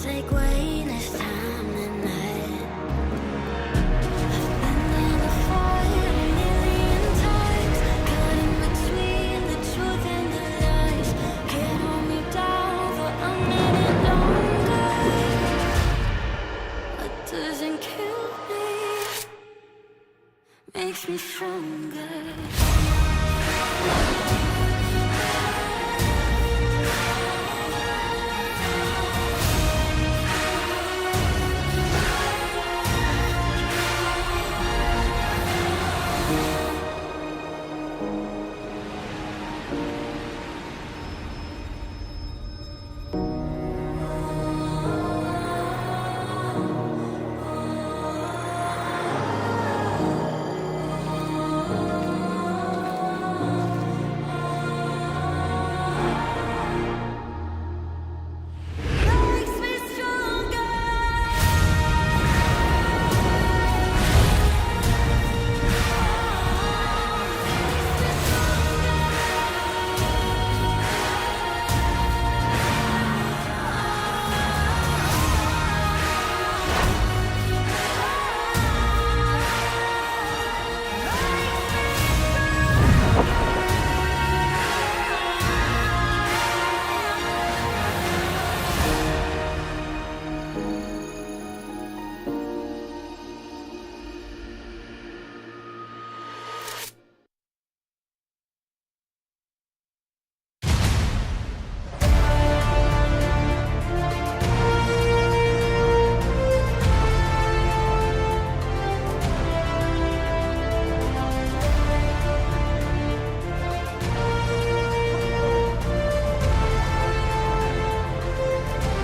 take way less time than that. I've been there before a million times, caught in between the truth and the lies. Can't hold me down for a minute longer. What doesn't kill me makes me stronger.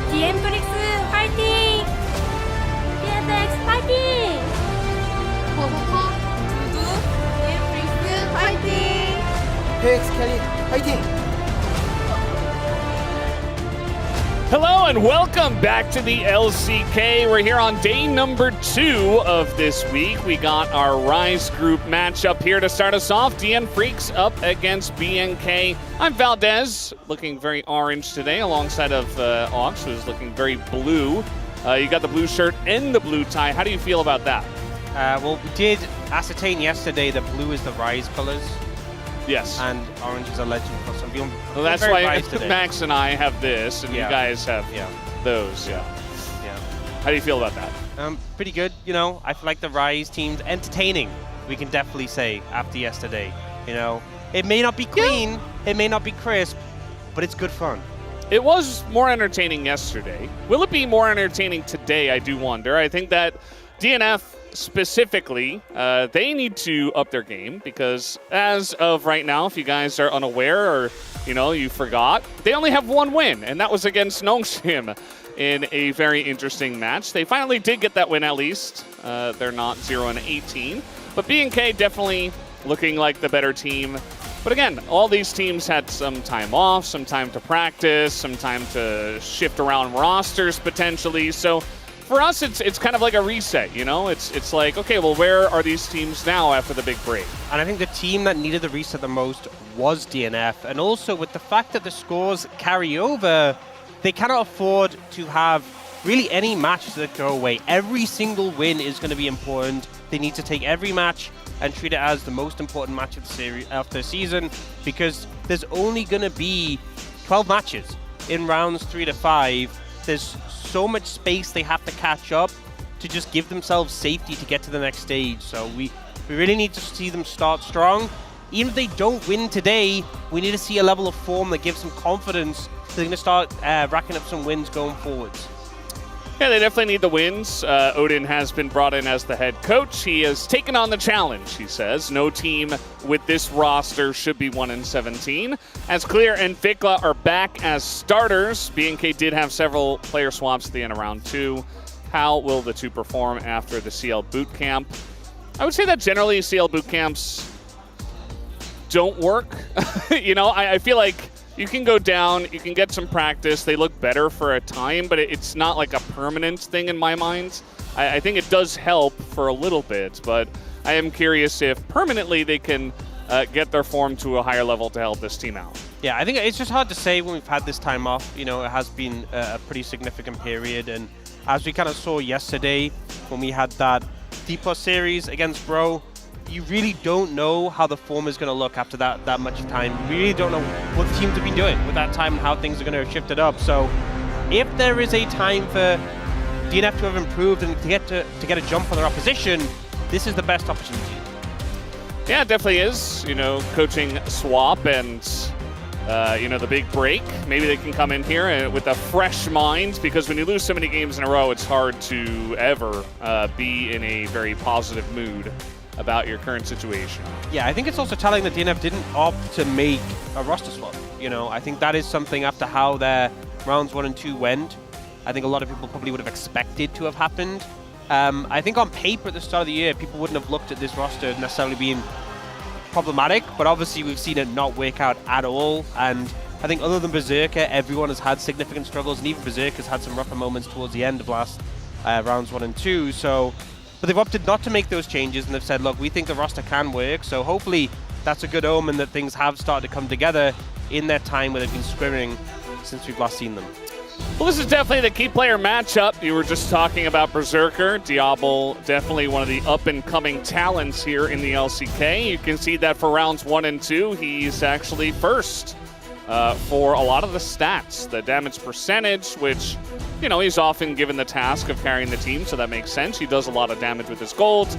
DNF 파이팅! BFX 파이팅! 두두 DNF 파이팅! PX 캐리 파이팅! Hello and welcome back to the LCK. We're here on day number 2 of this week. We got our Rise group matchup here to start us off. DN Freaks up against BNK. I'm Valdez, looking very orange today, alongside of Ox, who's looking very blue. You got the blue shirt and the blue tie. How do you feel about that? Well, we did ascertain yesterday that blue is the Rise colors. Yes. And orange is a legend color. So well, that's why Max and I have this, and you guys have those. Yeah. How do you feel about that? Pretty good. You know, I feel like the Rise team's entertaining. We can definitely say after yesterday. You know, it may not be clean, it may not be crisp, but it's good fun. It was more entertaining yesterday. Will it be more entertaining today? I do wonder. I think that DNF specifically, they need to up their game, because as of right now, if you guys are unaware or you forgot, they only have one win, and that was against Nongshim in a very interesting match. They finally did get that win at least. They're not 0-18, but BNK definitely looking like the better team. But again, all these teams had some time off, some time to practice, some time to shift around rosters potentially. So for us, it's kind of like a reset, It's like, okay, well, where are these teams now after the big break? And I think the team that needed the reset the most was DNF. And also with the fact that the scores carry over, they cannot afford to have really any matches that go away. Every single win is going to be important. They need to take every match and treat it as the most important match of the series after the season, because there's only going to be 12 matches in rounds 3 to 5. There's so much space they have to catch up to just give themselves safety to get to the next stage. So we really need to see them start strong. Even if they don't win today, we need to see a level of form that gives them confidence so they're going to start racking up some wins going forwards. Yeah, they definitely need the wins. Odin has been brought in as the head coach. He has taken on the challenge, he says. No team with this roster should be 1-17. As Clear and Fikla are back as starters, BNK did have several player swaps at the end of round 2. How will the two perform after the CL boot camp? I would say that generally CL boot camps don't work. I feel like you can go down, you can get some practice, they look better for a time, but it's not like a permanent thing in my mind. I think it does help for a little bit, but I am curious if permanently they can get their form to a higher level to help this team out. Yeah, I think it's just hard to say when we've had this time off. You know, it has been a pretty significant period, and as we kind of saw yesterday when we had that D+ series against Bro, you really don't know how the form is going to look after that much time. You really don't know what the teams have been doing with that time and how things are going to have shifted up. So if there is a time for DNF to have improved and to get a jump on their opposition, this is the best opportunity. Yeah, it definitely is. You know, coaching swap and you know, the big break. Maybe they can come in here with a fresh mind, because when you lose so many games in a row, it's hard to ever be in a very positive mood about your current situation. Yeah, I think it's also telling that DNF didn't opt to make a roster swap. You know, I think that is something after how their rounds 1 and 2 went. I think a lot of people probably would have expected to have happened. I think on paper at the start of the year, people wouldn't have looked at this roster as necessarily being problematic, but obviously we've seen it not work out at all. And I think other than Berserker, everyone has had significant struggles, and even Berserker's had some rougher moments towards the end of last rounds 1 and 2. So, but they've opted not to make those changes, and they've said, look, we think the roster can work. So hopefully that's a good omen that things have started to come together in their time where they've been scrimming since we've last seen them. Well, this is definitely the key player matchup. You were just talking about Berserker. Diablo, definitely one of the up-and-coming talents here in the LCK. You can see that for rounds 1 and 2, he's actually first for a lot of the stats. The damage percentage, which, you know, he's often given the task of carrying the team, so that makes sense. He does a lot of damage with his gold.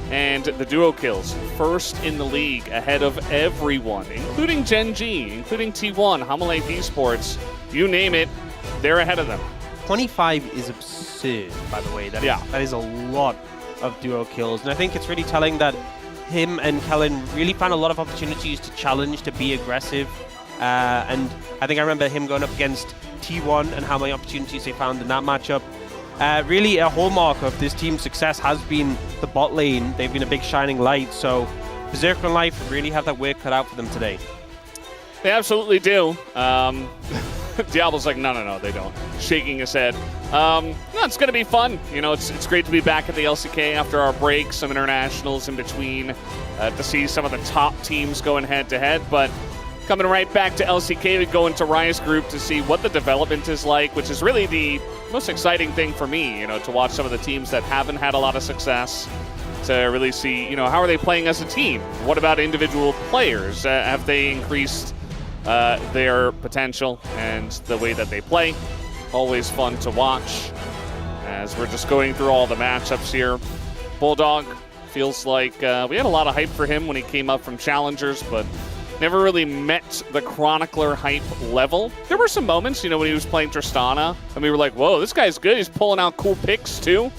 And the duo kills, first in the league, ahead of everyone, including Gen G, including T1, Hamalate Esports, you name it. They're ahead of them. 25 is absurd, by the way. That is a lot of duo kills. And I think it's really telling that him and Kellen really found a lot of opportunities to challenge, to be aggressive. And I think I remember him going up against T1 and how many opportunities they found in that matchup. Really a hallmark of this team's success has been the bot lane. They've been a big shining light. So Berserker and Life really have that work cut out for them today. They absolutely do. Diablo's like, no, they don't. Shaking his head. No, it's going to be fun. You know, it's great to be back at the LCK after our break, some internationals in between, to see some of the top teams going head-to-head. But coming right back to LCK, we go into Rise Group to see what the development is like, which is really the most exciting thing for me, you know, to watch some of the teams that haven't had a lot of success, to really see, you know, how are they playing as a team? What about individual players? Have they increased their potential and the way that they play? Always fun to watch as we're just going through all the matchups here. Bulldog feels like we had a lot of hype for him when he came up from Challengers, but never really met the Chronicler hype level. There were some moments, you know, when he was playing Tristana, and we were like, whoa, this guy's good. He's pulling out cool picks too.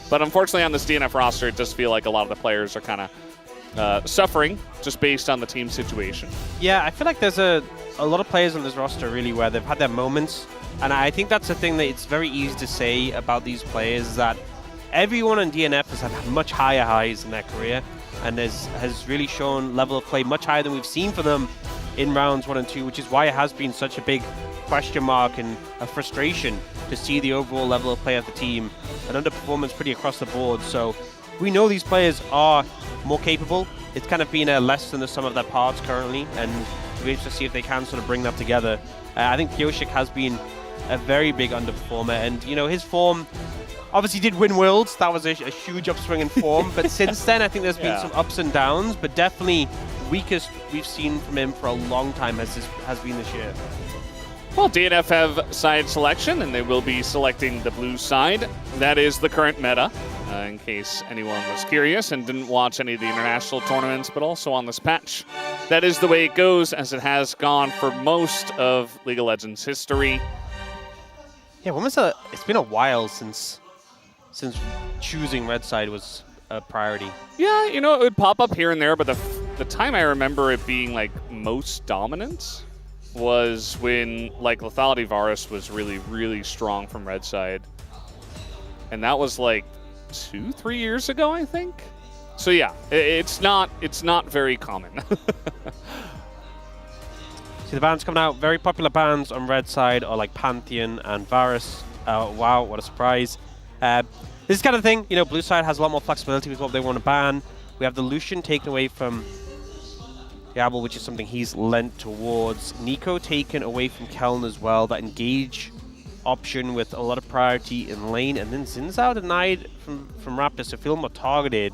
But unfortunately on this DNF roster, it does feel like a lot of the players are kind of suffering just based on the team situation. Yeah, I feel like there's a lot of players on this roster really where they've had their moments, and I think that's the thing that it's very easy to say about these players, is that everyone in DNF has had much higher highs in their career and has really shown level of play much higher than we've seen for them in rounds 1 and 2, which is why it has been such a big question mark and a frustration to see the overall level of play of the team, and underperformance pretty across the board. So we know these players are more capable. It's kind of been a less than the sum of their parts currently, and we're interested to see if they can sort of bring that together. I think Yoshik has been a very big underperformer, and you know, his form obviously did win Worlds. That was a huge upswing in form, but since then I think there's been some ups and downs, but definitely weakest we've seen from him for a long time has been this year. Well, DNF have side selection, and they will be selecting the blue side. That is the current meta, in case anyone was curious and didn't watch any of the international tournaments, but also on this patch. That is the way it goes, as it has gone for most of League of Legends history. Yeah, it's been a while since choosing red side was a priority. Yeah, you know, it would pop up here and there, but the time I remember it being like most dominant was when like Lethality Varus was really, really strong from red side. And that was like 2-3 years ago, I think. So yeah, it's not very common. See the bans coming out, very popular bans on red side are like Pantheon and Varus. Wow, what a surprise. This is kind of thing, you know, blue side has a lot more flexibility with what they want to ban. We have the Lucian taken away from Diablo, which is something he's lent towards. Nico taken away from Keln as well. That engage option with a lot of priority in lane. And then Xin Zhao denied from Raptor, so feel more targeted.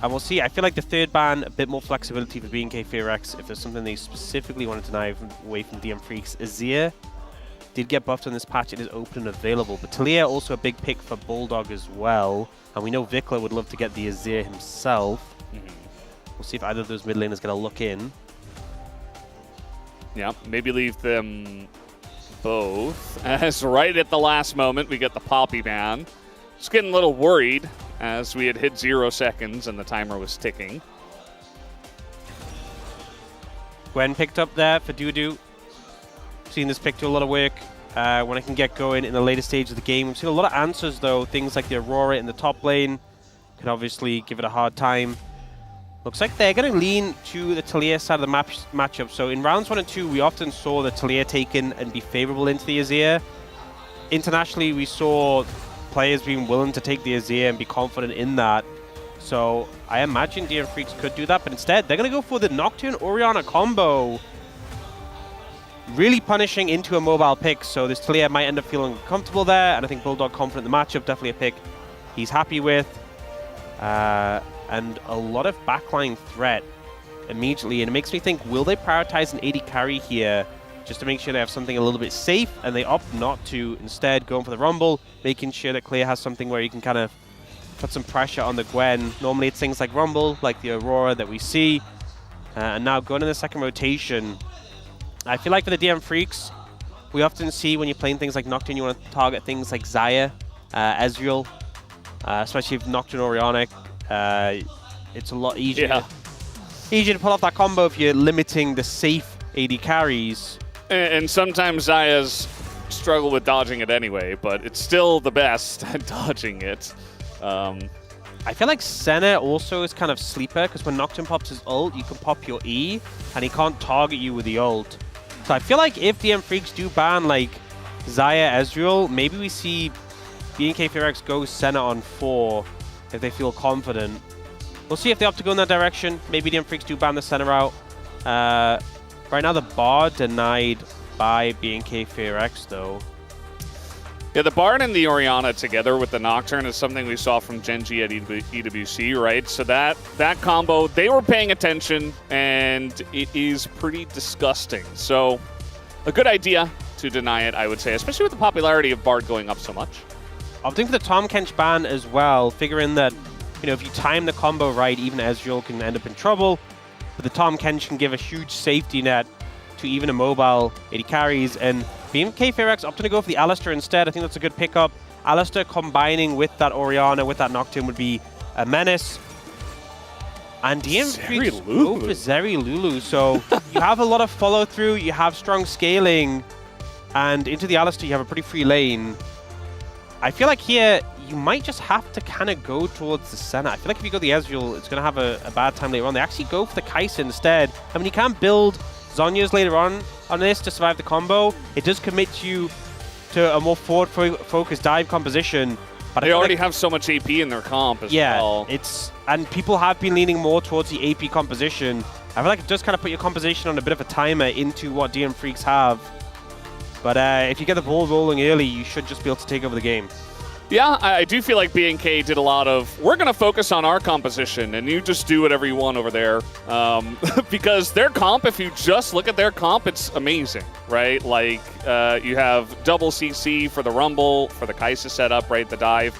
And we'll see. I feel like the third ban, a bit more flexibility for BNK FearX if there's something they specifically want to deny away from DM Freaks. Azir did get buffed on this patch. It is open and available. But Talia also a big pick for Bulldog as well. And we know Vikla would love to get the Azir himself. We'll see if either of those mid laners going to look in. Yeah, maybe leave them both. As right at the last moment, we get the Poppy ban. Just getting a little worried as we had hit 0 seconds and the timer was ticking. Gwen picked up there for Dudu. Seen this pick do a lot of work when I can get going in the later stage of the game. We've seen a lot of answers though. Things like the Aurora in the top lane can obviously give it a hard time. Looks like they're going to lean to the Talia side of the matchup. So in rounds 1 and 2, we often saw the Talia taken and be favorable into the Azir. Internationally, we saw players being willing to take the Azir and be confident in that. So I imagine DM Freaks could do that, but instead they're going to go for the Nocturne Orianna combo. Really punishing into a mobile pick, so this Talia might end up feeling comfortable there, and I think Bulldog confident in the matchup, definitely a pick he's happy with. And a lot of backline threat immediately, and it makes me think, will they prioritize an AD carry here just to make sure they have something a little bit safe, and they opt not to, instead going for the Rumble, making sure that Clear has something where you can kind of put some pressure on the Gwen. Normally it's things like Rumble, like the Aurora that we see, and now going in the second rotation. I feel like for the DM Freaks, we often see when you're playing things like Nocturne, you want to target things like Xayah, Ezreal, especially if Nocturne Orianna. It's a lot easier. Easier to pull off that combo if you're limiting the safe AD carries. And sometimes Xayah's struggle with dodging it anyway, but it's still the best at dodging it. I feel like Senna also is kind of sleeper, because when Nocturne pops his ult, you can pop your E, and he can't target you with the ult. So I feel like if DM Freaks do ban like Xayah, Ezreal, maybe we see BNK FearX go Senna on 4 if they feel confident. We'll see if they opt to go in that direction. Maybe DM Freaks do ban the Senna route. Right now the Bard denied by BNK FearX though. Yeah, the Bard and the Orianna together with the Nocturne is something we saw from Genji at EWC, right? So that combo, they were paying attention, and it is pretty disgusting. So a good idea to deny it, I would say, especially with the popularity of Bard going up so much. Opting for the Tahm Kench ban as well, figuring that, you know, if you time the combo right, even Ezreal can end up in trouble, but the Tahm Kench can give a huge safety net to even a mobile AD carries, and BNK FearX opting to go for the Alistar instead. I think that's a good pickup. Alistar combining with that Orianna, with that Nocturne would be a menace. And DM Freaks go for Zeri Lulu, so you have a lot of follow through, you have strong scaling, and into the Alistar you have a pretty free lane. I feel like here you might just have to kind of go towards the Senna. I feel like if you go the Ezreal, it's going to have a bad time later on. They actually go for the Kai'Sa instead. I mean, you can build Zhonya's later on this to survive the combo. It does commit you to a more forward-focused dive composition. But they already have so much AP in their comp as well. Yeah, and people have been leaning more towards the AP composition. I feel like it does kind of put your composition on a bit of a timer into what DM Freaks have. But if you get the ball rolling early, you should just be able to take over the game. Yeah, I do feel like BNK did a lot of, we're going to focus on our composition, and you just do whatever you want over there. Because their comp, if you just look at their comp, it's amazing, right? Like, you have double CC for the Rumble, for the Kai'Sa setup, right? The dive.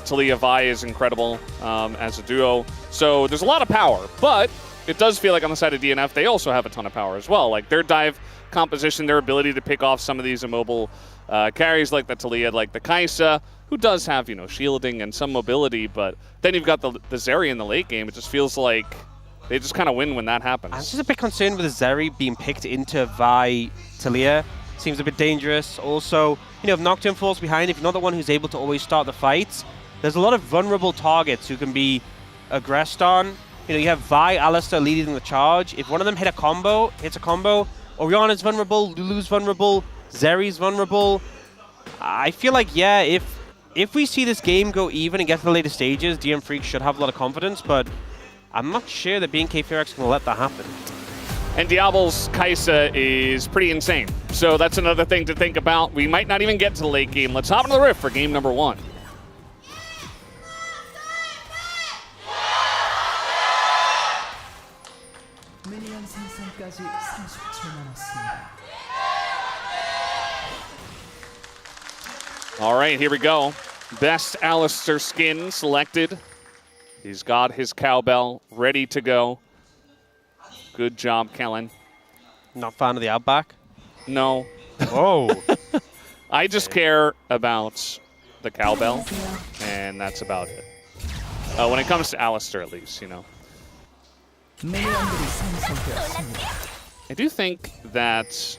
Talia Vi is incredible as a duo. So there's a lot of power, but it does feel like on the side of DNF, they also have a ton of power as well. Like, their dive composition, their ability to pick off some of these immobile carries like the Talia, like the Kai'Sa, who does have, you know, shielding and some mobility, but then you've got the Zeri in the late game. It just feels like they just kind of win when that happens. I'm just a bit concerned with the Zeri being picked into Vi Talia. Seems a bit dangerous. Also, you know, if Nocturne falls behind, if you're not the one who's able to always start the fights, there's a lot of vulnerable targets who can be aggressed on. You know, you have Vi, Alistar leading the charge. If one of them hits a combo, Orianna's vulnerable, Lulu's vulnerable, Zeri's vulnerable. I feel like, yeah, if we see this game go even and get to the later stages, DM Freaks should have a lot of confidence, but I'm not sure that BNK Fearx can let that happen. And Diablo's Kaisa is pretty insane. So that's another thing to think about. We might not even get to the late game. Let's hop into the Rift for game number 1. 미니언 생성까지 30초 남았습니다. All right, here we go. Best Alistair skin selected. He's got his cowbell ready to go. Good job, Kellen. Not fan of the Outback? No. Oh. I just care about the cowbell, and that's about it. When it comes to Alistair, at least, you know. 미니언들이 생성되었습니다. I do think that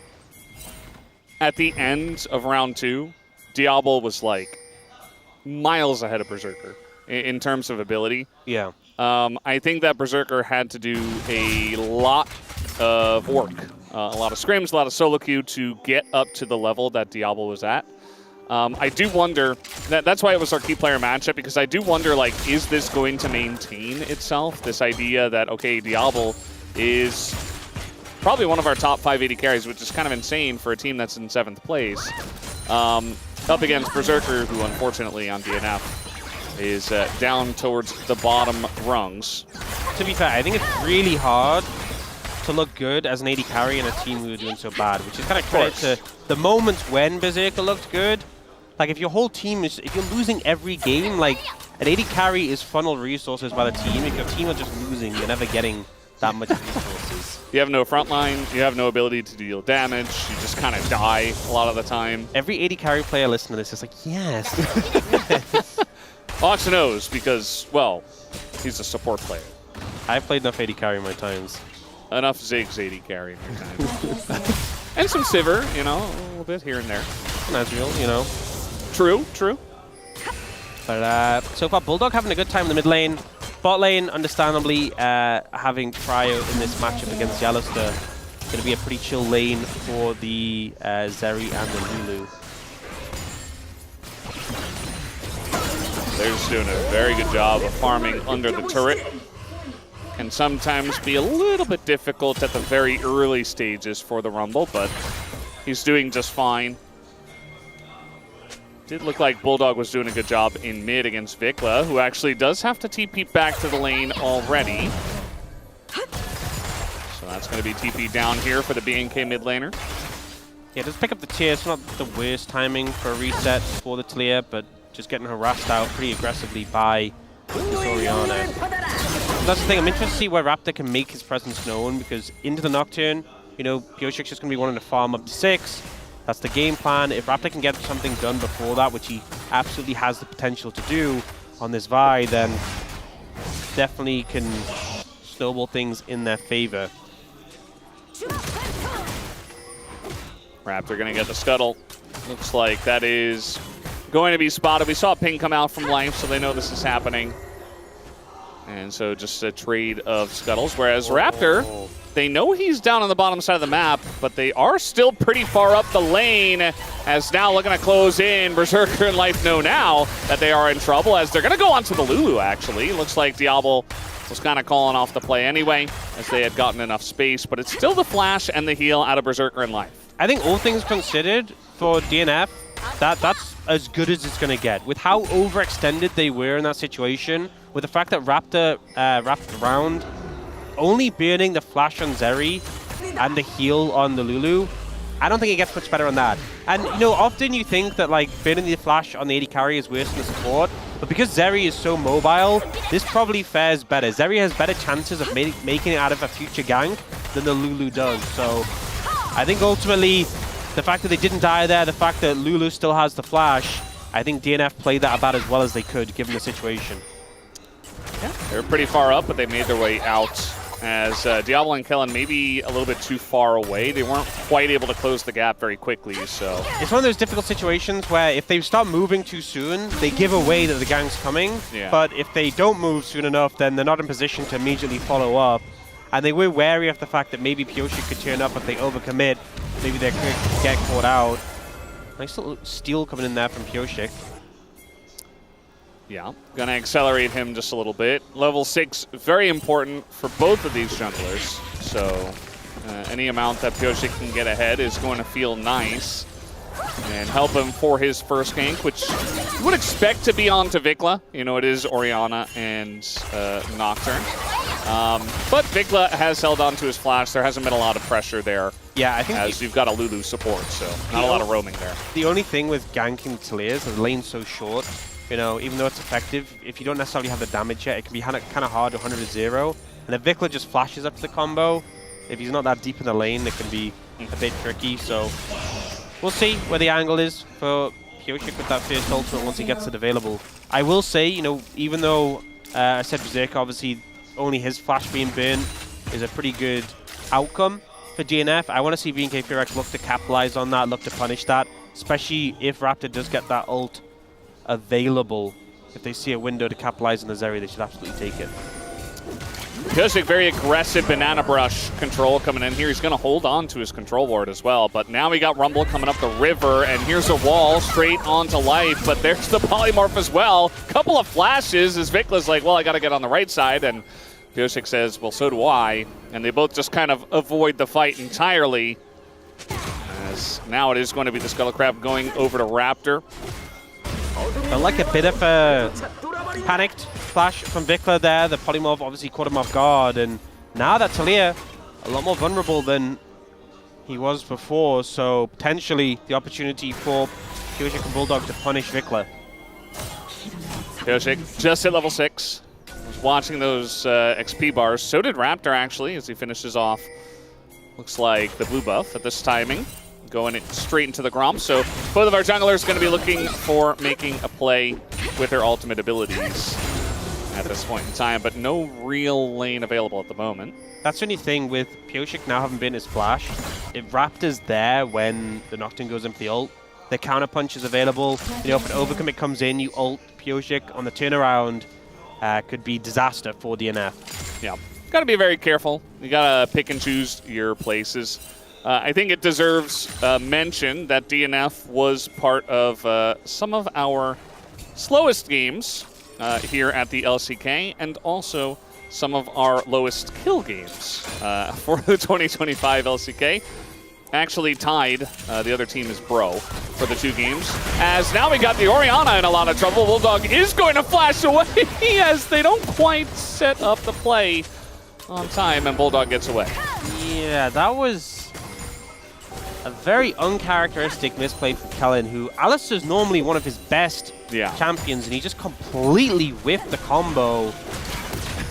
at the end of round 2, Diablo was like miles ahead of Berserker in terms of ability. Yeah. I think that Berserker had to do a lot of work, a lot of scrims, a lot of solo queue to get up to the level that Diablo was at. I do wonder, that's why it was our key player matchup, because I do wonder, like, is this going to maintain itself? This idea that, okay, Diablo is probably one of our top 5 AD carries, which is kind of insane for a team that's in 7th place, up against Berserker, who unfortunately on DNF is down towards the bottom rungs. To be fair, I think it's really hard to look good as an AD carry in a team who are doing so bad, which is kind of credit to the moments when Berserker looked good. Like, if your whole team is, if you're losing every game, like, an AD carry is funneled resources by the team. If your team are just losing, you're never getting that much resources. You have no front line, you have no ability to deal damage, you just kind of die a lot of the time. Every AD carry player listening to this is like, yes. Ox knows because, well, he's a support player. I've played enough AD carry in my times. Enough Ziggs AD carry in your time. And some Sivir, you know, a little bit here and there. Natural, you know. True, true. But so far, Bulldog having a good time in the mid lane. Bot lane, understandably, having Cryo in this matchup against Alistair. Going to be a pretty chill lane for the Zeri and the Lulu. They're just doing a very good job of farming under the turret. Can sometimes be a little bit difficult at the very early stages for the Rumble, but he's doing just fine. Did look like Bulldog was doing a good job in mid against Vikla, who actually does have to TP back to the lane already. So that's going to be TP down here for the BNK mid laner. Yeah, just pick up the tier. It's not the worst timing for a reset for the Talia, but just getting harassed out pretty aggressively by this Orianna. That's the thing. I'm interested to see where Raptor can make his presence known, because into the Nocturne, you know, Pioshik's just going to be wanting to farm up to 6. That's the game plan. If Raptor can get something done before that, which he absolutely has the potential to do on this Vi, then definitely can snowball things in their favor. Raptor going to get the scuttle. Looks like that is going to be spotted. We saw a ping come out from Life, so they know this is happening. And so just a trade of scuttles, whereas Raptor, they know he's down on the bottom side of the map, but they are still pretty far up the lane, as now looking to close in. Berserker and Life know now that they are in trouble, as they're going to go onto the Lulu, actually. Looks like Diablo was kind of calling off the play anyway, as they had gotten enough space, but it's still the flash and the heal out of Berserker and Life. I think all things considered, for DNF, that's as good as it's going to get. With how overextended they were in that situation, with the fact that Raptor wrapped around, only burning the flash on Zeri and the heal on the Lulu, I don't think it gets much better on that. And, you know, often you think that, like, burning the flash on the AD carry is worse than the support, but because Zeri is so mobile, this probably fares better. Zeri has better chances of making it out of a future gank than the Lulu does. So I think ultimately, the fact that they didn't die there, the fact that Lulu still has the flash, I think DNF played that about as well as they could, given the situation. Yeah, they were pretty far up, but they made their way out, as Diablo and Kellen maybe a little bit too far away. They weren't quite able to close the gap very quickly, so... It's one of those difficult situations where if they start moving too soon, they give away that the gang's coming. Yeah. But if they don't move soon enough, then they're not in position to immediately follow up. And they were wary of the fact that maybe Pioshik could turn up if they overcommit. Maybe they could get caught out. Nice little steal coming in there from Pioshik. Yeah, gonna accelerate him just a little bit. Level 6, very important for both of these junglers. So any amount that Pyosik can get ahead is going to feel nice and help him for his first gank, which you would expect to be on to Vikla. You know, it is Orianna and Nocturne. But Vikla has held on to his flash. There hasn't been a lot of pressure there. Yeah, I think as you've got a Lulu support, so not a lot of roaming there. The only thing with ganking Talia is the lane's so short. You know, even though it's effective, if you don't necessarily have the damage yet, it can be kind of hard to 100-0. And if Vikla just flashes up to the combo, if he's not that deep in the lane, it can be a bit tricky. So we'll see where the angle is for Pyosik with that first ultimate once he gets it available. I will say, you know, even though I said Berserk, obviously only his flash being burned is a pretty good outcome for DNF. I want to see BNK look to capitalize on that, look to punish that, especially if Raptor does get that ult available. If they see a window to capitalize on the Zeri, they should absolutely take it. Pyosik, very aggressive banana brush control coming in here. He's going to hold on to his control ward as well. But now we got Rumble coming up the river, and here's a wall straight onto life. But there's the polymorph as well. Couple of flashes as Vikla's like, well, I got to get on the right side. And Pyosik says, well, so do I. And they both just kind of avoid the fight entirely. As now it is going to be the Scuttle Crab going over to Raptor. Felt like a bit of a panicked flash from Vikla there. The polymorph obviously caught him off guard, and now that Talia a lot more vulnerable than he was before, so potentially the opportunity for Pyosik and Bulldog to punish Vikla. Pyosik just hit level 6. Was watching those XP bars. So did Raptor actually as he finishes off. Looks like the blue buff at this timing. Going straight into the Gromp. So both of our junglers going to be looking for making a play with their ultimate abilities at this point in time, but no real lane available at the moment. That's the only thing with Pyosik now having been his flash. If Raptor's there when the Nocturne goes in for the ult, the counter punch is available. You know, if an overcommit comes in, you ult Pyosik on the turnaround, could be disaster for DNF. Yeah, got to be very careful. You got to pick and choose your places. I think it deserves mention that DNF was part of some of our slowest games here at the LCK, and also some of our lowest kill games for the 2025 LCK. Actually tied, the other team is Bro, for the 2 games. As now we got the Orianna in a lot of trouble. Bulldog is going to flash away as they don't quite set up the play on time, and Bulldog gets away. Yeah, that was a very uncharacteristic misplay from Kellen, who Alistair's normally one of his best champions, and he just completely whiffed the combo.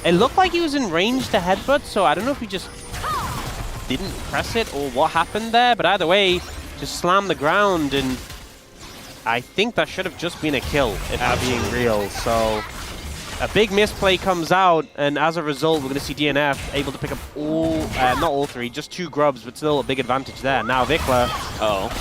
It looked like he was in range to headbutt, so I don't know if he just didn't press it or what happened there, but either way, just slammed the ground, and I think that should have just been a kill, if I'm being real. So a big misplay comes out, and as a result, we're going to see DNF able to pick up all, not all 3, just 2 grubs, but still a big advantage there. Now Vikla.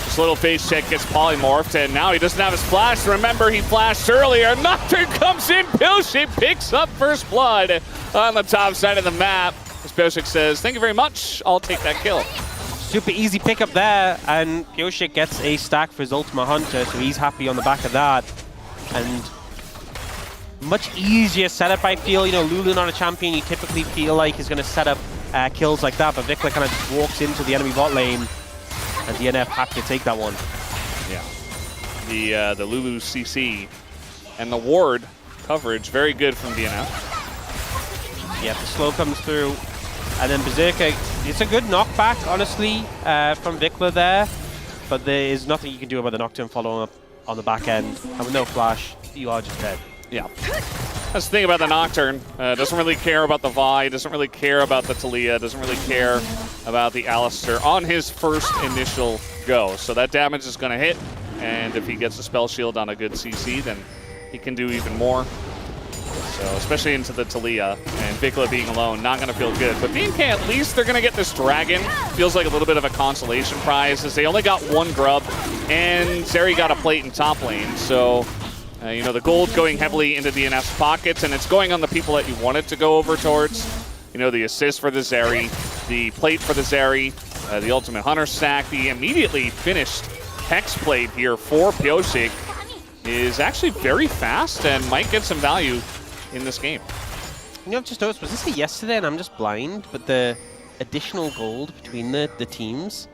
This little face check gets polymorphed, and now he doesn't have his flash. Remember, he flashed earlier. Nocturne comes in. Pyosik picks up first blood on the top side of the map. As Pyosik says, thank you very much. I'll take that kill. Super easy pickup there, and Pyosik gets a stack for his Ultima Hunter, so he's happy on the back of that. And much easier setup, I feel. You know, Lulu not a champion you typically feel like is going to set up kills like that, but Vikla kind of just walks into the enemy bot lane, and DNF happy to take that one. Yeah. The Lulu CC and the ward coverage, very good from DNF. Yeah, the slow comes through, and then Berserker, it's a good knockback, honestly, from Vikla there, but there is nothing you can do about the Nocturne following up on the back end, and with no flash, you are just dead. Yeah. That's the thing about the Nocturne. Doesn't really care about the Vi, doesn't really care about the Talia, doesn't really care about the Alistair on his first initial go. So that damage is going to hit, and if he gets a spell shield on a good CC, then he can do even more. So especially into the Talia, and Vikla being alone, not going to feel good. But BNK, at least they're going to get this Dragon. Feels like a little bit of a consolation prize, as they only got 1 grub, and Zeri got a plate in top lane. So you know, the gold going heavily into DNF's pockets, and it's going on the people that you want it to go over towards. You know, the assist for the Zeri, the plate for the Zeri, the Ultimate Hunter stack, the immediately finished Hex plate here for Pyosik. is actually very fast and might get some value in this game. You know, I've just noticed, was this a yesterday and I'm just blind, but the additional gold between the teams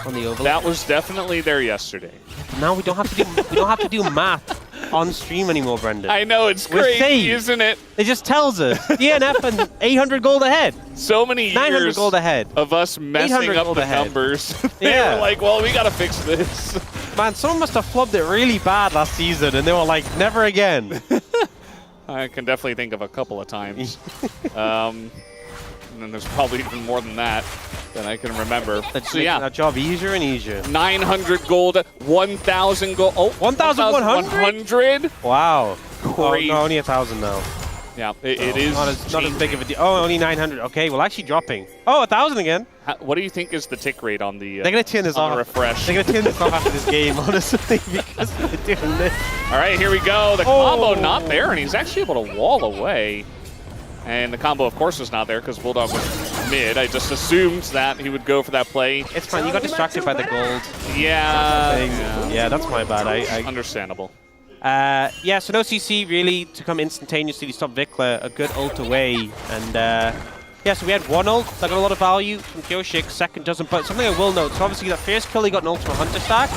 on the overlap. That was definitely there yesterday. Now we don't have to do math on stream anymore, Brendan. I know, it's We're crazy, safe. isn't it? It just tells us DNF and 800 gold ahead. So many 900 years gold ahead. of us messing 800 up gold the ahead. numbers. They Yeah. were like, well, we gotta fix this. Man, someone must have flubbed it really bad last season, and they were like, never again. I can definitely think of a couple of times. And then there's probably even more than that I can remember. That's So making yeah, our job easier and easier. 900 gold, 1,000 gold. Oh, 1,100? 1,100? Wow. Crazy. Oh, no, only 1,000 now. Yeah, it is. Not as big of a deal. Oh, only 900. Okay, well, actually dropping. Oh, 1,000 again. What do you think is the tick rate on the They're going to turn this on off. the refresh? They're going to turn this off after this game, honestly, because they're doing this. All right, here we go. The combo not there, and he's actually able to wall away. And the combo, of course, was not there because Bulldog was mid. I just assumed that he would go for that play. It's fine. You got distracted by the gold. Yeah. Yeah, that's my bad. Understandable. Yeah, so no CC really to come instantaneously to stop Vikla. A good ult away. And yeah, so we had one ult that got a lot of value from Kyoshik. Second doesn't, but something I will note. So obviously that first kill, he got an ult from a Hunter stack,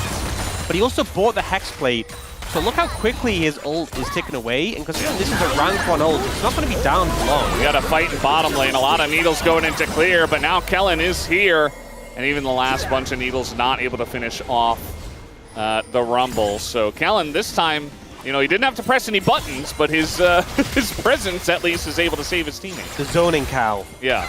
but he also bought the Hex Plate. So look how quickly his ult is taken away. And considering this is a rank 1 ult, it's not going to be down for long. We got a fight in bottom lane. A lot of needles going into clear, but now Kellen is here. And even the last bunch of needles not able to finish off the Rumble. So Kellen, this time, you know, he didn't have to press any buttons, but his his presence at least is able to save his teammates. The zoning cow. Yeah.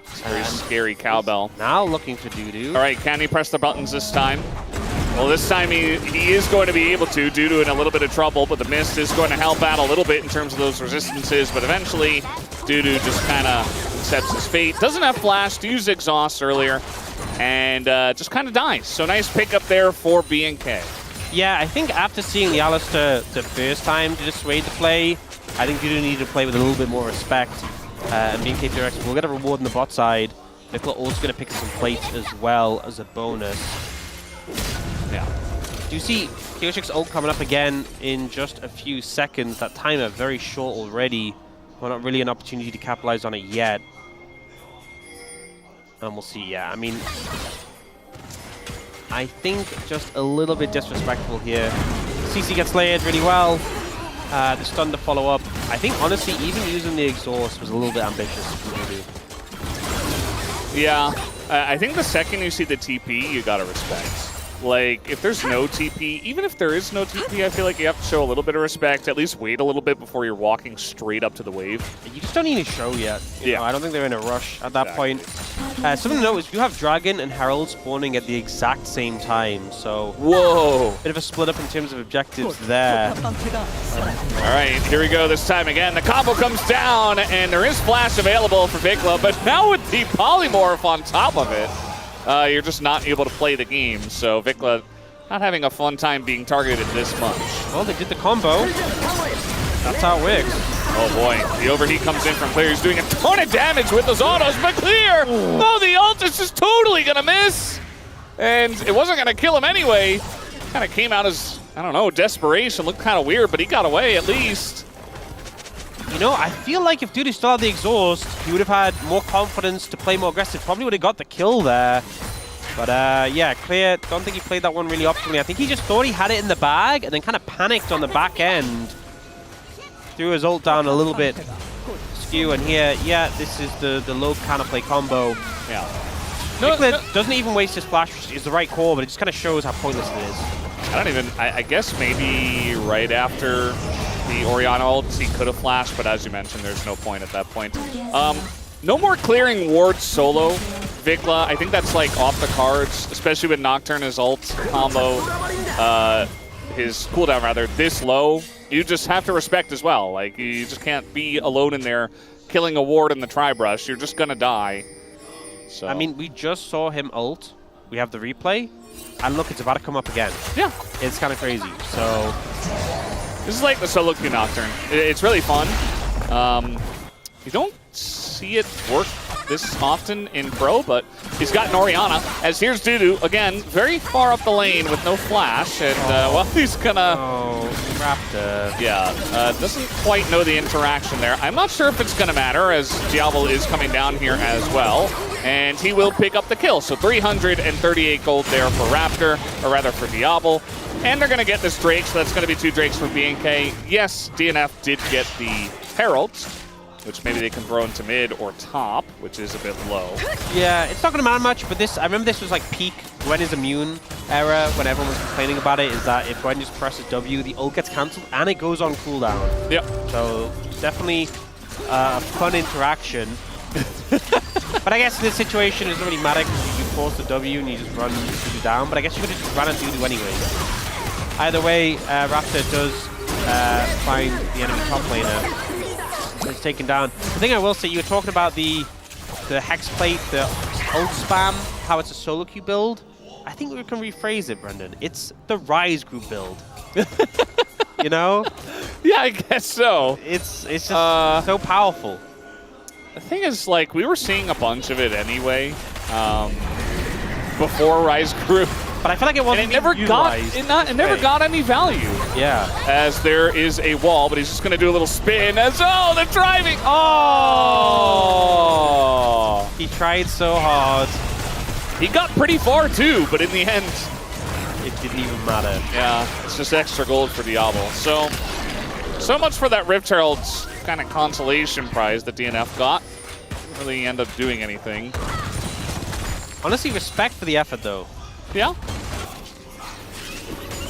It's a very scary cowbell. Now looking for Doo-Doo. All right, can he press the buttons this time? Well, this time he is going to be able to, due to in a little bit of trouble, but the mist is going to help out a little bit in terms of those resistances, but eventually Doo-Doo just kind of accepts his fate. Doesn't have flash to use exhaust earlier, and just kind of dies. So nice pickup there for B&K. Yeah, I think after seeing the Alistair the first time to dissuade the play, I think Doo-Doo needed to play with a little bit more respect. And B&K Direct will get a reward on the bot side. Vikla also going to pick up some plates as well as a bonus. Yeah. Do you see Kyoshik's ult coming up again in just a few seconds? That timer very short already. Well, not really an opportunity to capitalize on it yet. And we'll see, yeah. I mean, I think just a little bit disrespectful here. CC gets layered really well. The stun to follow up. I think, honestly, even using the exhaust was a little bit ambitious. Yeah, I think the second you see the TP, you gotta respect. Like, if there's no TP, even if there is no TP, I feel like you have to show a little bit of respect, at least wait a little bit before you're walking straight up to the wave. You just don't need to show yet. You know, I don't think they're in a rush at that point. Something to note is you have Dragon and Herald spawning at the exact same time, so... Whoa! Bit of a split up in terms of objectives there. All right, here we go this time again. The combo comes down, and there is flash available for Vikla, but now with the polymorph on top of it, you're just not able to play the game. So Vikla not having a fun time being targeted this much. Well, they did the combo. That's how it works. Oh boy, the overheat comes in from Clear. He's doing a ton of damage with those autos, but Clear! Oh, the ult is just totally gonna miss! And it wasn't gonna kill him anyway. Kind of came out as, I don't know, desperation. Looked kind of weird, but he got away at least. You know, I feel like if Doo-Doo still had the exhaust, he would have had more confidence to play more aggressive. Probably would have got the kill there. But yeah, Clear, don't think he played that one really optimally. I think he just thought he had it in the bag and then kind of panicked on the back end. Threw his ult down a little bit skew, and here, yeah, this is the low counterplay combo. Yeah. Clear doesn't even waste his flash, which is the right call, but it just kind of shows how pointless it is. I guess maybe right after the Orianna ult, he could have flashed, but as you mentioned, there's no point at that point. No more clearing wards solo. Vikla, I think that's like off the cards, especially with Nocturne, his ult combo, his cooldown rather, this low. You just have to respect as well. Like, you just can't be alone in there killing a ward in the tri-brush. You're just gonna die. So. I mean, we just saw him ult. We have the replay. And look, it's about to come up again. Yeah. It's kind of crazy. So this is like the solo queue Nocturne. It's really fun. You don't see it work this often in Pro, but he's got Oriana, as here's Dudu, again, very far up the lane with no flash, and, well, he's gonna... Oh, Raptor. Yeah, doesn't quite know the interaction there. I'm not sure if it's gonna matter, as Diablo is coming down here as well, and he will pick up the kill. So 338 gold there for Raptor, or rather for Diablo. And they're gonna get this Drake, so that's gonna be 2 Drakes for BNK. Yes, DNF did get the Heralds, which maybe they can throw into mid or top, which is a bit low. Yeah, it's not going to matter much, but this, I remember this was like peak Gwen is immune era when everyone was complaining about it, is that if Gwen just presses W, the ult gets cancelled and it goes on cooldown. Yep. So definitely a fun interaction. But I guess in this situation it doesn't really matter because you force the W and you just run Dudu down, but I guess you could have just run at Dudu anyway. Either way, Raptor does find the enemy top laner. It's taken down. The thing I will say, you were talking about the Hex Plate, the ult spam, how it's a solo queue build. I think we can rephrase it, Brendan. It's the Rise group build. You know? Yeah, I guess so. It's just so powerful. The thing is, like, we were seeing a bunch of it anyway before Rise grew. But I feel like it wasn't And it never got got any value. Yeah. As there is a wall, but he's just gonna do a little spin as they're driving. Oh! He tried so hard. He got pretty far too, but in the end, it didn't even matter. Yeah, it's just extra gold for Diablo. So much for that Rift Herald's kind of consolation prize that DNF got. Didn't really end up doing anything. Honestly, respect for the effort though. Yeah.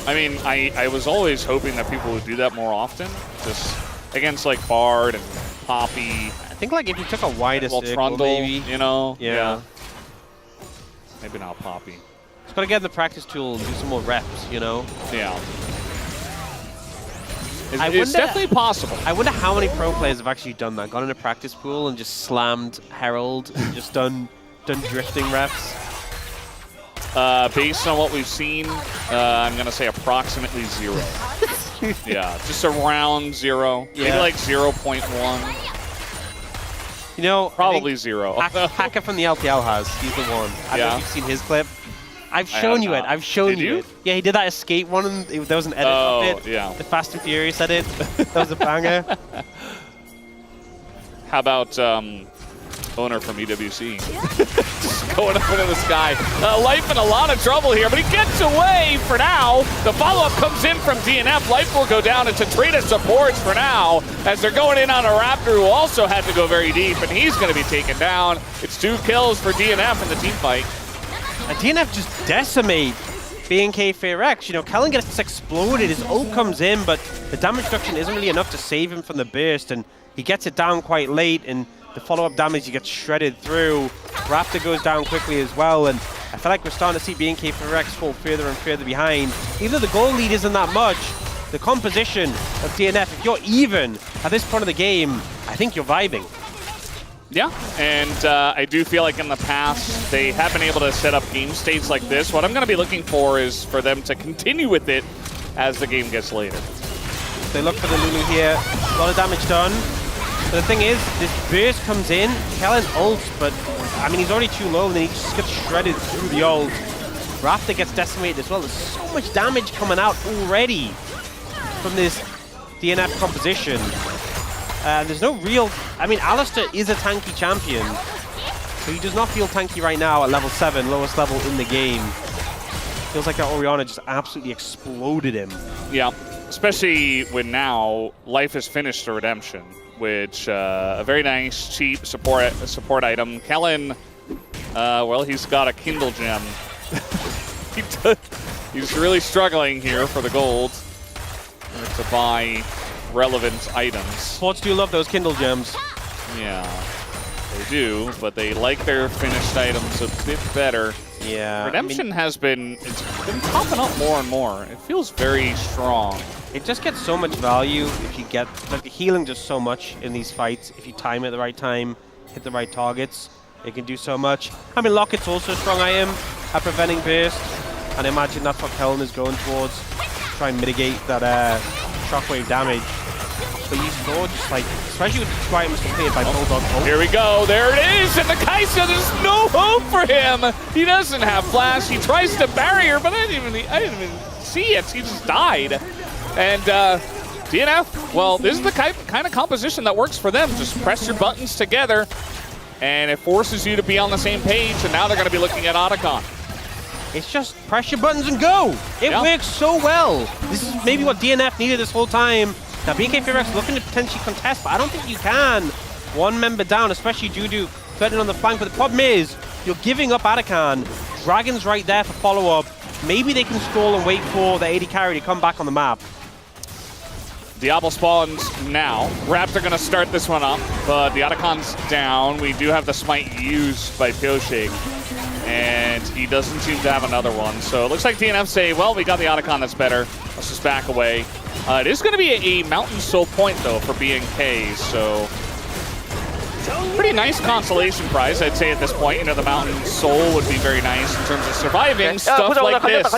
I mean, I was always hoping that people would do that more often, just against like Bard and Poppy. I think like if you took a wider circle, Trundle, maybe. you know? Yeah. Maybe not Poppy. Just gotta get in the practice tool and do some more reps, you know? Yeah. It's definitely possible. I wonder how many pro players have actually done that. Gone in a practice pool and just slammed Herald and just done drifting reps. Based on what we've seen, I'm going to say approximately 0. Yeah, just around 0. Yeah. Maybe like 0.1. You know, probably 0. Hacker from the LPL has. He's the one. I don't know if you've seen his clip. I've shown you it. I've shown you it. Yeah, he did that escape one, and there was an edit of it. Yeah. The Fast and Furious edit. That was a banger. How about owner from EWC? Just going up into the sky. Life in a lot of trouble here, but he gets away for now. The follow-up comes in from DNF. Life will go down into Trina supports for now, as they're going in on a Raptor who also had to go very deep, and he's going to be taken down. It's 2 kills for DNF in the team fight. And DNF just decimate BNK FairX. You know, Kellen gets exploded, his ult comes in, but the damage reduction isn't really enough to save him from the burst, and he gets it down quite late, and the follow-up damage, he gets shredded through. Raptor goes down quickly as well, and I feel like we're starting to see BNK FairX fall further and further behind. Even though the goal lead isn't that much, the composition of DNF, if you're even at this point of the game, I think you're vibing. Yeah, and I do feel like in the past, they have been able to set up game states like this. What I'm going to be looking for is for them to continue with it as the game gets later. They look for the Lulu here. A lot of damage done. But the thing is, this burst comes in, Kellen ults, but I mean, he's already too low, and then he just gets shredded through the ult. Raptor gets decimated as well. There's so much damage coming out already from this DNF composition. There's no real... I mean, Alistair is a tanky champion, so he does not feel tanky right now at level 7, lowest level in the game. Feels like that Oriana just absolutely exploded him. Yeah, especially when now Life has finished the Redemption, which a very nice, cheap support item. Kellen, well, he's got a Kindle gem. He's really struggling here for the gold to buy relevant items. Sports do love those Kindle gems. Yeah, they do, but they like their finished items a bit better. Yeah. Redemption it's been popping up more and more. It feels very strong. It just gets so much value if you get, like, healing just so much in these fights. If you time it at the right time, hit the right targets, it can do so much. I mean, Locket's also a strong item at preventing burst, and I imagine that's what Kellen is going towards, try and mitigate that shockwave damage. but you saw just like, especially with the 2 items completed by Bulldog. Oh, Here we go. There it is. And the Kaisa, there's no hope for him. He doesn't have flash. He tries to barrier, but I didn't even see it. He just died. And DNF, well, this is the kind of composition that works for them. Just press your buttons together, and it forces you to be on the same page. And now they're going to be looking at Otacon. it's just press your buttons and go. It works so well. This is maybe what DNF needed this whole time. Now BK4X looking to potentially contest, but I don't think you can. 1 member down, especially Juju threatening on the flank. But the problem is, you're giving up Otacon. Dragon's right there for follow-up. Maybe they can stall and wait for the AD carry to come back on the map. Diablo spawns now. Raptor going to start this one up, but the Otacon's down. We do have the smite used by Pioshig, and he doesn't seem to have another one. So it looks like DNF say, well, we got the Otacon that's better. Let's just back away. It is going to be a Mountain Soul point, though, for BNK, so pretty nice consolation prize, I'd say, at this point. You know, the Mountain Soul would be very nice in terms of surviving stuff like this.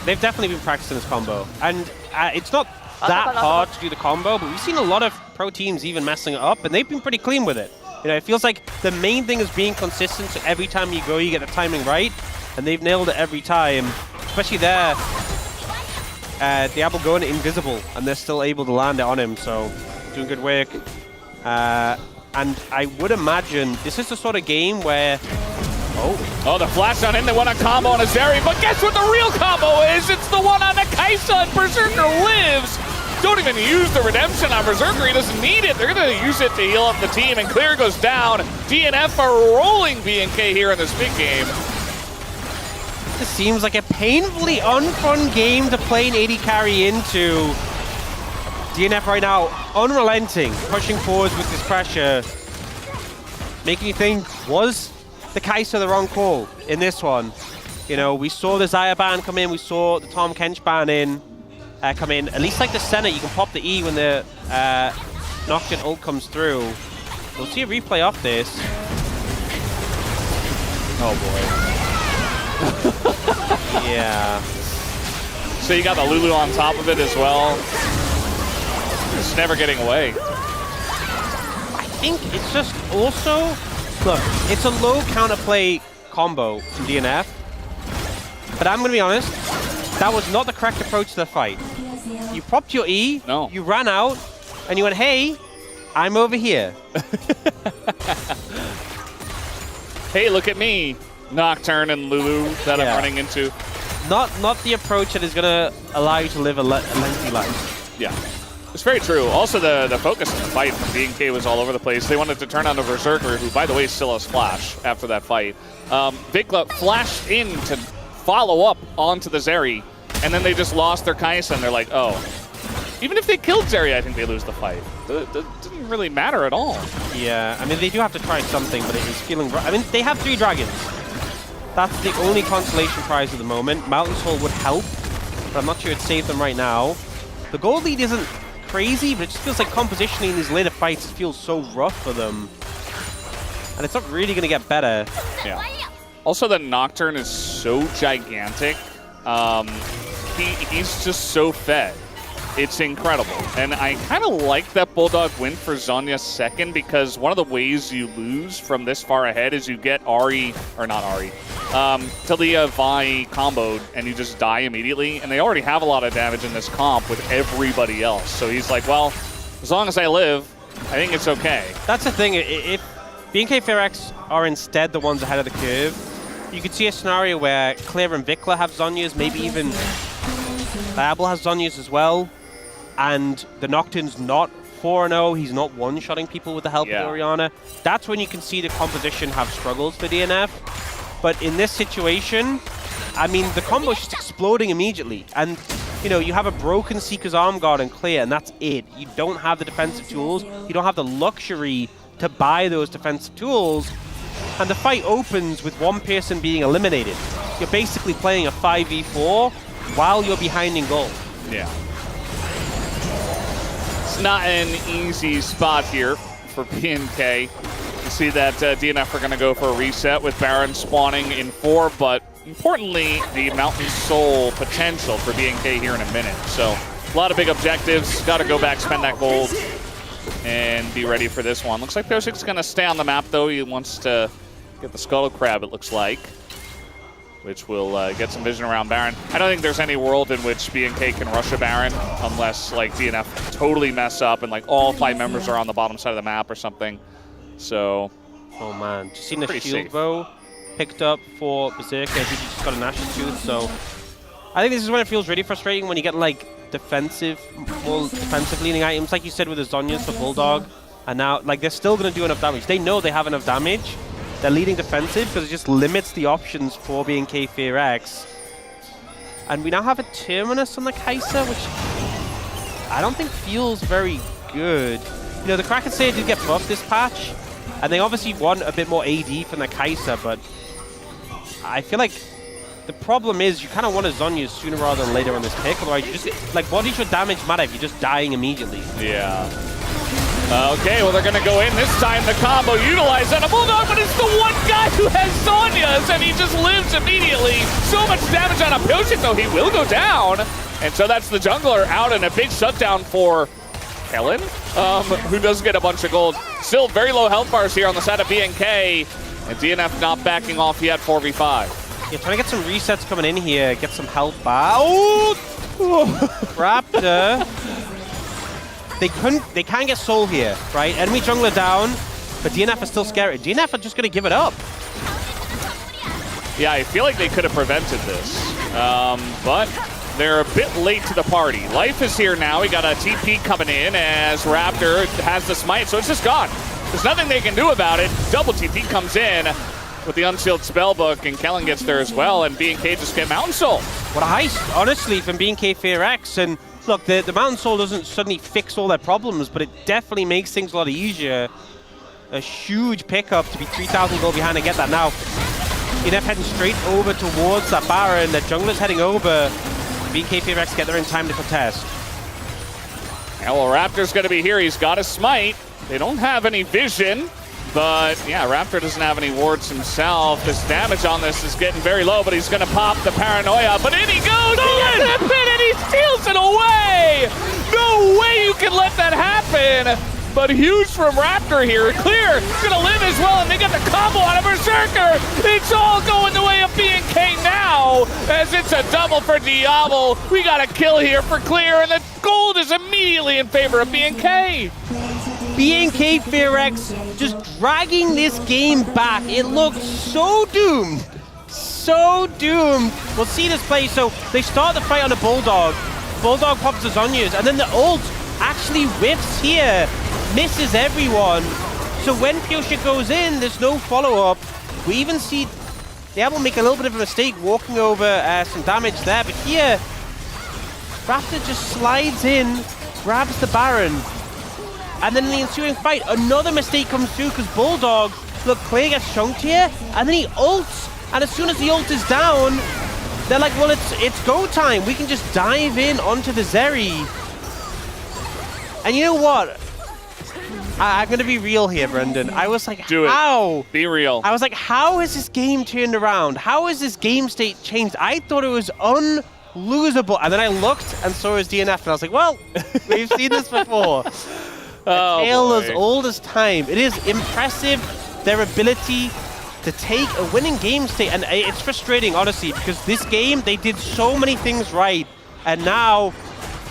They've definitely been practicing this combo, and it's not that hard to do the combo, but we've seen a lot of pro teams even messing it up, and they've been pretty clean with it. You know, it feels like the main thing is being consistent, so every time you go, you get the timing right, and they've nailed it every time, especially there. Diablo going invisible, and they're still able to land it on him, so doing good work. And I would imagine this is the sort of game where Oh, the flash on in. They want a combo on a Zeri, but guess what the real combo is? It's the one on the Kaisa, and Berserker lives. Don't even use the redemption on Berserker. He doesn't need it. They're going to use it to heal up the team, and Clear goes down. DNF are rolling BNK here in this big game. this seems like a painfully unfun game to play an AD carry into. DNF right now, unrelenting, pushing forwards with this pressure. Making you think, was the Kaisa the wrong call in this one? You know, we saw the Xayah ban come in, we saw the Tom Kench ban come in. At least like the center, you can pop the E when the Nocturne ult comes through. We'll see a replay of this. Oh boy. Yeah. So you got the Lulu on top of it as well. It's never getting away. I think it's just also, look, it's a low counterplay combo from DNF, but I'm going to be honest, that was not the correct approach to the fight. You popped your E, you ran out, and you went, hey, I'm over here. Hey, look at me, Nocturne and Lulu that I'm running into. Not the approach that is going to allow you to live a lengthy life. Yeah. It's very true. Also, the focus in the fight from BNK was all over the place. They wanted to turn on the Berserker, who, by the way, still has Flash after that fight. Vikla flashed in to follow up onto the Zeri, and then they just lost their Kaisa, and they're like, oh. Even if they killed Zeri, I think they lose the fight. It didn't really matter at all. Yeah, I mean, they do have to try something, but it is feeling... I mean, they have 3 dragons. That's the only consolation prize at the moment. Mountain Soul would help, but I'm not sure it'd save them right now. The gold lead isn't crazy, but it just feels like compositioning in these later fights feels so rough for them. And it's not really going to get better. Yeah. Also, the Nocturne is so gigantic. He's just so fed. It's incredible. And I kind of like that Bulldog win for Zhonya second, because one of the ways you lose from this far ahead is you get Ahri, or not Ahri, Talia Vi comboed, and you just die immediately. And they already have a lot of damage in this comp with everybody else. So he's like, well, as long as I live, I think it's okay. That's the thing. If BNK4X are instead the ones ahead of the curve, you could see a scenario where Clear and Vikla have Zhonya's, maybe even Diablo has Zhonya's as well. And the Nocturne's not 4-0, he's not one-shotting people with the help of Orianna. That's when you can see the composition have struggles for DNF. But in this situation, I mean, the combo's just exploding immediately. And, you know, you have a broken Seeker's Arm Guard and Clear, and that's it. You don't have the defensive tools. You don't have the luxury to buy those defensive tools. And the fight opens with one person being eliminated. You're basically playing a 5v4 while you're behind in goal. Yeah. It's not an easy spot here for BNK. You see that DNF are going to go for a reset with Baron spawning in 4, but importantly, the Mountain Soul potential for BNK here in a minute. So A lot of big objectives. Got to go back, spend that gold, and be ready for this one. Looks like Piosik's going to stay on the map, though. He wants to get the Scuttle Crab, it looks like, which will get some vision around Baron. I don't think there's any world in which BNK can rush a Baron unless like DNF totally mess up and like all 5 members are on the bottom side of the map or something. So, oh man, just seen the shield safe. bow picked up for Berserker. I think he just got a Nash's Tooth, so I think this is when it feels really frustrating when you get like more defensive leaning items, like you said with the Zhonya's for Bulldog, and now like they're still going to do enough damage. They know they have enough damage. They're leading defensive because it just limits the options for BNK Fear X. And we now have a Terminus on the Kai'Sa, which I don't think feels very good. You know, the Kraken Slayer did get buffed this patch, and they obviously want a bit more AD from the Kai'Sa, but I feel like the problem is you kind of want to Zhonya sooner rather than later on this pick, otherwise you just, like, what does your damage matter if you're just dying immediately? Yeah. Okay, well, they're going to go in this time. The combo utilized on a Bulldog, but it's the one guy who has Zhonya's, and he just lives immediately. So much damage on a Pyosik, though. He will go down. And so that's the jungler out, and a big shutdown for Kellen, who does get a bunch of gold. Still very low health bars here on the side of BNK, and DNF not backing off yet, 4v5. Yeah, trying to get some resets coming in here, get some health back. Oh! Raptor. They can't get soul here, right? Enemy jungler down, but DNF is still scary. DNF are just going to give it up. Yeah, I feel like they could have prevented this, but they're a bit late to the party. Life is here now. We got a TP coming in as Raptor has the smite, so it's just gone. There's nothing they can do about it. Double TP comes in with the unsealed spellbook, and Kellen gets there as well, and BNK just get Mountain Soul. What a heist, honestly, from BNK Fear X. And look, the Mountain Soul doesn't suddenly fix all their problems, but it definitely makes things a lot easier. A huge pickup to be 3,000 gold behind and get that now. DNF heading straight over towards that Baron. The jungler's heading over. BNK Fear X get there in time to contest. Yeah, well, Raptor's going to be here. He's got a smite. They don't have any vision. But, yeah, Raptor doesn't have any wards himself. This damage on this is getting very low, but he's going to pop the Paranoia. But in he goes! He gets that pin, and he steals it away! No way you can let that happen! But huge from Raptor here. Clear, he's going to live as well, and they got the combo out of Berserker! It's all going the way of BNK now, as it's a double for Diablo. We got a kill here for Clear, and the gold is immediately in favor of BNK. BNK Fear X just dragging this game back. It looks so doomed. So doomed. We'll see this play. So they start the fight on the Bulldog. Bulldog pops the Zhonya's, and then the ult actually whiffs here. Misses everyone. So when Pyosik goes in, there's no follow-up. We even see Diablo make a little bit of a mistake walking over some damage there. But here, Raptor just slides in, grabs the Baron. And then in the ensuing fight, another mistake comes through because Bulldog, look, Clay gets chunked here, and then he ults. And as soon as the ult is down, they're like, well, it's go time. We can just dive in onto the Zeri. And you know what? I'm going to be real here, Brendan. I was like, Do it. How? Be real. I was like, how is this game turned around? How is this game state changed? I thought it was unlosable. And then I looked and saw his DNF, and I was like, well, we've seen this before. A tale as old as time. It is impressive, their ability to take a winning game state. And it's frustrating, honestly, because this game, they did so many things right. And now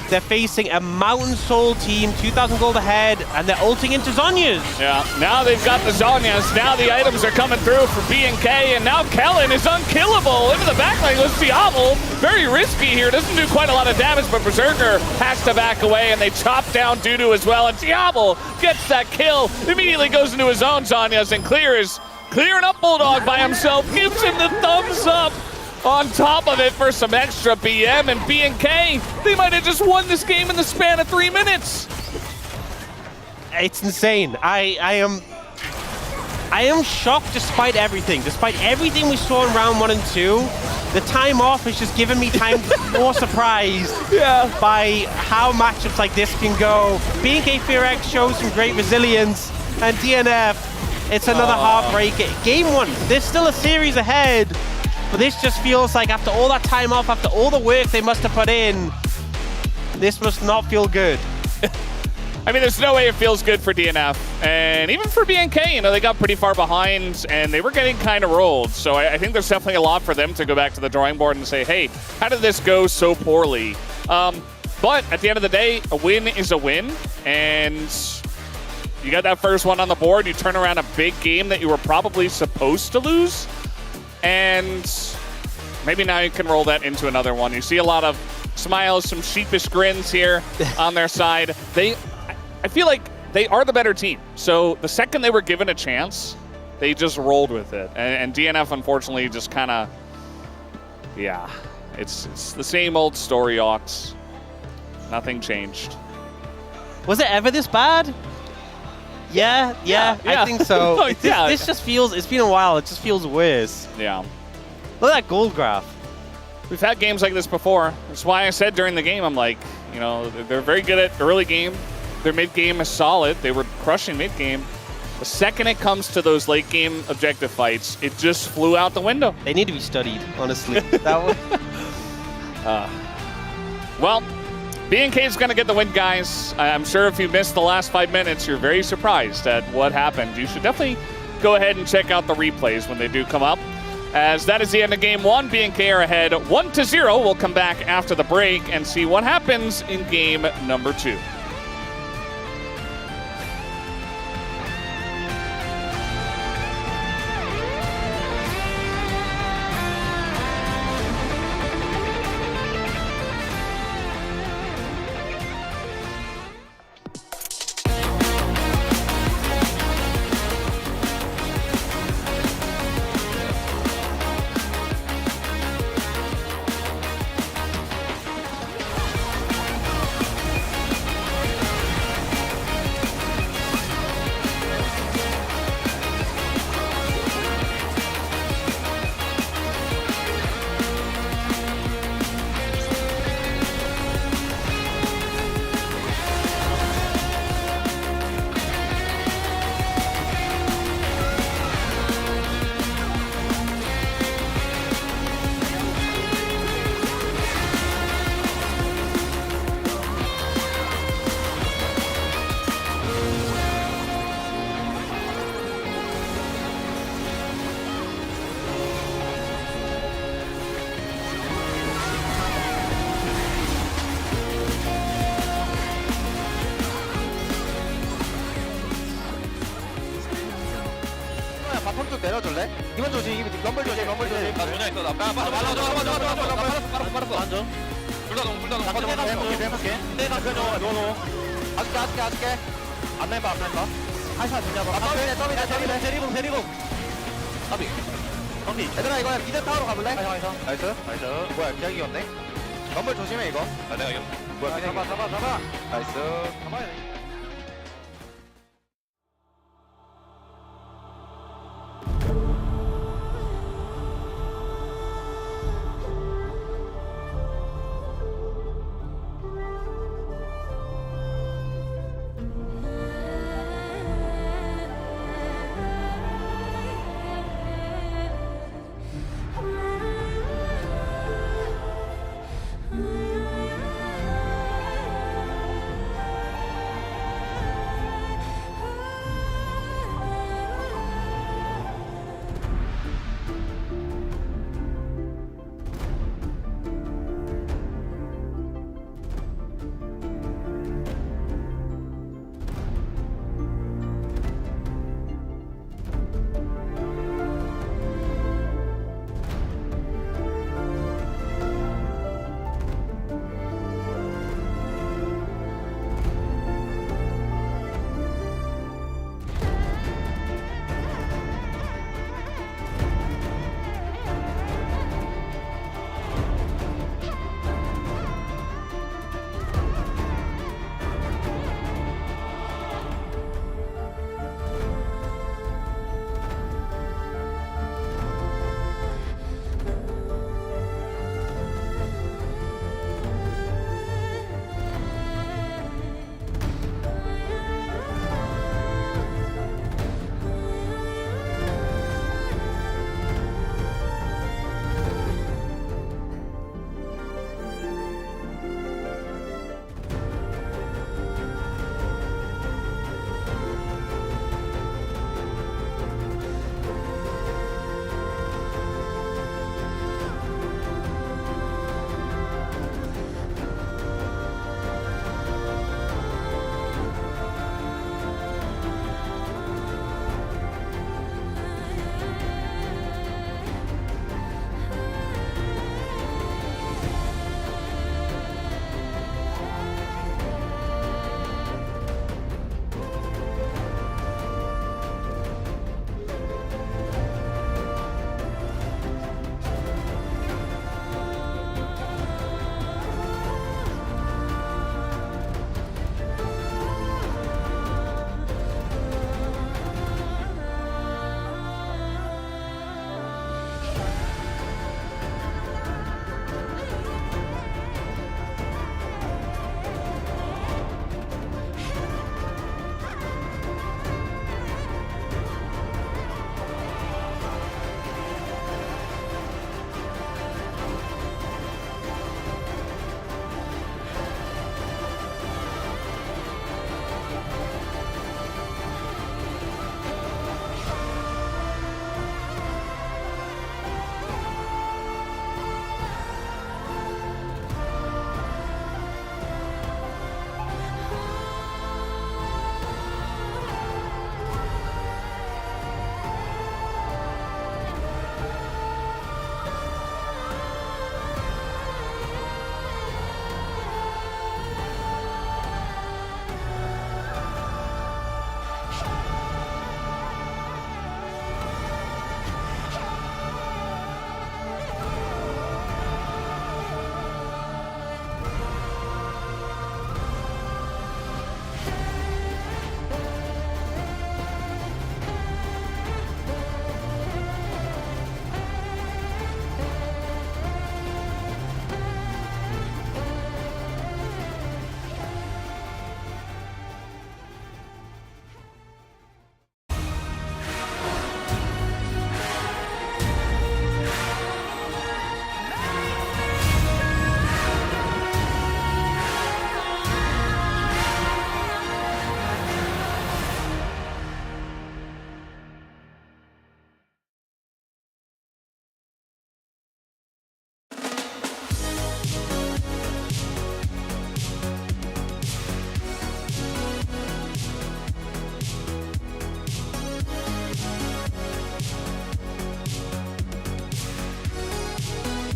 they're facing a Mountain Soul team, 2,000 gold ahead, and they're ulting into Zhonya's. Yeah, now they've got the Zhonya's. Now the items are coming through for BNK, and now Kellen is unkillable. Into the backline goes Diablo. Very risky here. Doesn't do quite a lot of damage, but Berserker has to back away, and they chop down Dudu as well. And Diablo gets that kill. Immediately goes into his own Zhonya's and clearing up Bulldog by himself. Gives him the thumbs up. On top of it for some extra BM, and BNK, they might have just won this game in the span of 3 minutes. It's insane. I am shocked despite everything. Despite everything we saw in round 1 and 2, the time off has just given me time to be more surprised by how matchups like this can go. BNK Fear X shows some great resilience, and DNF, it's another heartbreak. Game 1, there's still a series ahead. But this just feels like after all that time off, after all the work they must have put in, This must not feel good. I mean, there's no way it feels good for DNF. And even for BNK, you know, they got pretty far behind and they were getting kind of rolled. So I think there's definitely a lot for them to go back to the drawing board and say, hey, how did this go so poorly? But at the end of the day, a win is a win. And you got that first one on the board. You turn around a big game that you were probably supposed to lose. And maybe now you can roll that into another one. You see a lot of smiles, some sheepish grins here on their side. I feel like they are the better team. So the second they were given a chance, they just rolled with it. And DNF, unfortunately, just kind of, yeah, it's the same old story, Ox. Nothing changed. Was it ever this bad? Yeah, I think so. Oh, yeah. This just feels, it's been a while, it just feels worse. Yeah. Look at that gold graph. We've had games like this before. That's why I said during the game, I'm like, you know, they're very good at early game. Their mid-game is solid. They were crushing mid-game. The second it comes to those late-game objective fights, it just flew out the window. They need to be studied, honestly. That one. Well, BNK is going to get the win, guys. I'm sure if you missed the last 5 minutes, you're very surprised at what happened. You should definitely go ahead and check out the replays when they do come up. As that is the end of game one. BNK are ahead 1-0. We'll come back after the break and see what happens in game number 2. 바텀 좀 내려줄래? 이번 조심, 럼블 조심, 럼블 조심. 나 전혀 있어. 나 빨았어. 앉아. 불다동. 해볼게. 네, 나 그냥 넣어. 아줄게. 안 내봐. 한샷 되냐 봐. 더비네. 데리고. 더비. 얘들아, 이거 미드 타워로 가볼래? 나이스. 뭐야, 기약이었네? 럼블 조심해, 이거. 아, 내가 이겼어. 뭐야, 잡아. 나이스. 잡아야 돼.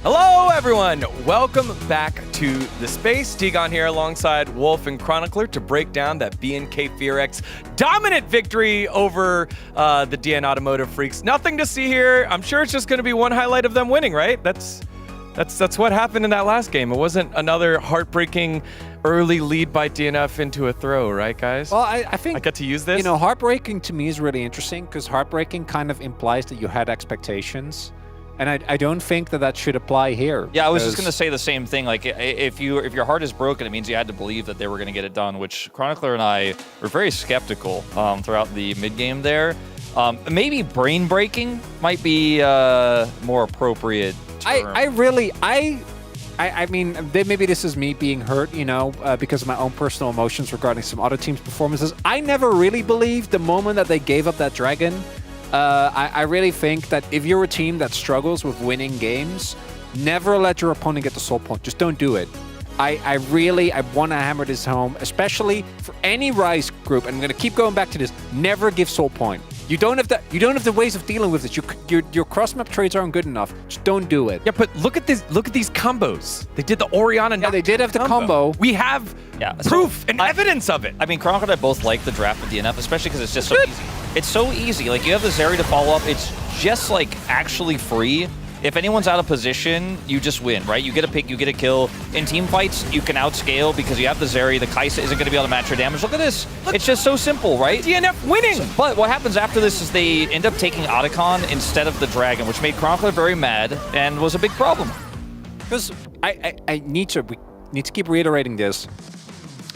Hello, everyone. Welcome back to the space. Tegon here alongside Wolf and Chronicler to break down that BNK FearX dominant victory over the DN Automotive Freaks. Nothing to see here. I'm sure it's just going to be one highlight of them winning, right? That's what happened in that last game. It wasn't another heartbreaking early lead by DNF into a throw, right, guys? Well, I think I get to use this. You know, heartbreaking to me is really interesting because heartbreaking kind of implies that you had expectations. And I don't think that should apply here. Yeah, I was just going to say the same thing. Like, if your heart is broken, it means you had to believe that they were going to get it done, which Chronicler and I were very skeptical throughout the mid-game there. Maybe brain-breaking might be more appropriate term. I mean, maybe this is me being hurt, you know, because of my own personal emotions regarding some other teams' performances. I never really believed the moment that they gave up that dragon. I really think that if you're a team that struggles with winning games, never let your opponent get the soul point. Just don't do it. I want to hammer this home, especially for any Rise group. And I'm going to keep going back to this. Never give soul point. You don't have the ways of dealing with this. Your cross-map trades aren't good enough. Just don't do it. Yeah, but look at this. Look at these combos. They did the Orianna. Yeah, they did have the combo. We have proof and evidence of it. I mean, Chronicler and I both like the draft with DNF, especially because it's just so easy. It's so easy. Like, you have the Zeri to follow up. It's just, like, actually free. If anyone's out of position, you just win, right? You get a pick, you get a kill. In team fights, you can outscale because you have the Zeri. The Kai'Sa isn't going to be able to match your damage. Look at this. It's just so simple, right? DNF winning! But what happens after this is they end up taking Otacon instead of the Dragon, which made Chronicler very mad and was a big problem. Because we need to keep reiterating this.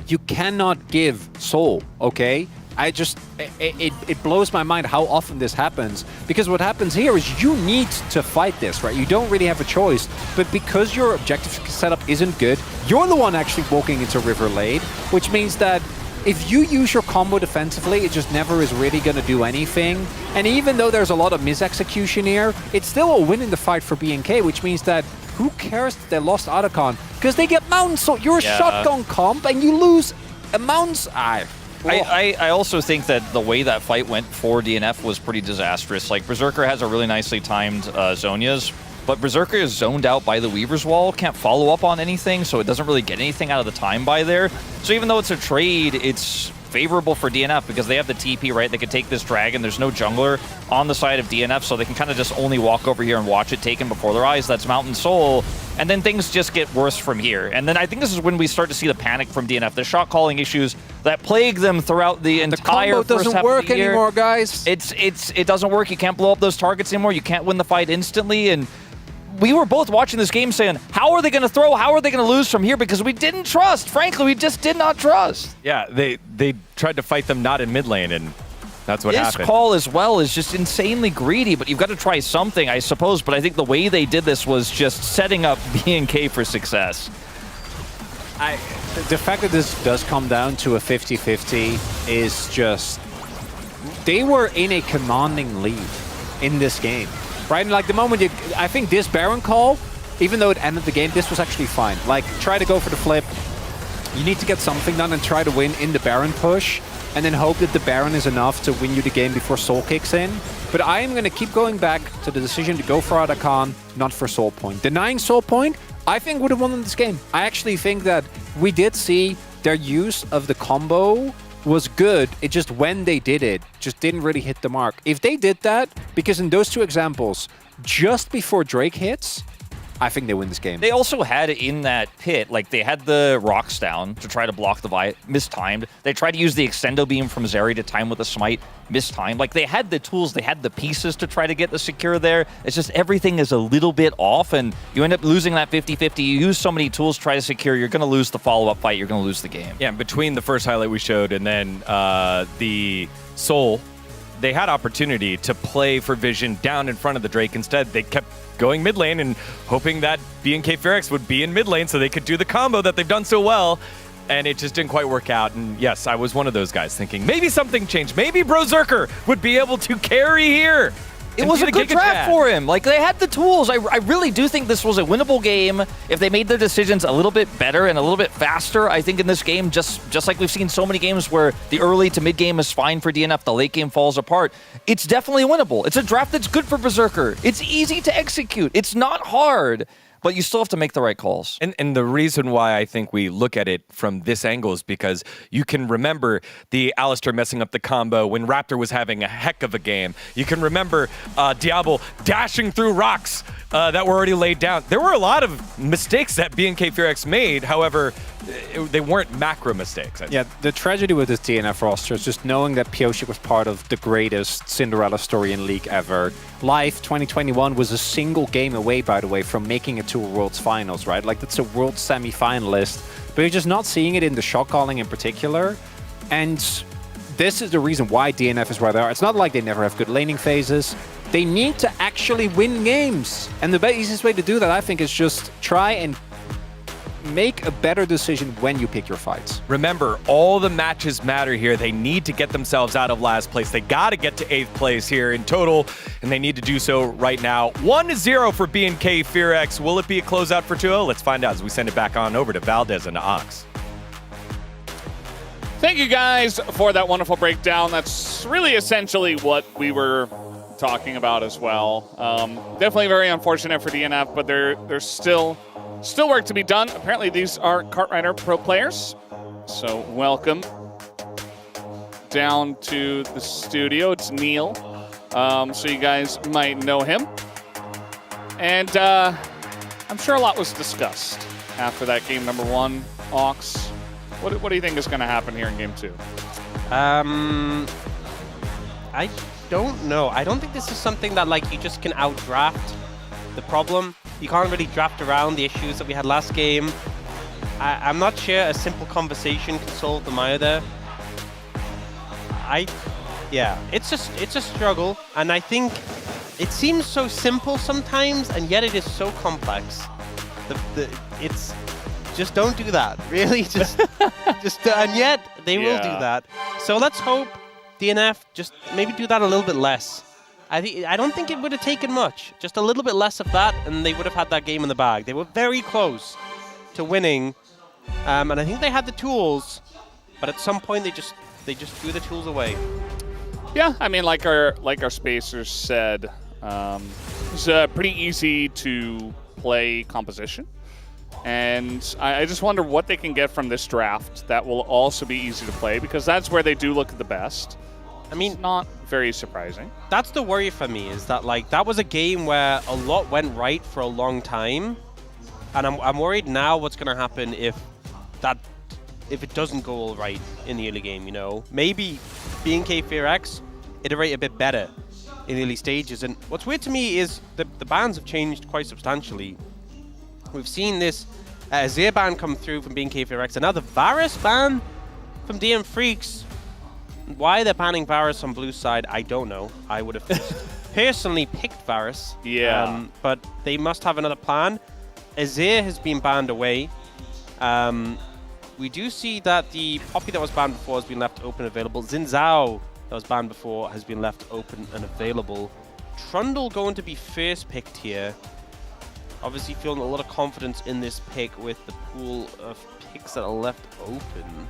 You cannot give soul, okay? It blows my mind how often this happens, because what happens here is you need to fight this, right? You don't really have a choice, but because your objective setup isn't good, you're the one actually walking into River Lane, which means that if you use your combo defensively, it just never is really going to do anything. And even though there's a lot of misexecution here, it's still a win in the fight for BNK, which means that who cares that they lost Otacon? Because they get Mountain Sword. You're a shotgun comp and you lose a Mountain... I also think that the way that fight went for DNF was pretty disastrous. Like, Berserker has a really nicely timed Zhonya's, but Berserker is zoned out by the Weaver's Wall, can't follow up on anything, so it doesn't really get anything out of the time buy there. So even though it's a trade, it's favorable for DNF because they have the TP, right? They could take this dragon. There's no jungler on the side of DNF, so they can kind of just only walk over here and watch it taken before their eyes. That's Mountain Soul. And then things just get worse from here. And then I think this is when we start to see the panic from DNF, the shot calling issues that plague them throughout the entire combo first half doesn't work of the year. anymore, guys. It doesn't work. You can't blow up those targets anymore. You can't win the fight instantly. And we were both watching this game saying, how are they going to throw? How are they going to lose from here? Because we didn't trust. Frankly, we just did not trust. Yeah, they tried to fight them not in mid lane, and that's what happened. This call as well is just insanely greedy, but you've got to try something, I suppose. But I think the way they did this was just setting up BNK for success. The fact that this does come down to a 50-50 is just... They were in a commanding lead in this game. Right, and like the moment I think this Baron call, even though it ended the game, this was actually fine. Like, try to go for the flip. You need to get something done and try to win in the Baron push, and then hope that the Baron is enough to win you the game before Soul kicks in. But I am going to keep going back to the decision to go for Otacon, not for Soul Point. Denying Soul Point, I think would have won in this game. I actually think that we did see their use of the combo was good. It just, when they did it, just didn't really hit the mark. If they did that, because in those two examples, just before Drake hits, I think they win this game. They also had in that pit, like they had the rocks down to try to block the mistimed. They tried to use the extendo beam from Zeri to time with a smite, mistimed. Like they had the tools, they had the pieces to try to get the secure there. It's just everything is a little bit off and you end up losing that 50-50. You use so many tools to try to secure, you're going to lose the follow-up fight, you're going to lose the game. Yeah, between the first highlight we showed and then the Soul, they had opportunity to play for Vision down in front of the Drake. Instead, they kept going mid lane and hoping that BNK FearX would be in mid lane so they could do the combo that they've done so well. And it just didn't quite work out. And yes, I was one of those guys thinking maybe something changed. Maybe Berserker would be able to carry here. It was a good draft for him. Like, they had the tools. I really do think this was a winnable game. If they made their decisions a little bit better and a little bit faster, I think in this game, just like we've seen so many games where the early to mid game is fine for DNF, the late game falls apart, it's definitely winnable. It's a draft that's good for Berserker. It's easy to execute. It's not hard. But you still have to make the right calls. And the reason why I think we look at it from this angle is because you can remember the Alistair messing up the combo when Raptor was having a heck of a game. You can remember Diablo dashing through rocks that were already laid down. There were a lot of mistakes that BNK FearX made. However, they weren't macro mistakes. Yeah, the tragedy with this DNF roster is just knowing that Pioshik was part of the greatest Cinderella story in League ever. Life 2021 was a single game away, by the way, from making it to a World's Finals, right? Like, that's a World semi-finalist, but you're just not seeing it in the shot calling in particular. And this is the reason why DNF is where they are. It's not like they never have good laning phases. They need to actually win games. And the easiest way to do that, I think, is just try and make a better decision when you pick your fights. Remember, all the matches matter here. They need to get themselves out of last place. They got to get to 8th place here in total, and they need to do so right now. 1-0 for BNK FearX. Will it be a closeout for 2-0? Let's find out as we send it back on over to Valdez and Ox. Thank you guys for that wonderful breakdown. That's really essentially what we were talking about as well. Definitely very unfortunate for DNF, but there's still work to be done. Apparently these are Kartrider Pro players. So welcome down to the studio. It's Neil. So you guys might know him. And I'm sure a lot was discussed after that game number 1. Ox, what do you think is going to happen here in game 2? I don't know. I don't think this is something that like you just can outdraft the problem. You can't really draft around the issues that we had last game. I'm not sure a simple conversation can solve them either. Yeah, it's a struggle, and I think it seems so simple sometimes, and yet it is so complex. It's just don't do that, really. Just and yet they will do that. So let's hope DNF just maybe do that a little bit less. I don't think it would have taken much. Just a little bit less of that, and they would have had that game in the bag. They were very close to winning, and I think they had the tools, but at some point they just threw the tools away. Yeah, I mean, like our spacers said, it's pretty easy to play composition, and I just wonder what they can get from this draft that will also be easy to play, because that's where they do look the best. I mean, it's not very surprising. That's the worry for me, is that like that was a game where a lot went right for a long time, and I'm worried now what's going to happen if it doesn't go all right in the early game. You know, maybe BNK FearX iterate a bit better in the early stages. And what's weird to me is the bans have changed quite substantially. We've seen this Azir ban come through from BNK FearX, and now the Varus ban from DM Freaks. Why they're banning Varus on blue side, I don't know. I would have personally picked Varus. Yeah. But they must have another plan. Azir has been banned away. We do see that the Poppy that was banned before has been left open and available. Xin Zhao that was banned before has been left open and available. Trundle going to be first picked here. Obviously feeling a lot of confidence in this pick with the pool of picks that are left open.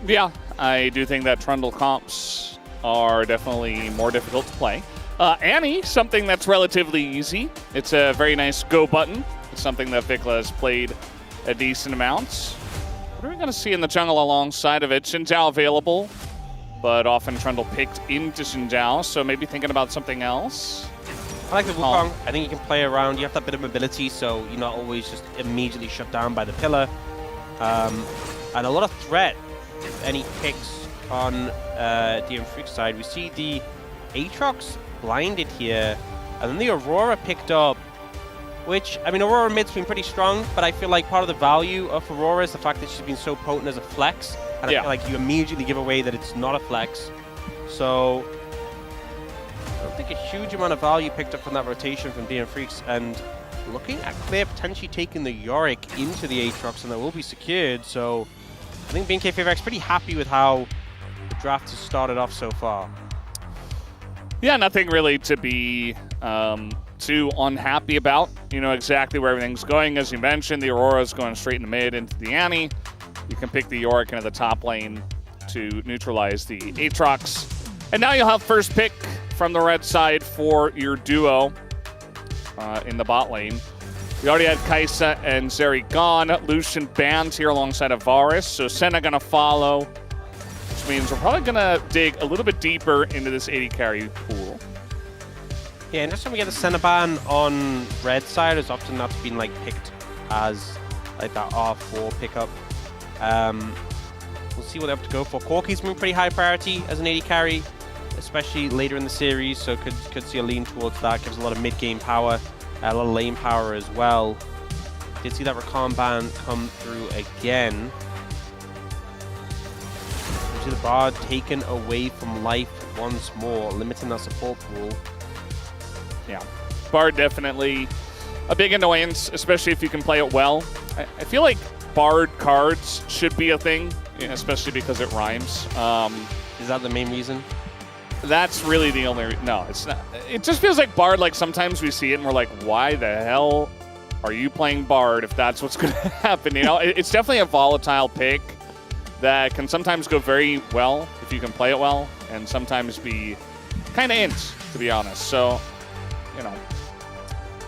Yeah, I do think that Trundle comps are definitely more difficult to play. Annie, something that's relatively easy. It's a very nice go button. It's something that Vikla has played a decent amount. What are we going to see in the jungle alongside of it? Xin Zhao available, but often Trundle picked into Xin Zhao, so maybe thinking about something else. I like the Wukong. I think you can play around. You have that bit of mobility, so you're not always just immediately shut down by the pillar. And a lot of threat. Any picks on DM Freak's side. We see the Aatrox blinded here, and then the Aurora picked up, which, I mean, Aurora mid's been pretty strong, but I feel like part of the value of Aurora is the fact that she's been so potent as a flex, and I feel like you immediately give away that it's not a flex. So I don't think a huge amount of value picked up from that rotation from DM Freaks, and looking at Clear potentially taking the Yorick into the Aatrox, and that will be secured, so I think BNK FearX pretty happy with how the draft has started off so far. Yeah, nothing really to be too unhappy about. You know exactly where everything's going. As you mentioned, the Aurora's going straight in the mid into the Annie. You can pick the Yorick into the top lane to neutralize the Aatrox. And now you'll have first pick from the red side for your duo in the bot lane. We already had Kai'Sa and Zeri gone. Lucian banned here alongside of Varus, so Senna gonna follow, which means we're probably gonna dig a little bit deeper into this AD carry pool. Yeah, and just when we get the Senna ban on red side, it's often not been like picked as like that R4 pickup. We'll see what they have to go for. Corki's been pretty high priority as an AD carry, especially later in the series, so could see a lean towards that. Gives a lot of mid-game power, a lot of lane power as well. Did see that Rakan ban come through again. We see the Bard taken away from life once more, limiting that support pool. Yeah, Bard definitely a big annoyance, especially if you can play it well. I feel like Bard cards should be a thing, especially because it rhymes. Is that the main reason? That's really the only no, it's not. It just feels like Bard, like sometimes we see it and we're like, why the hell are you playing Bard if that's what's going to happen? You know, it's definitely a volatile pick that can sometimes go very well if you can play it well, and sometimes be kind of int, to be honest. So, you know,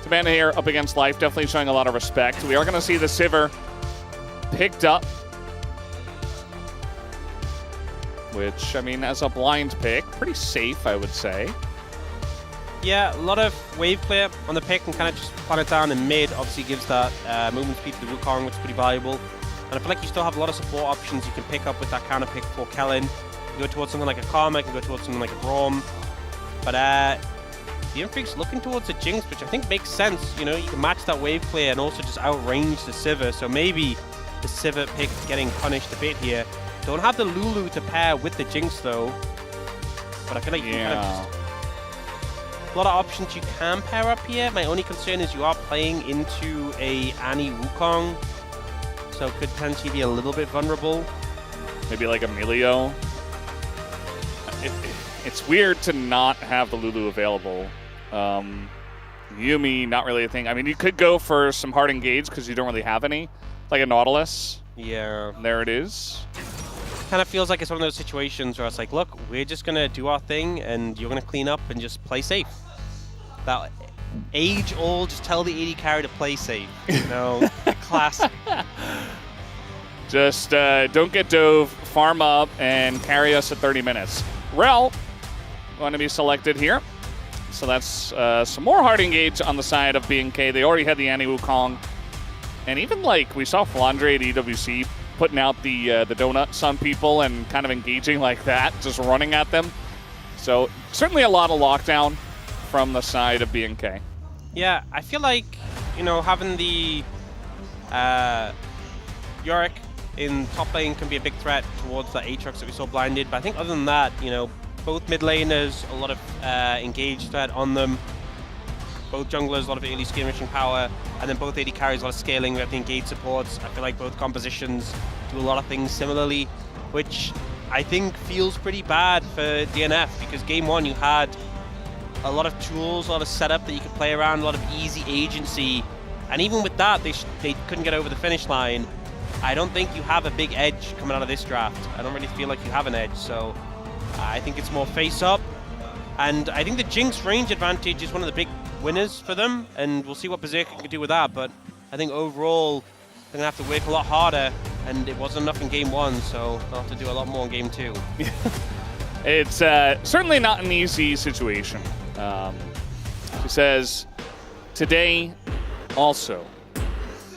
Tabana here up against Life, definitely showing a lot of respect. We are going to see the Sivir picked up, which, I mean, as a blind pick, pretty safe, I would say. Yeah, a lot of wave clear on the pick and kind of just plan it down in mid. Obviously gives that movement speed to the Wukong, which is pretty valuable. And I feel like you still have a lot of support options you can pick up with that counter pick for Kellen. You can go towards something like a Karma, you can go towards something like a Braum. But the Infreak's looking towards a Jinx, which I think makes sense. You know, you can match that wave clear and also just outrange the Sivir. So maybe the Sivir pick getting punished a bit here. Don't have the Lulu to pair with the Jinx though. But I feel like you kind of just... A lot of options you can pair up here. My only concern is you are playing into a Annie Wukong. So could potentially be a little bit vulnerable. Maybe like Emilio. It's weird to not have the Lulu available. Yumi, not really a thing. I mean, you could go for some hard engage because you don't really have any. Like a Nautilus. Yeah. There it is. Kind of feels like it's one of those situations where it's like, look, we're just going to do our thing and you're going to clean up and just play safe. That age-old, just tell the AD carry to play safe. You know, classic. Just don't get dove, farm up, and carry us at 30 minutes. Rel going to be selected here. So that's some more hard engage on the side of BNK. They already had the Annie Wukong. And even like we saw Flandre at EWC putting out the donuts on people and kind of engaging like that, just running at them. So certainly a lot of lockdown from the side of BNK. Yeah, I feel like, you know, having the Yorick in top lane can be a big threat towards that Aatrox that we saw blinded. But I think other than that, you know, both mid laners, a lot of engage threat on them. Both junglers, a lot of early skirmishing power, and then both AD carries, a lot of scaling. We have the engage supports. I feel like both compositions do a lot of things similarly, which I think feels pretty bad for DNF, because game one you had a lot of tools, a lot of setup that you could play around, a lot of easy agency, and even with that, they couldn't get over the finish line. I don't think you have a big edge coming out of this draft. I don't really feel like you have an edge, so I think it's more face-up. And I think the Jinx range advantage is one of the big winners for them, and we'll see what Berserker can do with that, but I think overall they're going to have to work a lot harder, and it wasn't enough in game one, so they'll have to do a lot more in game two. It's certainly not an easy situation. He says, today also,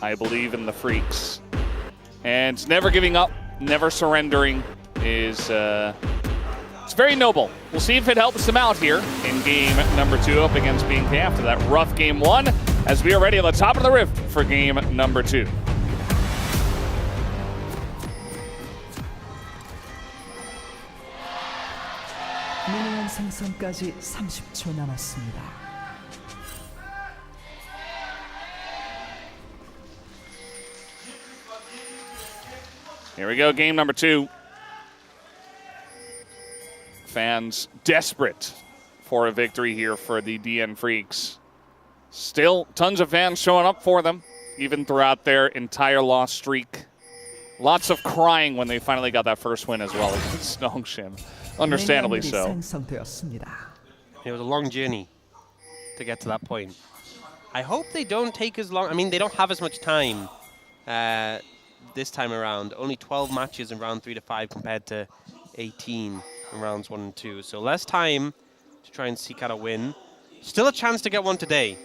I believe in the freaks. And never giving up, never surrendering is it's very noble. We'll see if it helps them out here in game number 2 up against BNK after that rough game 1, as we are ready at the top of the rift for game number 2. 미니언 생성까지 30초 남았습니다. Here we go, game number 2. Fans desperate for a victory here for the DN Freaks. Still tons of fans showing up for them, even throughout their entire loss streak. Lots of crying when they finally got that first win as well against Snongshin. Understandably so. 생성되었습니다. It was a long journey to get to that point. I hope they don't take as long. I mean, they don't have as much time this time around. Only 12 matches in round 3 to 5 compared to 18 in rounds 1 and 2. So less time to try and seek out a win. Still a chance to get one today,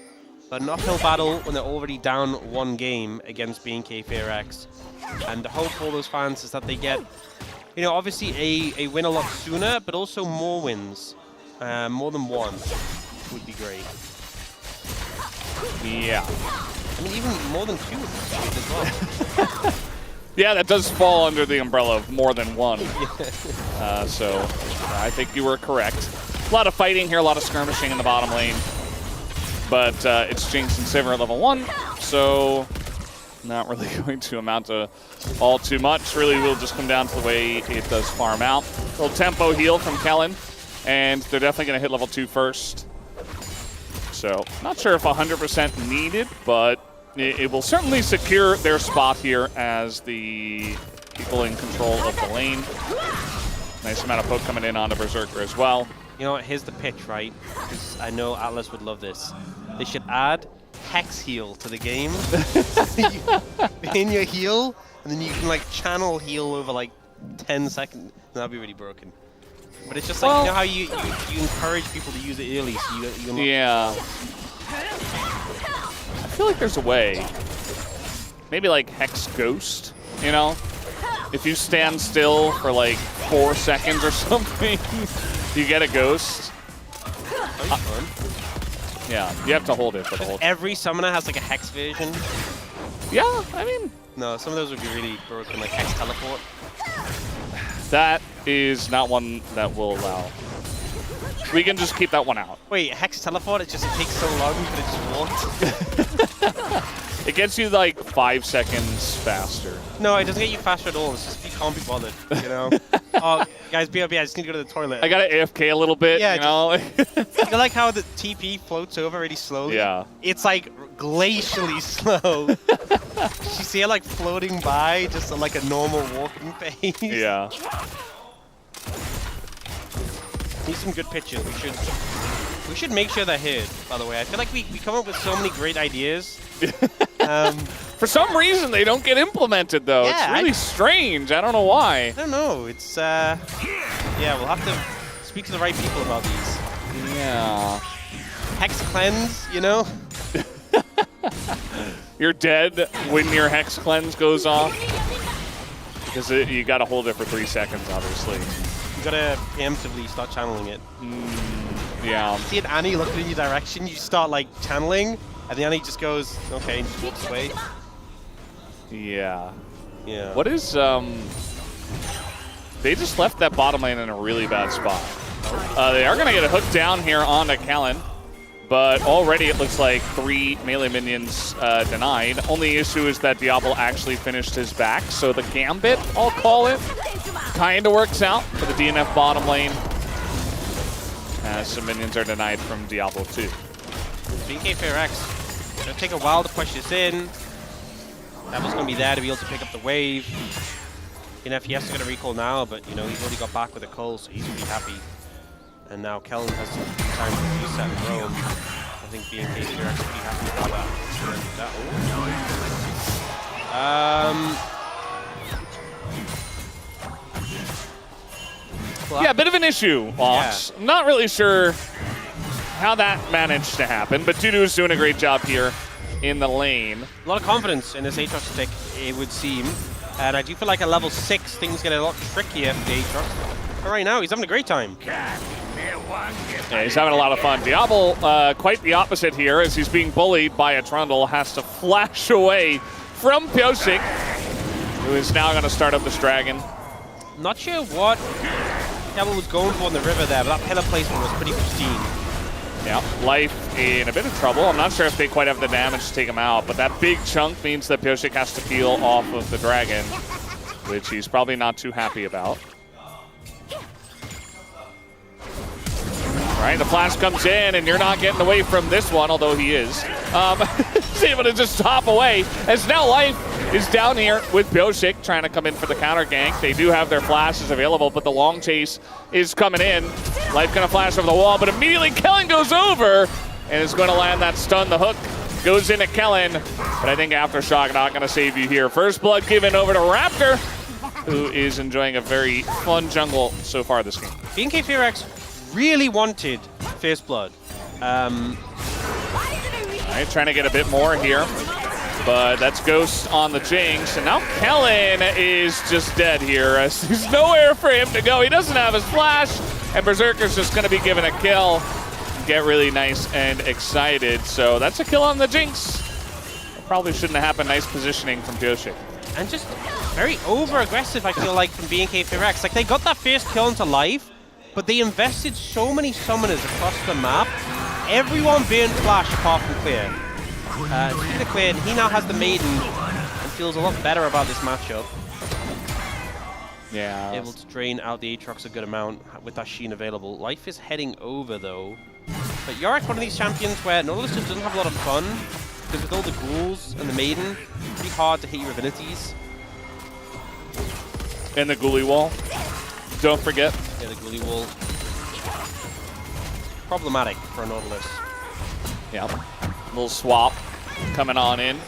but an uphill battle when they're already down 1 game against B&K FearX. And the hope for all those fans is that they get, you know, obviously a win a lot sooner, but also more wins. More than 1 would be great. Yeah. I mean, even more than 2 would be great as well. Yeah, that does fall under the umbrella of more than 1. So I think you were correct. A lot of fighting here, a lot of skirmishing in the bottom lane. But it's Jinx and Sivir at level 1, so not really going to amount to all too much. Really will just come down to the way it does farm out. A little tempo heal from Kellen, and they're definitely going to hit level 2 first. So not sure if 100% needed, but it will certainly secure their spot here as the people in control of the lane. Nice amount of poke coming in onto Berserker as well. You know what, here's the pitch, right? Because I know Atlas would love this. They should add Hex Heal to the game. In your heal, and then you can like channel heal over like 10 seconds. That'd be really broken. But it's just like, you know how you encourage people to use it early, so you're not... Yeah. I feel like there's a way. Maybe like Hex Ghost, you know? If you stand still for like 4 seconds or something, you get a ghost. Yeah, you have to hold it for the whole time. Every summoner has like a Hex version. Yeah, I mean... No, some of those would be really broken, like Hex Teleport. That is not one that will allow. We can just keep that one out. Wait, Hex Teleport, it just takes so long, but it just walks? It gets you like 5 seconds faster. No, it doesn't get you faster at all. It's just you can't be bothered, you know? Oh, guys, BRB, I just need to go to the toilet. I got to AFK a little bit, yeah, you know? You like how the TP floats over really slowly? Yeah. It's like glacially slow. You see it like floating by, just like a normal walking pace. Yeah. Need some good pitches. We should make sure they're heard, by the way. I feel like we come up with so many great ideas. For some reason, they don't get implemented, though. Yeah, it's really strange. I don't know why. I don't know. It's, yeah, we'll have to speak to the right people about these. Yeah. Hex Cleanse, you know? You're dead when your Hex Cleanse goes off. Because you got to hold it for 3 seconds, obviously. You got to preemptively start channeling it. Yeah. See an Annie looking in your direction, you start, like, channeling, and the Annie just goes, okay, and just walks away. Yeah. Yeah. What is, they just left that bottom lane in a really bad spot. They are going to get a hook down here onto Kellen, but already it looks like 3 melee minions denied. Only issue is that Diablo actually finished his back, so the Gambit, I'll call it, kind of works out for the DNF bottom lane. Some minions are denied from Diablo 2. B&K FearX, it'll take a while to push this in. Diablo's going to be there to be able to pick up the wave. DNF, he has to get a recall now, but, you know, he's already got back with a cull, so he's going to be happy. And now Kellen has some time to reset and roam. I think B&K FearX is pretty happy about that. Yeah, a bit of an issue, Ox. Yeah. Not really sure how that managed to happen, but Tudu is doing a great job here in the lane. A lot of confidence in this Aatrox stick, it would seem. And I do feel like at level 6, things get a lot trickier for the Aatrox. But right now, he's having a great time. Yeah, he's having a lot of fun. Diablo, quite the opposite here, as he's being bullied by a Trundle, has to flash away from Pyosik, who is now going to start up this dragon. Not sure what Diablo was going for in the river there, but that pillar placement was pretty pristine. Yeah, Life in a bit of trouble. I'm not sure if they quite have the damage to take him out, but that big chunk means that Pyosik has to peel off of the dragon, which he's probably not too happy about. All right, the flash comes in, and you're not getting away from this one, although he is. He's able to just hop away, as now Life is down here with Pyosik trying to come in for the counter gank. They do have their flashes available, but the long chase is coming in. Life gonna flash over the wall, but immediately Kellen goes over and is going to land that stun, the hook goes into Kellen, but I think Aftershock not going to save you here. First blood given over to Raptor, who is enjoying a very fun jungle so far this game. BNK Fearex really wanted first blood. All right, trying to get a bit more here, but that's Ghost on the Jinx, and now Kellen is just dead here. There's nowhere for him to go. He doesn't have his flash, and Berserker's just going to be given a kill. Get really nice and excited. So that's a kill on the Jinx. Probably shouldn't have happened. Nice positioning from Pyoshik. And just very over-aggressive, I feel like, from BNK Fearex. Like, they got that first kill into life, but they invested so many summoners across the map. Everyone burned flash apart from Clear. Speaking of Clear, he now has the Maiden and feels a lot better about this matchup. Yeah. Able to drain out the Aatrox a good amount with that Sheen available. Life is heading over, though. But Yorick's one of these champions where Nautilus just doesn't have a lot of fun, because with all the ghouls and the Maiden, it's pretty hard to hit your affinities. And the Ghoulie Wall. Don't forget. Yeah, the Ghoulie Wall. Problematic for a Nautilus. Yeah. Little swap coming on in.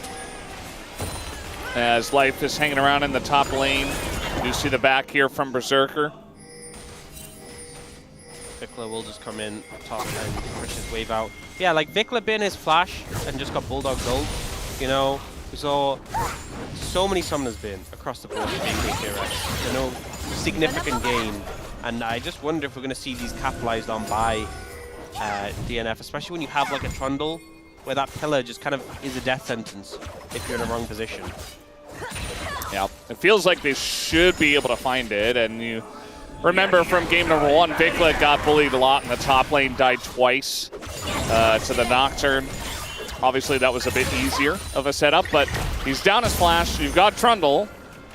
As Life is hanging around in the top lane. You see the back here from Berserker. Vikla will just come in top and push his wave out. Yeah, like Vikla been his flash and just got Bulldog gold. You know, we saw so many summoners bin across the board for BNK Fearex. You know, significant gain. And I just wonder if we're going to see these capitalized on by DNF, especially when you have like a Trundle, where that pillar just kind of is a death sentence if you're in a wrong position. Yeah, it feels like they should be able to find it, and you remember from game number 1, Vikla got bullied a lot in the top lane, died twice to the Nocturne. Obviously that was a bit easier of a setup, but he's down his flash. You've got Trundle.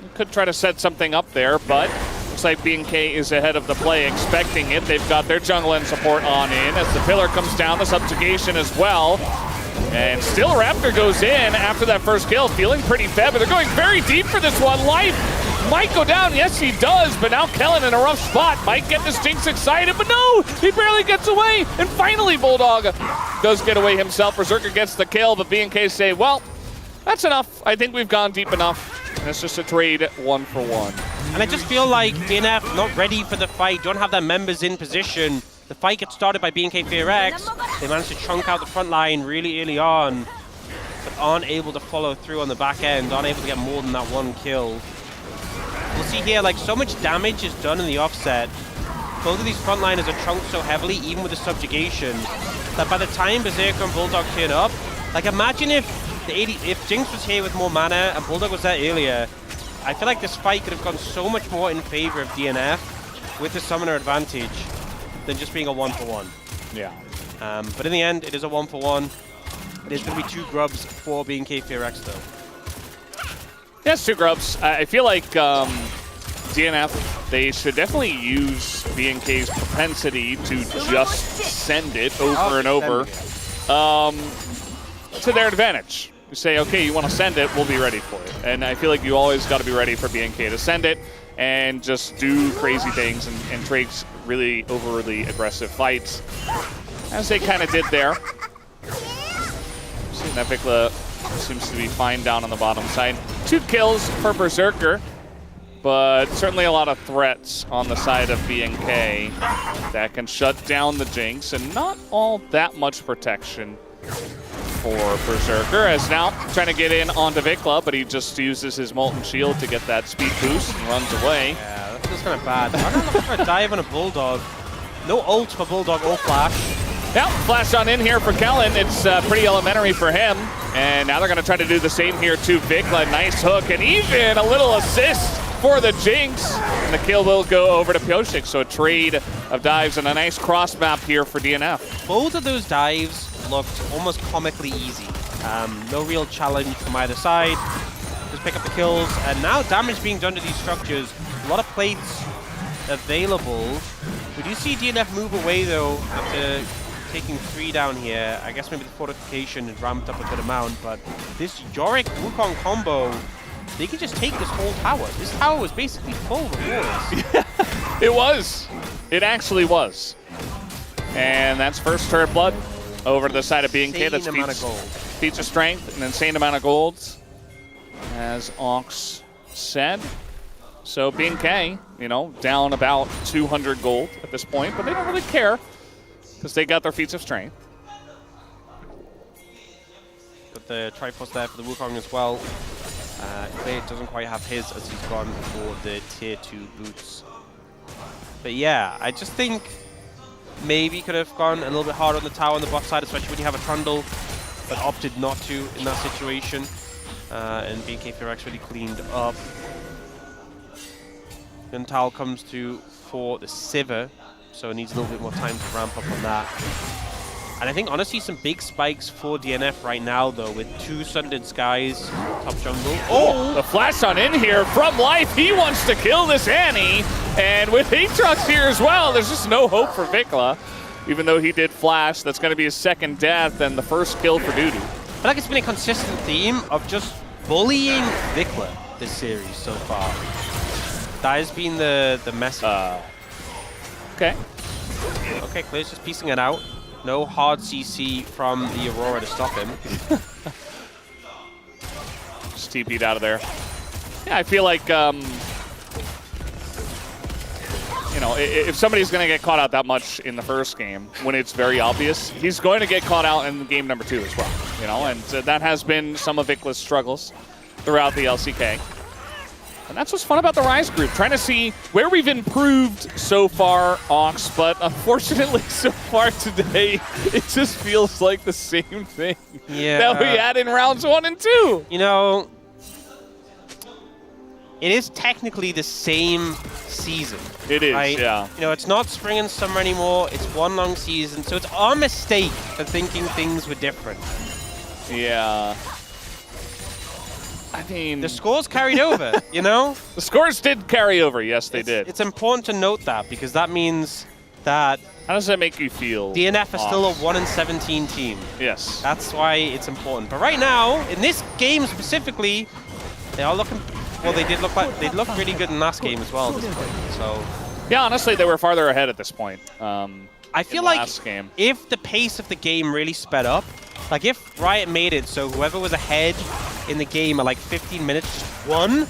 You could try to set something up there, but looks like BNK is ahead of the play, expecting it. They've got their jungle and support on in as the pillar comes down, the subjugation as well. And still Raptor goes in after that first kill, feeling pretty fed, but they're going very deep for this one. Life might go down, yes he does, but now Kellen in a rough spot. Might get this Jinx excited, but no, he barely gets away. And finally Bulldog does get away himself. Berserker gets the kill, but BNK say, well, that's enough. I think we've gone deep enough. And it's just a trade 1-for-1. And I just feel like DNF not ready for the fight, don't have their members in position. The fight gets started by BNK Fearex. They managed to chunk out the front line really early on, but aren't able to follow through on the back end, aren't able to get more than that one kill. We'll see here, like, so much damage is done in the offset. Both of these frontliners are chunked so heavily, even with the subjugation, that by the time Berserker and Bulldog turn up, like, imagine if Jinx was here with more mana and Bulldog was there earlier, I feel like this fight could have gone so much more in favor of DNF with the summoner advantage than just being a 1-for-1. Yeah. But in the end, it is a 1-for-1. There's going to be 2 grubs for BNK Fearex, though. Yes, 2 grubs. I feel like DNF, they should definitely use BNK's propensity to just send it over and over to their advantage. You say, okay, you want to send it, we'll be ready for it. And I feel like you always got to be ready for BNK to send it and just do crazy things and trade really overly aggressive fights, as they kind of did there. See, Vikla seems to be fine down on the bottom side. 2 kills for Berserker, but certainly a lot of threats on the side of BNK that can shut down the Jinx, and not all that much protection for Berserker, as now trying to get in onto Vikla, but he just uses his Molten Shield to get that speed boost and runs away. Yeah, that feels kind of bad. I'm not looking for a dive on a Bulldog. No ult for Bulldog or Flash. Now, flash on in here for Kellen. It's pretty elementary for him. And now they're going to try to do the same here to Vikla. Nice hook and even a little assist for the Jinx. And the kill will go over to Pyoshik. So a trade of dives and a nice cross map here for DNF. Both of those dives looked almost comically easy. No real challenge from either side. Just pick up the kills. And now damage being done to these structures. A lot of plates available. We do see DNF move away, though, after taking 3 down here. I guess maybe the fortification is ramped up a good amount, but this Yorick Wukong combo, they can just take this whole tower. This tower was basically full of walls. It was. It actually was. And that's first turret blood over to the side of BNK. That's amount of gold. Feats of strength, an insane amount of gold, as Ox said. So BNK, you know, down about 200 gold at this point, but they don't really care because they got their feats of strength. Got the Triforce there for the Wukong as well. Clay doesn't quite have his as he's gone for the tier 2 boots. But yeah, I just think maybe could have gone a little bit harder on the tower on the bot side, especially when you have a Trundle, but opted not to in that situation. And BNK FearX really cleaned up. Guntal comes to for the Sivir, so it needs a little bit more time to ramp up on that. And I think honestly some big spikes for DNF right now though, with 2 Sundered Skies, top jungle. Oh, the flash on in here from Life. He wants to kill this Annie. And with Aatrox here as well, there's just no hope for Vikla. Even though he did flash, that's going to be his second death and the first kill for Duty. I feel like it's been a consistent theme of just bullying Vikla this series so far. That has been the message. Okay. Okay, Clay's just piecing it out. No hard CC from the Aurora to stop him. Just TP'd out of there. Yeah, I feel like, you know, if somebody's going to get caught out that much in the first game, when it's very obvious, he's going to get caught out in game number 2 as well. You know, and that has been some of Vikla's struggles throughout the LCK. And that's what's fun about the Rise group, trying to see where we've improved so far, Ox, but unfortunately so far today, it just feels like the same thing that we had in rounds 1 and 2. You know, it is technically the same season. It is, right? yeah. You know, it's not spring and summer anymore, it's one long season, so it's our mistake for thinking things were different. Yeah. I mean, the scores carried over, you know? The scores did carry over, yes, they did. It's important to note that, because that means that... How does that make you feel? DNF is still a 1-17 team. Yes. That's why it's important. But right now, in this game specifically, they are looking... Well, they did look like... They looked really good in last game as well at this point, so... Yeah, honestly, they were farther ahead at this point. I feel like if the pace of the game really sped up, like if Riot made it so whoever was ahead in the game at like 15 minutes just won,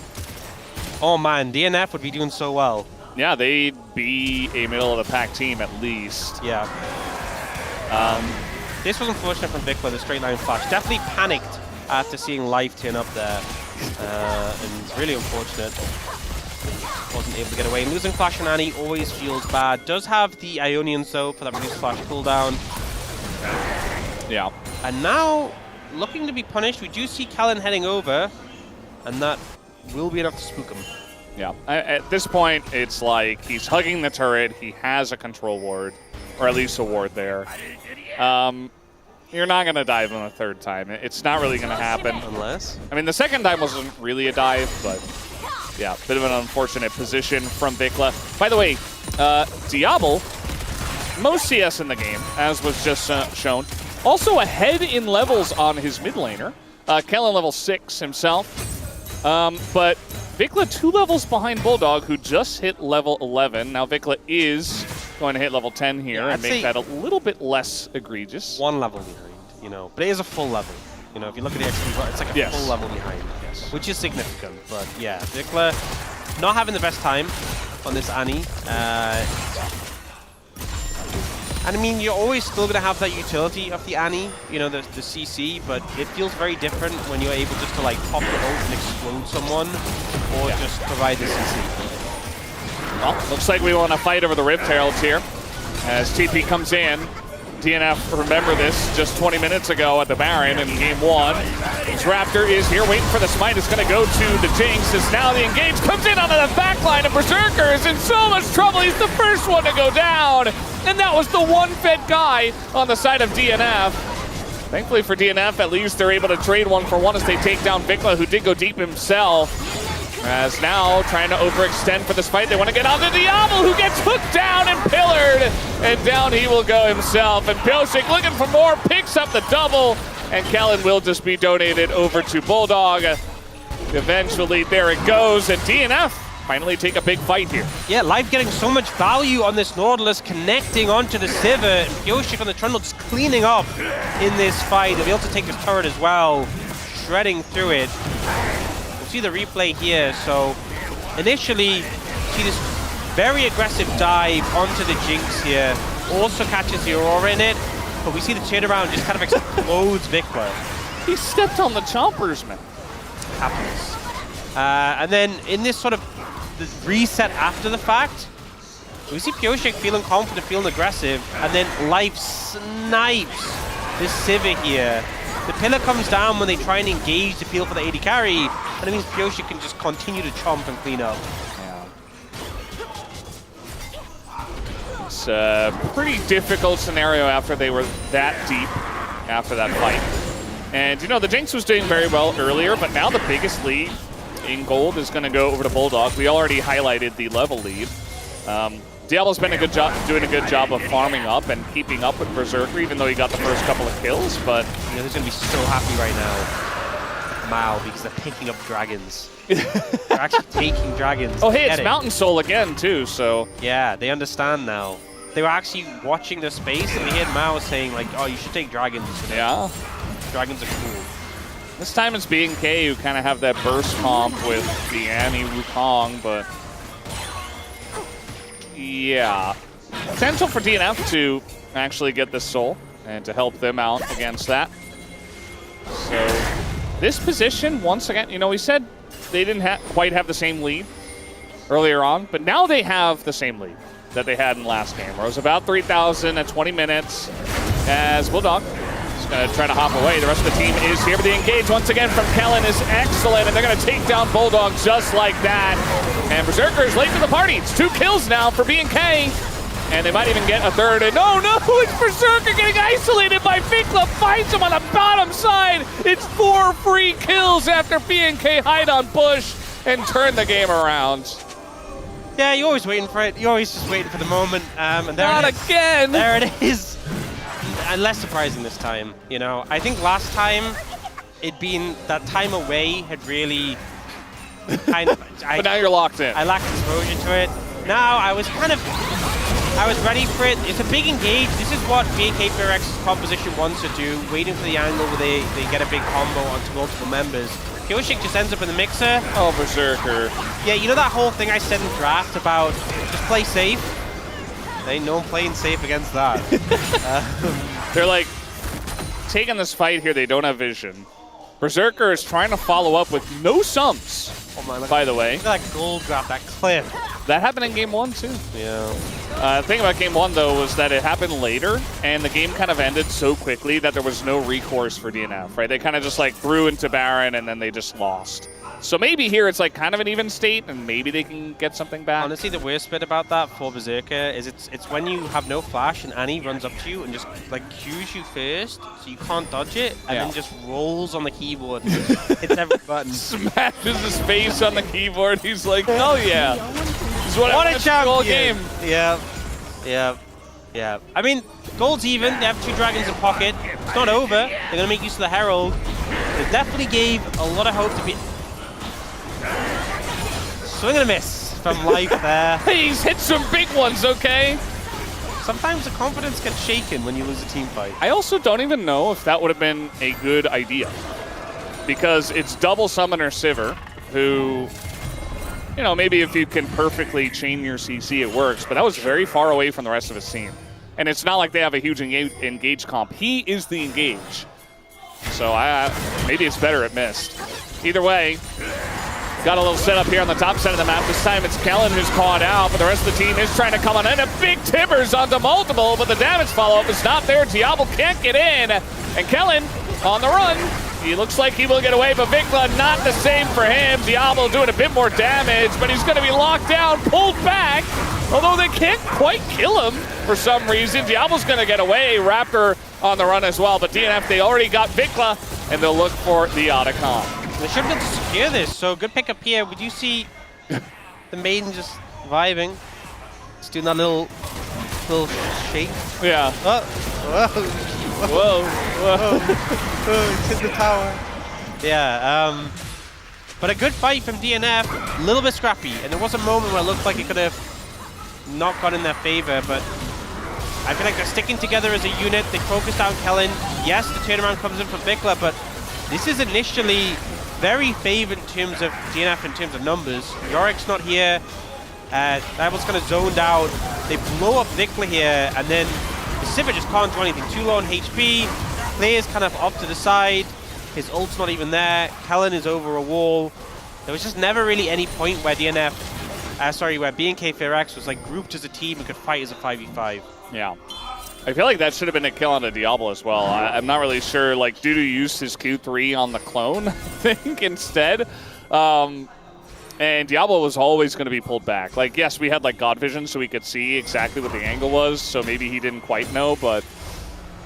oh man, DNF would be doing so well. Yeah, they'd be a middle-of-the-pack team at least. Yeah. This was unfortunate from Vikla, the straight line flash. Definitely panicked after seeing Life turn up there. And really unfortunate. Wasn't able to get away. And losing Flash and Annie always feels bad. Does have the Ionians though for that reduced Flash cooldown. Yeah. And now, looking to be punished, we do see Callan heading over, and that will be enough to spook him. Yeah. At this point, it's like he's hugging the turret. He has a control ward, or at least a ward there. You're not going to dive on a third time. It's not really going to happen. Unless? I mean, the second time wasn't really a dive, but yeah, bit of an unfortunate position from Vikla. By the way, Diablo, most CS in the game, as was just shown. Also ahead in levels on his mid laner. Kellen level 6 himself. But Vikla 2 levels behind Bulldog, who just hit level 11. Now Vikla is going to hit level 10 here and make that a little bit less egregious. 1 level behind, you know. But it is a full level. You know, if you look at the XP bar, it's like a full level behind. Yes. Which is significant. But yeah, Vikla not having the best time on this Annie. And I mean, you're always still going to have that utility of the Annie, you know, the CC, but it feels very different when you're able just to like pop the ult and explode someone, or just provide the CC. Well, looks like we want to fight over the Rift Heralds here. As TP comes in, DNF, remember this, just 20 minutes ago at the Baron in game 1. Raptor is here waiting for the smite. It's going to go to the Jinx as now the engage comes in onto the back line, and Berserker is in so much trouble. He's the first one to go down. And that was the one-fed guy on the side of DNF. Thankfully for DNF, at least they're able to trade 1-for-1 as they take down Vikla, who did go deep himself. As now trying to overextend for this fight. They want to get onto Diablo, who gets hooked down and pillared. And down he will go himself. And Pilsik looking for more, picks up the double. And Kellen will just be donated over to Bulldog. Eventually, there it goes. And DNF finally take a big fight here. Yeah, Live getting so much value on this Nautilus, connecting onto the Sivir, and Yoshik on the Trundle just cleaning up in this fight. They'll be able to take this turret as well, shredding through it. We'll see the replay here. So initially, see this very aggressive dive onto the Jinx here. Also catches the Aurora in it, but we see the turnaround just kind of explodes Vikla. He stepped on the chompers, man. Happens. And then in this sort of the reset after the fact, we see Pioshik feeling confident, feeling aggressive, and then Life snipes this Sivir here. The pillar comes down when they try and engage the peel for the AD carry, and it means Pioshik can just continue to chomp and clean up. It's a pretty difficult scenario after they were that deep after that fight. And, you know, the Jinx was doing very well earlier, but now the biggest lead in gold is going to go over to Bulldog. We already highlighted the level lead. Diablo's been doing a good job of farming up and keeping up with Berserker, even though he got the first couple of kills, but... You know who's going to be so happy right now? Mao, because they're picking up dragons. They're actually taking dragons. Oh, hey, it's Mountain Soul again, too, so... Yeah, they understand now. They were actually watching the space, and we heard Mao saying, like, oh, you should take dragons. Yeah. Dragons are cool. This time it's BNK who kind of have that burst comp with the Annie Wukong, but... Yeah. Potential for DNF to actually get this soul and to help them out against that. So, this position, once again, you know, we said they didn't quite have the same lead earlier on, but now they have the same lead that they had in last game, where it was about 3,000 at 20 minutes as Bulldog is going to try to hop away. The rest of the team is here, but the engage once again from Kellen is excellent, and they're going to take down Bulldog just like that. And Berserker is late to the party. It's 2 kills now for B&K, and they might even get a third. And oh no, it's Berserker getting isolated by Vikla, finds him on the bottom side. It's 4 free kills after B&K hide on bush and turn the game around. Yeah, you're always waiting for it. You're always just waiting for the moment. And there Not it is. again! There it is. And less surprising this time, you know. I think last time, it'd been that time away had really kind of... But now you're locked in. I lacked exposure to it. Now I was ready for it. It's a big engage. This is what BNK PRX's composition wants to do, waiting for the angle where they get a big combo onto multiple members. Pioshik just ends up in the mixer. Oh, Berserker. Yeah, you know that whole thing I said in draft about just play safe? There ain't no one playing safe against that. They're like, taking this fight here, they don't have vision. Berserker is trying to follow up with no sums, by the way. Look at that gold grab, that clip. That happened in game 1, too. Yeah. The thing about game 1, though, was that it happened later, and the game kind of ended so quickly that there was no recourse for DNF, right? They kind of just like threw into Baron, and then they just lost. So maybe here it's like kind of an even state, and maybe they can get something back. Honestly, the worst bit about that for Berserker is it's when you have no flash and Annie runs up to you and just like cues you first, so you can't dodge it, and then just rolls on the keyboard and hits every button. Smashes his face on the keyboard. He's like, oh yeah. This is what What I a want the whole champion! game. Yeah. I mean, gold's even. They have 2 dragons in pocket. It's not over. They're gonna make use of the Herald. It definitely gave a lot of hope to be. Swing and a miss from Life there. He's hit some big ones, okay? Sometimes the confidence gets shaken when you lose a team fight. I also don't even know if that would have been a good idea, because it's double summoner Sivir, who, you know, maybe if you can perfectly chain your CC, it works, but that was very far away from the rest of his team. And it's not like they have a huge engage comp. He is the engage. So maybe it's better it missed. Either way, got a little setup here on the top side of the map. This time it's Kellen who's caught out, but the rest of the team is trying to come on in. A big timbers onto multiple, but the damage follow-up is not there. Diablo can't get in, and Kellen on the run. He looks like he will get away, but Vikla not the same for him. Diablo doing a bit more damage, but he's going to be locked down, pulled back, although they can't quite kill him for some reason. Diablo's going to get away. Raptor on the run as well, but DNF, they already got Vikla, and they'll look for the Otacon. They should be able to secure this, so good pickup here. We do see the Maiden just vibing. Just doing that little shake. Yeah. Oh. Whoa. Whoa. Whoa. Hit the tower. Yeah, But a good fight from DNF, a little bit scrappy, and there was a moment where it looked like it could have not gone in their favor, but I feel like they're sticking together as a unit. They focus down Kellen. Yes, the turnaround comes in from Vikla, but this is initially very favored in terms of DNF, in terms of numbers. Yorik's not here. Rival's kind of zoned out. They blow up Vikla here, and then the Sivir just can't do anything. Too low on HP. Player's kind of off to the side. His ult's not even there. Kellen is over a wall. There was just never really any point where where BNK FairX was like grouped as a team and could fight as a 5v5. Yeah. I feel like that should have been a kill on a Diablo as well. I'm not really sure. Like, Dudu used his Q3 on the clone, I think, instead. And Diablo was always going to be pulled back. Like, yes, we had, like, God Vision, so we could see exactly what the angle was, so maybe he didn't quite know, but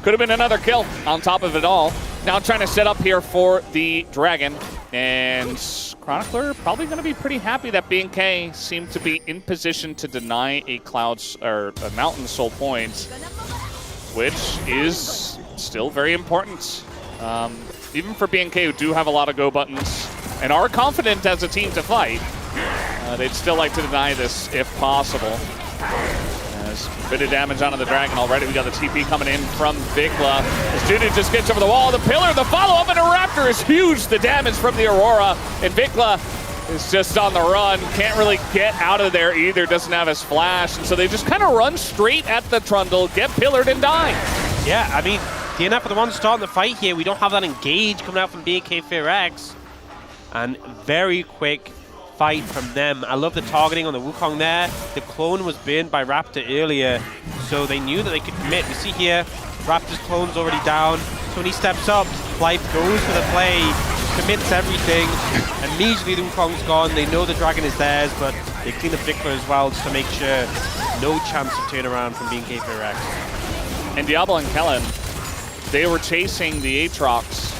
could have been another kill on top of it all. Now trying to set up here for the Dragon, and Chronicler probably going to be pretty happy that BNK seemed to be in position to deny a Mountain Soul point, which is still very important. Even for BNK, who do have a lot of go buttons and are confident as a team to fight, they'd still like to deny this if possible. There's a bit of damage onto the Dragon already. We got the TP coming in from Vikla. As Dudu just gets over the wall, the pillar, the follow-up, and a Raptor is huge. The damage from the Aurora, and Vikla is just on the run. Can't really get out of there either, doesn't have his flash. And so they just kind of run straight at the Trundle, get pillared, and die. Yeah, I mean, DNF are the ones starting the fight here. We don't have that engage coming out from BNK FairX. And very quick fight from them. I love the targeting on the Wukong there. The clone was burned by Raptor earlier, so they knew that they could commit. You see here, Raptor's clone's already down. So when he steps up, Life goes for the play, commits everything. Immediately the Wukong's gone. They know the Dragon is theirs, but they clean up Vikla as well just to make sure no chance of turnaround from BNK FairX. And Diablo and Kellen, they were chasing the Aatrox,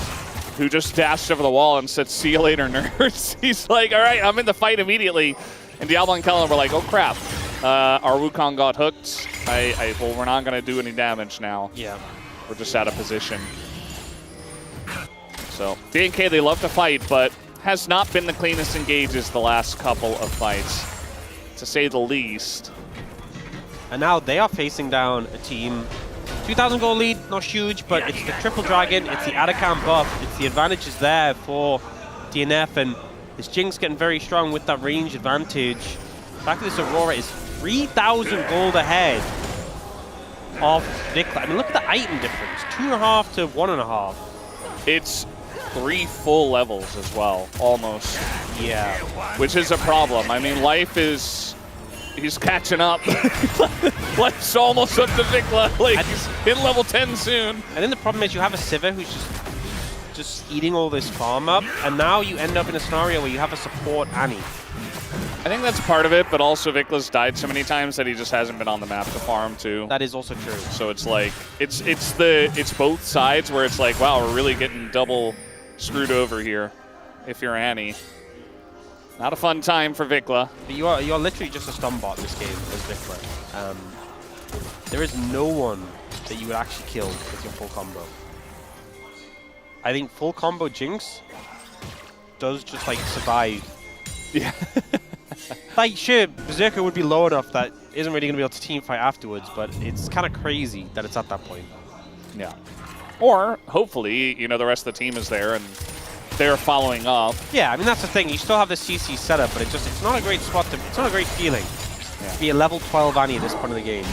who just dashed over the wall and said, "See you later, nerds." He's like, all right, I'm in the fight immediately. And Diablo and Kellen were like, oh crap, our Wukong got hooked. Well, we're not gonna do any damage now. Yeah. We're just out of position. So, BNK, they love to fight, but has not been the cleanest engages the last couple of fights, to say the least. And now they are facing down a team. 2,000 gold lead, not huge, but it's the triple Dragon, it's the Atacam buff, it's the advantage is there for DNF, and this Jinx getting very strong with that range advantage. The fact that this Aurora is 3,000 gold ahead of Vikla. I mean, look at the item difference, 2.5 to 1.5. It's 3 full levels as well, almost. Yeah. Which is a problem. I mean, Life is... he's catching up. Life's almost up to Vikla. Like, he's in level 10 soon. And then the problem is you have a Sivir who's just eating all this farm up, and now you end up in a scenario where you have a support Annie. I think that's part of it, but also Vikla's died so many times that he just hasn't been on the map to farm too. That is also true. So it's like, it's both sides where it's like, wow, we're really getting double screwed over here if you're Annie. Not a fun time for Vikla. But you're literally just a stun bot in this game as Vikla. There is no one that you would actually kill with your full combo. I think full combo Jinx does just like survive. Yeah. Like, sure, Berserker would be low enough that isn't really going to be able to team fight afterwards, but it's kind of crazy that it's at that point. Yeah. Or, hopefully, you know, the rest of the team is there and they're following up. Yeah, I mean, that's the thing. You still have the CC setup, but it's not a great spot to, it's not a great feeling. Yeah. To be a level 12 Annie at this point of the game.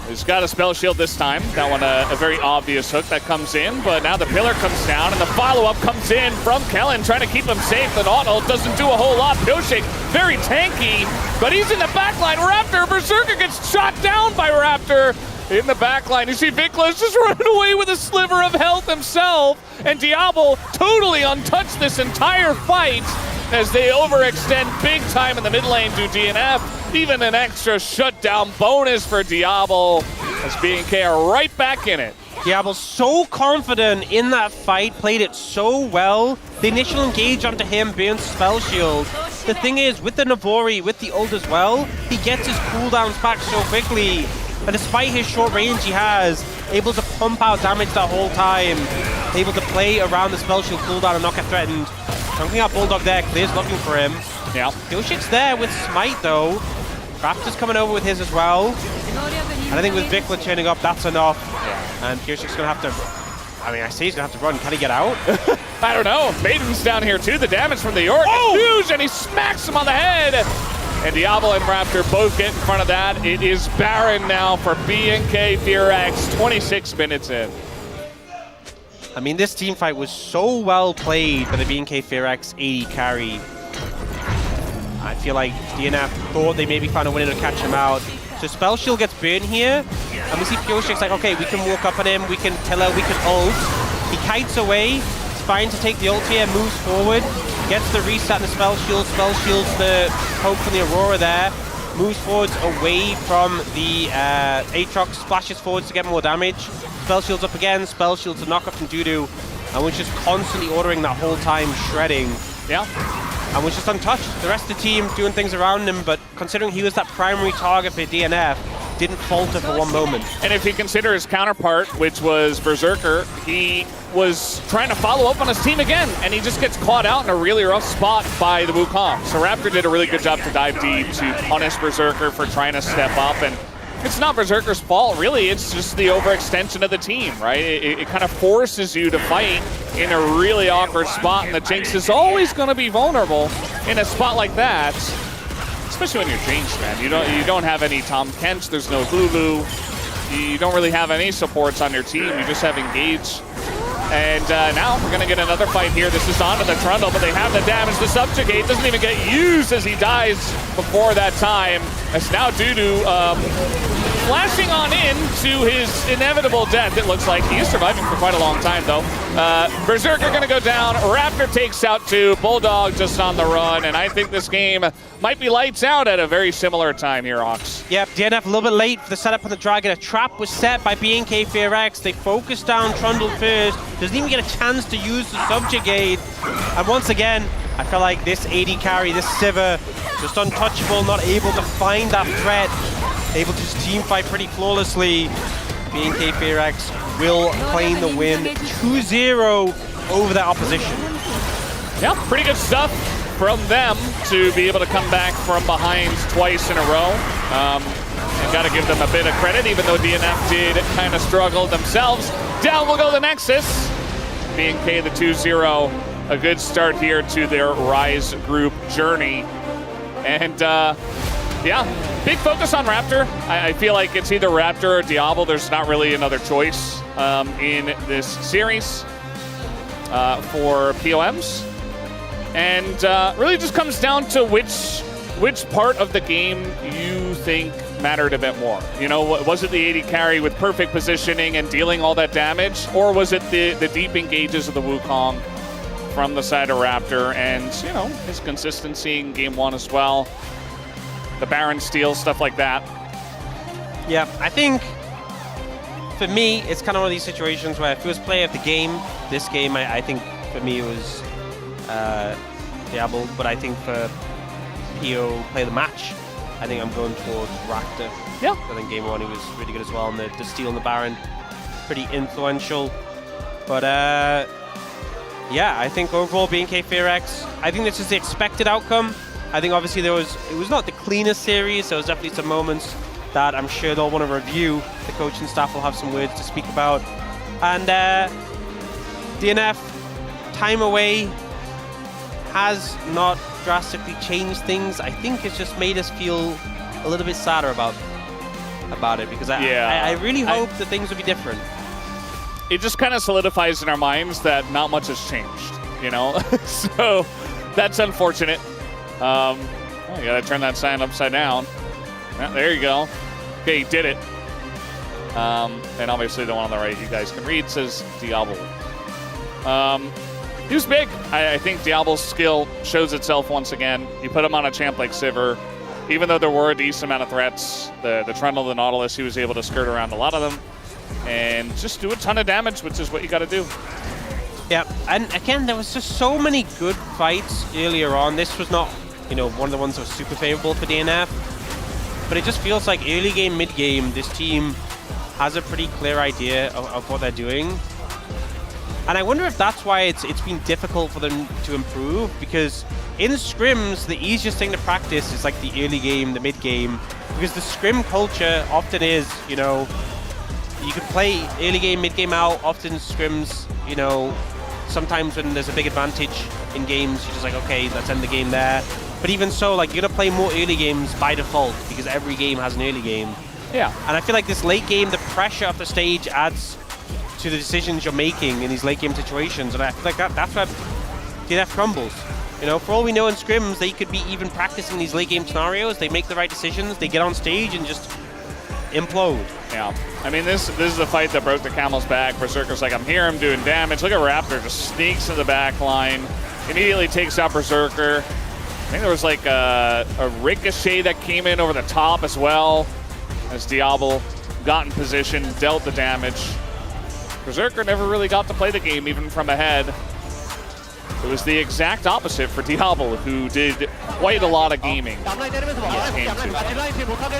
He's got a spell shield this time. That one, a very obvious hook that comes in, but now the pillar comes down and the follow-up comes in from Kellen, trying to keep him safe. The auto doesn't do a whole lot. Pioshik, very tanky, but he's in the backline. Raptor, Berserker gets shot down by Raptor. In the backline, you see Vikla's just running away with a sliver of health himself, and Diablo totally untouched this entire fight as they overextend big time in the mid lane to DNF. Even an extra shutdown bonus for Diablo as BNK are right back in it. Diablo's so confident in that fight, played it so well. The initial engage onto him burns spell shield. The thing is, with the Navori, with the ult as well, he gets his cooldowns back so quickly. And despite his short range he has, able to pump out damage that whole time, able to play around the spell shield cooldown and not get threatened. chunking out Bulldog there. Clear's looking for him. Yeah. Pioshik's there with Smite though. Raptor's coming over with his as well. And I think with Vikla turning up, that's enough. And Pioshik's gonna have to, I mean, I say he's gonna have to run. Can he get out? I don't know. Maiden's down here too. The damage from the York is huge, and he smacks him on the head. And Diablo and Raptor both get in front of that. It is Baron now for BNK FearX, 26 minutes in. I mean, this team fight was so well played by the BNK FearX 80 carry. I feel like DNF thought they maybe found a way to catch him out. So Spell Shield gets burned here, and we see Pioshik's like, okay, we can walk up on him, we can kill her, we can ult. He kites away, it's fine to take the ult here, moves forward, gets the reset and the Spell Shields the poke from the Aurora there, moves forwards away from the Aatrox, splashes forwards to get more damage. Spell Shields up again, Spell Shields to knock up from Dudu, and was just constantly ordering that whole time, shredding. Yeah. And was just untouched. The rest of the team doing things around him, but considering he was that primary target for DNF, didn't falter for one moment. And if you consider his counterpart, which was Berserker, he was trying to follow up on his team again, and he just gets caught out in a really rough spot by the Wukong. So Raptor did a really good job to dive deep to punish Berserker for trying to step up, and it's not Berserker's fault, really. It's just the overextension of the team, right? It kind of forces you to fight in a really awkward spot, and the Jinx is always going to be vulnerable in a spot like that, especially when you're Jinx, man. You don't have any Tom Kench, there's no Lulu, you don't really have any supports on your team, you just have Engage. And now we're going to get another fight here. This is onto the Trundle, but they have the damage. The Subjugate doesn't even get used as he dies before that time. It's now Dudu flashing on in to his inevitable death, it looks like. He is surviving for quite a long time, though. Berserker going to go down. Raptor takes out 2. Bulldog just on the run, and I think this game might be lights out at a very similar time here, Ox. Yep, DNF a little bit late for the setup on the Dragon. A trap was set by BNK FearX. They focused down Trundle first. Doesn't even get a chance to use the Subjugate. And once again, I feel like this AD carry, this Sivir, just untouchable, not able to find that threat. Able to just team fight pretty flawlessly. BNK FearX will claim the win 2-0 over their opposition. Yeah, pretty good stuff from them to be able to come back from behind twice in a row. And got to give them a bit of credit, even though DNF did kind of struggle themselves. Down will go the Nexus. BNK the 2-0. A good start here to their Rise group journey. And yeah, big focus on Raptor. I feel like it's either Raptor or Diablo. There's not really another choice in this series for POMs. And really just comes down to which part of the game you think mattered a bit more. You know, was it the AD carry with perfect positioning and dealing all that damage? Or was it the deep engages of the Wukong from the side of Raptor and, you know, his consistency in game 1 as well? The Baron steals, stuff like that. Yeah, I think for me, it's kind of one of these situations where if it was player of the game, this game, I think for me it was Diablo, but I think for PO play the match, I think I'm going towards Raptor. Yeah. I think game 1 he was really good as well, and the steal on the Baron, pretty influential. But yeah, I think overall BNK FearX, I think this is the expected outcome. I think obviously it was not the cleanest series. There was definitely some moments that I'm sure they'll want to review. The coaching staff will have some words to speak about. And DNF, time away has not drastically changed things. I think it's just made us feel a little bit sadder about it, because I really hope that things will be different. It just kind of solidifies in our minds that not much has changed, you know? So that's unfortunate. You gotta turn that sign upside down. Yeah, there you go. Okay, he did it. And obviously the one on the right you guys can read says Diablo. He was big. I think Diablo's skill shows itself once again. You put him on a champ like Sivir, even though there were a decent amount of threats, the Trundle, the Nautilus, he was able to skirt around a lot of them and just do a ton of damage, which is what you gotta do. Yeah, and again, there was just so many good fights earlier on. This was not, you know, one of the ones that was super favorable for DNF, but it just feels like early game, mid game, this team has a pretty clear idea of what they're doing. And I wonder if that's why it's been difficult for them to improve, because in scrims, the easiest thing to practice is like the early game, the mid game, because the scrim culture often is, you know, you can play early game, mid game out, often scrims, you know, sometimes when there's a big advantage in games, you're just like, okay, let's end the game there. But even so, like, you're gonna play more early games by default, because every game has an early game. Yeah. And I feel like this late game, the pressure of the stage adds to the decisions you're making in these late game situations, and I feel like that's where DNF crumbles. You know, for all we know in scrims, they could be even practicing these late game scenarios. They make the right decisions, they get on stage and just implode. Yeah. I mean, this is the fight that broke the camel's back. Berserker's like, I'm here, I'm doing damage. Look at Raptor, just sneaks in the back line, immediately takes out Berserker. I think there was like a ricochet that came in over the top as well, as Diablo got in position, dealt the damage. Berserker never really got to play the game even from ahead. It was the exact opposite for Diablo, who did quite a lot of gaming in this game too.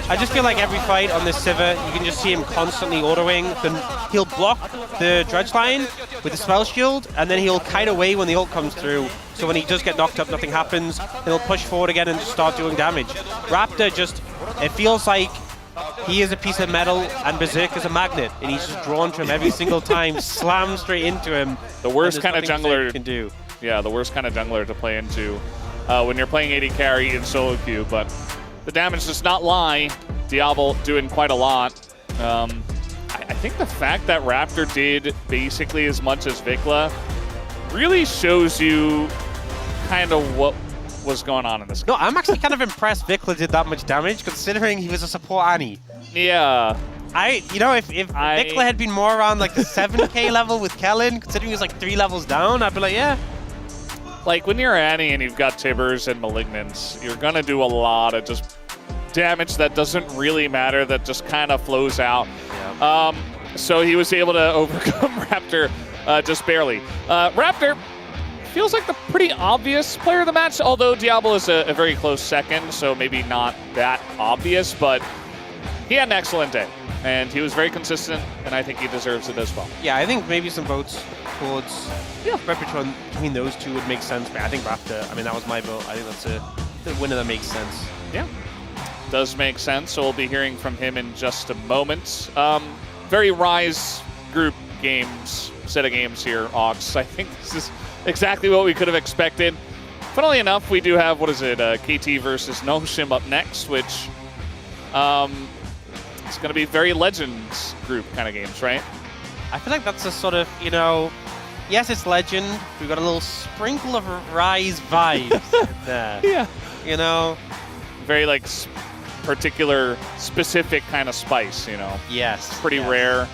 I just feel like every fight on this Sivir, you can just see him constantly autoing. Then he'll block the dredge line with the spell shield, and then he'll kite away when the ult comes through. So when he does get knocked up, nothing happens. He'll push forward again and just start doing damage. Raptor just, it feels like he is a piece of metal and Berserk is a magnet, and he's just drawn to him every single time, slams straight into him. The worst kind of jungler can do. Yeah, the worst kind of jungler to play into when you're playing AD carry in solo queue, but the damage does not lie. Diablo doing quite a lot. I think the fact that Raptor did basically as much as Vikla really shows you kind of what was going on in this game. No, I'm actually kind of impressed Vikla did that much damage, considering he was a support Annie. Yeah. You know, if Vikla had been more around like the 7k level with Kellen, considering he was like 3 levels down, I'd be like, yeah. Like, when you're Annie and you've got Tibbers and Malignants, you're going to do a lot of just damage that doesn't really matter, that just kind of flows out. Yeah. So he was able to overcome Raptor just barely. Raptor feels like the pretty obvious player of the match, although Diablo is a very close second, so maybe not that obvious, but he had an excellent day, and he was very consistent, and I think he deserves it as well. Yeah, I think maybe some votes towards repertoire between those two would make sense, but I think Raptor, I mean, that was my vote. I think that's the winner that makes sense. Yeah, does make sense, so we'll be hearing from him in just a moment. Very Rise group games, set of games here, Ox. I think this is exactly what we could have expected. Funnily enough, we do have, KT versus Noshim up next, which it's going to be very Legends group kind of games, right? I feel like that's a sort of, you know, yes, it's Legend. We've got a little sprinkle of Rise vibes there. Yeah. You know? Very, like, particular, specific kind of spice, you know? Yes. Pretty rare.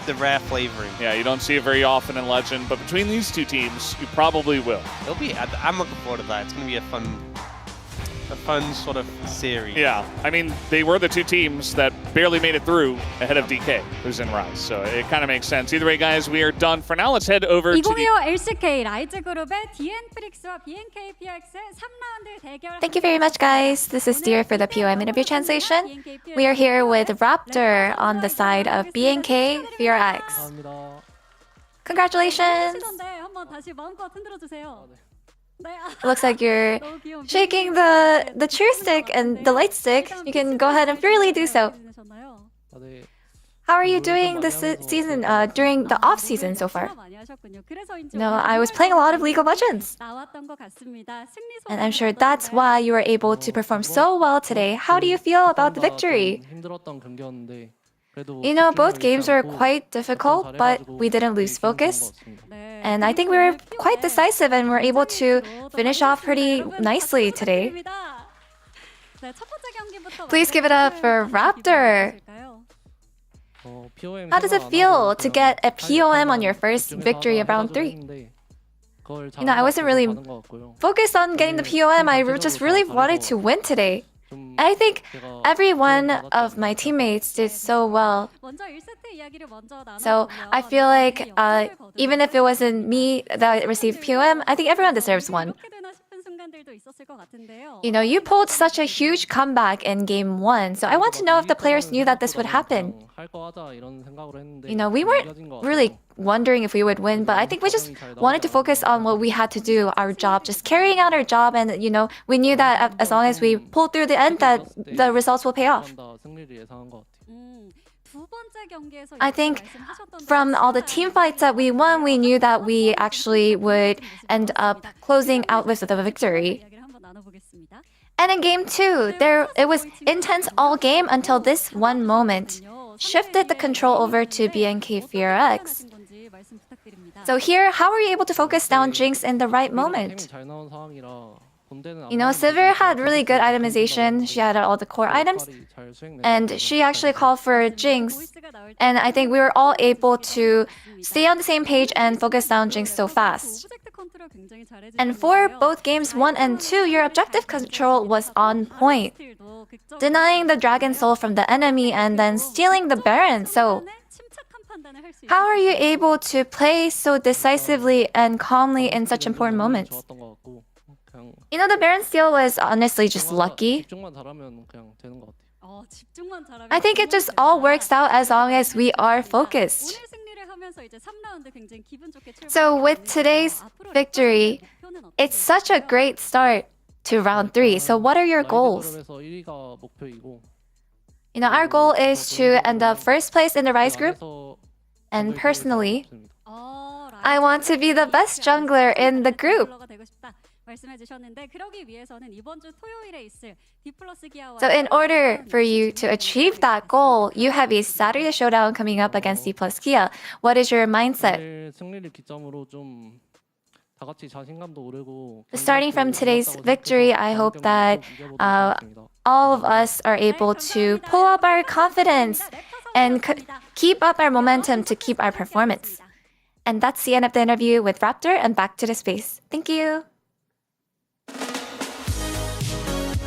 The rare flavoring. Yeah, you don't see it very often in Legend, but between these two teams, you probably will. It'll be. I'm looking forward to that. It's going to be a fun sort of series. Yeah, I mean, they were the two teams that barely made it through ahead of DK, who's in Rise, so it kind of makes sense. Either way, guys, we are done for now. Let's head over to 2025 LCK 라이즈 그룹의 DNFX와 BNKPX의 3라운드 대결. Thank you very much, guys. This is Dear for the POM interview translation. We are here with Raptor on the side of BNK VRX. Congratulations! 한번 다시 마음껏 흔들어 주세요. It looks like you're shaking the cheer stick and the light stick. You can go ahead and freely do so. How are you doing this season, during the off season so far? No, I was playing a lot of League of Legends. And I'm sure that's why you were able to perform so well today. How do you feel about the victory? You know, both games were quite difficult, but we didn't lose focus. And I think we were quite decisive and were able to finish off pretty nicely today. Please give it up for Raptor. How does it feel to get a POM on your first victory of round 3? You know, I wasn't really focused on getting the POM. I just really wanted to win today. And I think every one of my teammates did so well. So I feel like even if it wasn't me that received POM, I think everyone deserves one. You know, you pulled such a huge comeback in game 1, so I want to know if the players knew that this would happen. You know, we weren't really wondering if we would win, but I think we just wanted to focus on what we had to do, our job, just carrying out our job, and you know, we knew that as long as we pulled through the end, that the results will pay off. I think from all the team fights that we won, we knew that we actually would end up closing out with the victory. And in game 2, it was intense all game until this one moment. Shifted the control over to BNK FearX. So here, how were you able to focus down Jinx in the right moment? You know, Sivir had really good itemization. She had all the core items. And she actually called for Jinx. And I think we were all able to stay on the same page and focus down Jinx so fast. And for both games 1 and 2, your objective control was on point. Denying the Dragon Soul from the enemy and then stealing the Baron. So how are you able to play so decisively and calmly in such important moments? You know, the Baron steal was honestly just lucky. I think it just all works out as long as we are focused. So with today's victory, it's such a great start to round 3. So what are your goals? You know, our goal is to end up first place in the Rise group. And personally, I want to be the best jungler in the group. So in order for you to achieve that goal, you have a Saturday showdown coming up against D plus Kia. What is your mindset? Starting from today's victory, I hope that all of us are able to pull up our confidence and keep up our momentum to keep our performance. And that's the end of the interview with Raptor, and back to the space. Thank you.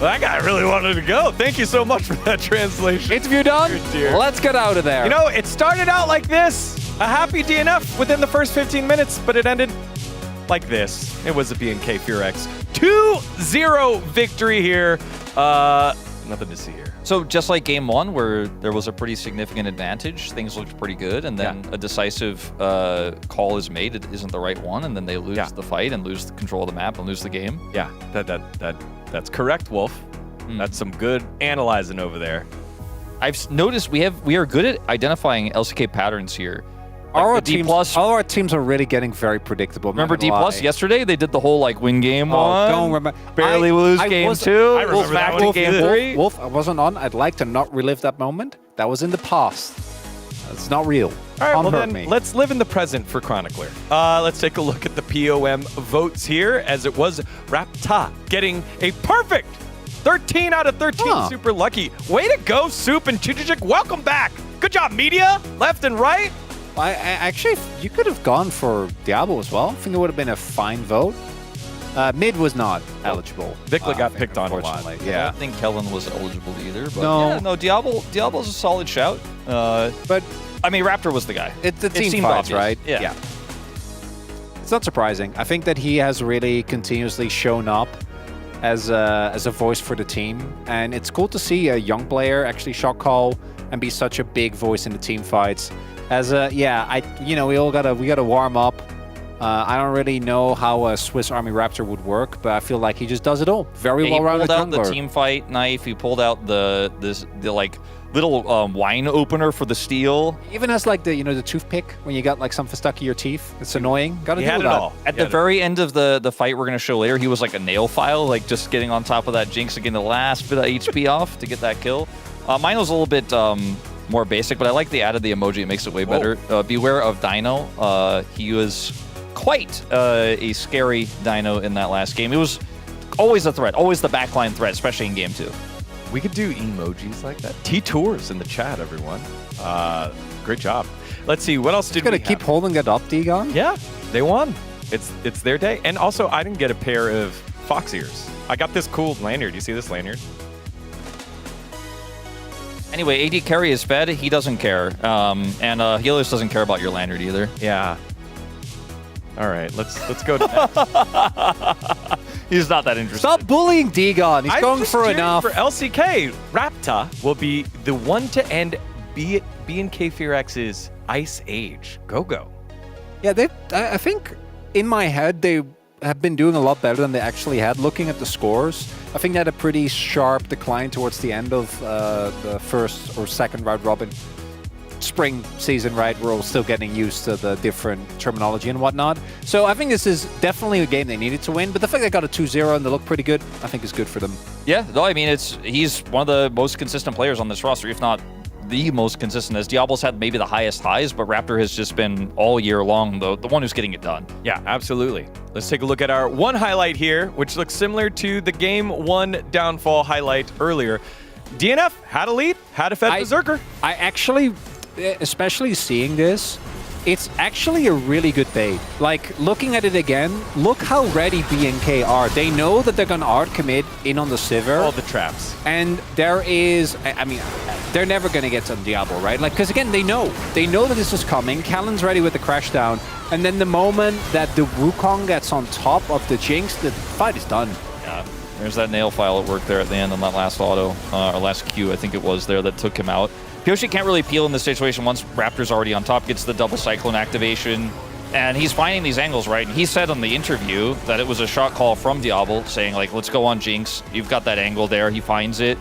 Well, that guy really wanted to go. Thank you so much for that translation. Interview done? Let's get out of there. You know, it started out like this. A happy DNF within the first 15 minutes, but it ended like this. It was a BNK FearX 2-0 victory here. Nothing to see here. So just like game 1, where there was a pretty significant advantage, things looked pretty good, and then a decisive call is made. It isn't the right one, and then they lose the fight and lose the control of the map and lose the game. Yeah, that's correct, Wolf. That's some good analyzing over there. I've noticed we are good at identifying LCK patterns here. Like all our teams are really getting very predictable. Remember D plus yesterday? They did the whole like win game 1. Don't remember. Barely lose game 2. I remember that one. Game 3. Wolf, I wasn't on. I'd like to not relive that moment. That was in the past. It's not real. All right, well then, let's live in the present for Chronicler. Let's take a look at the POM votes here, as it was Rapta getting a perfect 13 out of 13. Super lucky. Way to go, Soup and Chichichik. Welcome back. Good job, media. Left and right. I actually, you could have gone for Diablo as well. I think it would have been a fine vote. Mid was not eligible. Vikla got picked on a lot. Yeah. I don't think Kellen was eligible either. But no. Yeah, no, Diablo's a solid shout. But I mean, Raptor was the guy. It's the team fights, right? Yeah. It's not surprising. I think that he has really continuously shown up as a voice for the team, and it's cool to see a young player actually shot call and be such a big voice in the team fights. We gotta warm up. I don't really know how a Swiss Army Raptor would work, but I feel like he just does it all. Very well-rounded jungler. He pulled out the team fight knife. He pulled out the like little wine opener for the steel. He even has like the toothpick when you got like something stuck in your teeth. It's annoying. Gotta deal with that. All. At the very end of the fight we're gonna show later, he was like a nail file, like just getting on top of that Jinx and getting the last bit of HP off to get that kill. Mine was a little bit more basic, but I like they added the emoji. It makes it way better. Beware of Dino. He was quite a scary Dino in that last game. It was always a threat, always the backline threat, especially in game 2. We could do emojis like that. T-Tours in the chat, everyone. Great job. Let's see, what else did we have? Keep holding it up, Digon? Yeah, they won. It's their day. And also, I didn't get a pair of fox ears. I got this cool lanyard. You see this lanyard? Anyway, AD carry is fed. He doesn't care. And Helios doesn't care about your lanyard either. Yeah. All right, let's go to that. He's not that interested. Stop bullying Digon. He's going for enough. For LCK, Rapta will be the one to end BNK FearX's Ice Age. Go. Yeah, I think in my head they have been doing a lot better than they actually had. Looking at the scores, I think they had a pretty sharp decline towards the end of the first or second round robin spring season, right? We're all still getting used to the different terminology and whatnot. So I think this is definitely a game they needed to win, but the fact they got a 2-0 and they look pretty good, I think is good for them. Yeah, no, I mean, he's one of the most consistent players on this roster, if not the most consistent, as Diablo's had maybe the highest highs, but Raptor has just been all year long the one who's getting it done. Yeah, absolutely. Let's take a look at our one highlight here, which looks similar to the game one downfall highlight earlier. DNF had a lead, had a fed Berserker. I actually, especially seeing this, it's actually a really good bait. Like, looking at it again, look how ready BNK are. They know that they're going to art commit in on the Sivir. All the traps. And there is, I mean, they're never going to get some Diablo, right? Like, because again, they know that this is coming. Callan's ready with the crash down. And then the moment that the Wukong gets on top of the Jinx, the fight is done. Yeah. There's that nail file at work there at the end on that last auto, or last Q, I think it was there, that took him out. Pyoshi can't really peel in this situation once Raptor's already on top, gets the double Cyclone activation, and he's finding these angles, right? And he said on the interview that it was a shot call from Diablo, saying, like, let's go on Jinx. You've got that angle there. He finds it.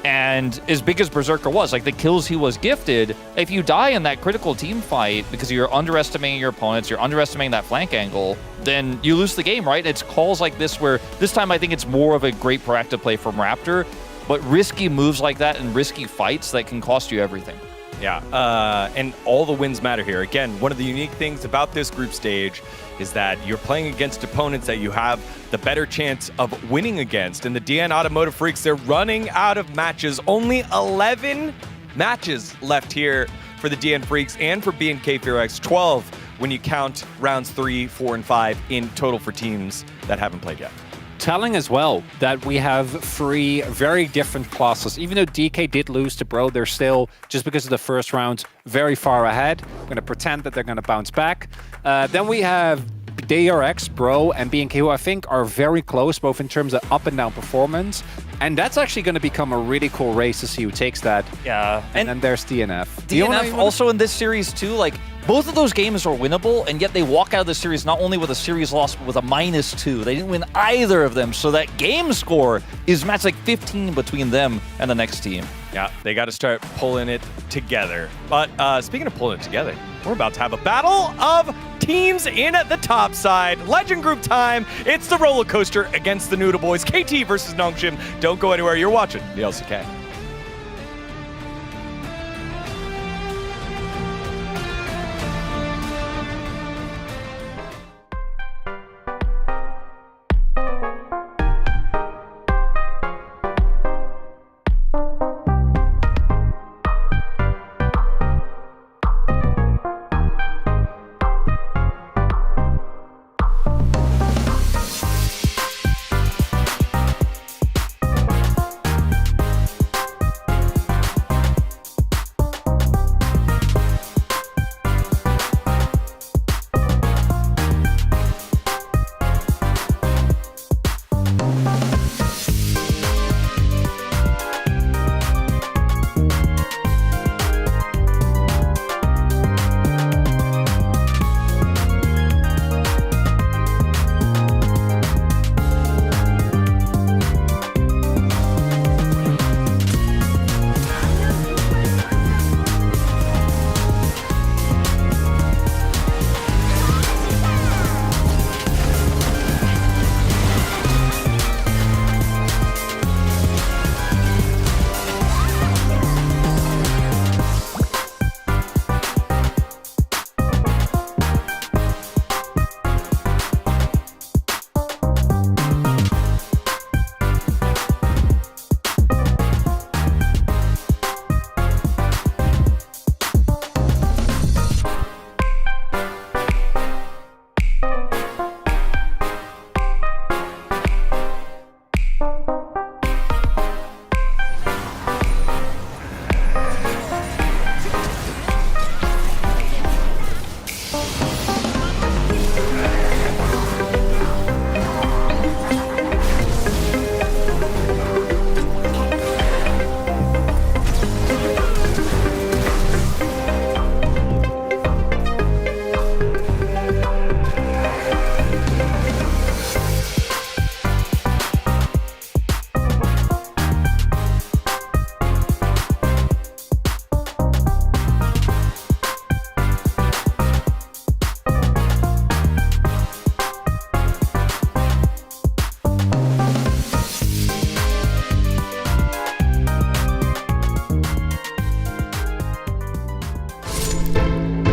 And as big as Berserker was, like, the kills he was gifted, if you die in that critical team fight because you're underestimating your opponents, you're underestimating that flank angle, then you lose the game, right? It's calls like this where this time I think it's more of a great proactive play from Raptor, but risky moves like that and risky fights that can cost you everything. Yeah, and all the wins matter here. Again, one of the unique things about this group stage is that you're playing against opponents that you have the better chance of winning against. And the DN Automotive Freaks, they're running out of matches. Only 11 matches left here for the DN Freaks and for BNK FearX. 12 when you count rounds 3, 4, and 5 in total for teams that haven't played yet. Telling as well that we have 3 very different classes. Even though DK did lose to Bro, they're still, just because of the first round, very far ahead. I'm going to pretend that they're going to bounce back. Then we have DRX, Bro, and BNK, who I think are very close, both in terms of up and down performance. And that's actually going to become a really cool race to see who takes that. Yeah. And then there's DNF. DNF also in this series too, like, both of those games are winnable, and yet they walk out of the series not only with a series loss, but with a -2. They didn't win either of them, so that game score is matched like 15 between them and the next team. Yeah, they got to start pulling it together. But speaking of pulling it together, we're about to have a battle of teams in the top side. Legend Group time. It's the roller coaster against the Noodle Boys. KT versus Nongshim. Don't go anywhere. You're watching the LCK.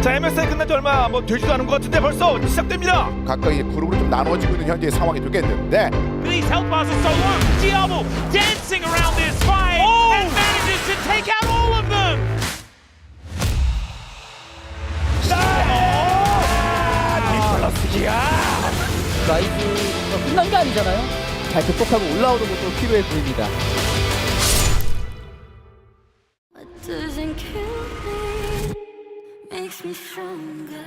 자, MSI 끝난 지 얼마 되지도 않은 것 같은데 벌써 시작됩니다. 각각의 그룹으로 좀 나눠지고 있는 현재의 상황이 되겠는데. These health bars are so long. Diabo dancing around this fight and manages to take out all of them. 라이브가 끝난 게 아니잖아요. 잘 극복하고 올라오는 것도 필요해 보입니다. What doesn't kill me makes me stronger.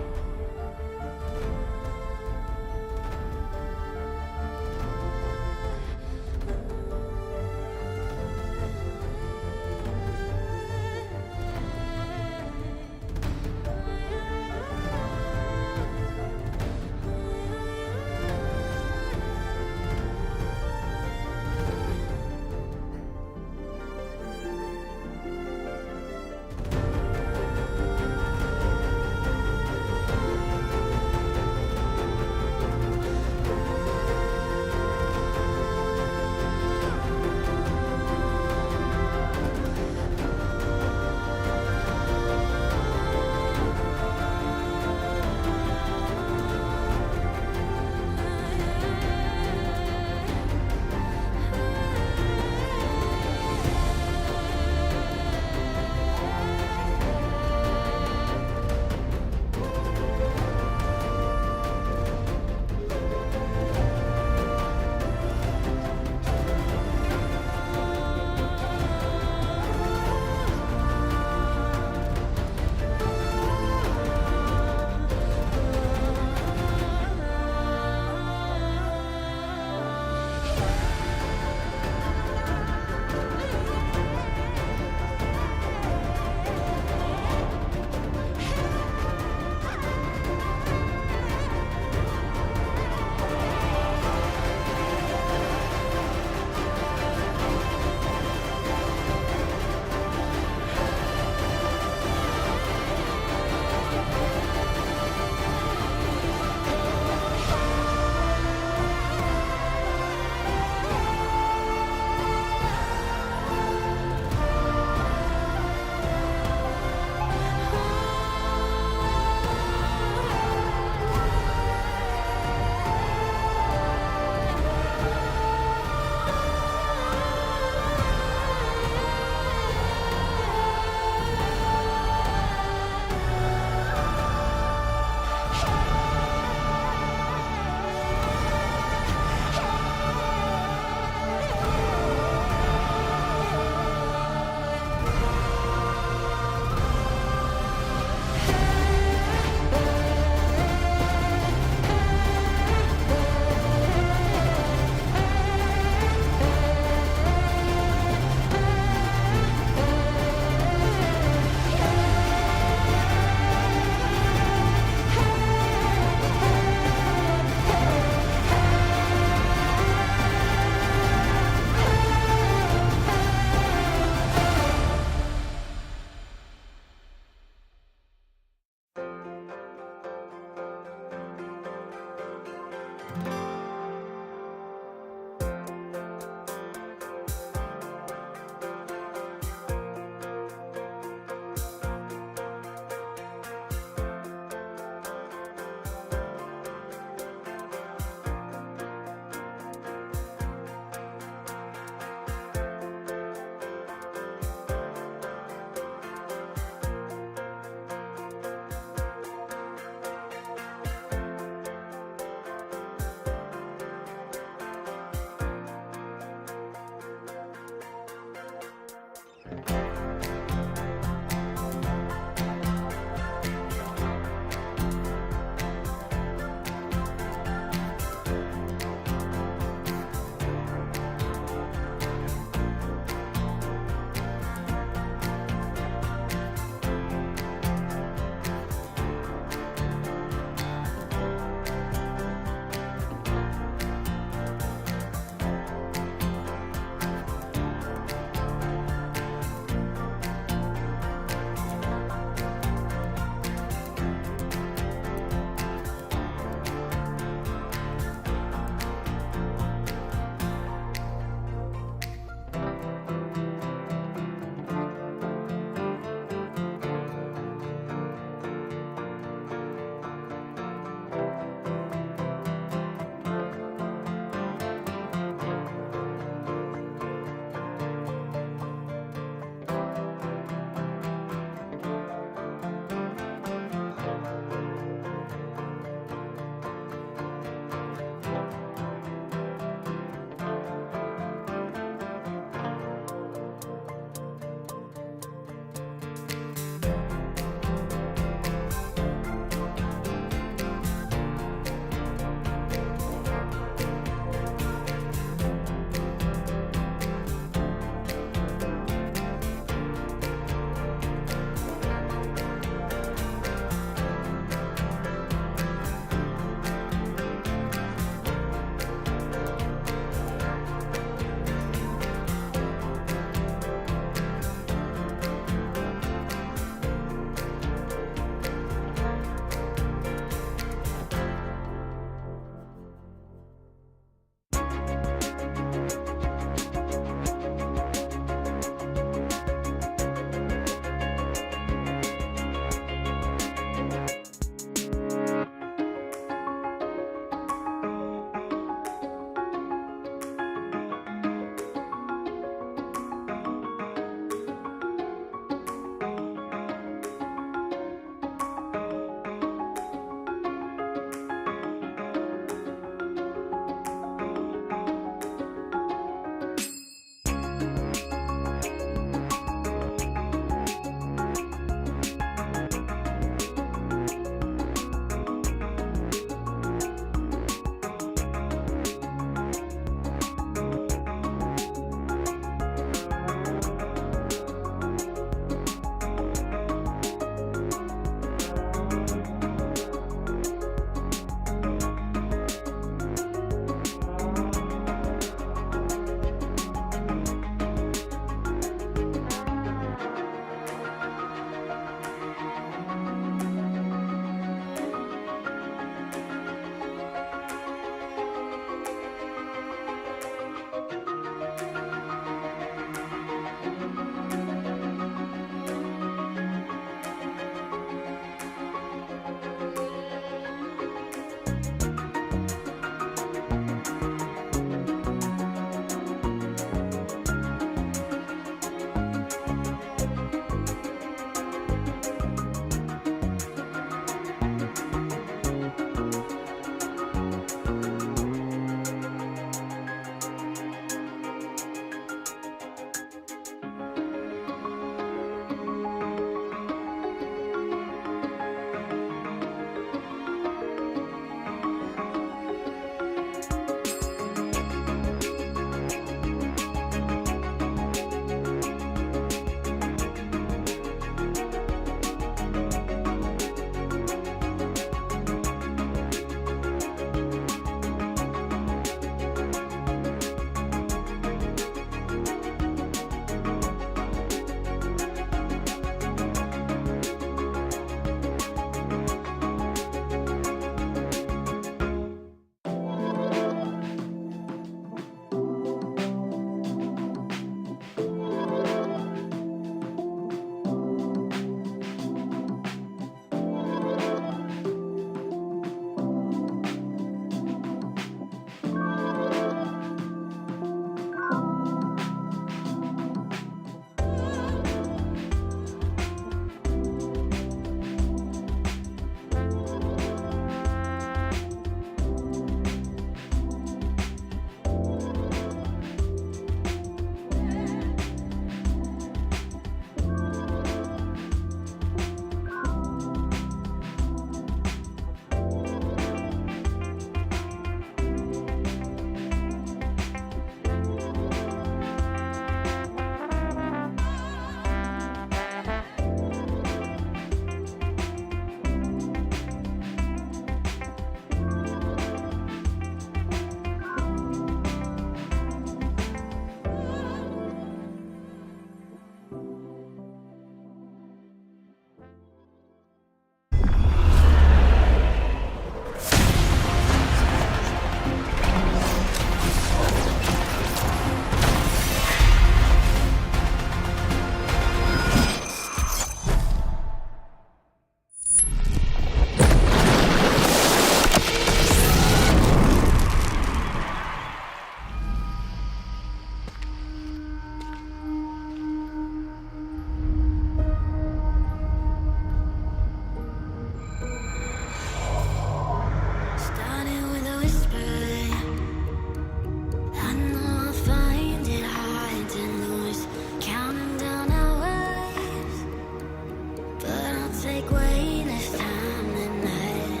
like weightless time and night.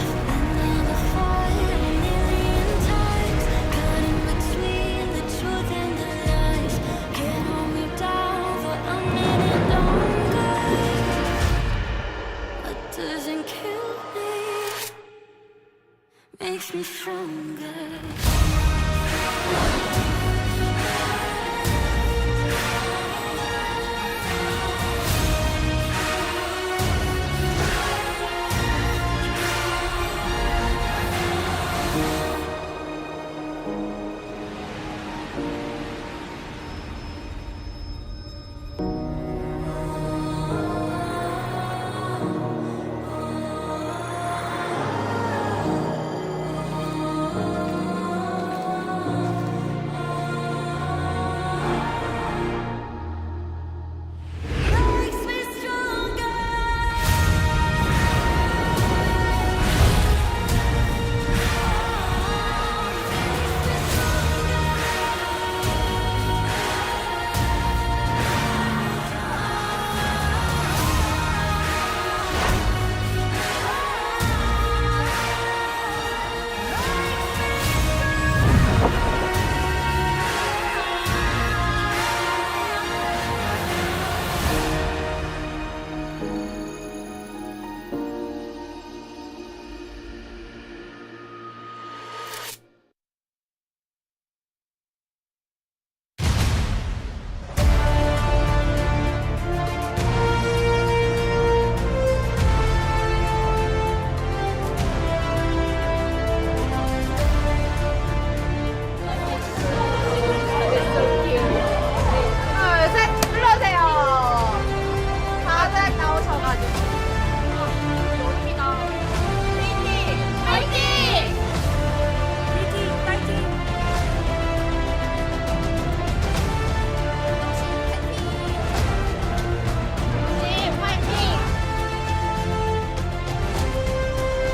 I've been there before a million times, caught in between the truth and the lies. Can't hold me down for a minute longer. What doesn't kill me makes me stronger.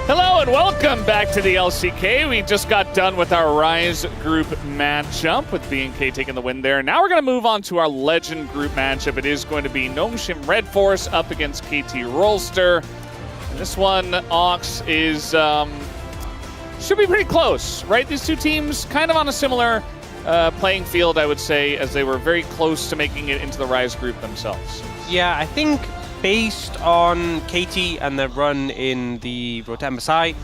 Hello and welcome back to the LCK. We just got done with our Rise group matchup with BNK taking the win there. Now we're going to move on to our Legend group matchup. It is going to be Nongshim Red Force up against KT Rolster. And this one, Ox, is should be pretty close, right? These two teams kind of on a similar playing field, I would say, as they were very close to making it into the Rise group themselves. Yeah, I think based on KT and their run in the Road to MSI,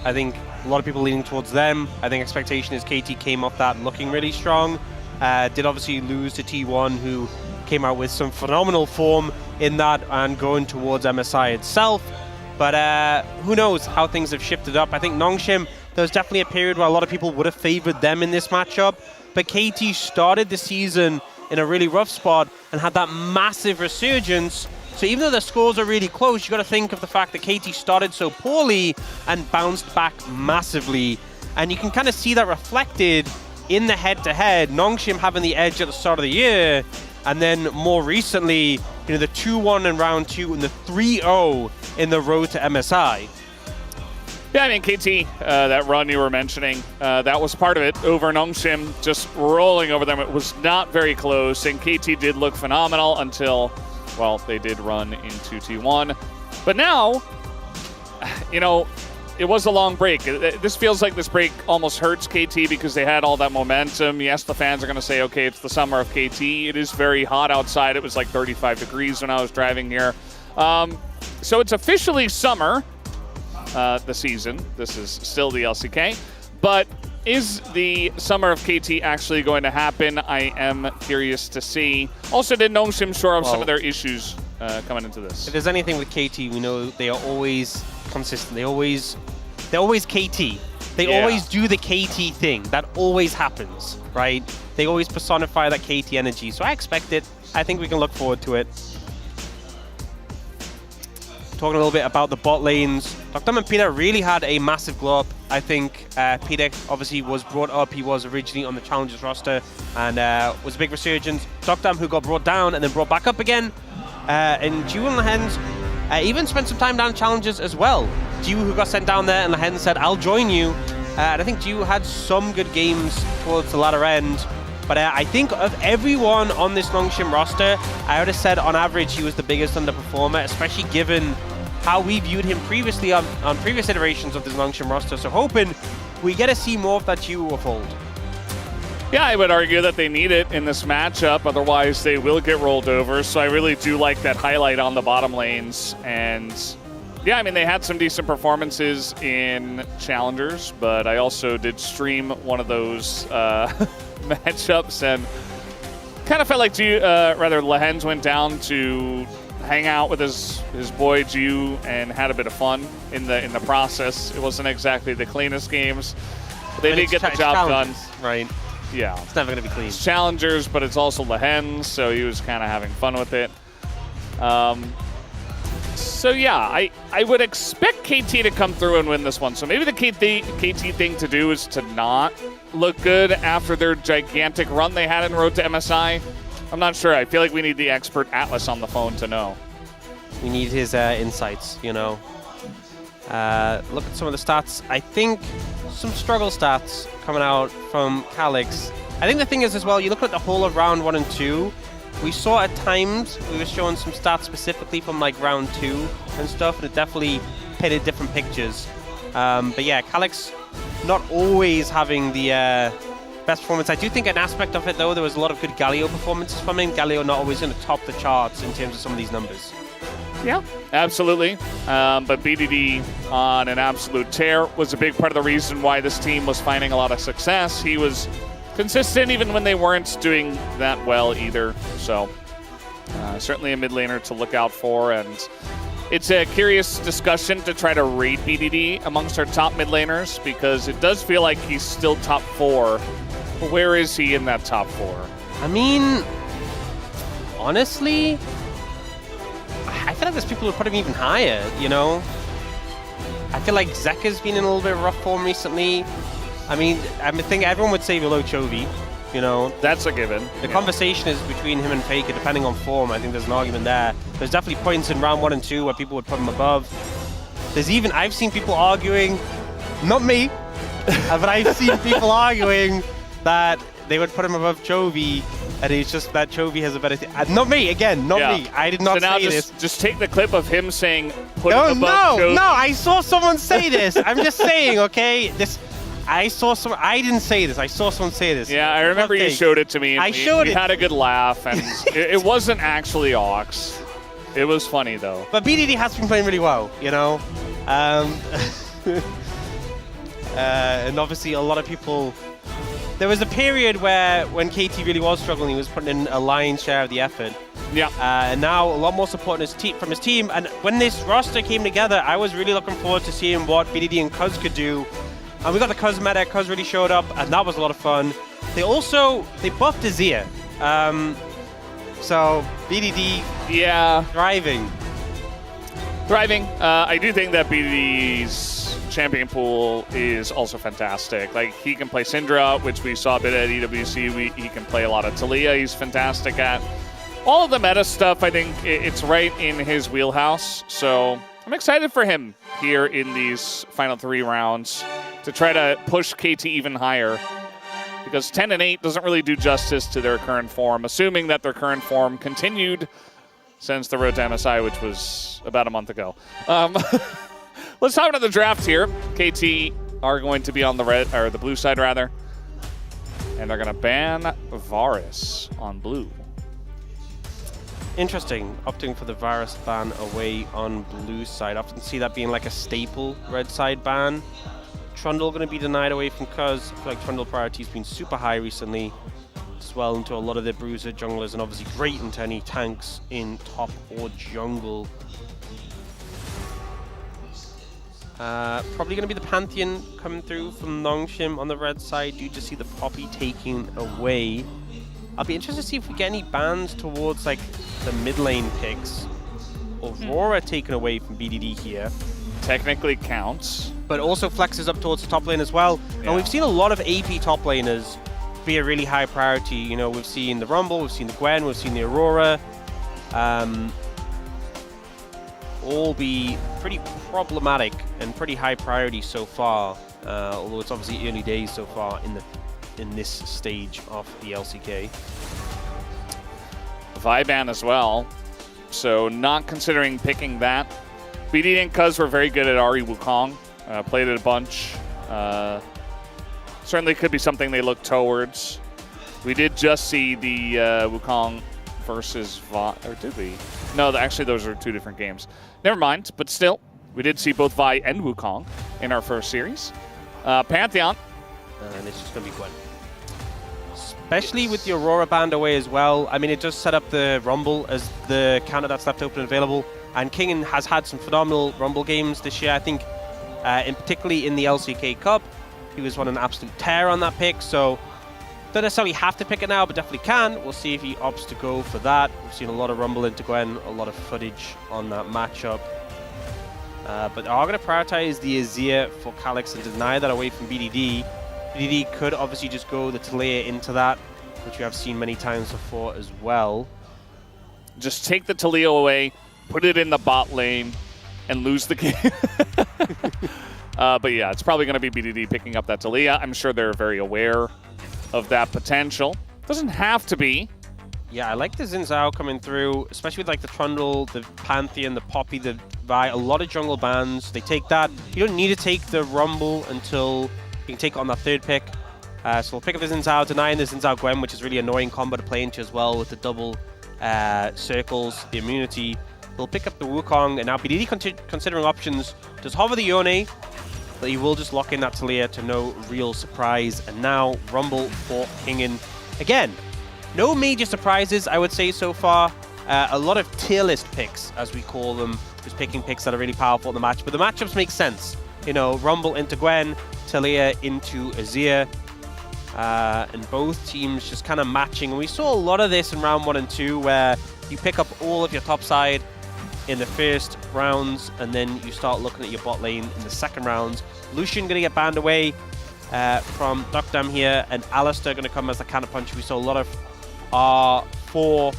I think a lot of people leaning towards them. I think expectation is KT came off that looking really strong. Did obviously lose to T1, who came out with some phenomenal form in that and going towards MSI itself. But who knows how things have shifted up. I think Nongshim, there was definitely a period where a lot of people would have favored them in this matchup. But KT started the season in a really rough spot and had that massive resurgence. So even though the scores are really close, you got to think of the fact that KT started so poorly and bounced back massively. And you can kind of see that reflected in the head-to-head, Nongshim having the edge at the start of the year, and then more recently, you know, the 2-1 in round 2 and the 3-0 in the road to MSI. Yeah, I mean, KT, that run you were mentioning, that was part of it over Nongshim, just rolling over them. It was not very close, and KT did look phenomenal until, well, they did run into T1. But now, you know, it was a long break. This feels like this break almost hurts KT because they had all that momentum. Yes, the fans are going to say, okay, it's the summer of KT. It is very hot outside. It was like 35 degrees when I was driving here. So it's officially summer, the season. This is still the LCK. But is the summer of KT actually going to happen? I am curious to see. Also, did Nongshim shore up some of their issues coming into this? If there's anything with KT, we know they are always consistent. They're always KT. They always do the KT thing. That always happens, right? They always personify that KT energy. So I expect it. I think we can look forward to it. Talking a little bit about the bot lanes, Dr. and Peter really had a massive glow up. I think Peter obviously was brought up. He was originally on the Challengers roster and was a big resurgence. Dr. who got brought down and then brought back up again. And Ju and Lahens even spent some time down Challengers as well. Ju who got sent down there and Lahens said, I'll join you. And I think Ju had some good games towards the latter end. But I think of everyone on this Nongshim roster, I would have said on average he was the biggest underperformer, especially given how we viewed him previously on previous iterations of this Nongshim roster. So hoping we get to see more of that duo fold. Yeah, I would argue that they need it in this matchup, otherwise they will get rolled over. So I really do like that highlight on the bottom lanes. And yeah, I mean, they had some decent performances in Challengers, but I also did stream one of those matchups and kind of felt like Lehens went down to hang out with his boy Ju and had a bit of fun in the process. It wasn't exactly the cleanest games, but they did get the job done. Right. Yeah. It's never going to be clean. It's Challengers, but it's also Lehens, so he was kind of having fun with it. So yeah, I would expect KT to come through and win this one. So maybe the KT thing to do is to not look good after their gigantic run they had in Road to MSI. I'm not sure. I feel like we need the expert Atlas on the phone to know. We need his insights, you know. Look at some of the stats. I think some struggle stats coming out from Calix. I think the thing is as well, you look at the whole of round 1 and 2, we saw at times, we were showing some stats specifically from like round 2 and stuff, and it definitely painted different pictures. But yeah, Calix not always having the best performance. I do think an aspect of it though, there was a lot of good Galio performances from him. Galio not always going to top the charts in terms of some of these numbers. Yeah, absolutely. But BDD on an absolute tear was a big part of the reason why this team was finding a lot of success. He was consistent even when they weren't doing that well either. So certainly a mid laner to look out for. And it's a curious discussion to try to rate BDD amongst our top mid laners because it does feel like he's still top 4. But where is he in that top 4? I mean, honestly, I feel like there's people who put him even higher, you know? I feel like Zekka's been in a little bit of rough form recently. I mean, I think everyone would say below Chovy, you know? That's a given. The conversation is between him and Faker, depending on form. I think there's an argument there. There's definitely points in round 1 and 2 where people would put him above. There's even, I've seen people arguing, not me, but I've seen people arguing that they would put him above Chovy, and it's just that Chovy has a better not me, again, not me. I did not say this. Just take the clip of him saying, put him above Chovy. No, I saw someone say this. I'm just saying, okay? I didn't say this. I saw someone say this. Yeah, I remember you showed it to me. And we had a good laugh, and it wasn't actually Ox. It was funny, though. But BDD has been playing really well, you know? And obviously a lot of people... There was a period where when KT really was struggling, he was putting in a lion's share of the effort. Yeah. And now a lot more support from his team. And when this roster came together, I was really looking forward to seeing what BDD and Cuz could do. And we got the Cuz meta. Cuz really showed up, and that was a lot of fun. They buffed Azir. So BDD, thriving. I do think that BDD's champion pool is also fantastic. Like, he can play Syndra, which we saw a bit at EWC. He can play a lot of Talia. He's fantastic at all of the meta stuff. I think it's right in his wheelhouse. So I'm excited for him here in these final 3 rounds to try to push KT even higher, because 10 and 8 doesn't really do justice to their current form, assuming that their current form continued since the Road to MSI, which was about a month ago. Let's talk about the draft here. KT are going to be on the blue side rather, and they're going to ban Varus on blue. Interesting, opting for the Varus ban away on blue side. I often see that being like a staple red side ban. Trundle going to be denied away from Cuz. I feel like Trundle priority has been super high recently, as well into a lot of their bruiser junglers, and obviously great into any tanks in top or jungle. Probably going to be the Pantheon coming through from Nongshim on the red side due to see the Poppy taken away. I'll be interested to see if we get any bans towards like the mid lane picks. Aurora taken away from BDD here. Technically counts. But also flexes up towards the top lane as well. Yeah. And we've seen a lot of AP top laners be a really high priority. You know, we've seen the Rumble, we've seen the Gwen, we've seen the Aurora. All be pretty problematic and pretty high priority so far. Although it's obviously early days so far in the in this stage of the LCK. Viban as well, so not considering picking that. BDD and Cuz were very good at Ahri Wukong, played it a bunch. Certainly could be something they look towards. We did just see the Wukong versus Vi, or did we? No, actually those are two different games. Never mind, but still, we did see both Vi and Wukong in our first series. Pantheon. And it's just going to be Gwen. Especially with the Aurora band away as well. I mean, it just set up the Rumble as the counter that's left open and available. And Kingen has had some phenomenal Rumble games this year. I think, particularly in the LCK Cup, he was on an absolute tear on that pick. So, don't necessarily have to pick it now, but definitely can. We'll see if he opts to go for that. We've seen a lot of Rumble into Gwen, a lot of footage on that matchup. But are going to prioritize the Azir for Calyx and deny that away from BDD. BDD could obviously just go the Taliyah into that, which we have seen many times before as well. Just take the Taliyah away, put it in the bot lane, and lose the game. But yeah, it's probably going to be BDD picking up that Taliyah. I'm sure they're very aware of that potential. Doesn't have to be. Yeah, I like the Xin Zhao coming through, especially with like the Trundle, the Pantheon, the Poppy, the Vi, a lot of jungle bans. They take that. You don't need to take the Rumble until you can take it on that third pick. So we'll pick up the Xin Zhao, denying the Xin Zhao Gwen, which is really annoying combo to play into as well with the double circles, the immunity. We'll pick up the Wukong, and now BDD considering options. Does hover the Yone, but he will just lock in that Taliyah to no real surprise. And now Rumble for Kingen. Again, no major surprises, I would say, so far. A lot of tier list picks, as we call them, just picking picks that are really powerful in the match. But the matchups make sense. You know, Rumble into Gwen, Taliyah into Azir. And both teams just kind of matching. And we saw a lot of this in round 1 and 2, where you pick up all of your top side in the first rounds, and then you start looking at your bot lane in the second rounds. Lucian going to get banned away from Duckdam here, and Alistar going to come as the counterpuncher. We saw a lot of R4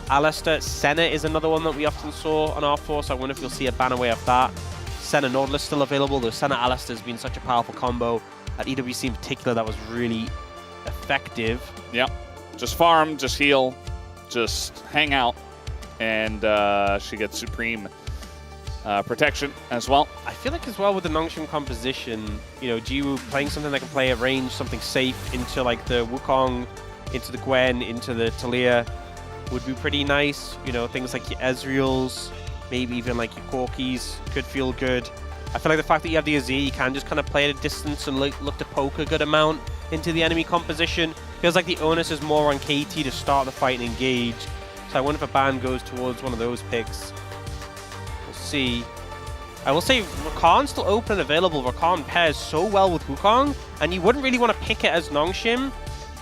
Alistar. Senna is another one that we often saw on R4, so I wonder if you'll see a ban away of that. Senna Nautilus still available, though Senna Alistar has been such a powerful combo at EWC in particular that was really effective. Yep. Just farm, just heal, just hang out, and she gets supreme protection as well. I feel like as well with the Nongshim composition, you know, Jiwoo playing something that can play at range, something safe into like the Wukong, into the Gwen, into the Taliyah would be pretty nice. You know, things like your Ezreals, maybe even like your Corkis could feel good. I feel like the fact that you have the Azir, you can just kind of play at a distance and look to poke a good amount into the enemy composition. Feels like the onus is more on KT to start the fight and engage. So I wonder if a ban goes towards one of those picks. We'll see. I will say Rakan's still open and available. Rakan pairs so well with Wukong, and you wouldn't really want to pick it as Nongshim,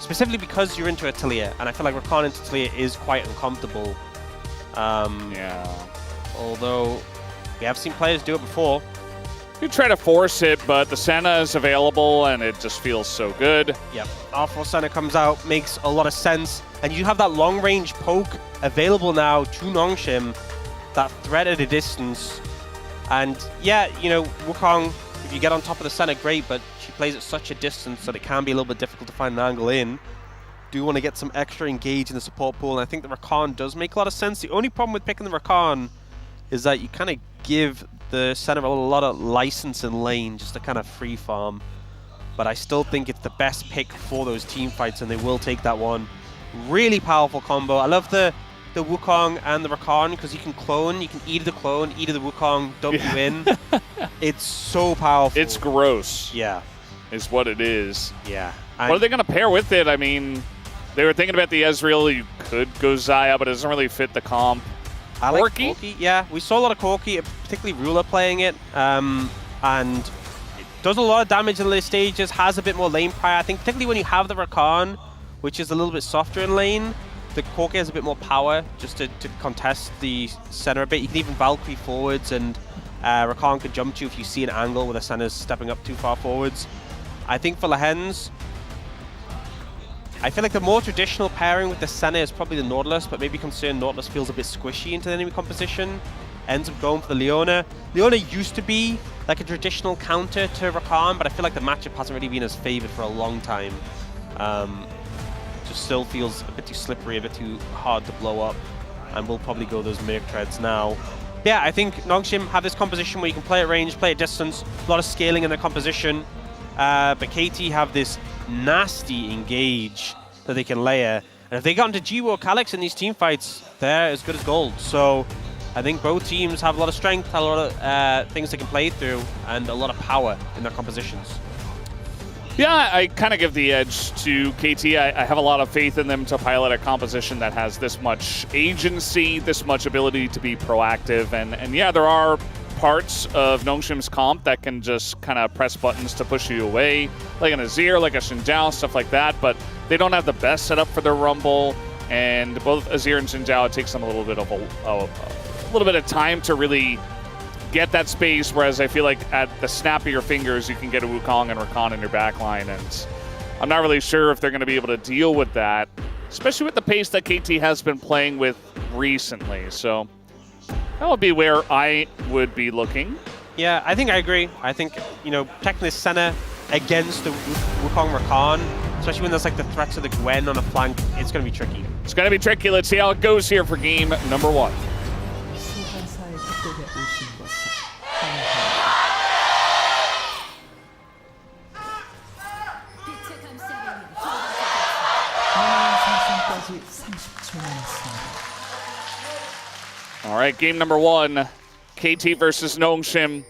specifically because you're into a Taliyah, and I feel like Rakan into Taliyah is quite uncomfortable. Yeah. Although we have seen players do it before. You try to force it, but the Senna is available, and it just feels so good. Yep, R4 Senna comes out, makes a lot of sense, and you have that long-range poke available now to Nongshim, that threat at a distance. And yeah, you know, Wukong, if you get on top of the Senna, great, but she plays at such a distance that it can be a little bit difficult to find an angle in. Do want to get some extra engage in the support pool, and I think the Rakan does make a lot of sense. The only problem with picking the Rakan is that you kind of give the Senna a lot of license in lane just to kind of free farm. But I still think it's the best pick for those team fights, and they will take that one. Really powerful combo. I love the Wukong and the Rakan because you can clone. You can eat the clone, eat the Wukong, dump you in. It's so powerful. It's gross. Yeah. Is what it is. Yeah. What are they going to pair with it? I mean, they were thinking about the Ezreal. You could go Xayah, but it doesn't really fit the comp. I like Corki. Yeah, we saw a lot of Corki, particularly Ruler playing it, and it does a lot of damage in the stages, has a bit more lane prior. I think particularly when you have the Rakan, which is a little bit softer in lane, the Corki has a bit more power just to contest the center a bit. You can even Valkyrie forwards, and Rakan could jump to you if you see an angle where the center's stepping up too far forwards. I think for Lehens, I feel like the more traditional pairing with the Senna is probably the Nautilus, but maybe concerned Nautilus feels a bit squishy into the enemy composition. Ends up going for the Leona. Leona used to be like a traditional counter to Rakan, but I feel like the matchup hasn't really been as favored for a long time. Just still feels a bit too slippery, a bit too hard to blow up, and we'll probably go those Merc Treads now. Yeah, I think Nongshim have this composition where you can play at range, play at distance, a lot of scaling in their composition, but KT have this nasty engage that they can layer, and if they got into G-War Calyx in these team fights, they're as good as gold. So I think both teams have a lot of strength, have a lot of things they can play through, and a lot of power in their compositions. Yeah, I kind of give the edge to KT. I have a lot of faith in them to pilot a composition that has this much agency, this much ability to be proactive. And yeah, there are parts of Nongshim's comp that can just kind of press buttons to push you away, like an Azir, like a Xinjiao, stuff like that. But they don't have the best setup for their Rumble. And both Azir and Xinjiao, it takes them a little bit of time to really get that space, whereas I feel like at the snap of your fingers, you can get a Wukong and Rakan in your backline, and I'm not really sure if they're going to be able to deal with that, especially with the pace that KT has been playing with recently. So that would be where I would be looking. Yeah, I think I agree. I think, you know, taking this center against the Wukong Rakan, especially when there's like the threats of the Gwen on a flank, it's going to be tricky. It's going to be tricky. Let's see how it goes here for game number 1. All right, game number 1, KT versus Nongshim.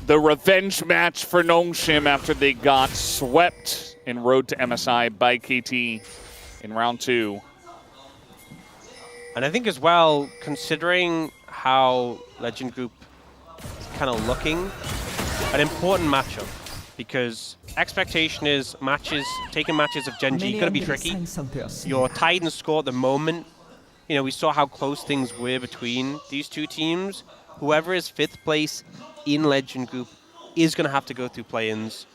The revenge match for Nongshim after they got swept in Road to MSI by KT in round 2. And I think as well, considering how Legend Group is kind of looking, an important matchup, because expectation is taking matches of Genji going to be tricky. You're tied in score at the moment. You know, we saw how close things were between these two teams. Whoever is 5th place in Legend Group is going to have to go through play-ins.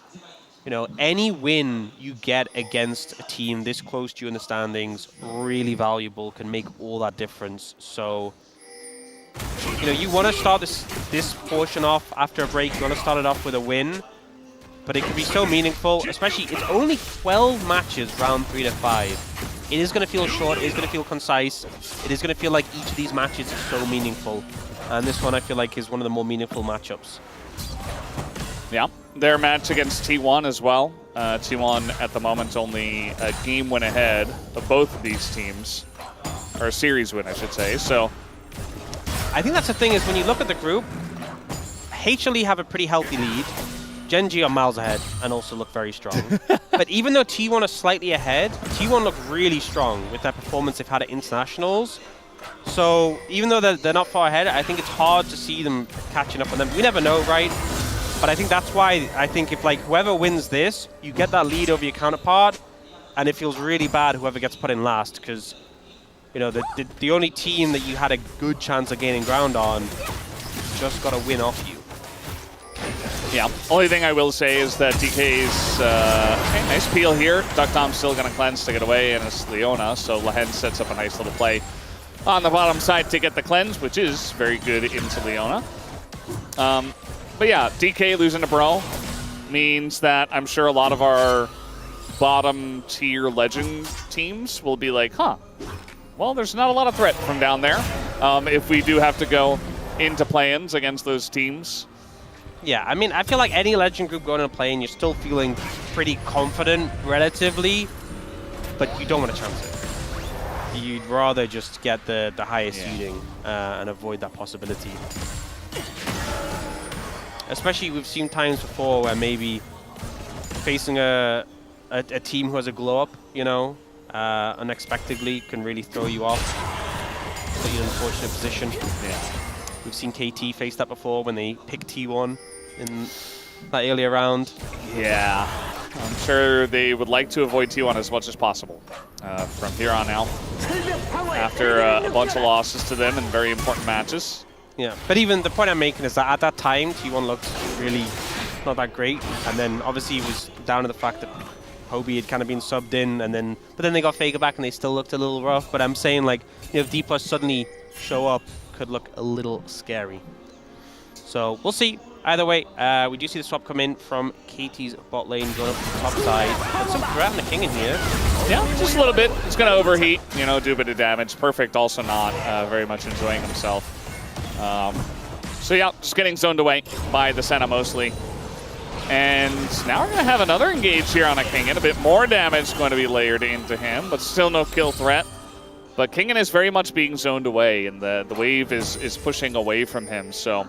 You know, any win you get against a team this close to you in the standings, really valuable, can make all that difference. So, you know, you want to start this portion off after a break. You want to start it off with a win. But it can be so meaningful, especially it's only 12 matches round 3 to 5. It is going to feel short, it is going to feel concise, it is going to feel like each of these matches is so meaningful. And this one I feel like is one of the more meaningful matchups. Yeah, their match against T1 as well. T1 at the moment only a game win ahead of both of these teams, or a series win I should say. So I think that's the thing is when you look at the group, HLE have a pretty healthy lead. Genji are miles ahead and also look very strong. But even though T1 are slightly ahead, T1 look really strong with that performance they've had at internationals. So even though they're not far ahead, I think it's hard to see them catching up on them. We never know, right? But I think that's why I think if like whoever wins this, you get that lead over your counterpart, and it feels really bad whoever gets put in last, because you know the only team that you had a good chance of gaining ground on just got a win off you. Yeah, only thing I will say is that DK's nice peel here. Ducktom's still going to cleanse to get away, and it's Leona, so Lehen sets up a nice little play on the bottom side to get the cleanse, which is very good into Leona. But yeah, DK losing to Bro means that I'm sure a lot of our bottom tier Legend teams will be like, huh, well, there's not a lot of threat from down there if we do have to go into play-ins against those teams. Yeah, I mean, I feel like any Legend Group going to play and you're still feeling pretty confident relatively, but you don't want to chance it. You'd rather just get the highest seeding and avoid that possibility. Especially we've seen times before where maybe facing a team who has a glow-up, you know, unexpectedly can really throw you off, put you in an unfortunate position. Yeah. We've seen KT face that before when they picked T1 in that earlier round. Yeah, I'm sure they would like to avoid T1 as much as possible from here on out after a bunch of losses to them in very important matches. Yeah, but even the point I'm making is that at that time, T1 looked really not that great. And then obviously it was down to the fact that Hobie had kind of been subbed in, and but then they got Faker back and they still looked a little rough. But I'm saying, like, you know, if D+ suddenly show up, could look a little scary. So we'll see. Either way, we do see the swap come in from KT's bot lane going up to the top side. And some threat on the king in here. Yeah, just a little bit. It's going to overheat, you know, do a bit of damage. Perfect also not very much enjoying himself. So yeah, just getting zoned away by the Senna mostly. And now we're going to have another engage here on a Kingen. A bit more damage going to be layered into him, but still no kill threat. But Kingen is very much being zoned away, and the wave is pushing away from him. So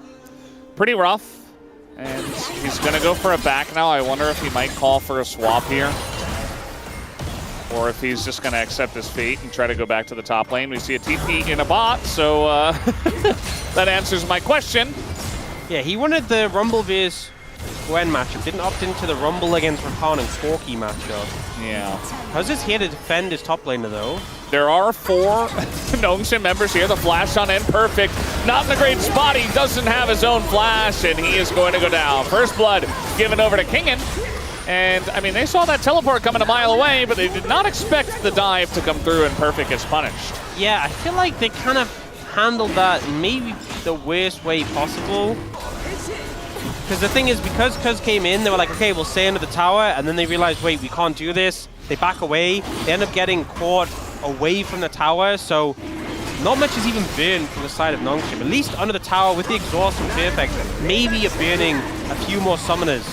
pretty rough. And he's going to go for a back now. I wonder if he might call for a swap here. Or if he's just going to accept his fate and try to go back to the top lane. We see a TP in a bot, so that answers my question. Yeah, he wanted the Rumble vs Gwen matchup. Didn't opt into the Rumble against Rakan and Corki matchup. Yeah. How's this here to defend his top laner, though? There are 4 Nongshim members here. The flash on in, perfect. Not in a great spot. He doesn't have his own flash, and he is going to go down. First blood given over to Kingen. And, I mean, they saw that teleport coming a mile away, but they did not expect the dive to come through, and Perfect gets punished. Yeah, I feel like they kind of handled that maybe the worst way possible. Because the thing is, because Cuz came in, they were like, okay, we'll stay under the tower, and then they realized, wait, we can't do this. They back away. They end up getting caught away from the tower, so not much is even burned from the side of Nongshim. At least under the tower with the exhaust from Perfect, maybe you're burning a few more summoners,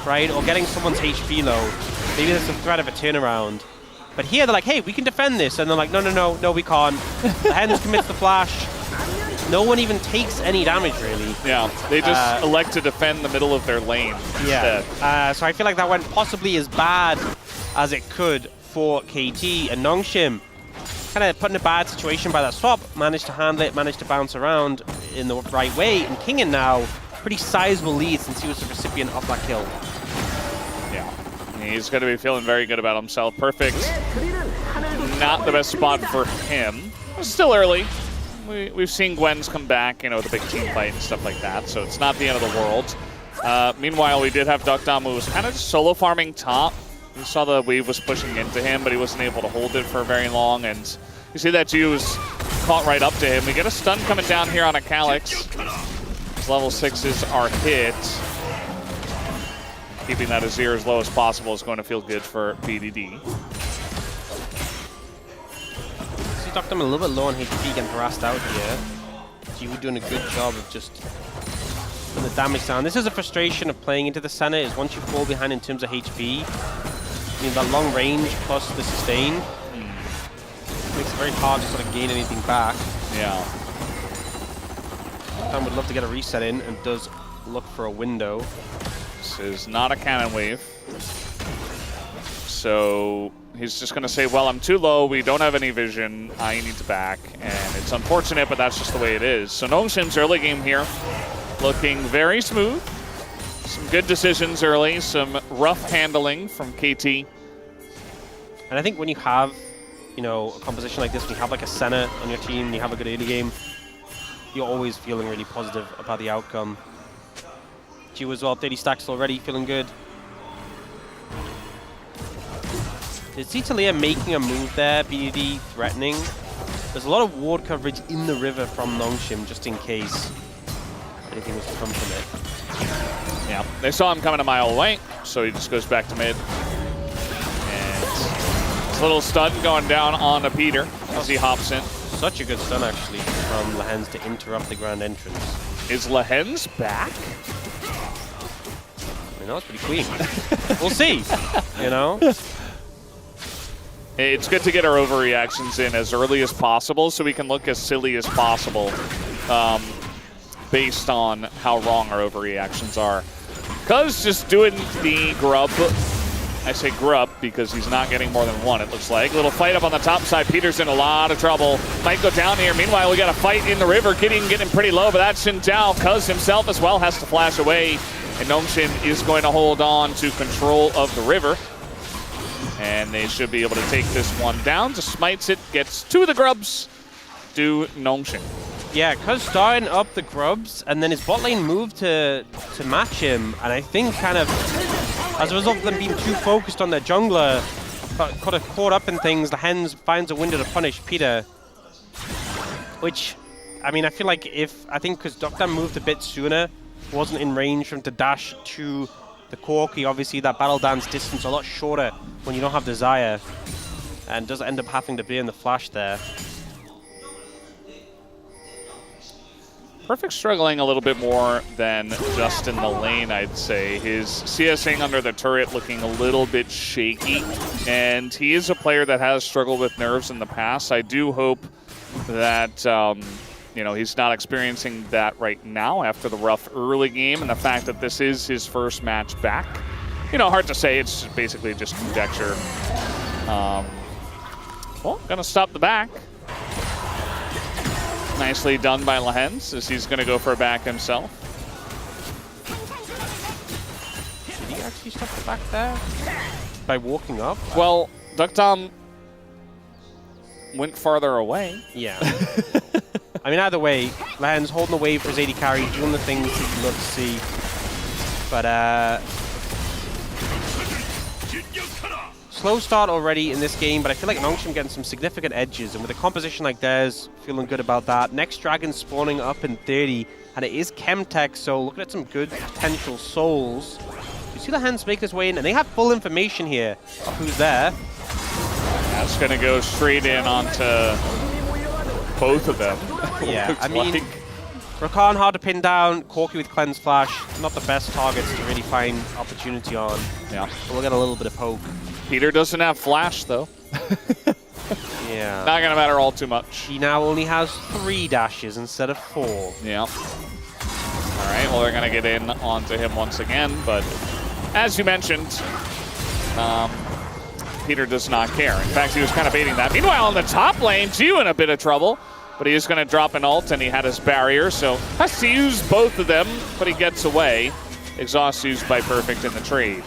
right? Or getting someone's HP low. Maybe there's a threat of a turnaround. But here they're like, hey, we can defend this. And they're like, no, we can't. The Hens commits the flash. No one even takes any damage, really. Yeah, they just elect to defend the middle of their lane instead. So I feel like that went possibly as bad as it could for KT. And Nongshim kind of put in a bad situation by that swap. Managed to handle it, managed to bounce around in the right way. And Kingen now, pretty sizable lead since he was the recipient of that kill. Yeah, he's going to be feeling very good about himself. Perfect. Not the best spot for him. Still early. We've seen Gwen's come back, you know, the big team fight and stuff like that, so it's not the end of the world. Meanwhile, we did have Duckdom, who was kind of just solo farming top. We saw the wave was pushing into him, but he wasn't able to hold it for very long, and you see that G was caught right up to him. We get a stun coming down here on a Calyx. His level 6s are hit. Keeping that Azir as low as possible is going to feel good for BDD. He knocked him a little bit low on HP, getting harassed out here. Jiwoo doing a good job of just putting the damage down. This is a frustration of playing into the center, is once you fall behind in terms of HP, I mean, that long range plus the sustain makes it very hard to sort of gain anything back. Yeah. Tom would love to get a reset in and does look for a window. This is not a cannon wave. So he's just going to say, well, I'm too low, we don't have any vision, I need to back. And it's unfortunate, but that's just the way it is. So Nongshim's early game here looking very smooth. Some good decisions early, some rough handling from KT. And I think when you have, you know, a composition like this, when you have like a Senna on your team, you have a good early game, you're always feeling really positive about the outcome. Jiwoo as well, 30 stacks already, feeling good. Did see Talia making a move there, BDD threatening. There's a lot of ward coverage in the river from Nongshim, just in case anything was to come from it. Yeah, they saw him coming a mile away, so he just goes back to mid. And this little stun going down on a Peter as he hops in. Such a good stun, actually, from Lehens to interrupt the grand entrance. Is Lehens back? I mean, that was pretty clean. We'll see, you know? It's good to get our overreactions in as early as possible so we can look as silly as possible based on how wrong our overreactions are. Cuz just doing the grub, I say grub because he's not getting more than one, it looks like. Little fight up on the top side. Peter's in a lot of trouble. Might go down here. Meanwhile, we got a fight in the river. Getting pretty low, but that's Xin Zhao. Cuz himself as well has to flash away. And Nongshim is going to hold on to control of the river. And they should be able to take this one down. Just smites it, gets two of the grubs, do Nongshim. Yeah, Cuz starting up the grubs, and then his bot lane moved to match him. And I think kind of, as a result of them being too focused on their jungler, got caught up in things, the Hens finds a window to punish Peter. Which, I mean, I feel like I think because Duckdom moved a bit sooner, wasn't in range for him to dash to the Corki. Obviously, that battle dance distance a lot shorter when you don't have Desire, and does end up having to be in the flash there. Perfect struggling a little bit more than just in the lane, I'd say. His CSing under the turret looking a little bit shaky, and he is a player that has struggled with nerves in the past. I do hope that you know, he's not experiencing that right now after the rough early game and the fact that this is his first match back. You know, hard to say. It's basically just conjecture. Well, gonna stop the back. Nicely done by Lehens, as he's going to go for a back himself. Did he actually stop the back there? By walking up? Well, Ducktom went farther away. Yeah. I mean, either way, Lehens holding the wave for his AD carry, doing the things that you love to see. But, slow start already in this game, but I feel like Nongshim getting some significant edges, and with a composition like theirs, feeling good about that. Next Dragon spawning up in 30, and it is Chemtech, so looking at some good potential souls. You see the Lehens make this way in, and they have full information here of who's there. That's going to go straight in onto both of them. Yeah, I mean, Rakan hard to pin down, Corki with Cleanse Flash, not the best targets to really find opportunity on. Yeah. But we'll get a little bit of poke. Peter doesn't have Flash, though. Yeah. Not going to matter all too much. He now only has 3 dashes instead of 4. Yeah. All right, well, they're going to get in onto him once again, but as you mentioned, Peter does not care. In fact, he was kind of baiting that. Meanwhile, in the top lane, Gio in a bit of trouble, but he is going to drop an ult, and he had his barrier, so has to use both of them, but he gets away. Exhaust used by Perfect in the trade.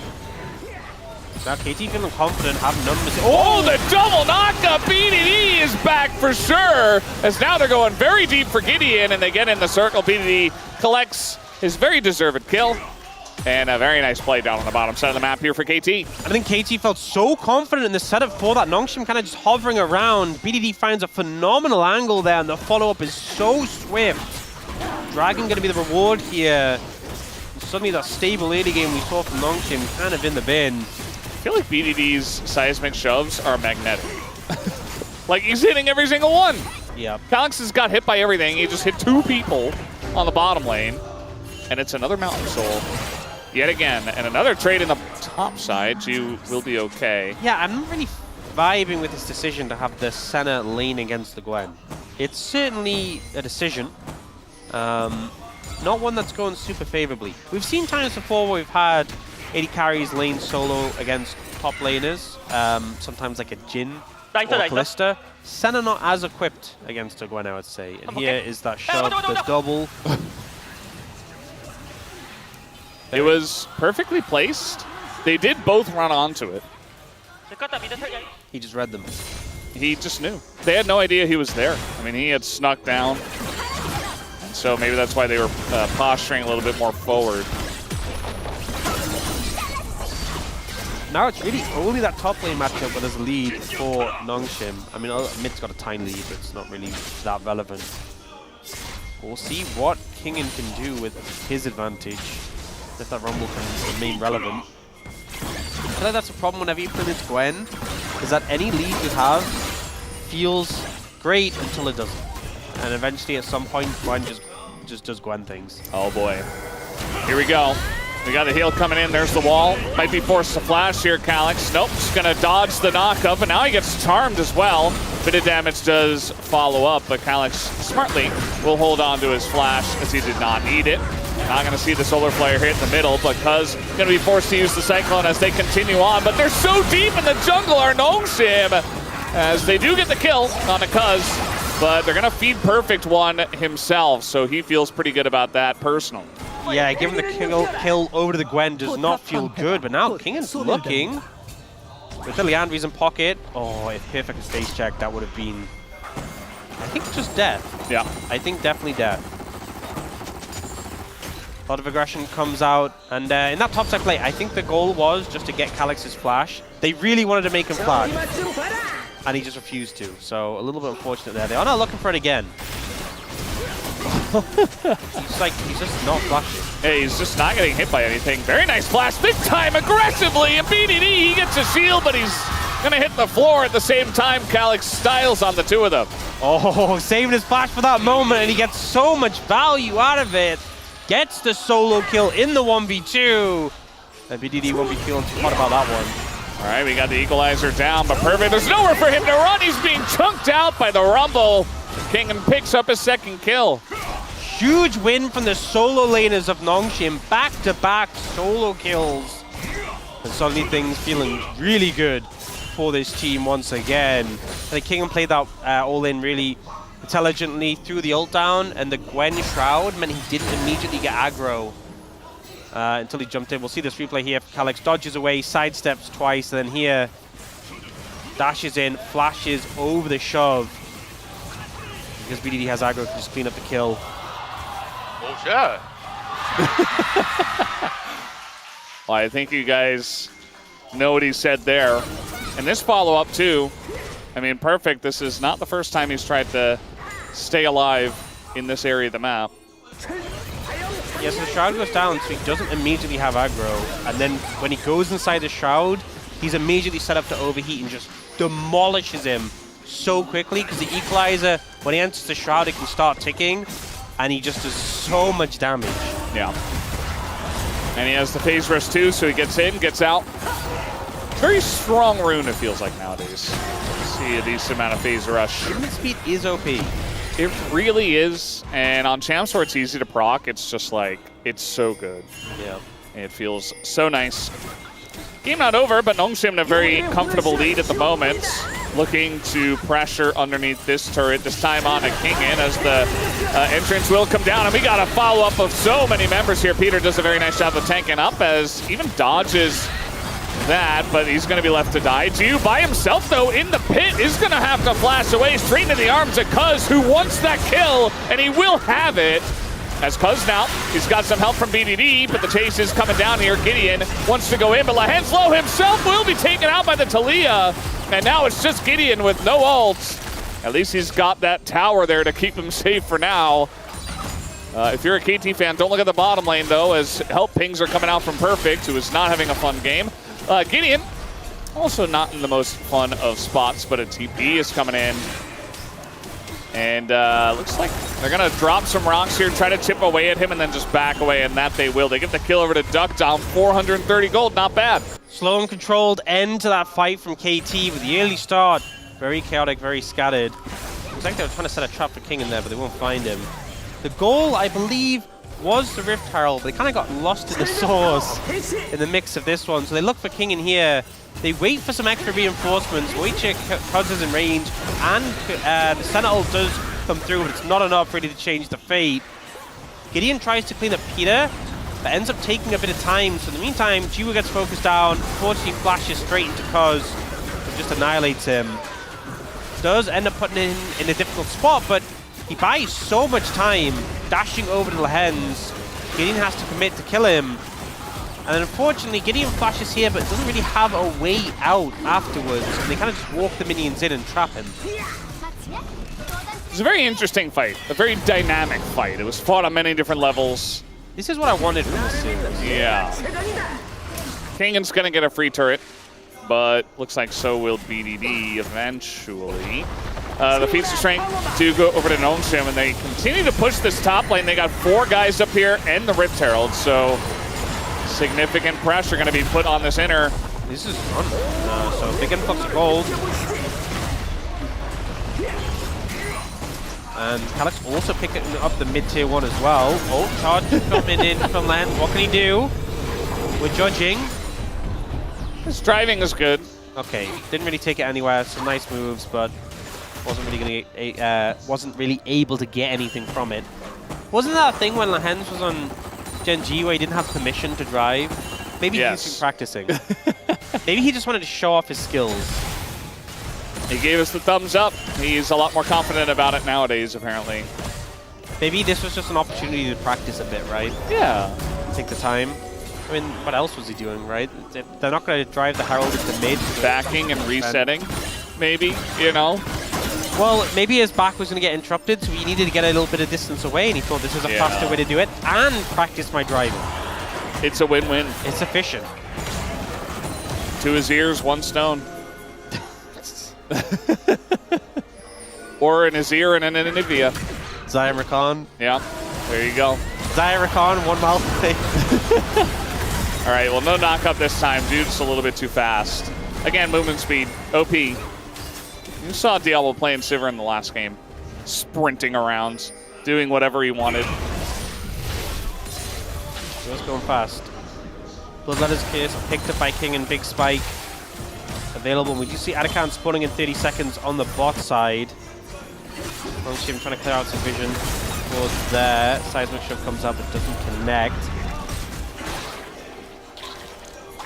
Now KT feeling confident, have numbers. Oh, the double knockup! BDD is back for sure, as now they're going very deep for Gideon, and they get in the circle. BDD collects his very deserved kill, and a very nice play down on the bottom side of the map here for KT. I think KT felt so confident in the setup for that. Nongshim kind of just hovering around. BDD finds a phenomenal angle there, and the follow-up is so swift. Dragon going to be the reward here. And suddenly that stable early game we saw from Nongshim kind of in the bin. I feel like BDD's seismic shoves are magnetic. Like, he's hitting every single one. Yep. Calyx has got hit by everything. He just hit 2 people on the bottom lane. And it's another Mountain Soul yet again. And another trade in the top side. You will be okay. Yeah, I'm not really vibing with this decision to have the Senna lane against the Gwen. It's certainly a decision. Not one that's going super favorably. We've seen times before where we've had AD carries lane solo against top laners, sometimes like a Jhin or Kalista. Senna not as equipped against a Gwen, I would say. And here is that shove, the double. It was perfectly placed. They did both run onto it. He just read them. He just knew. They had no idea he was there. I mean, he had snuck down. And so maybe that's why they were posturing a little bit more forward. Now it's really only that top lane matchup where there's a lead for Nongshim. I mean, mid's got a tiny lead, but it's not really that relevant. We'll see what Kingen can do with his advantage, if that Rumble can remain relevant. I feel like that's a problem whenever you put into Gwen, is that any lead you have feels great until it doesn't. And eventually at some point, Gwen just does Gwen things. Oh boy. Here we go. We got the heal coming in. There's the wall. Might be forced to flash here, Calyx. Nope, just going to dodge the knockup, and now he gets charmed as well. Bit of damage does follow up, but Calyx smartly will hold on to his flash as he did not need it. Not going to see the Solar Flare hit in the middle, but Cuz going to be forced to use the Cyclone as they continue on. But they're so deep in the jungle, our Nongshim, as they do get the kill on the Cuz, but they're going to feed Perfect one himself, so he feels pretty good about that personally. Yeah, giving the kill over to the Gwen does not feel good, but now Kingen's looking with the Leandry's in pocket. Oh, if Perfect had face check, that would have been, I think, just death. Yeah. I think definitely death. A lot of aggression comes out, and in that topside play, I think the goal was just to get Calyx's flash. They really wanted to make him flash, and he just refused to, so a little bit unfortunate there. They are now looking for it again. he's just not flashing. Hey, he's just not getting hit by anything. Very nice flash this time, aggressively. And BDD, he gets a shield, but he's gonna hit the floor at the same time. Calyx styles on the two of them. Oh, saving his flash for that moment, and he gets so much value out of it. Gets the solo kill in the 1v2. And BDD won't be feeling too hot about that one. All right, we got the equalizer down, but Perfect, there's nowhere for him to run. He's being chunked out by the Rumble. Kingen picks up his second kill. Huge win from the solo laners of Nongshim. Back-to-back solo kills. And suddenly things feeling really good for this team once again. And Kingen played that all-in really intelligently, threw the ult down, and the Gwen Shroud meant he didn't immediately get aggro until he jumped in. We'll see this replay here. Calyx dodges away, sidesteps twice, and then here dashes in, flashes over the shove. Because BDD has aggro, can just clean up the kill. Oh, shit. Well, I think you guys know what he said there. And this follow-up, too. I mean, Perfect, this is not the first time he's tried to stay alive in this area of the map. Yes, the Shroud goes down, so he doesn't immediately have aggro. And then when he goes inside the Shroud, he's immediately set up to overheat and just demolishes him so quickly, because the Equalizer, when he enters the Shroud, it can start ticking, and he just does so much damage. Yeah. And he has the phase rush too, so he gets in, gets out. Very strong rune, it feels like nowadays. See a decent amount of phase rush. Movement speed is OP. It really is, and on champs where it's easy to proc, it's just like, it's so good. Yeah. It feels so nice. Game not over, but Nongshim in a very comfortable lead at the moment. Looking to pressure underneath this turret, this time on a Kingen as the entrance will come down. And we got a follow-up of so many members here. Peter does a very nice job of tanking up as even dodges that, but he's going to be left to die. Ju by himself, though, in the pit is going to have to flash away straight into the arms of Cuz, who wants that kill, and he will have it. As Cuz now, he's got some help from BDD, but the chase is coming down here. Gideon wants to go in, but Lahenslow himself will be taken out by the Talia. And now it's just Gideon with no ults. At least he's got that tower there to keep him safe for now. If you're a KT fan, don't look at the bottom lane, though, as help pings are coming out from Perfect, who is not having a fun game. Gideon, also not in the most fun of spots, but a TP is coming in. And looks like they're going to drop some rocks here, try to chip away at him, and then just back away, and that they will. They get the kill over to Duck, down 430 gold, not bad. Slow and controlled end to that fight from KT with the early start. Very chaotic, very scattered. Looks like they were trying to set a trap for King in there, but they won't find him. The goal, I believe, was the Rift Herald, but they kind of got lost in the source in the mix of this one. So they look for King in here. They wait for some extra reinforcements. Wojciech Cuz is in range, and the Sentinel does come through, but it's not enough really to change the fate. Gideon tries to clean up Peter, but ends up taking a bit of time. So in the meantime, Jiwa gets focused down, unfortunately flashes straight into Cuz, and just annihilates him. Does end up putting him in a difficult spot, but he buys so much time, dashing over to Lahens. Gideon has to commit to kill him. And unfortunately, Gideon flashes here, but doesn't really have a way out afterwards. And they kind of just walk the minions in and trap him. It's a very interesting fight, a very dynamic fight. It was fought on many different levels. This is what I wanted from this series. Yeah. Kingen's going to get a free turret, but looks like so will BDD eventually. The feats of strength do go over to Nongshim, and they continue to push this top lane. They got 4 guys up here and the Rift Herald, so significant pressure going to be put on this inner. This is fun. So big influx of gold. And Calyx also picking up the mid-tier one as well. Oh, charge coming in from land. What can he do? We're judging. His driving is good. Okay, didn't really take it anywhere. Some nice moves, but wasn't really able to get anything from it. Wasn't that a thing when Lahens was on Gen G where he didn't have permission to drive? Maybe he's been practicing. Maybe he just wanted to show off his skills. He gave us the thumbs up. He's a lot more confident about it nowadays, apparently. Maybe this was just an opportunity to practice a bit, right? Yeah. Take the time. I mean, what else was he doing, right? They're not going to drive the Herald into mid. Backing and resetting, maybe, you know? Well, maybe his back was going to get interrupted, so he needed to get a little bit of distance away, and he thought this is a faster way to do it, and practice my driving. It's a win-win. It's efficient. 2 Azirs, 1 stone. Or an Azir and an Anivia. Zaya Rakan. Yeah, there you go. Zaya Rakan, 1 mile away. All right, well, no knock-up this time. Dude's a little bit too fast. Again, movement speed, OP. You saw Diablo playing Sivir in the last game. Sprinting around, doing whatever he wanted. Just going fast. Bloodletter's Kiss picked up by King and Big Spike. Available. We do see Atakan spawning in 30 seconds on the bot side. Longshim trying to clear out some vision towards there. Seismic Shove comes up, but doesn't connect.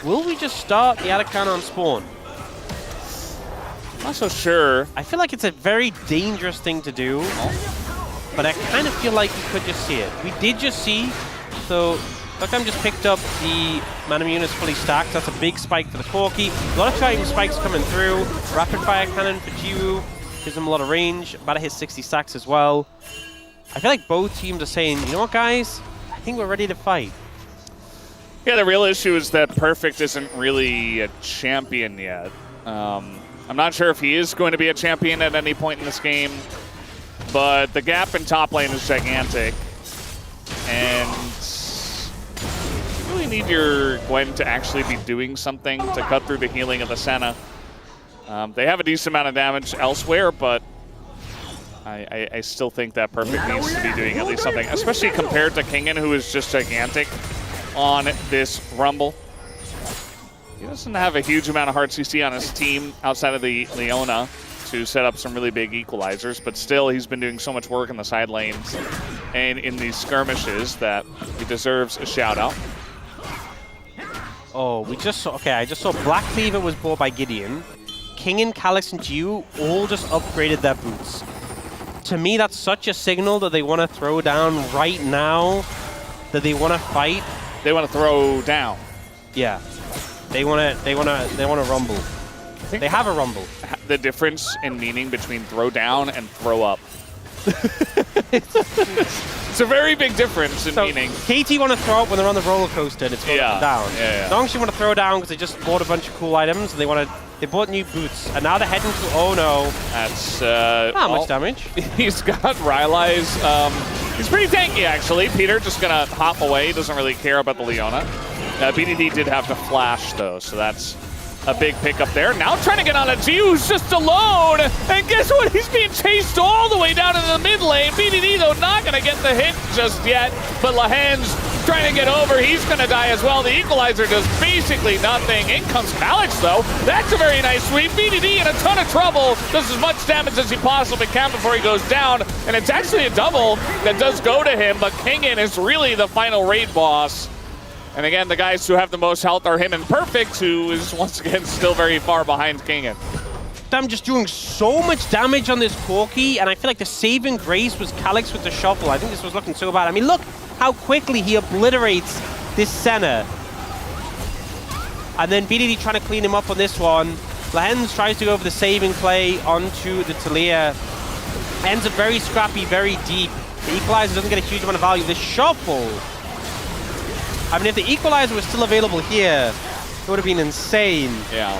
Will we just start the Atakan on spawn? Not so sure. I feel like it's a very dangerous thing to do, but I kind of feel like we could just see it. We did just see, so Dokkan just picked up the Manam units fully stacked. That's a big spike for the Corki. A lot of Titan spikes coming through. Rapid fire cannon for Jiwoo. Gives him a lot of range. About to hit 60 stacks as well. I feel like both teams are saying, you know what, guys? I think we're ready to fight. Yeah, the real issue is that Perfect isn't really a champion yet. I'm not sure if he is going to be a champion at any point in this game, but the gap in top lane is gigantic. And you really need your Gwen to actually be doing something to cut through the healing of the Senna. They have a decent amount of damage elsewhere, but I still think that Perfect needs to be doing at least something, especially compared to Kingen, who is just gigantic on this Rumble. He doesn't have a huge amount of hard CC on his team outside of the Leona to set up some really big equalizers, but still he's been doing so much work in the side lanes and in these skirmishes that he deserves a shout out. Oh, we just saw, okay, I just saw Black Cleaver was bought by Gideon. Kingen, Calyx, and Jiwoo all just upgraded their boots. To me, that's such a signal that they want to throw down right now, that they want to fight. They want to throw down. Yeah. They want to rumble. They have a rumble. The difference in meaning between throw down and throw up. It's a very big difference in meaning. KT want to throw up when they're on the roller coaster and it's going up and down. Yeah. Nongshim want to throw down because they just bought a bunch of cool items and they bought new boots and now they're heading to, oh no. That's not much damage. He's got Rylai's. He's pretty tanky actually. Peter just gonna hop away. Doesn't really care about the Leona. BDD did have to flash though, so that's a big pickup there. Now trying to get on a G who's just alone. And guess what? He's being chased all the way down in the mid lane. BDD, though, not going to get the hit just yet. But Lahen's trying to get over. He's going to die as well. The equalizer does basically nothing. In comes Calyx, though. That's a very nice sweep. BDD in a ton of trouble. Does as much damage as he possibly can before he goes down. And it's actually a double that does go to him. But Kingen is really the final raid boss. And again, the guys who have the most health are him and Perfect, who is once again still very far behind Kingen. I'm just doing so much damage on this Corki, and I feel like the saving grace was Calyx with the shuffle. I think this was looking so bad. I mean, look how quickly he obliterates this Senna. And then BDD trying to clean him up on this one. Lahens tries to go for the saving play onto the Talia. Ends up very scrappy, very deep. The equalizer doesn't get a huge amount of value. The shuffle. I mean, if the equalizer was still available here, it would have been insane. Yeah.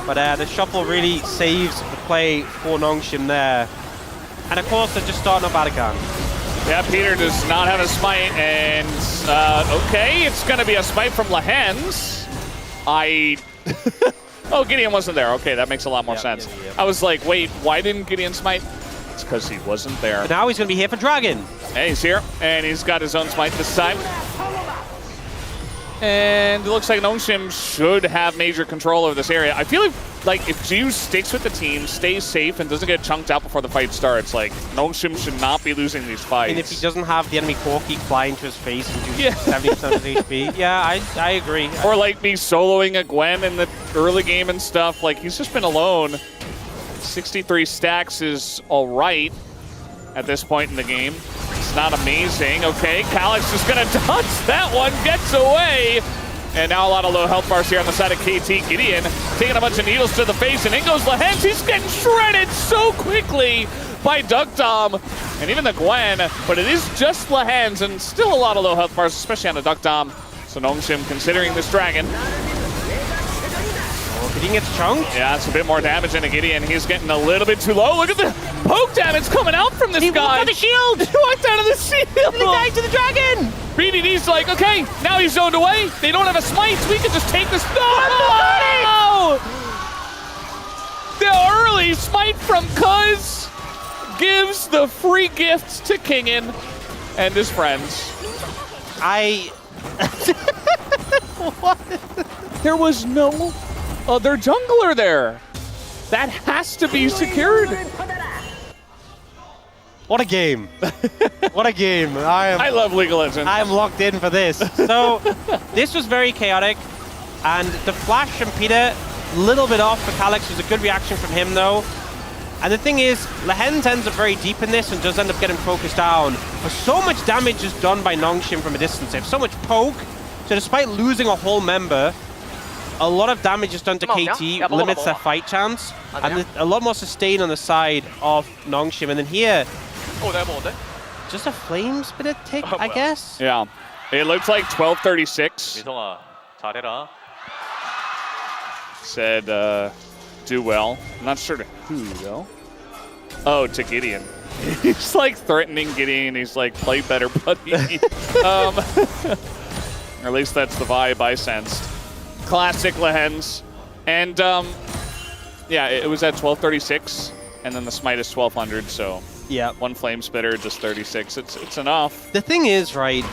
But the shuffle really saves the play for Nongshim there. And of course, they're just starting up Atakan. Yeah, Peter does not have a smite, and okay, it's going to be a smite from Lahens. Oh, Gideon wasn't there. Okay, that makes a lot more sense. Yeah. I was like, wait, why didn't Gideon smite? It's because he wasn't there. But now he's going to be here for Dragon. Hey, he's here, and he's got his own smite this time. And it looks like Nongshim should have major control over this area. I feel like if Jiwoo sticks with the team, stays safe, and doesn't get chunked out before the fight starts, like, Nongshim should not be losing these fights. And if he doesn't have the enemy Corki fly into his face and do 70% of his HP, yeah, I agree. Or like me soloing a Gwen in the early game and stuff. Like, he's just been alone. 63 stacks is all right at this point in the game. It's not amazing. Okay, Calyx is going to dodge that one, gets away. And now a lot of low health bars here on the side of KT. Gideon taking a bunch of needles to the face, and in goes Lehens. He's getting shredded so quickly by Duckdom and even the Gwen, but it is just Lehens, and still a lot of low health bars, especially on the Duckdom. So Nongshim considering this dragon. Oh, Gideon gets chunked. Yeah, it's a bit more damage into Gideon. He's getting a little bit too low. Look at the poke damage coming out from this guy. He walked out the shield. He walked out of the shield. He died to the dragon. BDD's like, okay, now he's zoned away. They don't have a smite, so we can just take this. No! The early smite from Cuz gives the free gift to Kingin and his friends. What? There was no other jungler there. That has to be secured. What a game. What a game. I love League of Legends. I am locked in for this. So, this was very chaotic. And the flash from Peter, a little bit off for Calyx. Was a good reaction from him, though. And the thing is, Lehens ends up very deep in this and does end up getting focused down. But so much damage is done by Nongshim from a distance. They have so much poke. So despite losing a whole member, a lot of damage is done to KT, limits their fight chance. And a lot more sustain on the side of Nongshim. And then here, just a flame spitter tick, I guess? Yeah. It looks like 1236. Said, do well. I'm not sure to who, though. Oh, to Gideon. He's like threatening Gideon. He's like, play better, buddy. Or at least that's the vibe I sensed. Classic Lehens. And yeah, it was at 1236, and then the smite is 1200, so yeah, one flame spitter, just 36. It's enough. The thing is, right,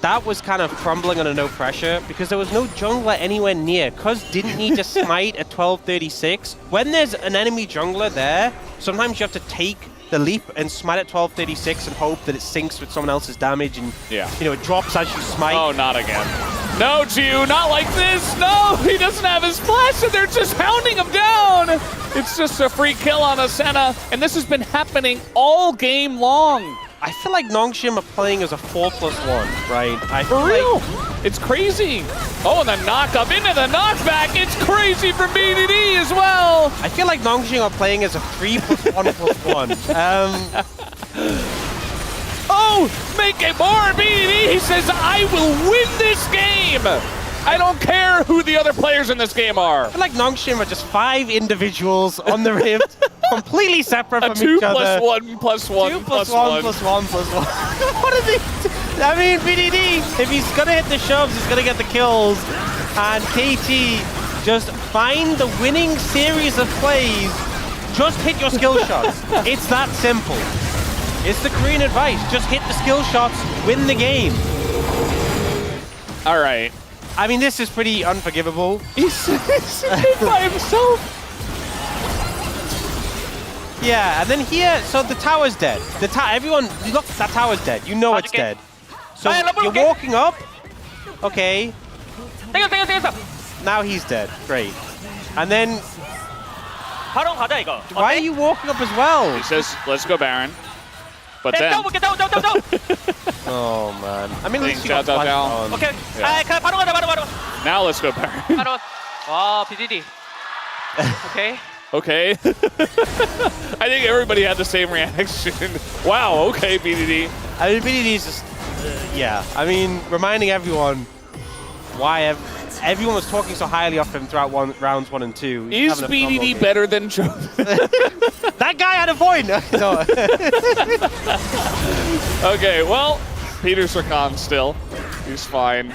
that was kind of crumbling under no pressure because there was no jungler anywhere near. Cuz didn't need to smite at 1236. When there's an enemy jungler there, sometimes you have to take the leap and smite at 1236 and hope that it syncs with someone else's damage and yeah, you know, it drops as you smite. Oh, not again. No, Gio, not like this. No, he doesn't have his flash and they're just hounding him down. It's just a free kill on Ascena, and this has been happening all game long. I feel like Nongshim are playing as a 4+1, right? For real? It's crazy. Oh, and the knock up into the knockback. It's crazy from BDD as well. I feel like Nongshim are playing as a 3+1+1. Oh, make it more, BDD. He says, I will win this game. I don't care who the other players in this game are. I feel like Nongshim are just 5 individuals on the rift, completely separate from each other. 2+1+1+1. 2+1+1+1. What are they? I mean, BDD, if he's gonna hit the shoves, he's gonna get the kills. And KT just find the winning series of plays. Just hit your skill shots. It's that simple. It's the Korean advice. Just hit the skill shots, win the game. All right. I mean, this is pretty unforgivable. He's by himself. Yeah, and then here, so the tower's dead. Everyone, look, that tower's dead. You know it's dead. So you're walking up. Okay. Now he's dead. Great. And then, why are you walking up as well? He says, let's go Baron. But then... Oh, man. I mean, let's down. Okay. Yeah. Now let's go Baron. Wow, BDD. Okay. Okay. I think everybody had the same reaction. Wow, okay, BDD. I mean, BDD's just... yeah. I mean, reminding everyone why everyone was talking so highly of him throughout rounds 1 and 2. Is BDD better than Joe? That guy had a point! No. Okay, well, Peter Serkan still. He's fine.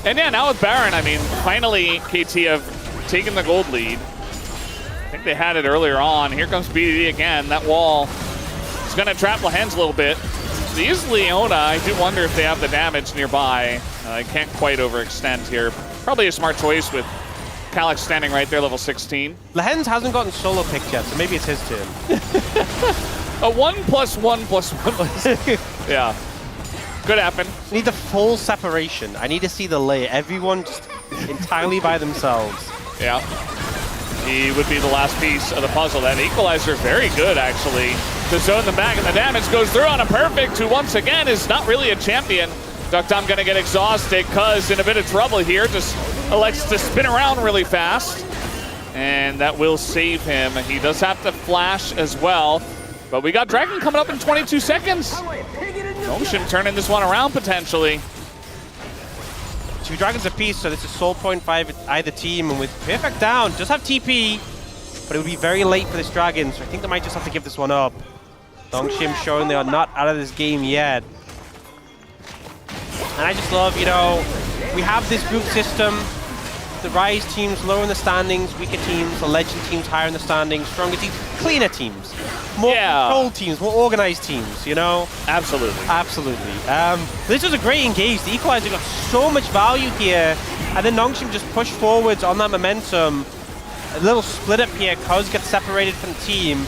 And yeah, now with Baron, I mean, finally KT have taken the gold lead. I think they had it earlier on. Here comes BDD again. That wall is going to trap Lehens a little bit. They use Leona. I do wonder if they have the damage nearby. I can't quite overextend here. Probably a smart choice with Calyx standing right there, level 16. Lehens hasn't gotten solo picked yet, so maybe it's his turn. A 1+1+1. Yeah. Could happen. I need the full separation. I need to see the lay. Everyone just entirely by themselves. Yeah. He would be the last piece of the puzzle. That equalizer, very good, actually, to zone them back, and the damage goes through on a perfect, who once again is not really a champion. Duckdom gonna get exhausted. Cuz in a bit of trouble here, just elects to spin around really fast. And that will save him. He does have to flash as well. But we got Dragon coming up in 22 seconds. Nongshin turning this one around potentially. 2 Dragons apiece, so this is Soul Point 5 either team. And with BFX down, just have TP. But it would be very late for this Dragon, so I think they might just have to give this one up. Nongshin showing they are not out of this game yet. And I just love, you know, we have this group system. The Rise teams lower in the standings, weaker teams, the Legend teams higher in the standings, stronger teams, cleaner teams, more controlled teams, more organized teams, you know? Absolutely. Absolutely. This was a great engage. The Equalizer got so much value here, and then Nongshin just pushed forwards on that momentum. A little split up here, Cuz gets separated from the team,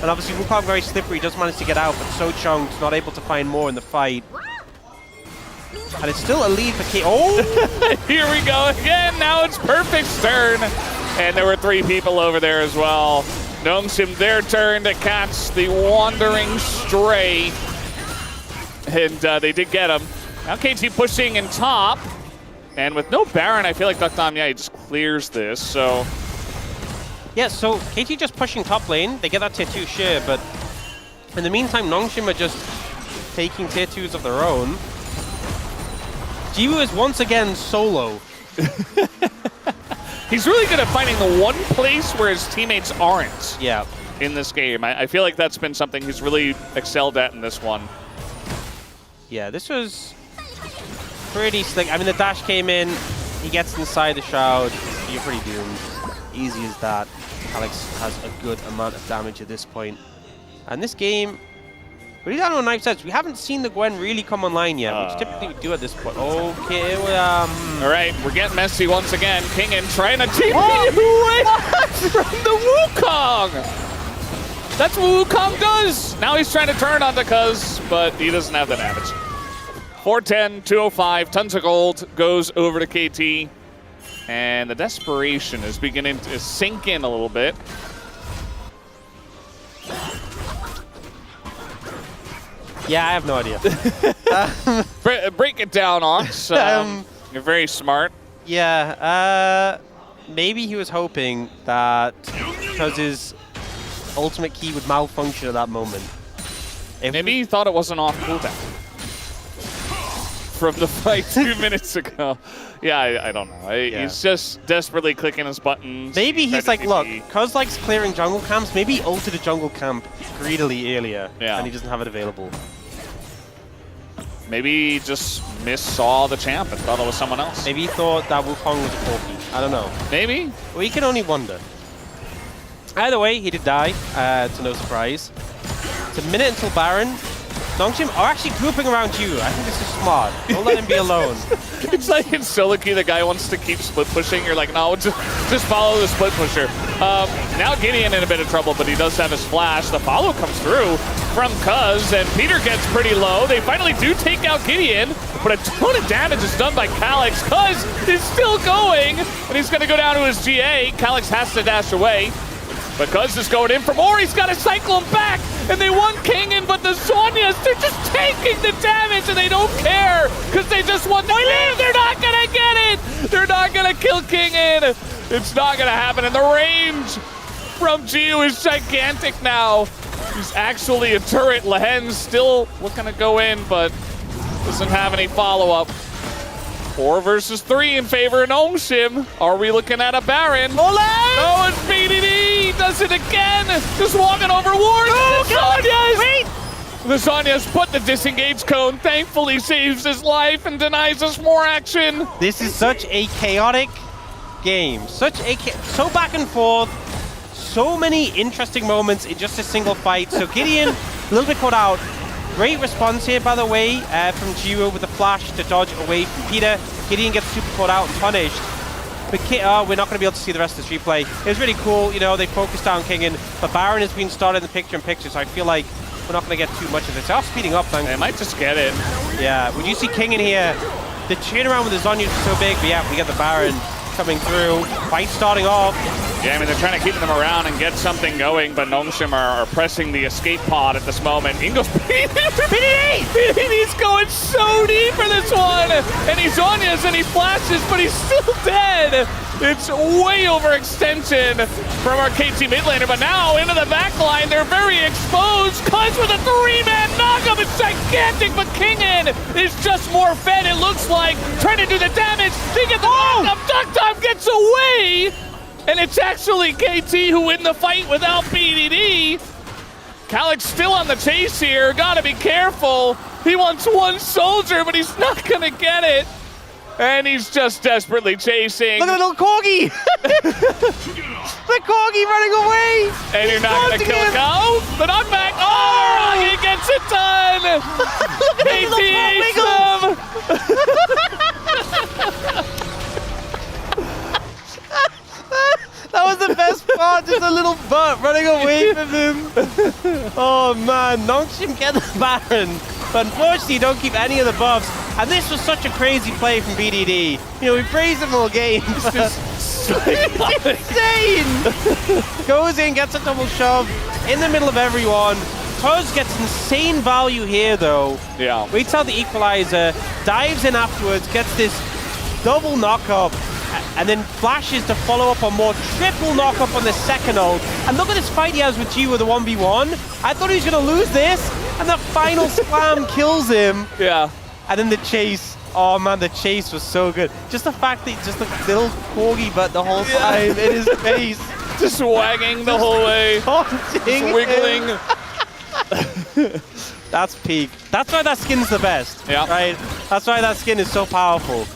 and obviously Wukong very slippery, does manage to get out, but Sochung's not able to find more in the fight. And it's still a lead for K. Oh! Here we go again. Now it's Perfect's turn. And there were 3 people over there as well. Nongshin, their turn to catch the Wandering Stray. And they did get him. Now KT pushing in top. And with no Baron, I feel like Duckdom, yeah, he just clears this. So. Yeah, so KT just pushing top lane. They get that tier 2 share, but in the meantime, Nongshin are just taking tier 2s of their own. Jiwoo is once again solo. He's really good at finding the one place where his teammates aren't. Yeah. In this game. I feel like that's been something he's really excelled at in this one. Yeah, this was pretty slick. I mean, the dash came in. He gets inside the shroud. You're pretty doomed. Easy as that. Alex has a good amount of damage at this point. And this game, really down on knife sets. We haven't seen the Gwen really come online yet, which typically we do at this point. Okay, all right, we're getting messy once again. Kingen trying to TP away from the Wukong. That's what Wukong does. Now he's trying to turn onto Cuz, but he doesn't have the damage. 410, 205, tons of gold goes over to KT. And the desperation is beginning to sink in a little bit. Yeah, I have no idea. Break it down, Ox. You're very smart. Yeah, maybe he was hoping that because his ultimate key would malfunction at that moment. Maybe he thought it wasn't off cooldown from the fight 2 minutes ago. Yeah, I don't know. He's just desperately clicking his buttons. Maybe he's like, look, Cuz likes clearing jungle camps. Maybe he ulted a jungle camp greedily earlier, and he doesn't have it available. Maybe he just missaw the champ and thought it was someone else. Maybe he thought that Wukong was a Corki. I don't know. Maybe. We can only wonder. Either way, he did die, to no surprise. It's a minute until Baron. Nongshin are actually grouping around you. I think this is smart. Don't let him be alone. It's like in solo queue, the guy wants to keep split pushing. You're like, no, just follow the split pusher. Now Gideon in a bit of trouble, but he does have his flash. The follow comes through from Cuz, and Peter gets pretty low. They finally do take out Gideon, but a ton of damage is done by Calyx. Cuz is still going, and he's going to go down to his GA. Calyx has to dash away. But Cuz is going in for more. He's got to cycle him back. And they want Kingen, but the Zhonyas, they're just taking the damage and they don't care because they just want to live. They're not going to get it. They're not going to kill Kingen. It's not going to happen. And the range from Jiwoo is gigantic now. He's actually a turret. Lehen's still looking to go in, but doesn't have any follow-up. 4 versus 3 in favor of Nongshin. Are we looking at a Baron? No, it's BDD. Does it again. Just walking over wards. Oh, Zhonyas! Wait! The Zhonyas put the disengage cone. Thankfully saves his life and denies us more action. This is such a chaotic game. So back and forth. So many interesting moments in just a single fight. So Gideon, a little bit caught out. Great response here, by the way, from Jiwoo with the flash to dodge away from Peter. Gideon gets super caught out and punished. But we're not going to be able to see the rest of this replay. It was really cool, you know, they focused on Kingen, but Baron has been started in the picture-in-picture, so I feel like we're not going to get too much of this. They're speeding up, thankfully. They might just get it. Yeah, would you see Kingen here? The chain around with the Zhonyas is so big, but yeah, we get the Baron coming through. Fight starting off. Yeah, I mean, they're trying to keep them around and get something going, but Nongshim are pressing the escape pod at this moment. Ingo's BDD's going so deep for this one! And he Zhonya's and he flashes, but he's still dead! It's way overextension from our KT mid laner, but now into the back line, they're very exposed. Cuz with a 3-man knockup, it's gigantic, but Kingen is just more fed, it looks like. Trying to do the damage, they get the knockup, Duck gets away! And it's actually KT who win the fight without BDD. Calyx still on the chase here, gotta be careful. He wants one soldier, but he's not gonna get it. And he's just desperately chasing. Look at the little corgi! The corgi running away! And you're not gonna kill a cow? The knockback! Oh, Rocky gets it done! KT aces them! That was the best part, just a little butt running away from him. Oh man, Nongshim get the Baron, but unfortunately you don't keep any of the buffs. And this was such a crazy play from BDD. You know, we praised him all game. It's insane! Goes in, gets a double shove in the middle of everyone. Tuz gets insane value here though. Yeah. Waits out the equalizer, dives in afterwards, gets this double knock-up, and then flashes to follow up on more triple knock-up on the second ult. And look at this fight he has with G with the 1v1. I thought he was going to lose this, and the final slam kills him. Yeah. And then the chase. Oh man, the chase was so good. Just the fact that just the little corgi butt the whole time in his face. Just wagging the whole way. Taunting wiggling. That's peak. That's why that skin's the best. Yeah. Right? That's why that skin is so powerful.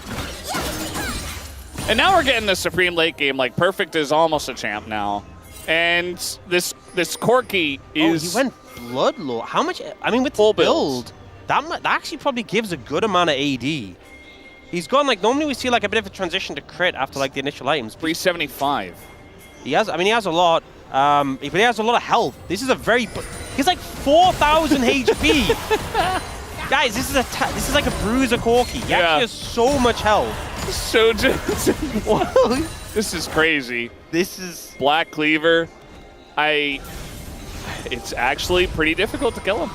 And now we're getting the Supreme late game. Like, Perfect is almost a champ now. And this Corki is... Oh, he went Bloodlord. How much... I mean, with the build, that actually probably gives a good amount of AD. He's gone, like, normally we see, like, a bit of a transition to crit after, like, the initial items. 375. He has... I mean, he has a lot. But he has a lot of health. This is a very... He's like 4,000 HP. Guys, this is like a bruiser Corki. He actually has so much health. So just... This is crazy. This is... Black Cleaver. It's actually pretty difficult to kill him.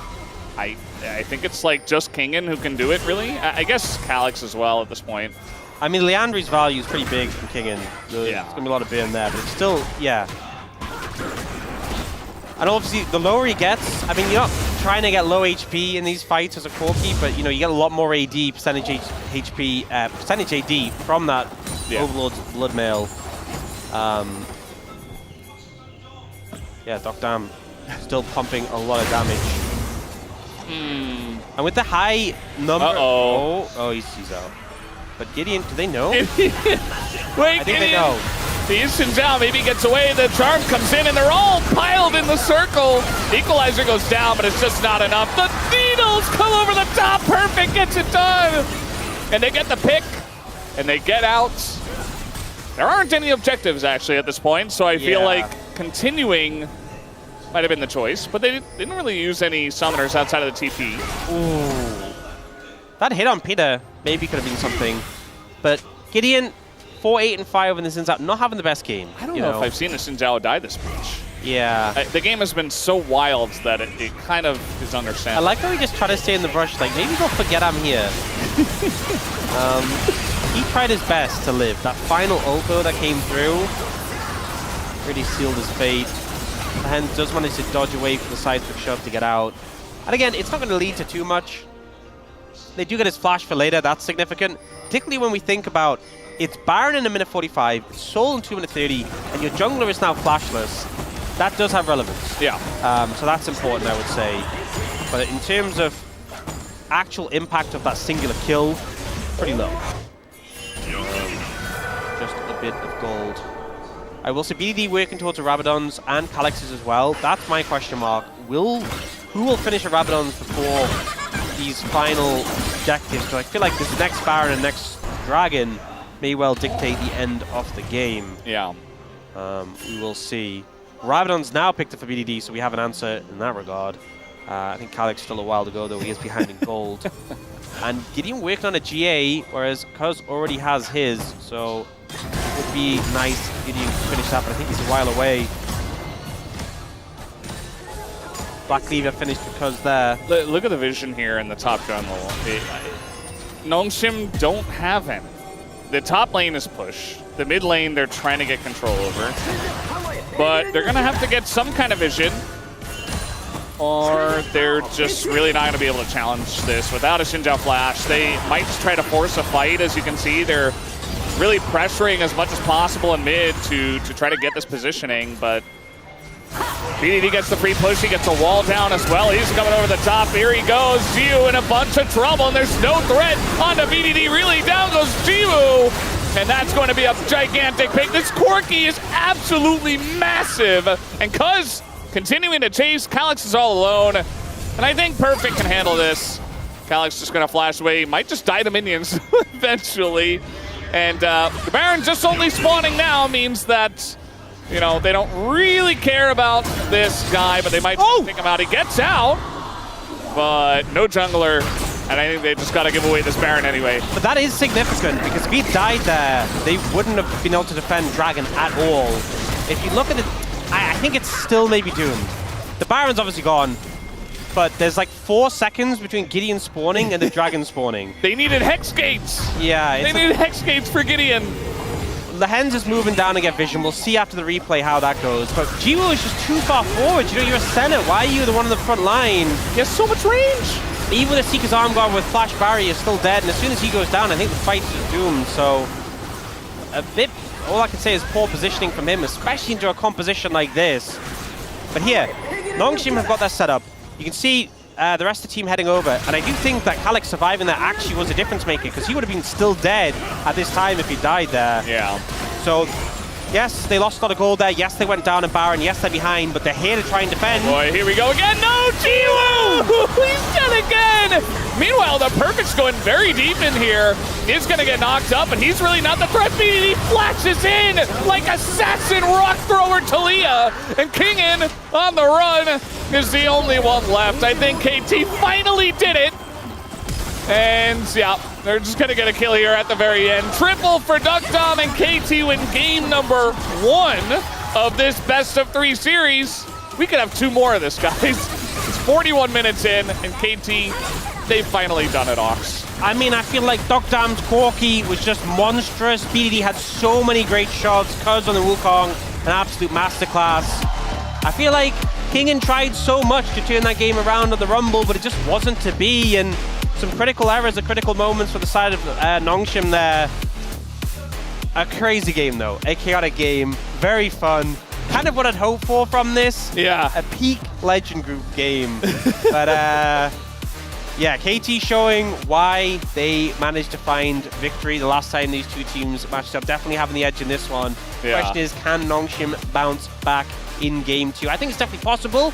I think it's like just Kingen who can do it, really. I guess Calyx as well at this point. I mean, Leandri's value is pretty big from Kingen. There's going to be a lot of burn there, but it's still, yeah. And obviously, the lower he gets, I mean, you're not trying to get low HP in these fights as a Corki, but, you know, you get a lot more AD, percentage HP, percentage AD from that Overlord's Bloodmail. Yeah, Doc Dam still pumping a lot of damage. And with the high number... Oh, he's out. But Gideon, do they know? Wait, I think they know. The instant down maybe gets away, the charm comes in, and they're all piled in the circle. Equalizer goes down, but it's just not enough. The needles come over the top, Perfect gets it done. And they get the pick, and they get out. There aren't any objectives, actually, at this point, so I feel like continuing might have been the choice, but they didn't really use any summoners outside of the TP. Ooh. That hit on Peter maybe could have been something, but Gideon... 4-8-5 in the Xin Zhao, not having the best game. I don't know if I've seen a Xin Zhao die this much. Yeah. The game has been so wild that it kind of is understandable. I like how he just tried to stay in the brush, like, maybe don't forget I'm here. He tried his best to live. That final ult that came through really sealed his fate. And does manage to dodge away from the side quick shove to get out. And again, it's not going to lead to too much. They do get his flash for later, that's significant. Particularly when we think about it's Baron in a minute 45, it's Soul in 2 minute 30, and your jungler is now flashless. That does have relevance. Yeah. So that's important, I would say. But in terms of actual impact of that singular kill, pretty low. Just a bit of gold. I will say BDD working towards a Rabadon's and Calyx's as well. That's my question mark. Who will finish a Rabadon's before these final objectives? So I feel like this next Baron and next Dragon may well dictate the end of the game. Yeah. We will see. Rabadon's now picked up for BDD, so we have an answer in that regard. I think Calyx still a while to go, though. He is behind in gold. And Gideon working on a GA, whereas Cuz already has his, so would be nice if you finish that, but I think he's a while away. Black Cleaver finished because there. Look at the vision here in the top jungle. Nongshim don't have any. The top lane is push. The mid lane they're trying to get control over. But they're going to have to get some kind of vision, or they're just really not going to be able to challenge this without a Xinjiao flash. They might just try to force a fight. As you can see, they're really pressuring as much as possible in mid to try to get this positioning, but BDD gets the free push. He gets a wall down as well. He's coming over the top. Here he goes. Jiwoo in a bunch of trouble, and there's no threat onto BDD. Really down goes Jiwoo, and that's going to be a gigantic pick. This Corki is absolutely massive, and Cuz continuing to chase. Calyx is all alone, and I think Perfect can handle this. Calyx just going to flash away. He might just die to minions eventually, and the Baron just only spawning now means that, you know, they don't really care about this guy, but they might pick him out. He gets out, but no jungler, and I think they just got to give away this Baron anyway. But that is significant, because if he died there, they wouldn't have been able to defend Dragon at all. If you look at it, I think it's still maybe doomed. The Baron's obviously gone, but there's like 4 seconds between Gideon spawning and the Dragon spawning. They needed Hex Gates! Yeah. They needed Hex Gates for Gideon. The Hens is moving down to get vision. We'll see after the replay how that goes. But Jiwoo is just too far forward. You know, you're a Senate. Why are you the one on the front line? He has so much range. Even the Seeker's Arm Guard with Flash Barrier is still dead. And as soon as he goes down, I think the fight is doomed. So, a bit, all I can say is poor positioning from him, especially into a composition like this. But here, Nongshim have got that set up. You can see the rest of the team heading over, and I do think that Calyx surviving that actually was a difference maker, because he would have been still dead at this time if he died there. Yeah. So, yes, they lost a lot of gold there. Yes, they went down in Baron. Yes, they're behind, but they're here to try and defend. Boy, here we go again. No, Jiwoo! He's dead again! Meanwhile, the Perfect's going very deep in here. He's going to get knocked up, and he's really not the threat. He flashes in like assassin rock thrower Talia, and Kingin on the run is the only one left. I think KT finally did it. And yeah, they're just going to get a kill here at the very end. Triple for DuckDom, and KT win game number 1 of this best of 3 series. We could have 2 more of this, guys. It's 41 minutes in, and KT, they've finally done it, Ox. I mean, I feel like DuckDom's Corki was just monstrous. BDD had so many great shots. Cuz on the Wukong, an absolute masterclass. I feel like Kingin tried so much to turn that game around on the Rumble, but it just wasn't to be, and some critical errors at critical moments for the side of Nongshim there. A crazy game, though. A chaotic game. Very fun. Kind of what I'd hoped for from this. Yeah. A peak Legend Group game. But, yeah, KT showing why they managed to find victory the last time these 2 teams matched up. Definitely having the edge in this one. Yeah. Question is, can Nongshim bounce back in game 2? I think it's definitely possible,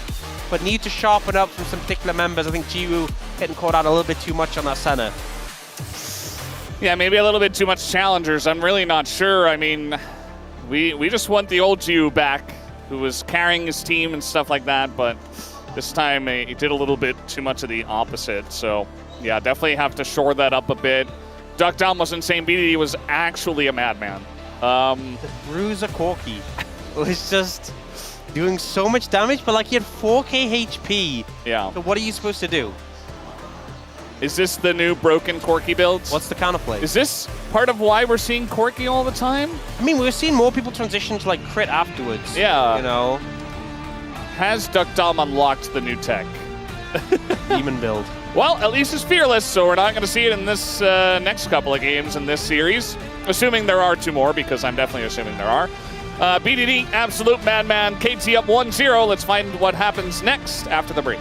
but need to sharpen up from some particular members. I think Jiwoo getting caught out a little bit too much on that center. Yeah, maybe a little bit too much challengers. I'm really not sure. I mean, we just want the old Jiwoo back, who was carrying his team and stuff like that, but this time he did a little bit too much of the opposite. So yeah, definitely have to shore that up a bit. DuckDom was insane. BDD was actually a madman. The Bruiser Corki was just doing so much damage, but like he had 4k HP. Yeah. So what are you supposed to do? Is this the new broken Corki builds? What's the counterplay? Is this part of why we're seeing Corki all the time? I mean, we're seeing more people transition to like crit afterwards. Yeah. You know? Has DuckDom unlocked the new tech? Demon build. Well, at least it's fearless, so we're not going to see it in this next couple of games in this series. Assuming there are 2 more, because I'm definitely assuming there are. BDD, absolute madman. KT up 1-0. Let's find what happens next after the break.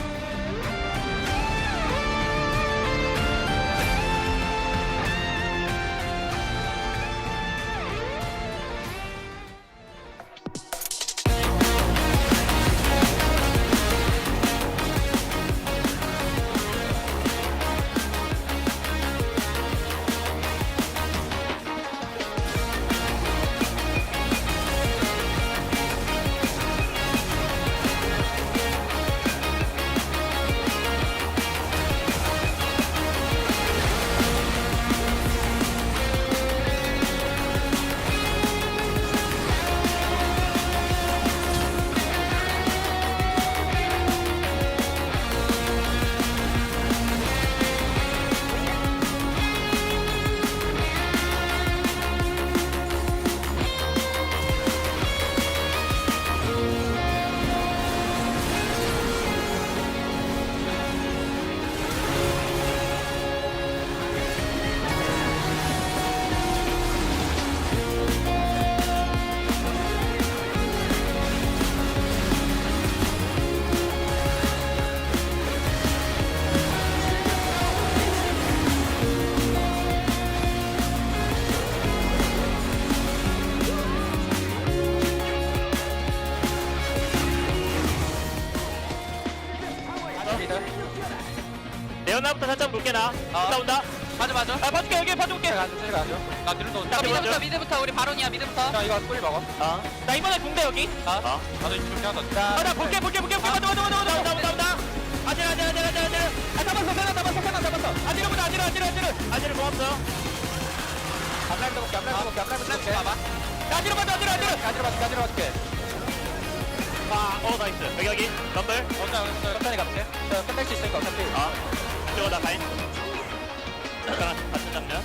갈게 나. 온다. 맞아. 아 봐줄게 여기 봐줄게. 나 미드부터 우리 바론이야 미드부터. 자 이거 뿌리 먹어. 나 이번에 군대 여기. 나도 이쪽에 하나. 나 볼게. 맞아. 온다. 아지르. 잡았어. 아지르 고맙어. 앞라인 볼게. 봐봐. 아지르 맞게. 나이스. 여기. 럼블. 천천히 가볼게. 끝낼 수 있으니까 어차피. 이쪽으로 나 가인. 같은 장면.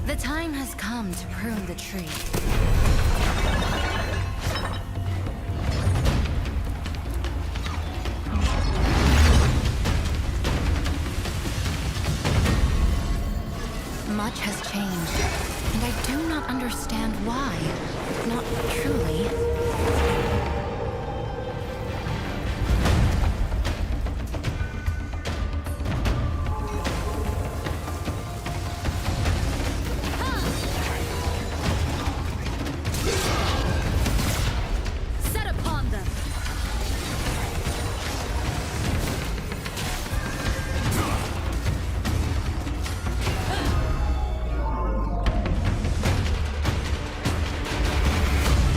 The time has come to prune the tree. Much has changed, and I do not understand why. Not truly. Set upon them.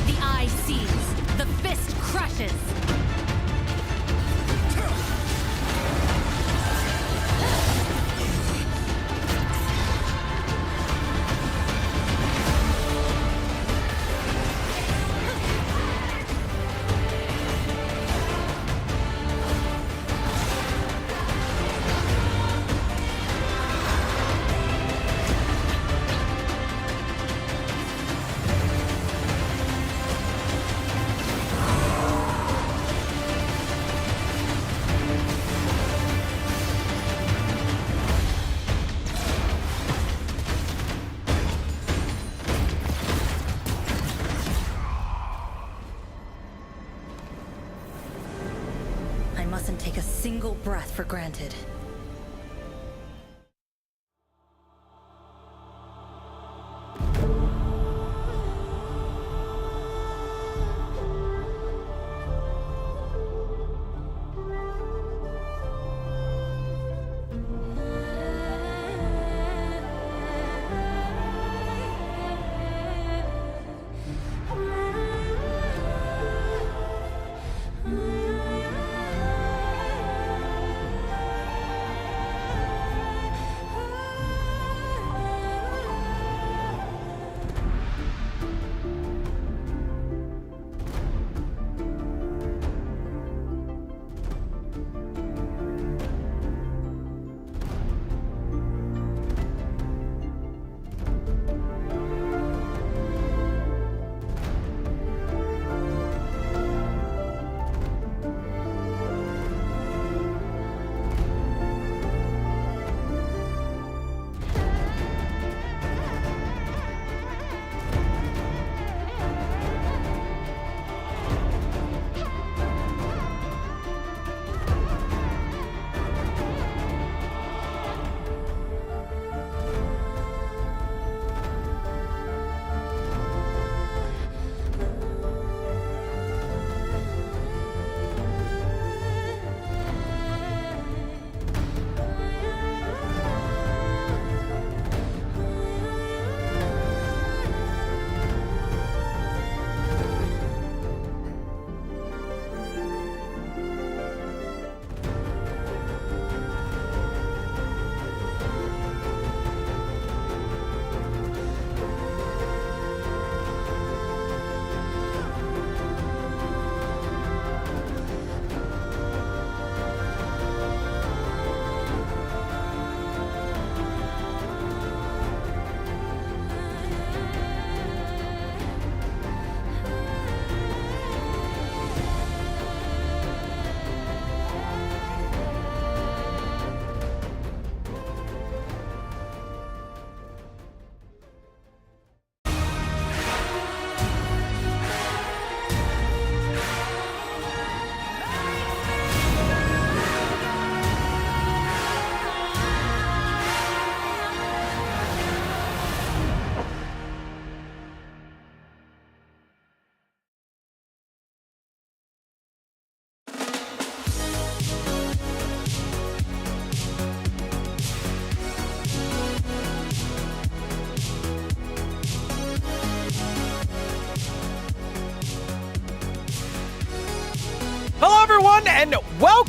The eye sees, the fist crushes. I mustn't take a single breath for granted.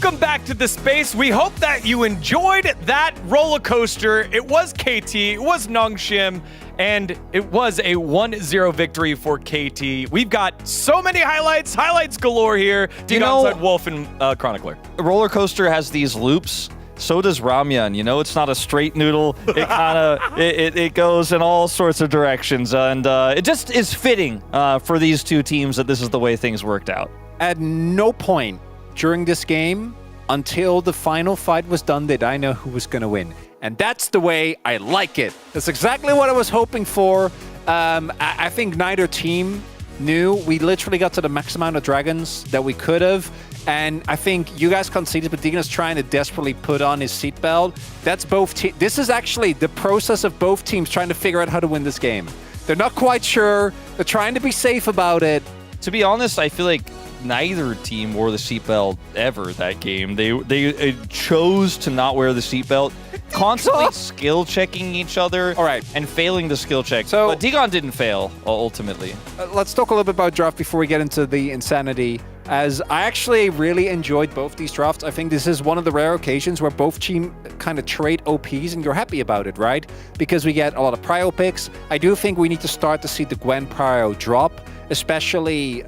welcome back to the space. We hope that you enjoyed that roller coaster. It was KT, it was Nongshim, and it was a 1-0 victory for KT. We've got so many highlights galore here. Alongside Wolf and Chronicler. A roller coaster has these loops. So does ramyun. You know, it's not a straight noodle. It kind of it goes in all sorts of directions, and it just is fitting for these two teams that this is the way things worked out. At no point during this game, until the final fight was done, did I know who was going to win. And that's the way I like it. That's exactly what I was hoping for. I think neither team knew. We literally got to the max amount of dragons that we could have. And I think you guys conceded, but Deegan is trying to desperately put on his seatbelt. That's both teams. This is actually the process of both teams trying to figure out how to win this game. They're not quite sure. They're trying to be safe about it. To be honest, I feel like neither team wore the seatbelt ever that game. They chose to not wear the seatbelt, constantly skill checking each other, and failing the skill check. So, but Deegan didn't fail ultimately. Let's talk a little bit about draft before we get into the insanity. As I actually really enjoyed both these drafts. I think this is one of the rare occasions where both teams kind of trade OPs and you're happy about it, right? Because we get a lot of prio picks. I do think we need to start to see the Gwen prio drop, especially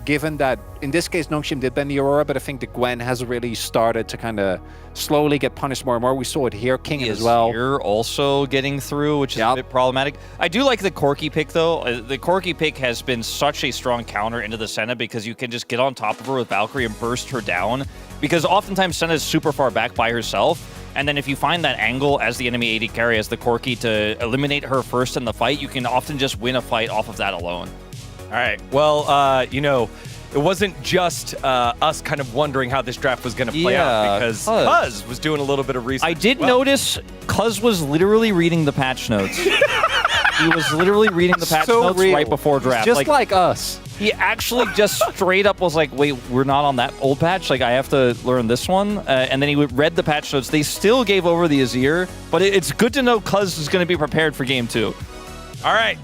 given that in this case Nongshim did ban the Aurora, but I think the Gwen has really started to kind of slowly get punished more and more. We saw it here, King as well. Here also getting through, which is a bit problematic. I do like the Corki pick though. The Corki pick has been such a strong counter into the Senna because you can just get on top of her with Valkyrie and burst her down. Because oftentimes Senna is super far back by herself. And then if you find that angle as the enemy AD carry, as the Corki, to eliminate her first in the fight, you can often just win a fight off of that alone. All right. Well, you know, it wasn't just us kind of wondering how this draft was going to play out because Cuz was doing a little bit of research. I did notice Cuz was literally reading the patch notes. He was literally reading the patch notes right before draft. Just like us. He actually just straight up was like, wait, we're not on that old patch? Like, I have to learn this one? And then he read the patch notes. They still gave over the Azir, but it's good to know Cuz is going to be prepared for game 2. All right.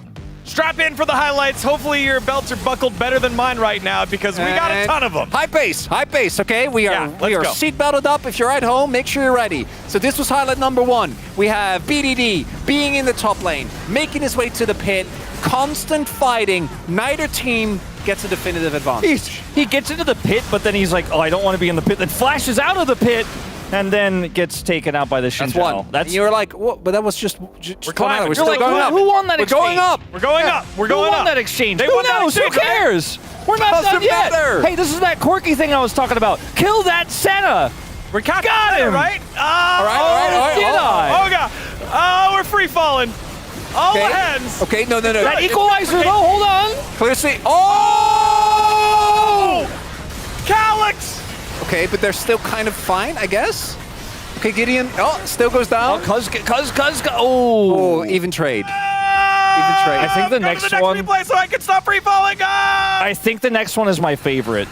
Strap in for the highlights. Hopefully your belts are buckled better than mine right now because we got a ton of them. High pace, okay? We are seat belted up. If you're at home, make sure you're ready. So this was highlight number 1. We have BDD being in the top lane, making his way to the pit, constant fighting. Neither team gets a definitive advantage. He gets into the pit, but then he's like, oh, I don't want to be in the pit. Then flashes out of the pit. And then gets taken out by the Xin Zhao. That's you were like, what? But that was just we're climbing. We're still like, going up. Who won that exchange? We're going up. We're going up. We're going Who up. won that exchange? They Who won that knows? exchange, Who cares? We're not done yet. Hey, this is that Corki thing I was talking about. Kill that Senna. We got him. Right? All right. Did I? Oh, God. Oh, we're free falling. All the hands. Okay, no. That equalizer, though. Hold on. Clear see. Oh! Calyx. Okay, but they're still kind of fine, I guess. Okay, Gideon. Oh, still goes down. Cuz. Oh, even trade. I think the next one. Replay so I can stop free falling. I think the next one is my favorite.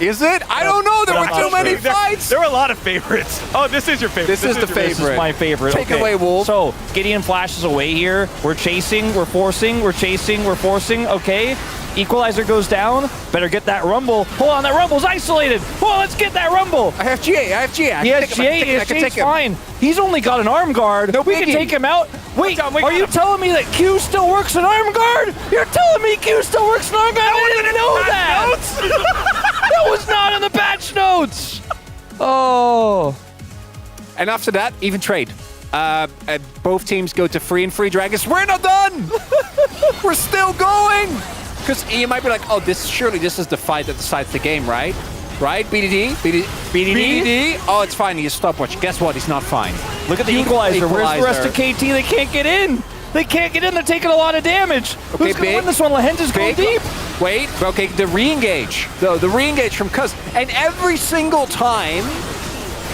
Is it? I don't know. There were too many fights. There were a lot of favorites. Oh, this is your favorite. This is the favorite. This is my favorite. Take it away, Wolf. So Gideon flashes away here. We're chasing. We're forcing. We're chasing. We're forcing. Okay. Equalizer goes down. Better get that Rumble. Hold on, that Rumble's isolated. Hold on, let's get that Rumble. I have GA. He has GA. GA's fine. He's only got an arm guard. No, we can take him out. Wait, are you telling me that Q still works in arm guard? You're telling me Q still works in arm guard? I didn't know that. That was not in the patch notes. Oh. And after that, even trade. Both teams go to free and free dragons. We're not done. We're still going. Because you might be like, oh, surely this is the fight that decides the game, right? Right? BDD? Oh, it's fine. He's stopwatch. Guess what? He's not fine. Look at the equalizer. Where's the rest of KT? They can't get in. They're taking a lot of damage. Okay, Who's going to win this one? Lahenza's going deep. Wait. Okay, the re-engage. The re-engage from Cuz. And every single time,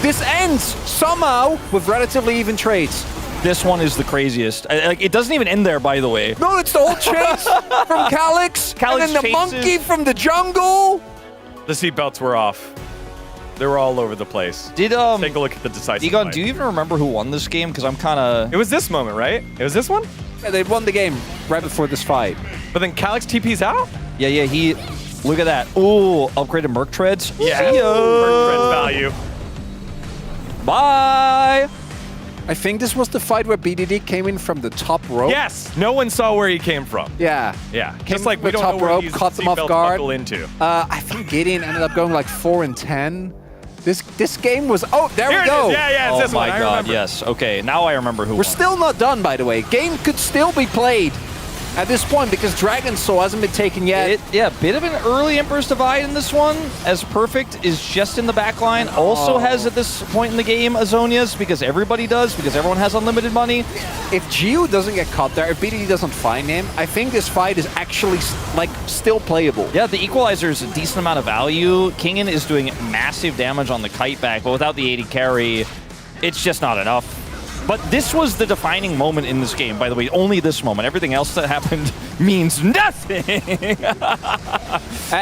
this ends somehow with relatively even trades. This one is the craziest. It doesn't even end there, by the way. No, it's the whole chase from Calyx. And then the monkey from the jungle. The seatbelts were off. They were all over the place. Take a look at the decisive Deegan, fight. do you even remember who won this game? Because I'm kind of... It was this moment, right? It was this one? Yeah, they won the game right before this fight. But then Calyx TP's out? Yeah, he... Look at that. Ooh, upgraded Merc Treads. Yeah, See ya. Merc Treads value. Bye. I think this was the fight where BDD came in from the top rope. Yes, no one saw where he came from. Yeah. Yeah, Came just like from we the don't top know where rope, these caught them off seatbelts guard. buckle into. I think Gideon ended up going like 4 and 10. This game was... Oh, there Here we it go. is. Yeah, it's Oh this one. my I god, remember. yes. Okay, now I remember who We're won. still not done, by the way. Game could still be played at this point because Dragon Soul hasn't been taken yet. Yeah, bit of an early Emperor's Divide in this one, as Perfect is just in the back line. Also has, at this point in the game, Azonia's, because everybody does, because everyone has unlimited money. If Gio doesn't get caught there, if BDD doesn't find him, I think this fight is actually like still playable. Yeah, the Equalizer is a decent amount of value. Kingen is doing massive damage on the kite back, but without the 80 carry, it's just not enough. But this was the defining moment in this game, by the way. Only this moment. Everything else that happened means nothing.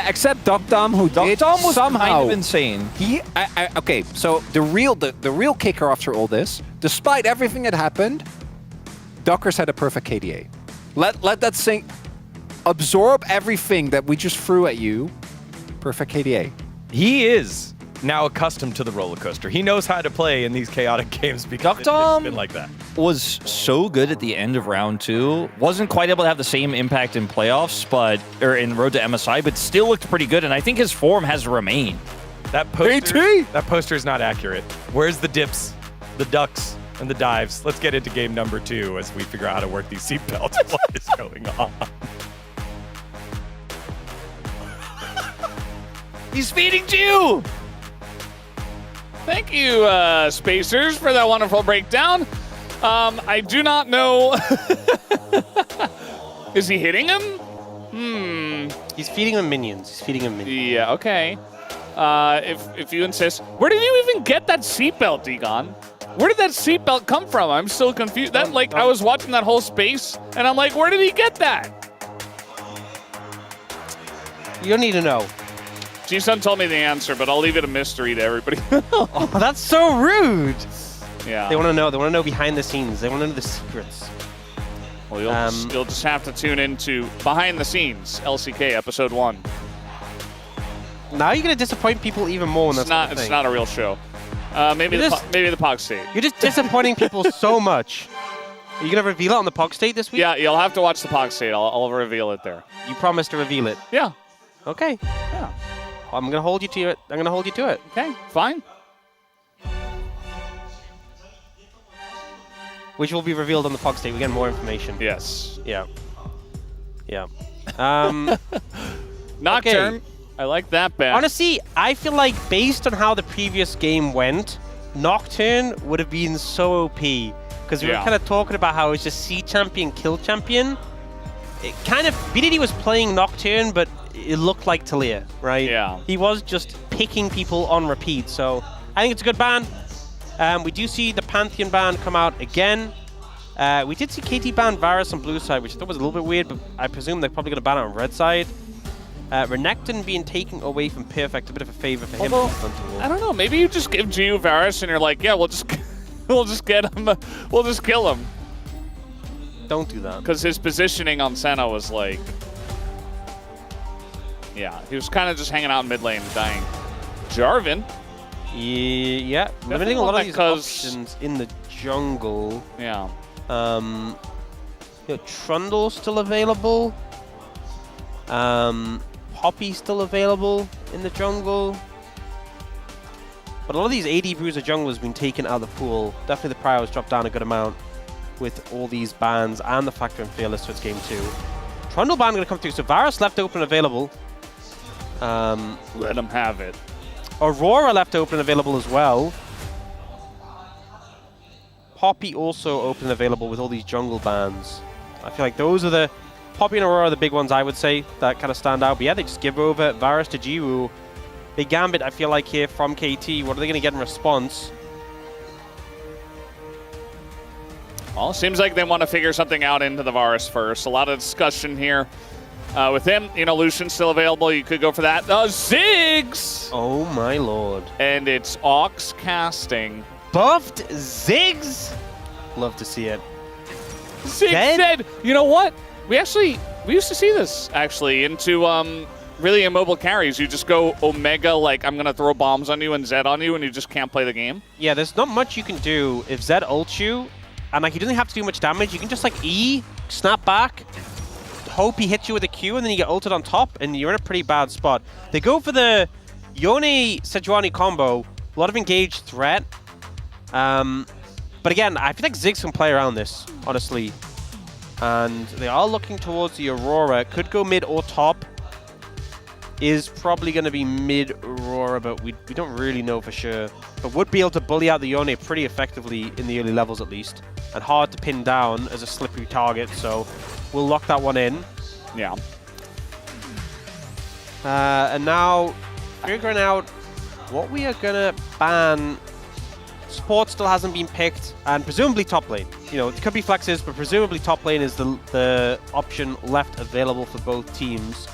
Except Dogdom, who did Dogdom was somehow kind of insane. Okay, so the real kicker after all this, despite everything that happened, Dockers had a perfect KDA. Let that sink. Absorb everything that we just threw at you. Perfect KDA. He is now accustomed to the roller coaster. He knows how to play in these chaotic games because it's been like that. Was so good at the end of round 2. Wasn't quite able to have the same impact in playoffs, or in Road to MSI, but still looked pretty good. And I think his form has remained. That poster is not accurate. Where's the dips, the ducks, and the dives? Let's get into game number 2 as we figure out how to work these seatbelts. What is going on? He's feeding you! Thank you, Spacers, for that wonderful breakdown. I do not know. Is he hitting him? He's feeding him minions. Yeah, okay. If you insist. Where did you even get that seatbelt, Degon? Where did that seatbelt come from? I'm still confused. I was watching that whole space, and I'm like, where did he get that? You don't need to know. G-Sun told me the answer, but I'll leave it a mystery to everybody. Oh, that's so rude. Yeah. They want to know. They want to know behind the scenes. They want to know the secrets. Well, you'll just have to tune into Behind the Scenes, LCK Episode 1. Now you're going to disappoint people even more when It's not a real show. Maybe the POG State. You're just disappointing people so much. Are you going to reveal it on the POG State this week? Yeah, you'll have to watch the POG State. I'll reveal it there. You promised to reveal it. Yeah. Okay. Yeah. I'm going to hold you to it. I'm going to hold you to it. Okay, fine. Which will be revealed on the POG State. We get more information. Yes. Yeah. Nocturne. Okay. I like that bet. Honestly, I feel like based on how the previous game went, Nocturne would have been so OP. Because we were kind of talking about how it's just C champion, kill champion. It kind of, BDD was playing Nocturne, but it looked like Talia, right? Yeah. He was just picking people on repeat. So I think it's a good ban. We do see the Pantheon ban come out again. We did see KT ban Varus on blue side, which I thought was a little bit weird, but I presume they're probably going to ban it on red side. Renekton being taken away from Perfect, a bit of a favor for him. I don't know. Maybe you just give Gio Varus and you're like, yeah, we'll just get him. We'll just kill him. Don't do that. Because his positioning on Senna was like, yeah, he was kind of just hanging out in mid lane, dying. Jarvan. Yeah, limiting a lot of these options in the jungle. Yeah. Trundle's still available. Poppy's still available in the jungle. But a lot of these AD Bruiser junglers have been taken out of the pool. Definitely the prior has dropped down a good amount with all these bans and the factor in Fearless, so it's game 2. Trundle ban going to come through. So Varus left open available. Let him have it. Aurora left open available as well. Poppy also open available with all these jungle bans. I feel like those are the... Poppy and Aurora are the big ones, I would say, that kind of stand out. But yeah, they just give over Varus to Jiwoo. Big gambit, I feel like, here from KT. What are they going to get in response? Well, seems like they want to figure something out into the Varus first. A lot of discussion here with him. You know, Lucian's still available. You could go for that. Ziggs! Oh, my lord. And it's Ox casting. Buffed Ziggs? Love to see it. Ziggs said, you know what? We used to see this, actually, into really immobile carries. You just go Omega, like, I'm going to throw bombs on you and Zed on you, and you just can't play the game. Yeah, there's not much you can do if Zed ults you, and like he doesn't have to do much damage. You can just like E, snap back, hope he hits you with a Q, and then you get ulted on top, and you're in a pretty bad spot. They go for the Yone Sejuani combo, a lot of engaged threat. But again, I feel like Ziggs can play around this, honestly. And they are looking towards the Aurora. Could go mid or top. Is probably going to be mid Aurora, but we don't really know for sure. But would be able to bully out the Yone pretty effectively in the early levels at least. And hard to pin down as a slippery target, so we'll lock that one in. Yeah. And now figuring out what we are going to ban. Support still hasn't been picked, and presumably top lane. You know, it could be flexes, but presumably top lane is the option left available for both teams.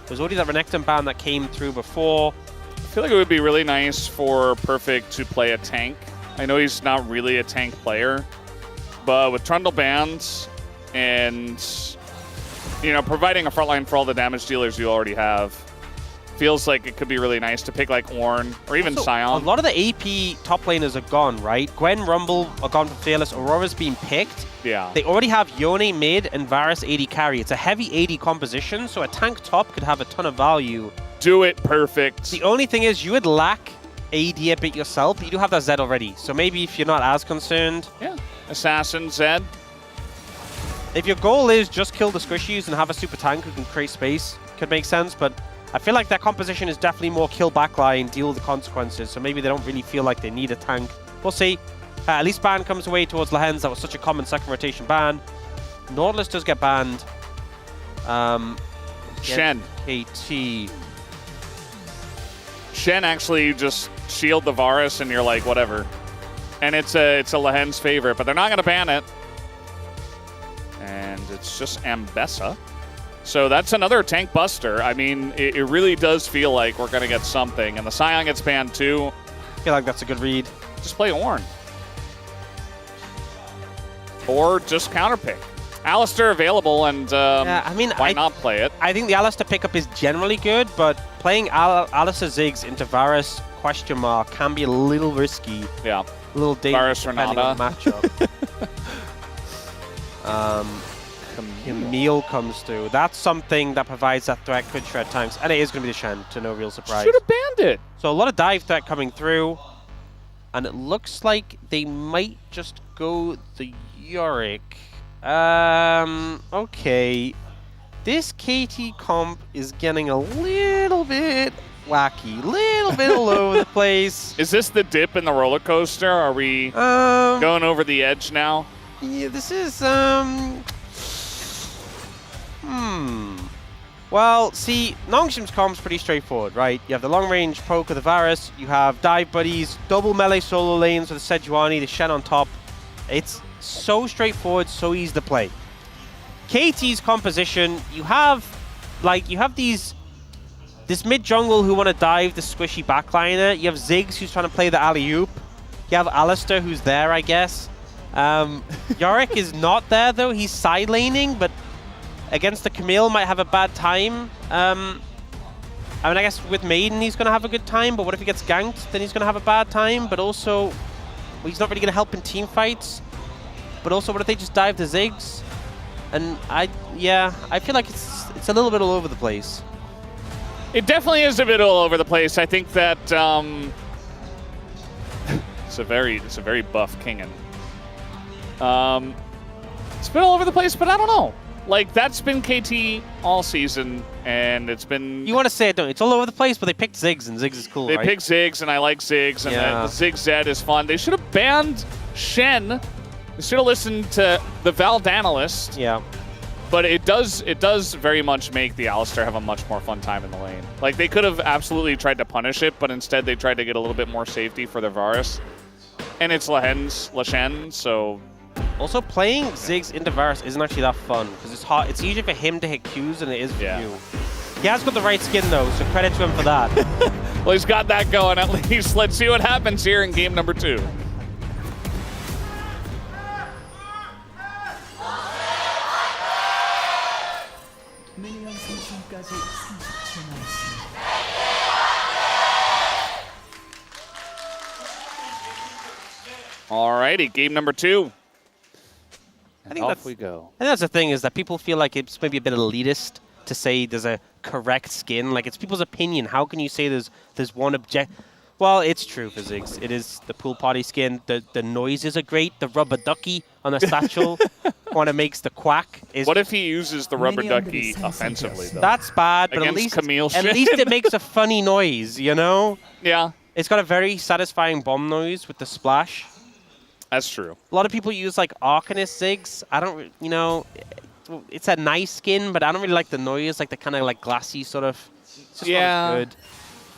There's already that Renekton ban that came through before. I feel like it would be really nice for Perfect to play a tank. I know he's not really a tank player, but with Trundle bans and, you know, providing a frontline for all the damage dealers you already have, feels like it could be really nice to pick like Ornn or even Also, Sion. A lot of the AP top laners are gone, right? Gwen, Rumble are gone for Fearless. Aurora's being picked. Yeah. They already have Yone mid and Varus AD carry. It's a heavy AD composition, so a tank top could have a ton of value. Do it, Perfect. The only thing is you would lack AD a bit yourself, but you do have that Zed already. So maybe if you're not as concerned. Yeah. Assassin, Zed. If your goal is just kill the squishies and have a super tank who can create space, could make sense, but I feel like that composition is definitely more kill backline, deal with the consequences, so maybe they don't really feel like they need a tank. We'll see. At least ban comes away towards Lehens. That was such a common second rotation ban. Nautilus does get banned. Shen. KT. Shen actually just shield the Varus and you're like, whatever. And it's a Lehens favorite, but they're not going to ban it. And it's just Ambessa. So that's another tank buster. I mean, it really does feel like we're going to get something. And the Sion gets banned too. I feel like that's a good read. Just play Ornn. Or just counterpick. Alistair available, and yeah, I mean, why not play it? I think the Alistair pickup is generally good, but playing Alistair Ziggs into Varus question mark can be a little risky. Yeah. A little dangerous Varus depending on the Renata. matchup. Camille comes through. That's something that provides that threat, could shred tanks, and it is going to be the Shen, to no real surprise. Should have banned it. So a lot of dive threat coming through, and it looks like they might just go the Yorick. Okay. This KT comp is getting a little bit wacky, little bit all over the place. Is this the dip in the roller coaster? Are we going over the edge now? Yeah, this is Well, see, Nongshim's comp's pretty straightforward, right? You have the long-range poke of the Varus, you have dive buddies, double melee solo lanes with the Sejuani, the Shen on top. It's so straightforward, so easy to play. KT's composition, you have this mid-jungle who want to dive the squishy backliner. You have Ziggs who's trying to play the alley-oop. You have Alistair who's there, I guess. Yorick is not there, though. He's side-laning, but against the Camille might have a bad time. I mean, I guess with Maiden he's going to have a good time, but what if he gets ganked? Then he's going to have a bad time, but also well, he's not really going to help in team fights. But also, what if they just dive the Ziggs? And I feel like it's a little bit all over the place. It definitely is a bit all over the place. I think that it's a very buff Kingen. It's been all over the place, but I don't know. Like, that's been KT all season, and it's been... You want to say it, don't you? It's all over the place, but they picked Ziggs, and Ziggs is cool, They right? picked Ziggs, and I like Ziggs, and the Ziggs Zed is fun. They should have banned Shen. They should have listened to the Valdanalist. Yeah. But it does very much make the Alistair have a much more fun time in the lane. Like, they could have absolutely tried to punish it, but instead they tried to get a little bit more safety for their Varus. And it's Lashen, so... Also, playing Ziggs into Varus isn't actually that fun, because it's hard. It's easier for him to hit Qs than it is for you. He has got the right skin, though, so credit to him for that. Well, he's got that going at least. Let's see what happens here in game number 2. 미니언 생성까지 30초 남았습니다. Alrighty, game number 2. I think off we go. And that's the thing, is that people feel like it's maybe a bit elitist to say there's a correct skin. Like, it's people's opinion. How can you say there's one object? Well, it's true for Ziggs. It is the pool party skin. The noises are great. The rubber ducky on the satchel when it makes the quack. What if he uses the rubber ducky offensively, though? That's bad, but at least it makes a funny noise, you know? Yeah. It's got a very satisfying bomb noise with the splash. That's true. A lot of people use, like, Arcanist Ziggs. I don't, you know, it's a nice skin, but I don't really like the noise, like the kind of, like, glassy sort of. It's just not as good.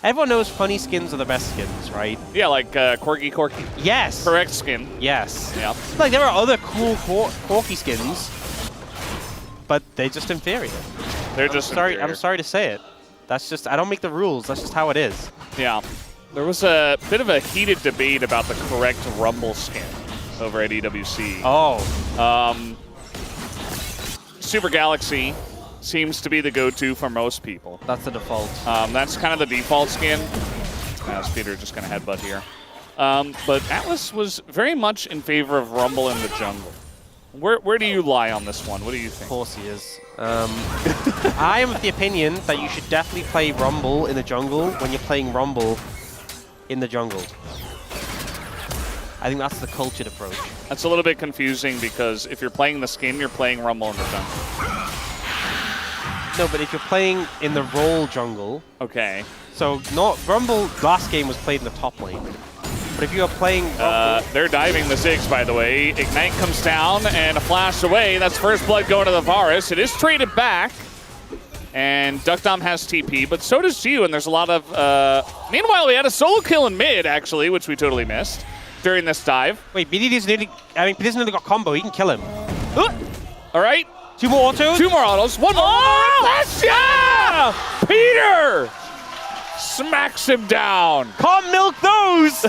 Everyone knows funny skins are the best skins, right? Yeah, like Corky. Yes. Correct skin. Yes. Yeah. Like, there are other cool Corky skins, but they're just inferior. They're just sorry. inferior. I'm sorry to say it. That's just, I don't make the rules. That's just how it is. Yeah. There was a bit of a heated debate about the correct Rumble skin over at EWC. Oh. Super Galaxy seems to be the go-to for most people. That's the default. That's kind of the default skin. As Peter just going to headbutt here. But Atlas was very much in favor of Rumble in the jungle. Where do you lie on this one? What do you think? Of course he is. I am of the opinion that you should definitely play Rumble in the jungle when you're playing Rumble in the jungle. I think that's the cultured approach. That's a little bit confusing because if you're playing the skin, you're playing Rumble in the jungle. No, but if you're playing in the role jungle... Okay. So, Rumble last game was played in the top lane. But if you're playing Rumble... They're diving the Ziggs, by the way. Ignite comes down and a flash away. That's first blood going to the Varus. It is traded back. And Duckdom has TP, but so does Gio, and there's a lot of... Meanwhile, we had a solo kill in mid, actually, which we totally missed during this dive. Wait, BDD's nearly... I mean, BDD's nearly got combo. He can kill him. All right. 2 more autos. 2 more autos. 1 more. Oh! Yeah! Peter smacks him down. Can't milk those!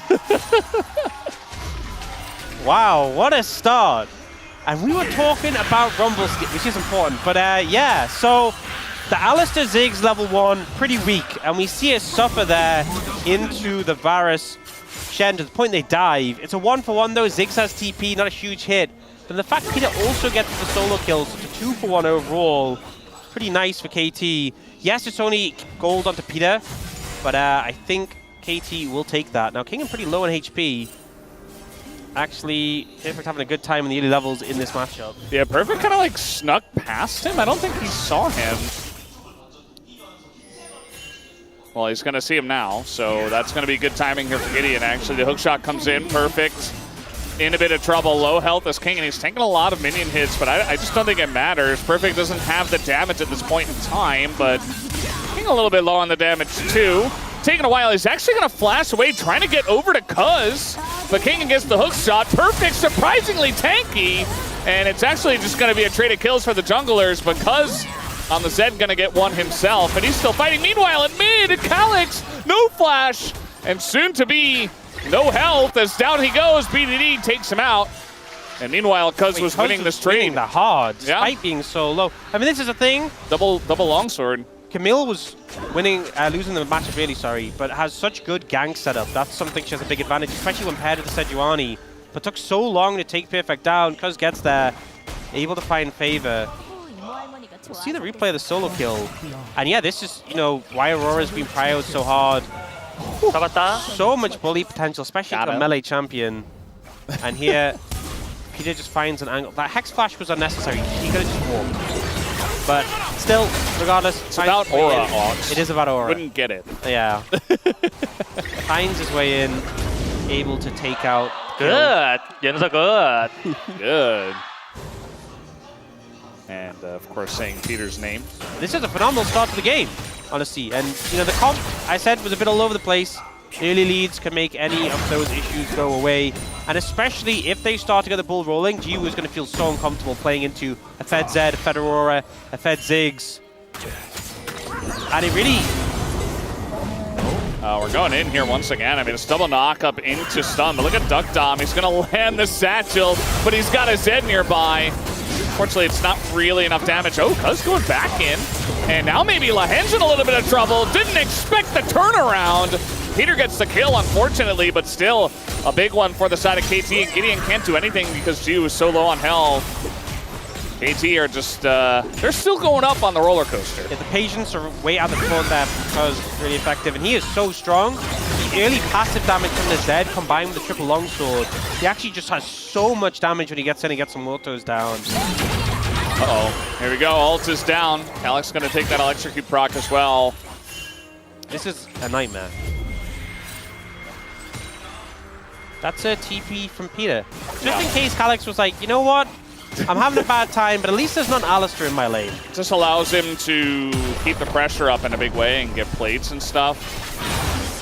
Wow, what a start. And we were talking about Rumble skin, which is important. But yeah, so the Alistair Ziggs level 1, pretty weak. And we see it suffer there into the Varus Shen to the point they dive. It's a 1-for-1 though. Ziggs has TP, not a huge hit. But the fact Peter also gets the solo kills, so it's a 2-for-1 overall. Pretty nice for KT. Yes, it's only gold onto Peter, but I think KT will take that. Now, King is pretty low on HP. Actually, Perfect having a good time in the early levels in this matchup. Yeah, Perfect kind of like snuck past him. I don't think he saw him. Well, he's going to see him now, so that's going to be good timing here for Gideon. Actually, the hookshot comes in. Perfect. In a bit of trouble, low health as King, and he's taking a lot of minion hits, but I just don't think it matters. Perfect doesn't have the damage at this point in time, but King a little bit low on the damage too. Taking a while, he's actually going to flash away, trying to get over to Cuz, but King gets the hook shot. Perfect, surprisingly tanky, and it's actually just going to be a trade of kills for the junglers, but Cuz on the Zed going to get one himself, and he's still fighting. Meanwhile, at mid, Calyx, no flash, and soon to be no health as down he goes. BDD takes him out. And meanwhile, Cuz was winning this trade. Winning the hard, despite being so low. I mean, this is a thing. Double longsword. Camille was winning, losing the match really, sorry, but has such good gank setup. That's something she has a big advantage, especially when paired with the Sejuani. But took so long to take Perfect down. Cuz gets there, able to find favor. We'll see the replay of the solo kill. And yeah, this is, you know, why Aurora's been prioed so hard. So much bully potential, especially for a melee champion. And here, Peter just finds an angle. That Hex Flash was unnecessary. He could have just walked. But still, regardless, it's about Aura, Ox. It is about Aura. Wouldn't get it. Yeah. Finds his way in, able to take out. Good. Yen's good. Good. And of course, saying Peter's name. This is a phenomenal start to the game, honestly. And you know, the comp I said was a bit all over the place. Early leads can make any of those issues go away. And especially if they start to get the ball rolling, Gio is going to feel so uncomfortable playing into a Fed Zed, a Fed Aurora, a Fed Ziggs. And it really... We're going in here once again. I mean, it's double knock up into stun. But look at Duckdom. He's going to land the satchel, but he's got a Zed nearby. Unfortunately, it's not really enough damage. Oh, Cuz going back in. And now maybe Lahen's in a little bit of trouble. Didn't expect the turnaround. Peter gets the kill, unfortunately, but still a big one for the side of KT. And Gideon can't do anything because Gio is so low on health. KT are just, they're still going up on the roller coaster. Yeah, the patience are way out the front there because it's really effective. And he is so strong. The early passive damage from the Zed combined with the triple longsword, he actually just has so much damage when he gets in and gets some autos down. Uh-oh. Here we go. Ult is down. Alex going to take that electrocute proc as well. This is a nightmare. That's a TP from Peter. Just in case Calyx was like, you know what? I'm having a bad time, but at least there's not Alistair in my lane. Just allows him to keep the pressure up in a big way and get plates and stuff.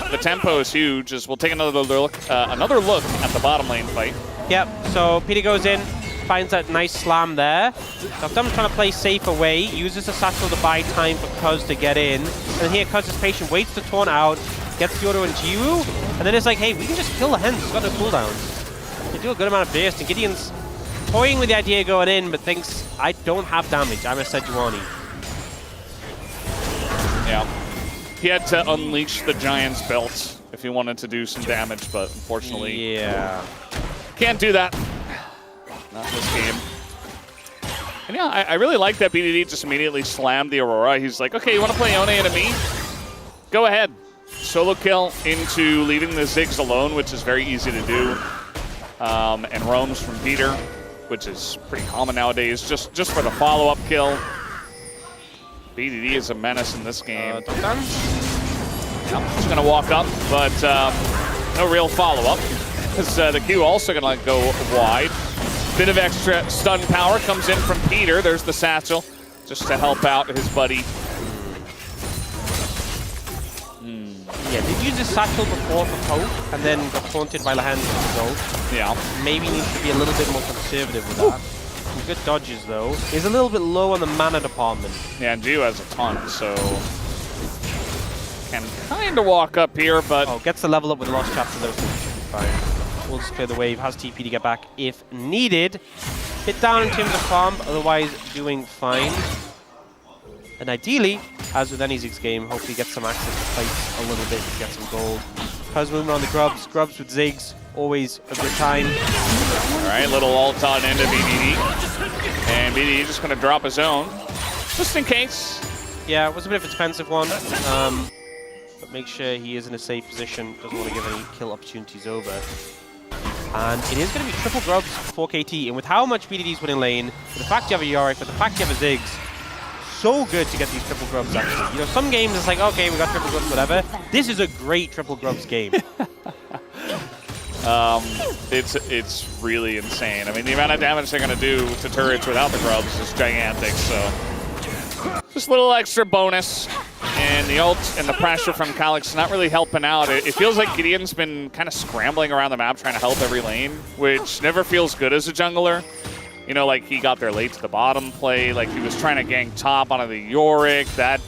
The tempo is huge, as we'll take another look at the bottom lane fight. Yep, so Peter goes in, finds that nice slam there. Dr. trying to play safe away, uses the satchel to buy time for Cuz to get in. And here Cuz is patient, waits to taunt out, gets the auto and Jiwoo, and then it's like, hey, we can just kill the hens, it's got no cooldowns. They do a good amount of burst, and Gideon's toying with the idea going in, but thinks, I don't have damage, I'm a Sejuani. Yeah. He had to unleash the Giant's belt if he wanted to do some damage, but unfortunately, yeah, can't do that. Not this game. And yeah, I really like that BDD just immediately slammed the Aurora. He's like, okay, you want to play Yone into me? Go ahead. Solo kill into leaving the Ziggs alone, which is very easy to do. And roams from Peter, which is pretty common nowadays, just for the follow-up kill. BDD is a menace in this game. Just going to walk up, but no real follow-up. Because the Q also going to go wide. Bit of extra stun power comes in from Peter. There's the satchel, just to help out his buddy. Yeah, did use the satchel before for poke, and then got haunted by Lahan as a result. Yeah. Maybe needs to be a little bit more conservative with that. Some good dodges, though. He's a little bit low on the mana department. Yeah, and Gio has a ton, so can kind of walk up here, but... Oh, gets the level up with the Lost Chapter, though, so it should be fine. We'll just clear the wave, has TP to get back if needed. Bit down in terms of farm, but otherwise doing fine. And ideally, as with any Ziggs game, hopefully get some access to plates a little bit to get some gold. Cuz moving on the Grubs. Grubs with Ziggs, always a good time. All right, little ult on into BDD. And BDD just going to drop his own, just in case. Yeah, it was a bit of a defensive one. But make sure he is in a safe position. Doesn't want to give any kill opportunities over. And it is going to be triple Grubs for KT. And with how much BDD's winning lane, with the fact you have a Yorick, with the fact you have a Ziggs, so good to get these triple Grubs actually. You know, some games it's like, okay, we got triple Grubs, whatever. This is a great triple Grubs game. It's really insane. I mean, the amount of damage they're going to do to turrets without the Grubs is gigantic, so... Just a little extra bonus. And the ult and the pressure from Calyx not really helping out. It feels like Gideon's been kind of scrambling around the map trying to help every lane, which never feels good as a jungler. You know, like he got there late to the bottom play, like he was trying to gank top onto the Yorick. That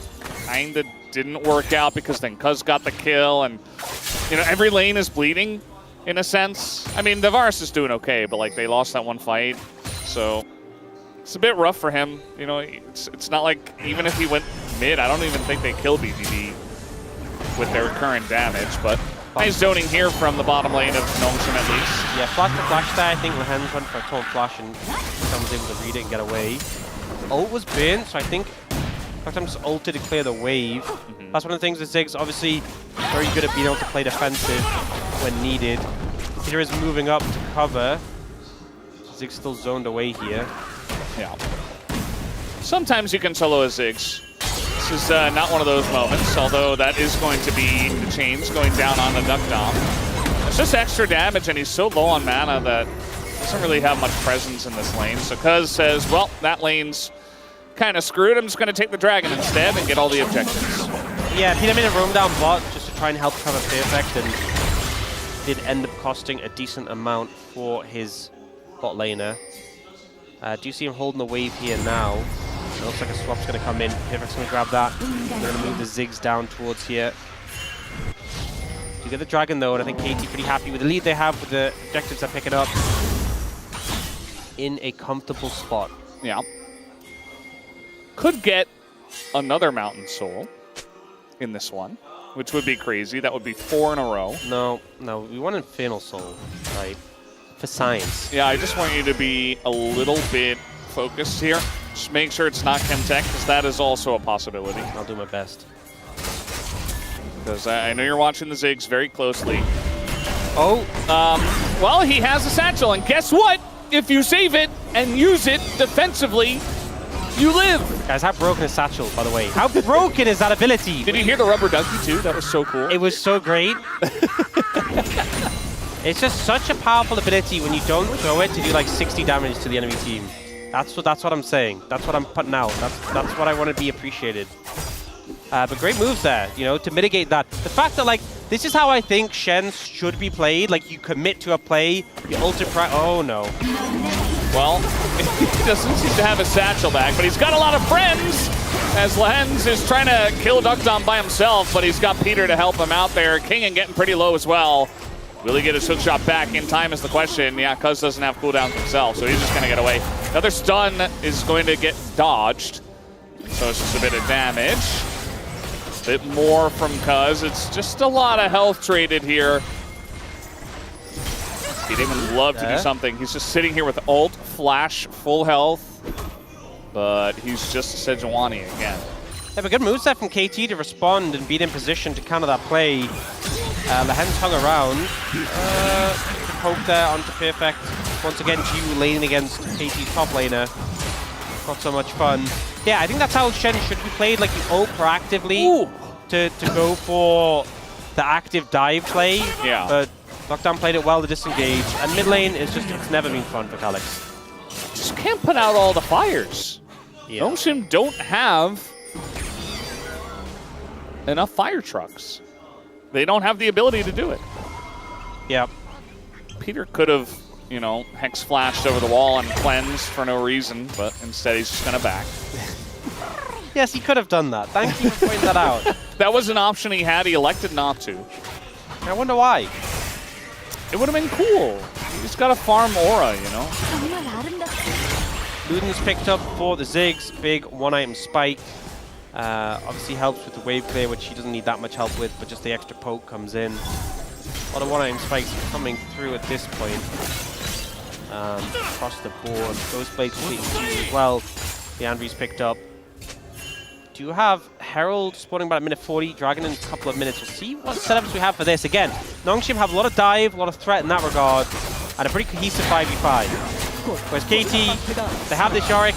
kind of didn't work out because then Cuz got the kill, and, you know, every lane is bleeding in a sense. I mean, Varus is doing okay, but like they lost that one fight, so it's a bit rough for him. You know, it's not like even if he went mid, I don't even think they kill BDD with their current damage, but nice zoning here from the bottom lane of Nongshim at least. Yeah, flash the flash there. I think Lahan's went for a taunt flash and someone's able to read it and get away. Ult was burnt, so I think Noctum just ulted to clear the wave. That's one of the things with Ziggs, obviously very good at being able to play defensive when needed. Peter is moving up to cover. Ziggs still zoned away here. Yeah. Sometimes you can solo a Ziggs. This is not one of those moments, although that is going to be the chains going down on the Duck Dom. It's just extra damage, and he's so low on mana that he doesn't really have much presence in this lane. So Cuz says, well, that lane's kind of screwed. I'm just going to take the dragon instead and get all the objectives. Yeah, Peter made a roam down bot just to try and help cover Perfect, and did end up costing a decent amount for his bot laner. Do you see him holding the wave here now? It looks like a swap's going to come in. Perfect's going to grab that. They're going to move the Ziggs down towards here. You get the dragon though, and I think KT pretty happy with the lead they have, with the objectives they're picking up. In a comfortable spot. Yeah. Could get another Mountain Soul in this one. which would be crazy. That would be 4 in a row. No, we want Infernal Soul, right? For science. Yeah, I just want you to be a little bit focused here. Just make sure it's not Chemtech, because that is also a possibility. I'll do my best. Because I know you're watching the Ziggs very closely. Oh. Well, he has a satchel, and guess what? If you save it and use it defensively, you live. Guys, how broken is Satchel, by the way? How broken is that ability? Did you hear the rubber ducky too? That was so cool. It was so great. It's just such a powerful ability when you don't throw it to do like 60 damage to the enemy team. That's what I'm saying. That's what I'm putting out. That's what I want to be appreciated. But great moves there, you know, to mitigate that. The fact that, like, this is how I think Shen should be played. Like, you commit to a play, you ultra oh no. Well, he doesn't seem to have a satchel back, but he's got a lot of friends, as Lens is trying to kill Duckdom by himself, but he's got Peter to help him out there. King getting pretty low as well. Will he get his hook shot back in time is the question. Yeah, Cuz doesn't have cooldowns himself, so he's just going to get away. Another stun is going to get dodged, so it's just a bit of damage. A bit more from Cuz. It's just a lot of health traded here. He'd even love to do something. He's just sitting here with ult, flash, full health, but he's just a Sejuani again. They have a good moveset from KT to respond and be in position to counter that play. Lehen's hung around. Poke there onto Perfect. Once again, Jiwoo laning against KT's top laner. Not so much fun. Yeah, I think that's how Shen should be played. Like, you ult proactively to go for the active dive play. Yeah. But Lockdown played it well to disengage. And mid lane is just, it's never been fun for Calyx. Just can't put out all the fires. Yeah. Nomesim don't have enough fire trucks. They don't have the ability to do it. Yep. Peter could have, you know, Hex flashed over the wall and cleansed for no reason, but instead he's just going to back. Yes, he could have done that. Thank you for pointing that out. That was an option he had. He elected not to. I wonder why. It would have been cool. He's got a farm aura, you know? Luden's picked up for the Ziggs. Big one-item spike. Obviously helps with the wave clear, which he doesn't need that much help with, but just the extra poke comes in. A lot of one-item spikes coming through at this point. Across the board. Those blades will be as well. The Andrew's picked up. Do you have Herald spawning about minute 40, Dragon in a couple of minutes? We'll see what setups we have for this. Again, Nongshim have a lot of dive, a lot of threat in that regard, and a pretty cohesive 5v5. Whereas KT, they have this Yorick.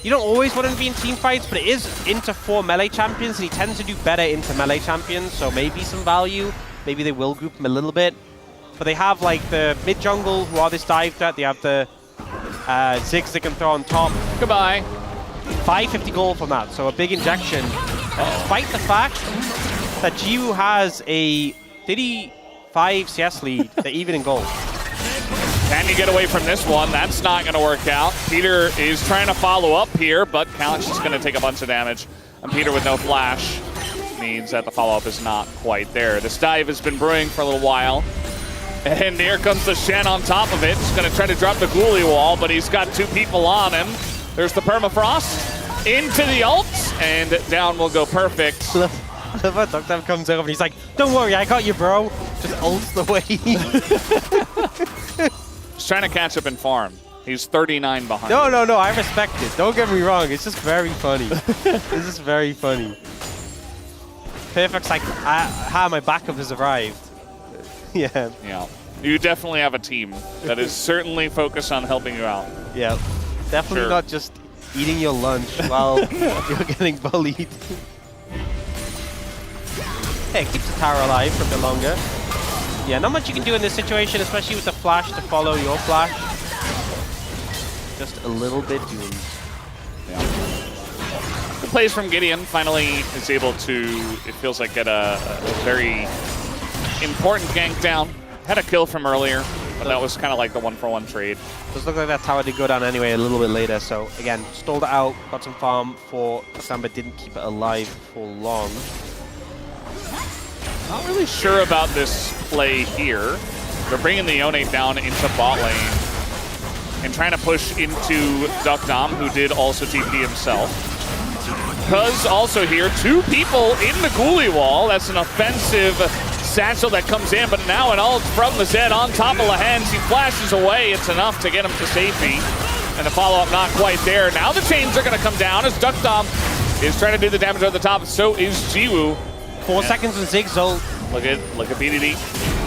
You don't always want to be in team fights, but it is into 4 melee champions, and he tends to do better into melee champions, so maybe some value. Maybe they will group him a little bit. But they have like the mid jungle who are this dive threat. They have the Ziggs they can throw on top. Goodbye. 550 gold from that, so a big injection. And despite the fact that Jiwoo has a 35 CS lead, they're even in gold. Can you get away from this one? That's not going to work out. Peter is trying to follow up here, but Calyx is going to take a bunch of damage. And Peter with no flash means that the follow-up is not quite there. This dive has been brewing for a little while. And here comes the Shen on top of it. He's going to try to drop the ghoulie wall, but he's got 2 people on him. There's the permafrost into the ult, and down will go Perfect. Look, Doctor comes over and he's like, "Don't worry, I got you, bro." Just ults the way. He's trying to catch up in farm. He's 39 behind. No, I respect it. Don't get me wrong. It's just very funny. It's just very funny. Perfect's like, my backup has arrived. Yeah. Yeah. You definitely have a team that is certainly focused on helping you out. Yeah. Definitely not just eating your lunch while you're getting bullied. Hey, it keeps the tower alive for a bit longer. Yeah, not much you can do in this situation, especially with the flash to follow your flash. Just a little bit doomed. Yeah. Good plays from Gideon. Finally is able to, it feels like, get a very important gank down. Had a kill from earlier, but that was kind of like the 1-for-1 trade. Does look like that tower did go down anyway a little bit later, so again, stalled it out, got some farm for Samba, didn't keep it alive for long. Not really sure about this play here. They're bringing the Yone down into bot lane and trying to push into Duckdom, who did also TP himself. Cuz also here, 2 people in the ghoulie wall. That's an offensive satchel that comes in, but now an ult from the Zed on top of Lahens. He flashes away. It's enough to get him to safety. And the follow-up not quite there. Now the chains are going to come down as Duckdom is trying to do the damage over the top. So is Jiwoo. 4 seconds on Zig's ult. Look at BDD.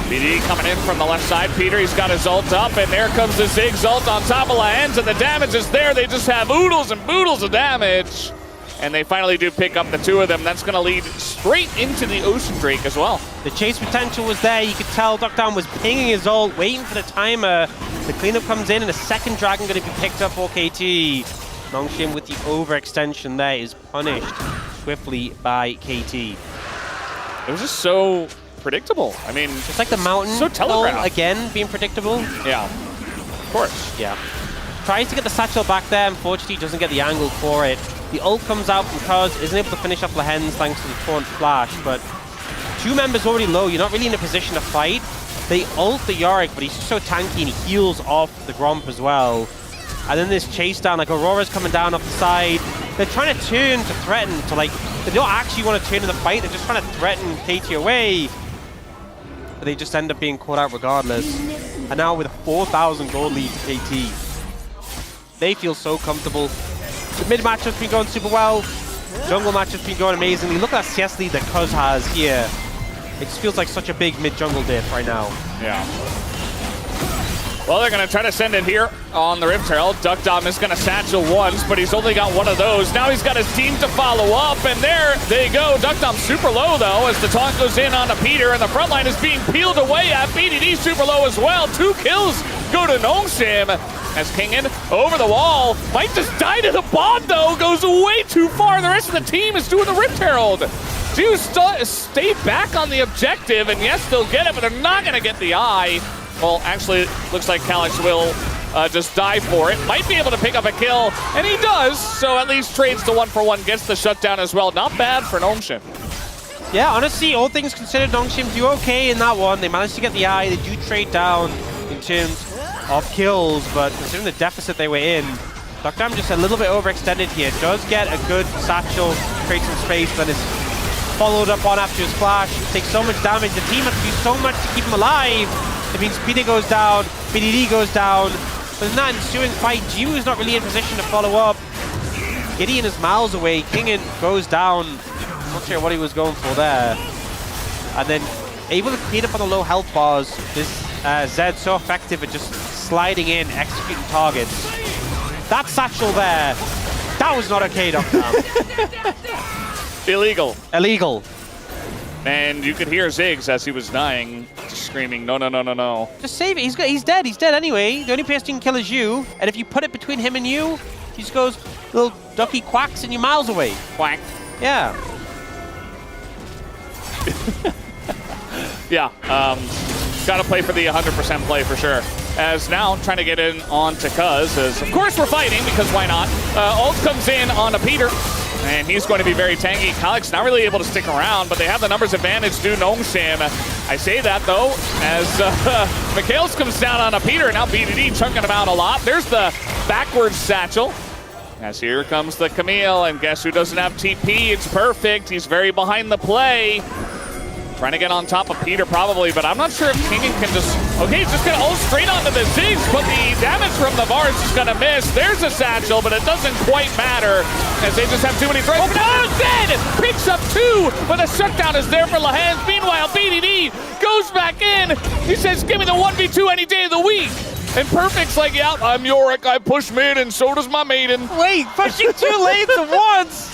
BDD coming in from the left side. Peter, he's got his ult up, and there comes the Zig's ult on top of Lahens, and the damage is there. They just have oodles and boodles of damage. And they finally do pick up the 2 of them. That's going to lead straight into the Ocean Drake as well. The chase potential was there. You could tell Duckdown was pinging his ult, waiting for the timer. The cleanup comes in, and a second dragon going to be picked up for KT. Nongshim with the overextension there is punished swiftly by KT. It was just so predictable. I mean, just like the mountain. So telegraphed. Again, being predictable. Yeah, of course. Yeah. Tries to get the satchel back there. Unfortunately, doesn't get the angle for it. The ult comes out from Cuz, isn't able to finish off Lahens thanks to the taunt flash, but 2 members already low. You're not really in a position to fight. They ult the Yorick, but he's just so tanky and he heals off the Gromp as well. And then this chase down, like Aurora's coming down off the side. They're trying to turn to threaten to like, they don't actually want to turn in the fight, they're just trying to threaten KT away. But they just end up being caught out regardless. And now with a 4,000 gold lead to KT. They feel so comfortable. The mid matchup's been going super well. Jungle matchup's been going amazingly. Look at that CS lead that Cuz has here. It just feels like such a big mid-jungle diff right now. Yeah. Well, they're going to try to send it here on the Rift Herald. Duckdom is going to satchel once, but he's only got 1 of those. Now he's got his team to follow up, and there they go. Duckdom super low, though, as the taunt goes in onto Peter, and the front line is being peeled away at BDD super low as well. 2 kills go to Nongshim as Kingen over the wall. Might just die to the bond, though. Goes way too far. The rest of the team is doing the Rift Herald. Do stay back on the objective, and yes, they'll get it, but they're not going to get the eye. Well, actually, looks like Calyx will just die for it. Might be able to pick up a kill, and he does, so at least trades the 1-for-1, gets the shutdown as well. Not bad for Nongshim. Yeah, honestly, all things considered, Nongshim do okay in that one. They managed to get the eye. They do trade down in terms of kills, but considering the deficit they were in, Duckdom just a little bit overextended here. Does get a good satchel, creates some space, but is followed up on after his flash. Takes so much damage. The team has to do so much to keep him alive. It means Peter goes down, BDD goes down, but in that ensuing fight, Jiwoo is not really in position to follow up. Gideon is miles away, Kingen goes down. I'm not sure what he was going for there. And then able to clean up on the low health bars. This Zed so effective at just sliding in, executing targets. That satchel there, that was not okay, Duckdom. Illegal. Illegal. And you could hear Ziggs as he was dying, just screaming, no, no, no, no, no. Just save it. He's dead. He's dead anyway. The only person you can kill is you. And if you put it between him and you, he just goes little ducky quacks and you're miles away. Quack. Yeah. Yeah. Got to play for the 100% play for sure. As now trying to get in onto Cuz, as of course we're fighting because why not? Ult comes in onto Peter. And he's going to be very tanky. Calyx not really able to stick around, but they have the numbers advantage due Nongshim. I say that, though, as Mikhails comes down on a Peter, and now BDD chunking him out a lot. There's the backwards satchel. As here comes the Camille, and guess who doesn't have TP? It's perfect. He's very behind the play. Trying to get on top of Peter probably, but I'm not sure if Kingen can just... Okay, he's just going to ult straight onto the Ziggs, but the damage from the VAR is just going to miss. There's a satchel, but it doesn't quite matter as they just have too many threats. Oh, Zed picks up 2, but the shutdown is there for Lahens. Meanwhile, BDD goes back in. He says, give me the 1v2 any day of the week. And Perfect's like, yeah, I'm Yorick, I push mid, and so does my maiden. Wait, pushing 2 lanes at once!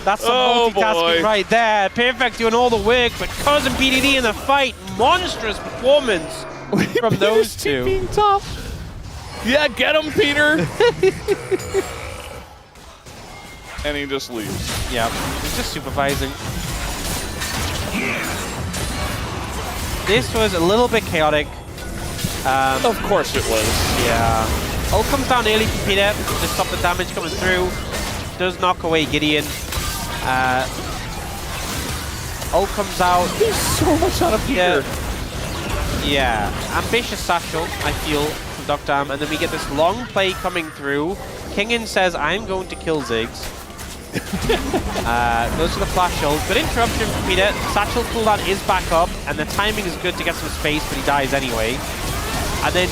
That's some multitasking right there. Perfect doing all the work, but Cuz and BDD in the fight. Monstrous performance from those two. Being tough. Yeah, get him, Peter. And he just leaves. Yeah, he's just supervising. This was a little bit chaotic. Of course it was. Yeah. Ult comes down early from Peter to stop the damage coming through. Does knock away Gideon. Ult comes out. There's so much out of Peter. Yeah. Ambitious satchel, I feel, from Duckdom. And then we get this long play coming through. Kingen says, I'm going to kill Ziggs. Goes to the flash ult. Good interruption from Peter. Satchel cooldown is back up, and the timing is good to get some space, but he dies anyway. And then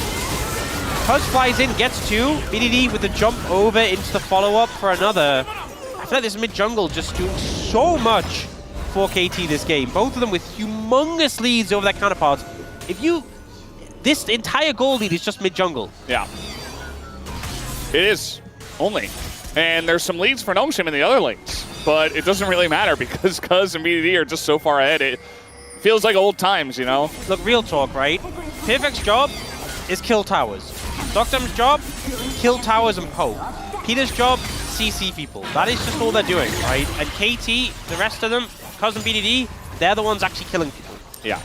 Cuz flies in, gets 2. BDD with the jump over into the follow-up for another. I feel like this mid-jungle just doing so much for KT this game. Both of them with humongous leads over their counterparts. This entire goal lead is just mid-jungle. Yeah. It is, only. And there's some leads for Gnome in the other lanes, but it doesn't really matter because Cuz and BDD are just so far ahead. It feels like old times, you know? Look, real talk, right? PFX's job is kill towers. Doctum's job, kill towers and poke. Peter's job, CC people. That is just all they're doing, right? And KT, the rest of them, Cuz and BDD, they're the ones actually killing people. Yeah.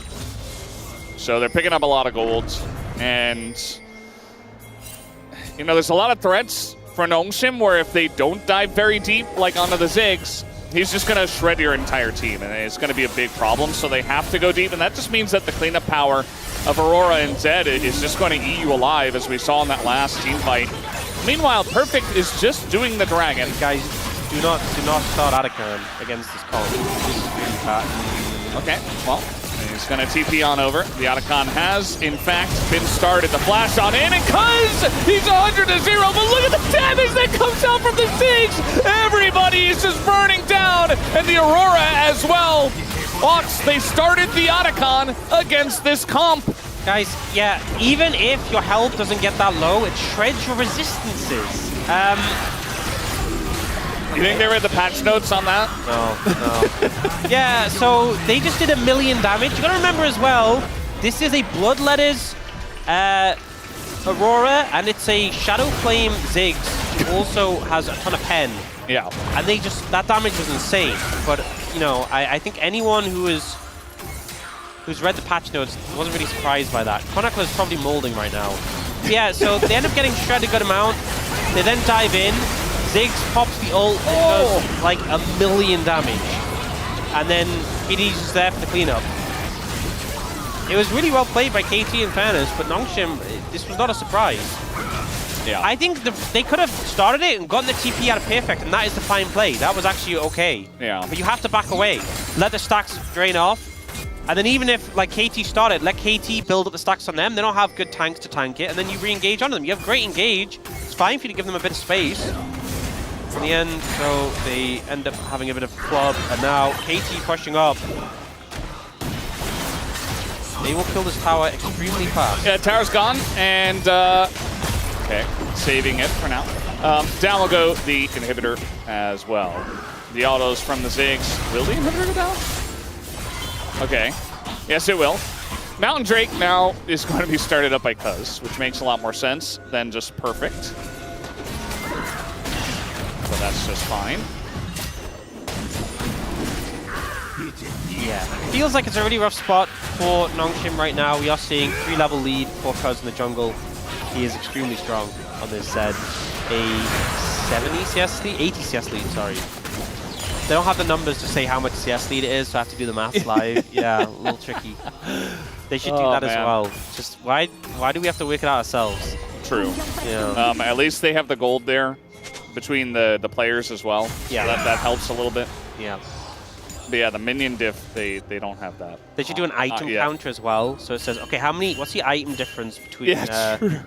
So they're picking up a lot of golds, and you know, there's a lot of threats for Gnome where if they don't dive very deep, like onto the Ziggs, he's just going to shred your entire team, and it's going to be a big problem. So they have to go deep, and that just means that the cleanup power of Aurora and Zed is just going to eat you alive, as we saw in that last team fight. Meanwhile, Perfect is just doing the dragon. Guys, do not start Atacon against this comp. This is really bad. Okay, well, he's going to TP on over. The Atacon has, in fact, been started. The flash on in, and Cuz, he's 100-0, but look at the damage that comes out from the Ziggs! Everybody is just burning down, and the Aurora as well. Ox, they started the Atacon against this comp. Guys, yeah, even if your health doesn't get that low, it shreds your resistances. You think they read the patch notes on that? No. Yeah, so they just did 1 million damage. You gotta remember as well, this is a Bloodletters Aurora, and it's a Shadow Flame Ziggs, who also has a ton of pen. Yeah. And they just, that damage was insane. But, you know, I think anyone who's read the patch notes wasn't really surprised by that. Chronicler is probably molding right now. Yeah, so they end up getting shredded a good amount. They then dive in. Ziggs pops the ult and does like 1 million damage. And then BD's just there for the cleanup. It was really well played by KT in fairness, but Nongshim, this was not a surprise. Yeah. I think they could have started it and gotten the TP out of Perfect, and that is the fine play. That was actually okay. Yeah. But you have to back away. Let the stacks drain off. And then even if, like, KT started, let KT build up the stacks on them. They don't have good tanks to tank it, and then you re-engage on them. You have great engage. It's fine for you to give them a bit of space. In the end, so they end up having a bit of club, and now KT pushing up. They will kill this tower extremely fast. Yeah, tower's gone, and okay, saving it for now. Down will go the inhibitor as well. The autos from the Ziggs. Will the inhibitor go down? Okay. Yes, it will. Mountain Drake now is going to be started up by Cuz, which makes a lot more sense than just Perfect. So that's just fine. Yeah. Feels like it's a really rough spot for Nongshim right now. We are seeing 3-level lead for Cuz in the jungle. He is extremely strong on this Zed. A 70 CS lead? 80 CS lead, sorry. They don't have the numbers to say how much CS lead it is, so I have to do the maths live. Yeah, a little tricky. They should do that as well. Just why do we have to work it out ourselves? True. Yeah. At least they have the gold there between the players as well. Yeah. So that helps a little bit. Yeah. But yeah, the minion diff, they don't have that. They should do an item counter as well. So it says, okay, what's the item difference between... Yeah, true.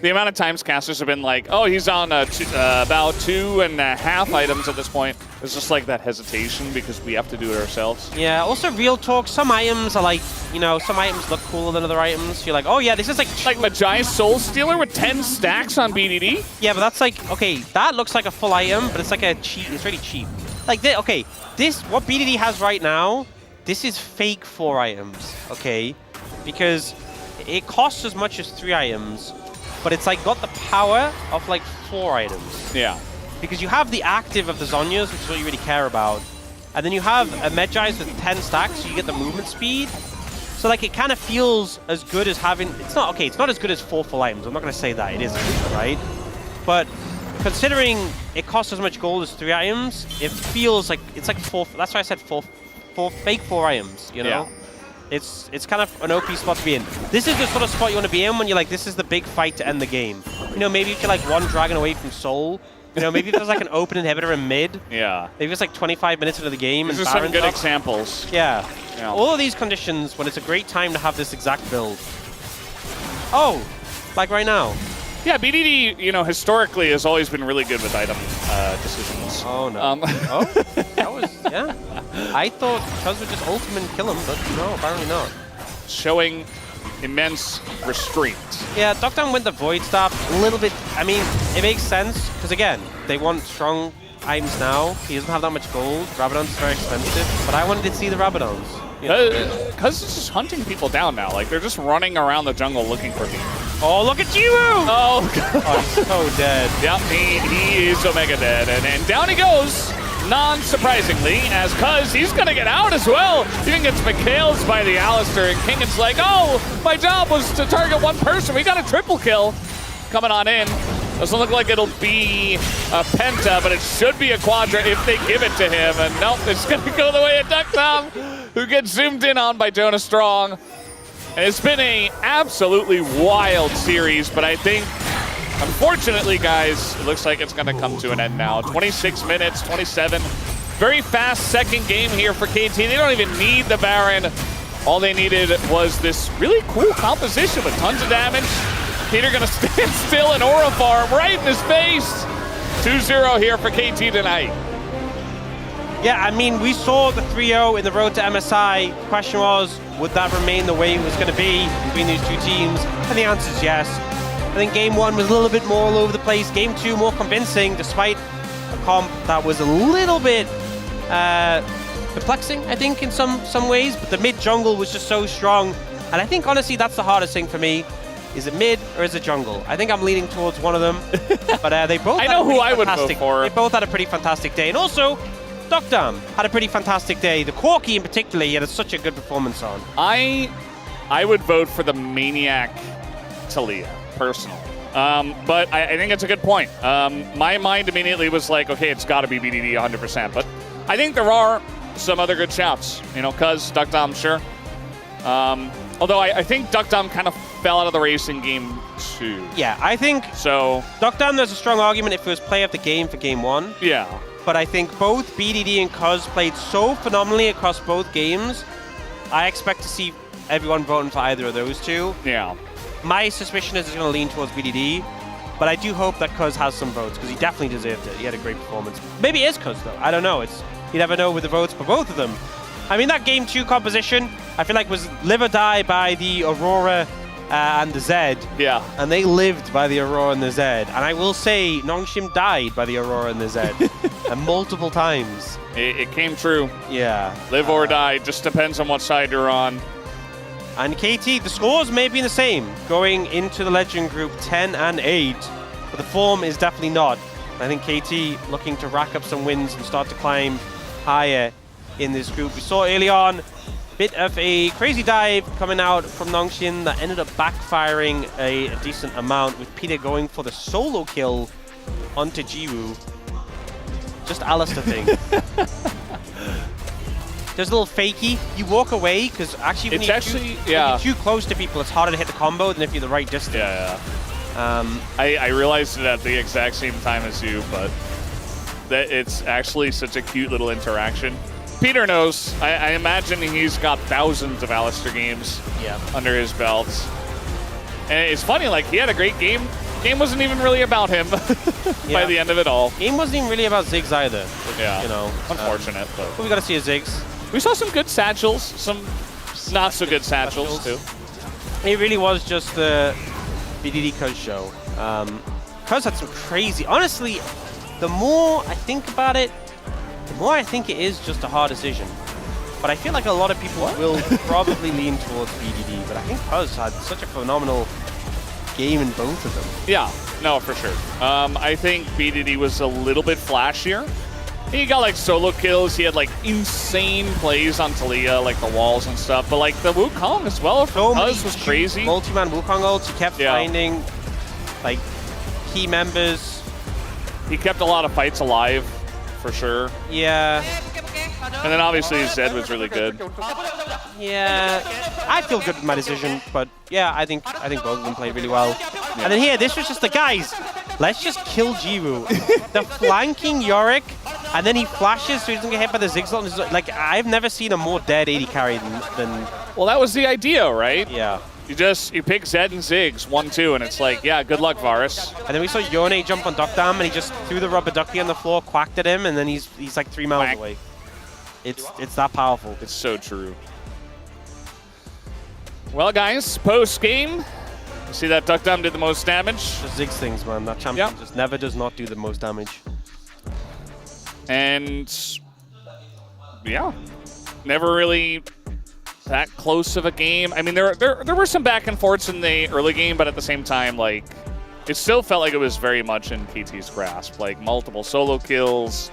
The amount of times casters have been like, oh, he's on about 2.5 items at this point. It's just like that hesitation because we have to do it ourselves. Yeah, also real talk, some items are like, you know, some items look cooler than other items. You're like, oh yeah, this is like... Like Magi Soul Stealer with 10 stacks on BDD? Yeah, but that's like, okay, that looks like a full item, but it's like a cheap, it's really cheap. Like, okay, what BDD has right now, this is fake 4 items, okay? Because it costs as much as 3 items, but it's like got the power of like 4 items. Yeah. Because you have the active of the Zhonyas, which is what you really care about. And then you have a Medjai's with 10 stacks, so you get the movement speed. So like it kind of feels as good as having, it's not as good as 4 full items. I'm not going to say that, it isn't, right? But considering it costs as much gold as 3 items, it feels like it's like 4. That's why I said 4 fake 4 items, you know? Yeah. It's kind of an OP spot to be in. This is the sort of spot you want to be in when you're like, this is the big fight to end the game. You know, maybe if you're like 1 dragon away from Soul, You know, maybe if there's like an open inhibitor in mid. Yeah. Maybe it's like 25 minutes into the game. These and are some Baron's good up. examples. Yeah. Yeah. All of these conditions when it's a great time to have this exact build. Oh, like right now. Yeah, BDD, you know, historically has always been really good with item decisions. Oh, no. Oh, that was, yeah. I thought Cuz would just ultimate and kill him, but no, apparently not. Showing immense restraint. Yeah, Docdown went the Void Staff a little bit. I mean, it makes sense, because again, they want strong items now. He doesn't have that much gold. Rabadon's very expensive, but I wanted to see the Rabadons. Cuz is just hunting people down now. Like, they're just running around the jungle looking for people. Oh, look at you! Oh, he's so dead. Yep, he is Omega dead. And down he goes, non-surprisingly, as Cuz, he's going to get out as well. He even gets McHale's by the Alistair, and Kingan's like, oh, my job was to target one person. We got a triple kill coming on in. Doesn't look like it'll be a penta, but it should be a quadra if they give it to him. And nope, it's going to go the way of Duckdom, who gets zoomed in on by Jonah Strong. And it's been a absolutely wild series, but I think, unfortunately, guys, it looks like it's going to come to an end now. 26 minutes, 27. Very fast second game here for KT. They don't even need the Baron. All they needed was this really cool composition with tons of damage. Peter going to stand still and Aura Farm right in his face. 2-0 here for KT tonight. Yeah, I mean, we saw the 3-0 in the road to MSI. Question was, would that remain the way it was going to be between these two teams? And the answer is yes. I think game 1 was a little bit more all over the place. Game 2 more convincing, despite a comp that was a little bit perplexing, I think, in some ways. But the mid jungle was just so strong. And I think, honestly, that's the hardest thing for me. Is it mid or is it jungle? I think I'm leaning towards one of them. But they both I know who I would vote for. They both had a pretty fantastic day. And also, Duckdom had a pretty fantastic day. The Corki in particular, he had such a good performance on. I would vote for the Maniac Talia, personally. But I think it's a good point. My mind immediately was like, okay, it's got to be BDD 100%. But I think there are some other good shouts. You know, Cuz, Duckdom, sure. Although I think Duckdom kind of fell out of the race in game 2. Yeah, I think so. Duckdom, there's a strong argument if it was play of the game for game 1. Yeah. But I think both BDD and Cuz played so phenomenally across both games. I expect to see everyone voting for either of those two. Yeah. My suspicion is it's going to lean towards BDD, but I do hope that Cuz has some votes because he definitely deserved it. He had a great performance. Maybe it is Cuz though. I don't know. You never know with the votes for both of them. I mean, that game 2 composition, I feel like was live or die by the Aurora and the Zed. Yeah. And they lived by the Aurora and the Zed. And I will say, Nongshim died by the Aurora and the Zed. And multiple times. It came true. Yeah. Live or die, just depends on what side you're on. And KT, the scores may be the same, going into the Legend Group 10 and 8, but the form is definitely not. I think KT looking to rack up some wins and start to climb higher in this group. We saw early on bit of a crazy dive coming out from Nongshim that ended up backfiring a decent amount, with Peter going for the solo kill onto Jiwoo. Just Alistair thing. There's a little fakey. You walk away because actually when you're too close to people, it's harder to hit the combo than if you're the right distance. Yeah. I realized it at the exact same time as you, but that it's actually such a cute little interaction. Peter knows. I imagine he's got thousands of Alistair games under his belt. And it's funny, like, he had a great game. Game wasn't even really about him by the end of it all. Game wasn't even really about Ziggs either. Yeah, you know, unfortunate. But we got to see a Ziggs. We saw some good satchels, some not so good satchels too. It really was just the BDD Cuz show. Cuz had some crazy... Honestly, the more I think about it, the more I think it is just a hard decision. But I feel like a lot of people will probably lean towards BDD, but I think Cuz had such a phenomenal game in both of them. Yeah, no, for sure. I think BDD was a little bit flashier. He got like solo kills. He had like insane plays on Talia, like the walls and stuff. But like the Wukong as well from Cuz was crazy. Multi-man Wukong ults. He kept finding like key members. He kept a lot of fights alive, for sure. Yeah. And then obviously Zed was really good. Yeah, I feel good with my decision, but yeah, I think both of them played really well. And then here, this was just the guys. let's just kill Jiru. The flanking Yorick, and then he flashes so he doesn't get hit by the Zigzag. Like, I've never seen a more dead AD carry than... Well, that was the idea, right? Yeah. You pick Zed and Ziggs 1-2, and it's like, yeah, good luck, Varus. And then we saw Yone jump on Duck Dam, and he just threw the rubber ducky on the floor, quacked at him, and then he's like 3 miles Quack. away. It's that powerful. It's so true. Well, guys, post-game, you see that Duck Dam did the most damage. Just Ziggs things, man. That champion just never does not do the most damage. And, yeah, never really that close of a game. I mean, there were some back and forths in the early game, but at the same time, like, it still felt like it was very much in KT's grasp. Like, multiple solo kills,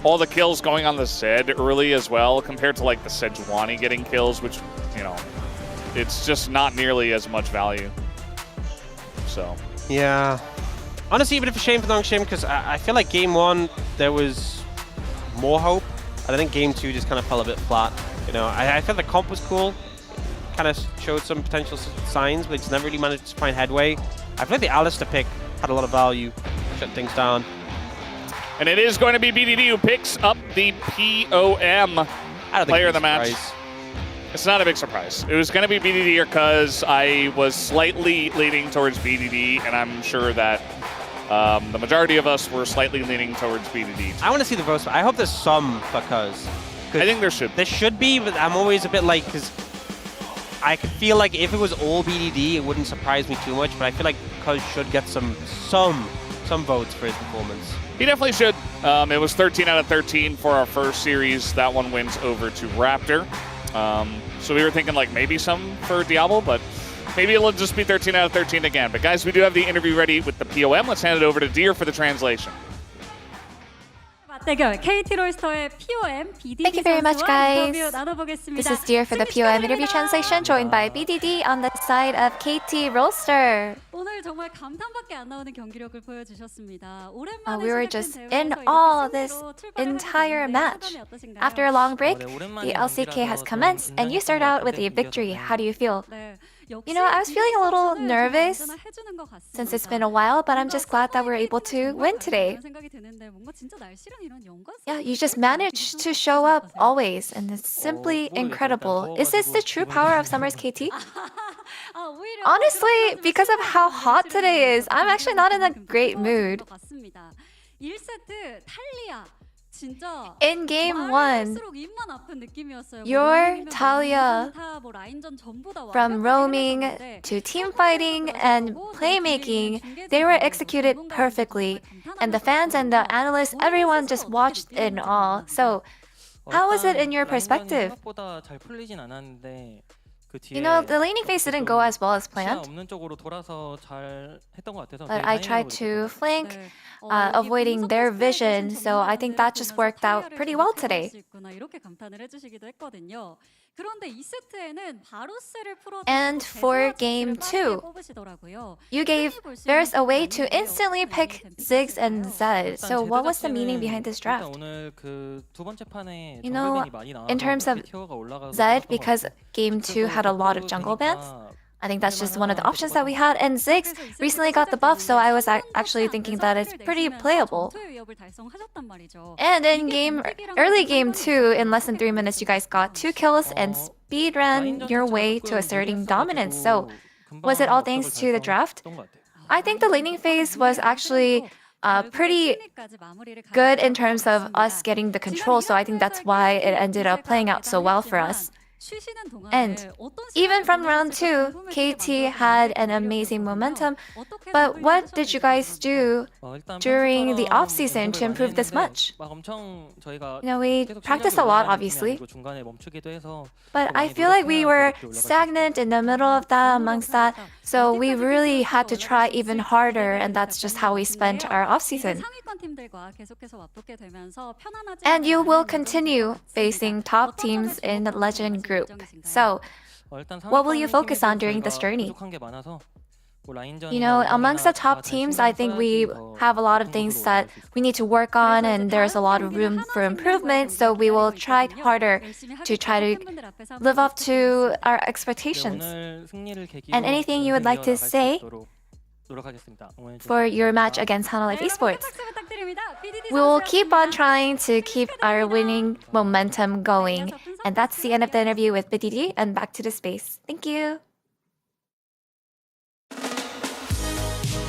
all the kills going on the Zed early as well, compared to, like, the Sejuani getting kills, which, you know, it's just not nearly as much value. So. Yeah. Honestly, a bit of a shame for Nongshin, because I feel like game 1, there was more hope. And I think game 2 just kind of fell a bit flat. You know, I felt the comp was cool. Kind of showed some potential signs, but it's never really managed to find headway. I feel like the Alistair pick had a lot of value, shut things down. And it is going to be BDD who picks up the POM player of the match. It's not a big surprise. It was going to be BDD because I was slightly leaning towards BDD, and I'm sure that the majority of us were slightly leaning towards BDD. I want to see the votes. I hope there's some because. I think there should. There should be, but I'm always a bit like, because I could feel like if it was all BDD, it wouldn't surprise me too much, but I feel like Cuz should get some votes for his performance. He definitely should. It was 13 out of 13 for our first series. That one wins over to Raptor. So we were thinking like maybe some for Diablo, but maybe it'll just be 13 out of 13 again. But guys, we do have the interview ready with the POM. Let's hand it over to Deer for the translation. 맞대결 KT 롤스터의 POM BDD Thank you very much, guys. 인터뷰 나눠보겠습니다. This is Deer for the POM interview translation, joined by BDD on the side of KT Rolster. 오늘 정말 감탄밖에 안 나오는 경기력을 보여주셨습니다. We were just in awe this entire match. After a long break, the LCK has commenced, and you start out with a victory. How do you feel? You know, I was feeling a little nervous since it's been a while, but I'm just glad that we're able to win today. Yeah, you just managed to show up always, and it's simply incredible. Is this the true power of Summer's KT? Honestly, because of how hot today is, I'm actually not in a great mood. In game 1, your Talia, from roaming to teamfighting and playmaking, they were executed perfectly. And the fans and the analysts, everyone just watched in awe. So, how was it in your perspective? You know, the laning phase didn't go as well as planned. But I tried to flank, avoiding their vision, so I think that just worked out pretty well today. And for game 2, you gave Varus a way to instantly pick Ziggs and Zed. So what was the meaning behind this draft? You know, in terms of Zed, because game 2 had a lot of jungle bans, I think that's just one of the options that we had. And Ziggs recently got the buff, so I was actually thinking that it's pretty playable. And in early game 2, in less than 3 minutes, you guys got 2 kills and speedran your way to asserting dominance. So was it all thanks to the draft? I think the laning phase was actually pretty good in terms of us getting the control, so I think that's why it ended up playing out so well for us. And even from round 2, KT had an amazing momentum. But what did you guys do during the off-season to improve this much? You know, we practiced a lot, obviously. But I feel like we were stagnant in the middle of that, amongst that. So we really had to try even harder, and that's just how we spent our off-season. And you will continue facing top teams in the Legend group. So, what will you focus on during this journey? You know, amongst the top teams, I think we have a lot of things that we need to work on, and there's a lot of room for improvement, so we will try harder to try to live up to our expectations. And anything you would like to say for your match against Hanalife Esports. We will keep on trying to keep our winning momentum going. And that's the end of the interview with BDD, and back to the space. Thank you.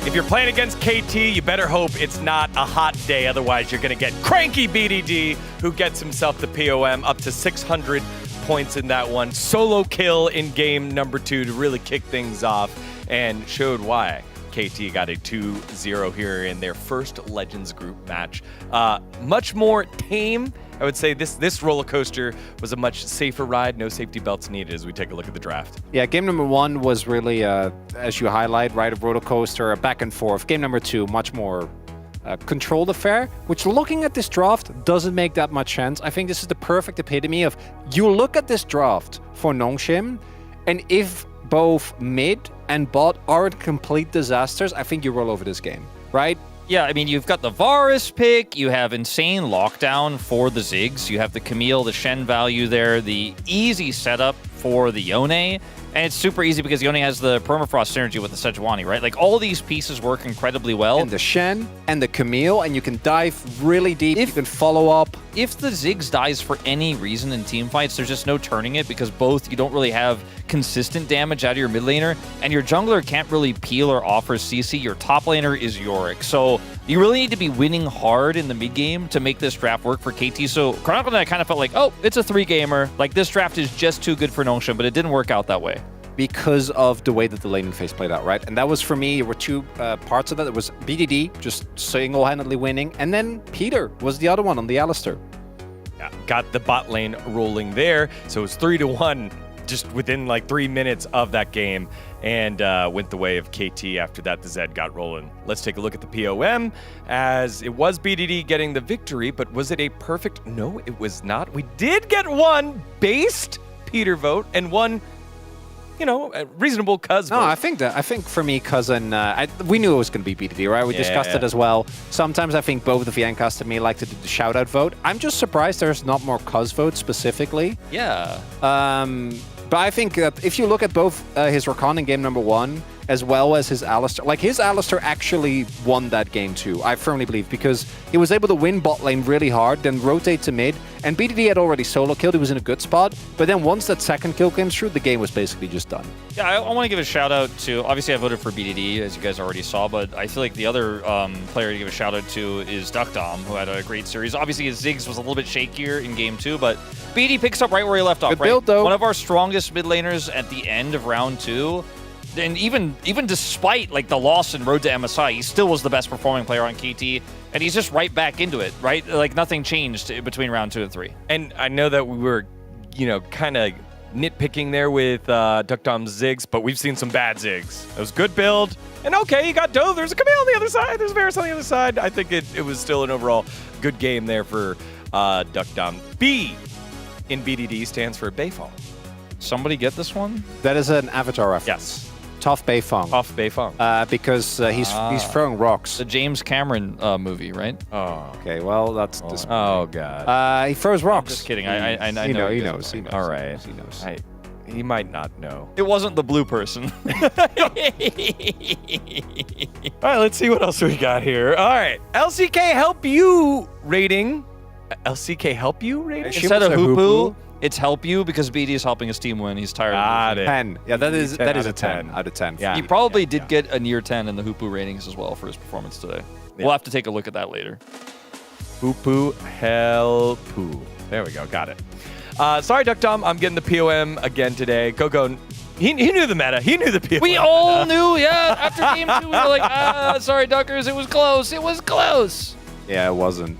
If you're playing against KT, you better hope it's not a hot day. Otherwise, you're going to get cranky BDD, who gets himself the POM up to 600 points in that one. Solo kill in game number 2 to really kick things off, and showed why KT got a 2-0 here in their first Legends group match. Much more tame. I would say this roller coaster was a much safer ride. No safety belts needed as we take a look at the draft. Yeah, game number 1 was really, as you highlight, right, a roller coaster, a back and forth. Game number 2, much more controlled affair, which looking at this draft doesn't make that much sense. I think this is the perfect epitome of, you look at this draft for Nongshim, and if both mid and bot aren't complete disasters, I think you roll over this game, right? Yeah, I mean, you've got the Varus pick, you have insane lockdown for the Ziggs, you have the Camille, the Shen value there, the easy setup for the Yone, and it's super easy because Yone has the Permafrost synergy with the Sejuani, right? Like, all these pieces work incredibly well. And the Shen and the Camille, and you can dive really deep, you can follow up. If the Ziggs dies for any reason in team fights, there's just no turning it, because both, you don't really have consistent damage out of your mid laner, and your jungler can't really peel or offer CC. Your top laner is Yorick. So you really need to be winning hard in the mid game to make this draft work for KT. So Chronicle and I kind of felt like, oh, it's a 3-gamer. Like, this draft is just too good for Nongshim, but it didn't work out that way. Because of the way that the laning phase played out, right? And that was, for me, there were 2 parts of that. It was BDD just single-handedly winning, and then Peter was the other one on the Alistar. Yeah, got the bot lane rolling there. So it was 3-1 just within like 3 minutes of that game, and went the way of KT after that. The Zed got rolling. Let's take a look at the POM, as it was BDD getting the victory, but was it a perfect? No, it was not. We did get one based Peter vote and one, you know, a reasonable Cuz vote. No, I think for me, Cousin, we knew it was going to be BDD, right? We discussed it as well. Sometimes I think both of the Viancast and me like to do the shout-out vote. I'm just surprised there's not more Cuz votes specifically. Yeah. But I think that if you look at both his Rakan in game number 1, as well as his Alistar, like his Alistar actually won that game too, I firmly believe, because he was able to win bot lane really hard, then rotate to mid, and BDD had already solo killed, he was in a good spot, but then once that second kill came through, the game was basically just done. Yeah, I want to give a shout out to, obviously I voted for BDD, as you guys already saw, but I feel like the other player to give a shout out to is DuckDom, who had a great series. Obviously his Ziggs was a little bit shakier in game 2, but BD picks up right where he left off, good right? build, though. One of our strongest mid laners at the end of round 2. And even despite like the loss in Road to MSI, he still was the best performing player on KT, and he's just right back into it, right? Like nothing changed between round 2 and 3. And I know that we were, you know, kind of nitpicking there with DuckDom's Ziggs, but we've seen some bad Ziggs. It was good build, and okay, you got Dove. There's a Camille on the other side. There's Varus on the other side. I think it was still an overall good game there for DuckDom. B in BDD stands for Beifong. Somebody get this one? That is an Avatar reference. Yes. Tough Beifong. Tough Beifong. Because he's throwing rocks. The James Cameron movie, right? Oh. Okay, well, that's this. Oh, God. He throws rocks. I'm just kidding. I know. He knows. All right. He knows. He might not know. It wasn't the blue person. All right, let's see what else we got here. All right. LCK help you rating. LCK help you rating? Instead of Hoopu, it's help you because BD is helping his team win. He's tired of it. 10. Yeah, that is a 10 out of 10. Yeah. He probably did get a near 10 in the Hoopu ratings as well for his performance today. Yeah. We'll have to take a look at that later. Hoopu help. There we go. Got it. Sorry, DuckDom. I'm getting the POM again today. Go. He knew the meta. He knew the POM. We all knew, yeah. After game 2, we were like, sorry, Duckers. It was close. It was close. Yeah, it wasn't.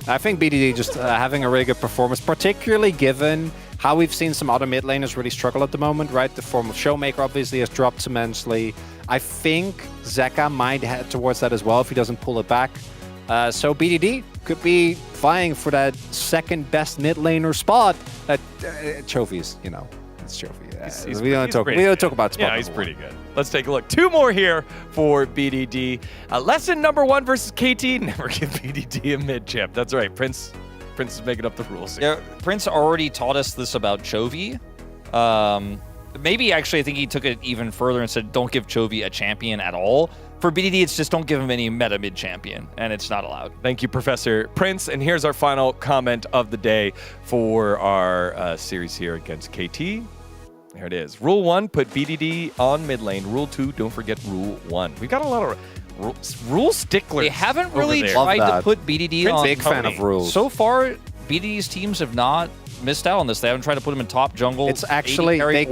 I think BDD just having a really good performance, particularly given how we've seen some other mid laners really struggle at the moment, right? The form of Showmaker obviously has dropped immensely. I think Zeka might head towards that as well if he doesn't pull it back. So BDD could be vying for that second best mid laner spot. Trophies, you know, it's Trophy. We don't talk about spot. Yeah, he's pretty good. Let's take a look. 2 more here for BDD. Lesson number 1 versus KT. Never give BDD a mid chip. That's right. Prince is making up the rules here. Yeah, Prince already taught us this about Chovy. maybe actually I think he took it even further and said, don't give Chovy a champion at all. For BDD, it's just don't give him any meta mid champion, and it's not allowed. Thank you, Professor Prince. And here's our final comment of the day for our series here against KT. There it is. Rule 1, put BDD on mid lane. Rule 2, don't forget Rule 1. We got a lot of rule sticklers. They haven't really tried to put BDD on. Big fan of rules. So far, BDD's teams have not missed out on this. They haven't tried to put him in top jungle. It's actually they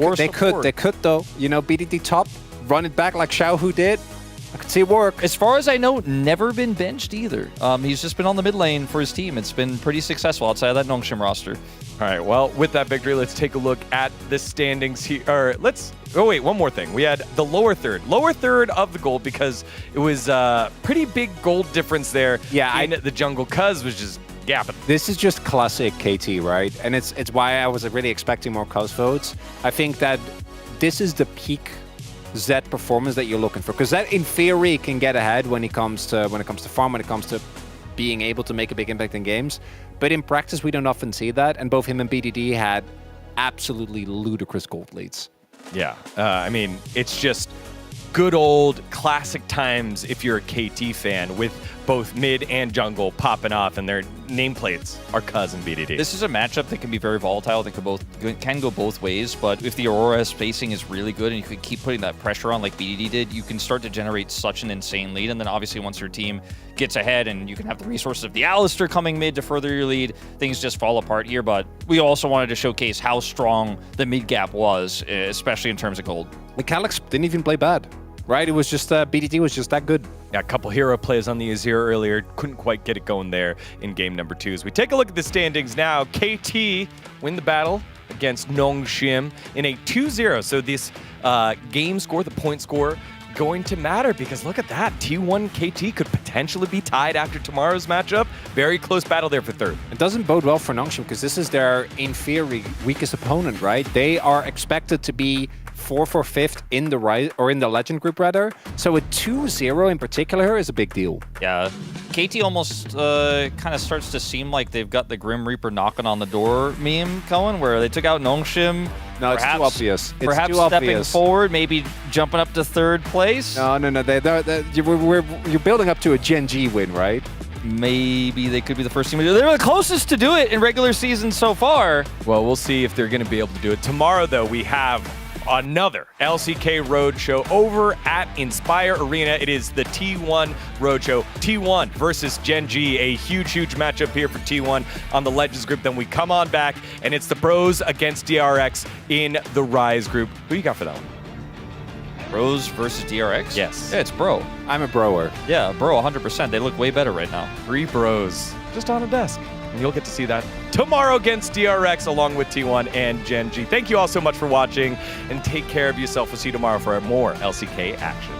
could though. You know, BDD top, run it back like Xiaohu did. I could see it work. As far as I know, never been benched either. He's just been on the mid lane for his team. It's been pretty successful outside of that Nongshim roster. All right, well, with that victory, let's take a look at the standings here. Or oh wait, one more thing. We had the lower third of the gold because it was a pretty big gold difference there. Yeah, in the jungle. Cuz was just gapping. This is just classic KT, right? And it's why I was really expecting more Cuz votes. I think that this is the peak Zed performance that you're looking for, because Zed in theory can get ahead when it comes to farm, when it comes to being able to make a big impact in games. But in practice, we don't often see that, and both him and BDD had absolutely ludicrous gold leads. Yeah, I mean, it's just good old classic times if you're a KT fan, with both mid and jungle popping off, and their nameplates are Cuz and BDD. This is a matchup that can be very volatile. That can go both ways, but if the Aurora spacing is really good and you can keep putting that pressure on like BDD did, you can start to generate such an insane lead. And then obviously once your team gets ahead and you can have the resources of the Alistar coming mid to further your lead, things just fall apart here. But we also wanted to showcase how strong the mid gap was, especially in terms of gold. The Calyx didn't even play bad. Right, it was just BDD was just that good. Yeah, a couple hero plays on the Azir earlier. Couldn't quite get it going there in game number 2. As we take a look at the standings now, KT win the battle against Nongshim in a 2-0. So this game score, the point score, going to matter, because look at that. T1 KT could potentially be tied after tomorrow's matchup. Very close battle there for third. It doesn't bode well for Nongshim, because this is their, in theory, weakest opponent, right? They are expected to be 4 for 5th in the in the Legend group rather. So a 2-0 in particular is a big deal. Yeah, KT almost kind of starts to seem like they've got the Grim Reaper knocking on the door meme going, where they took out Nongshim. No, it's too obvious. It's perhaps too stepping obvious. Forward, maybe jumping up to third place. No. You're building up to a Gen G win, right? Maybe they could be the first team to do it. They were the closest to do it in regular season so far. Well, we'll see if they're going to be able to do it. Tomorrow, though, we have another LCK Roadshow over at Inspire Arena. It is the T1 Roadshow. T1 versus Gen G, a huge matchup here for T1 on the Legends group. Then we come on back, and it's the Bros against DRX in the Rise group. Who you got for that one? Bros versus DRX? Yes. Yeah, it's Bro. I'm a broer. Yeah, Bro, 100%. They look way better right now. 3 Bros just on a desk. And you'll get to see that tomorrow against DRX along with T1 and Gen G. Thank you all so much for watching, and take care of yourself. We'll see you tomorrow for more LCK action.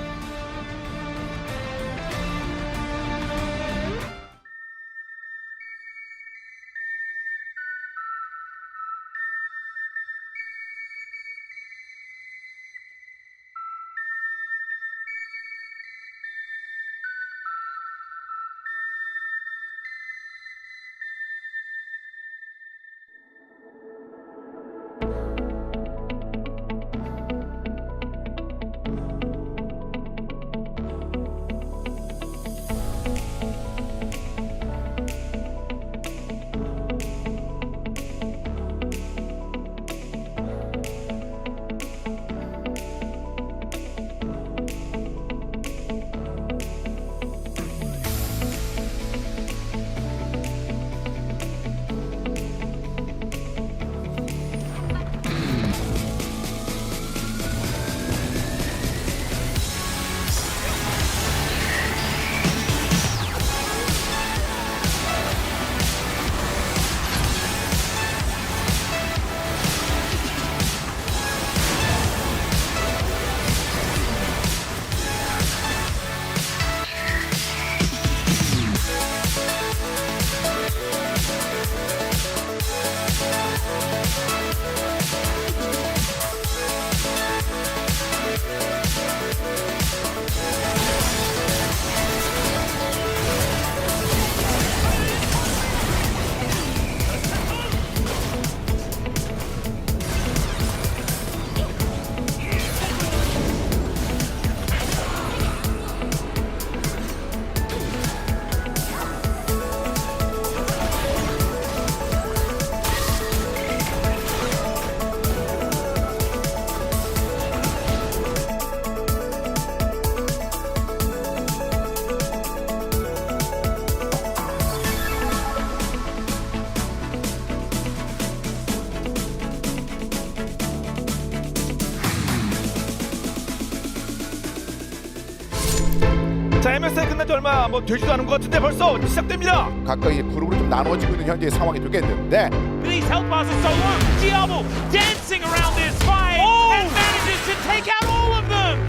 자, MSI 끝난 지 얼마 되지도 않은 것 같은데 벌써 시작됩니다. 각각의 그룹으로 좀 나눠지고 있는 현재의 상황이 되겠는데 These health bars are so long. Diabo dancing around this fight and manages to take out all of them.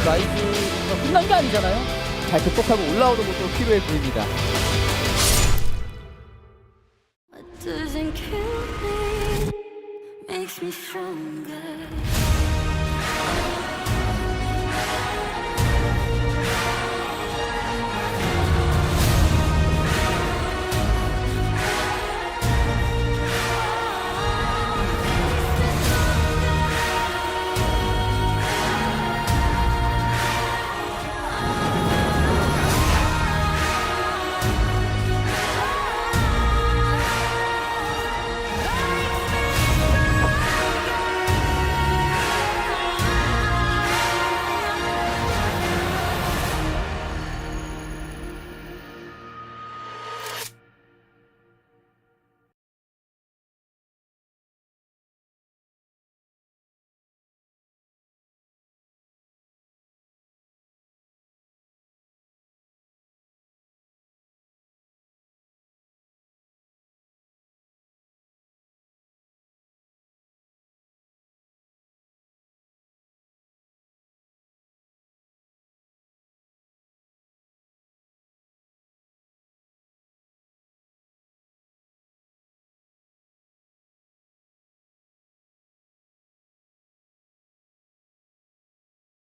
라이브가 끝난 게 아니잖아요. 잘 극복하고 올라오는 것도 필요해 보입니다. What doesn't kill me makes me stronger.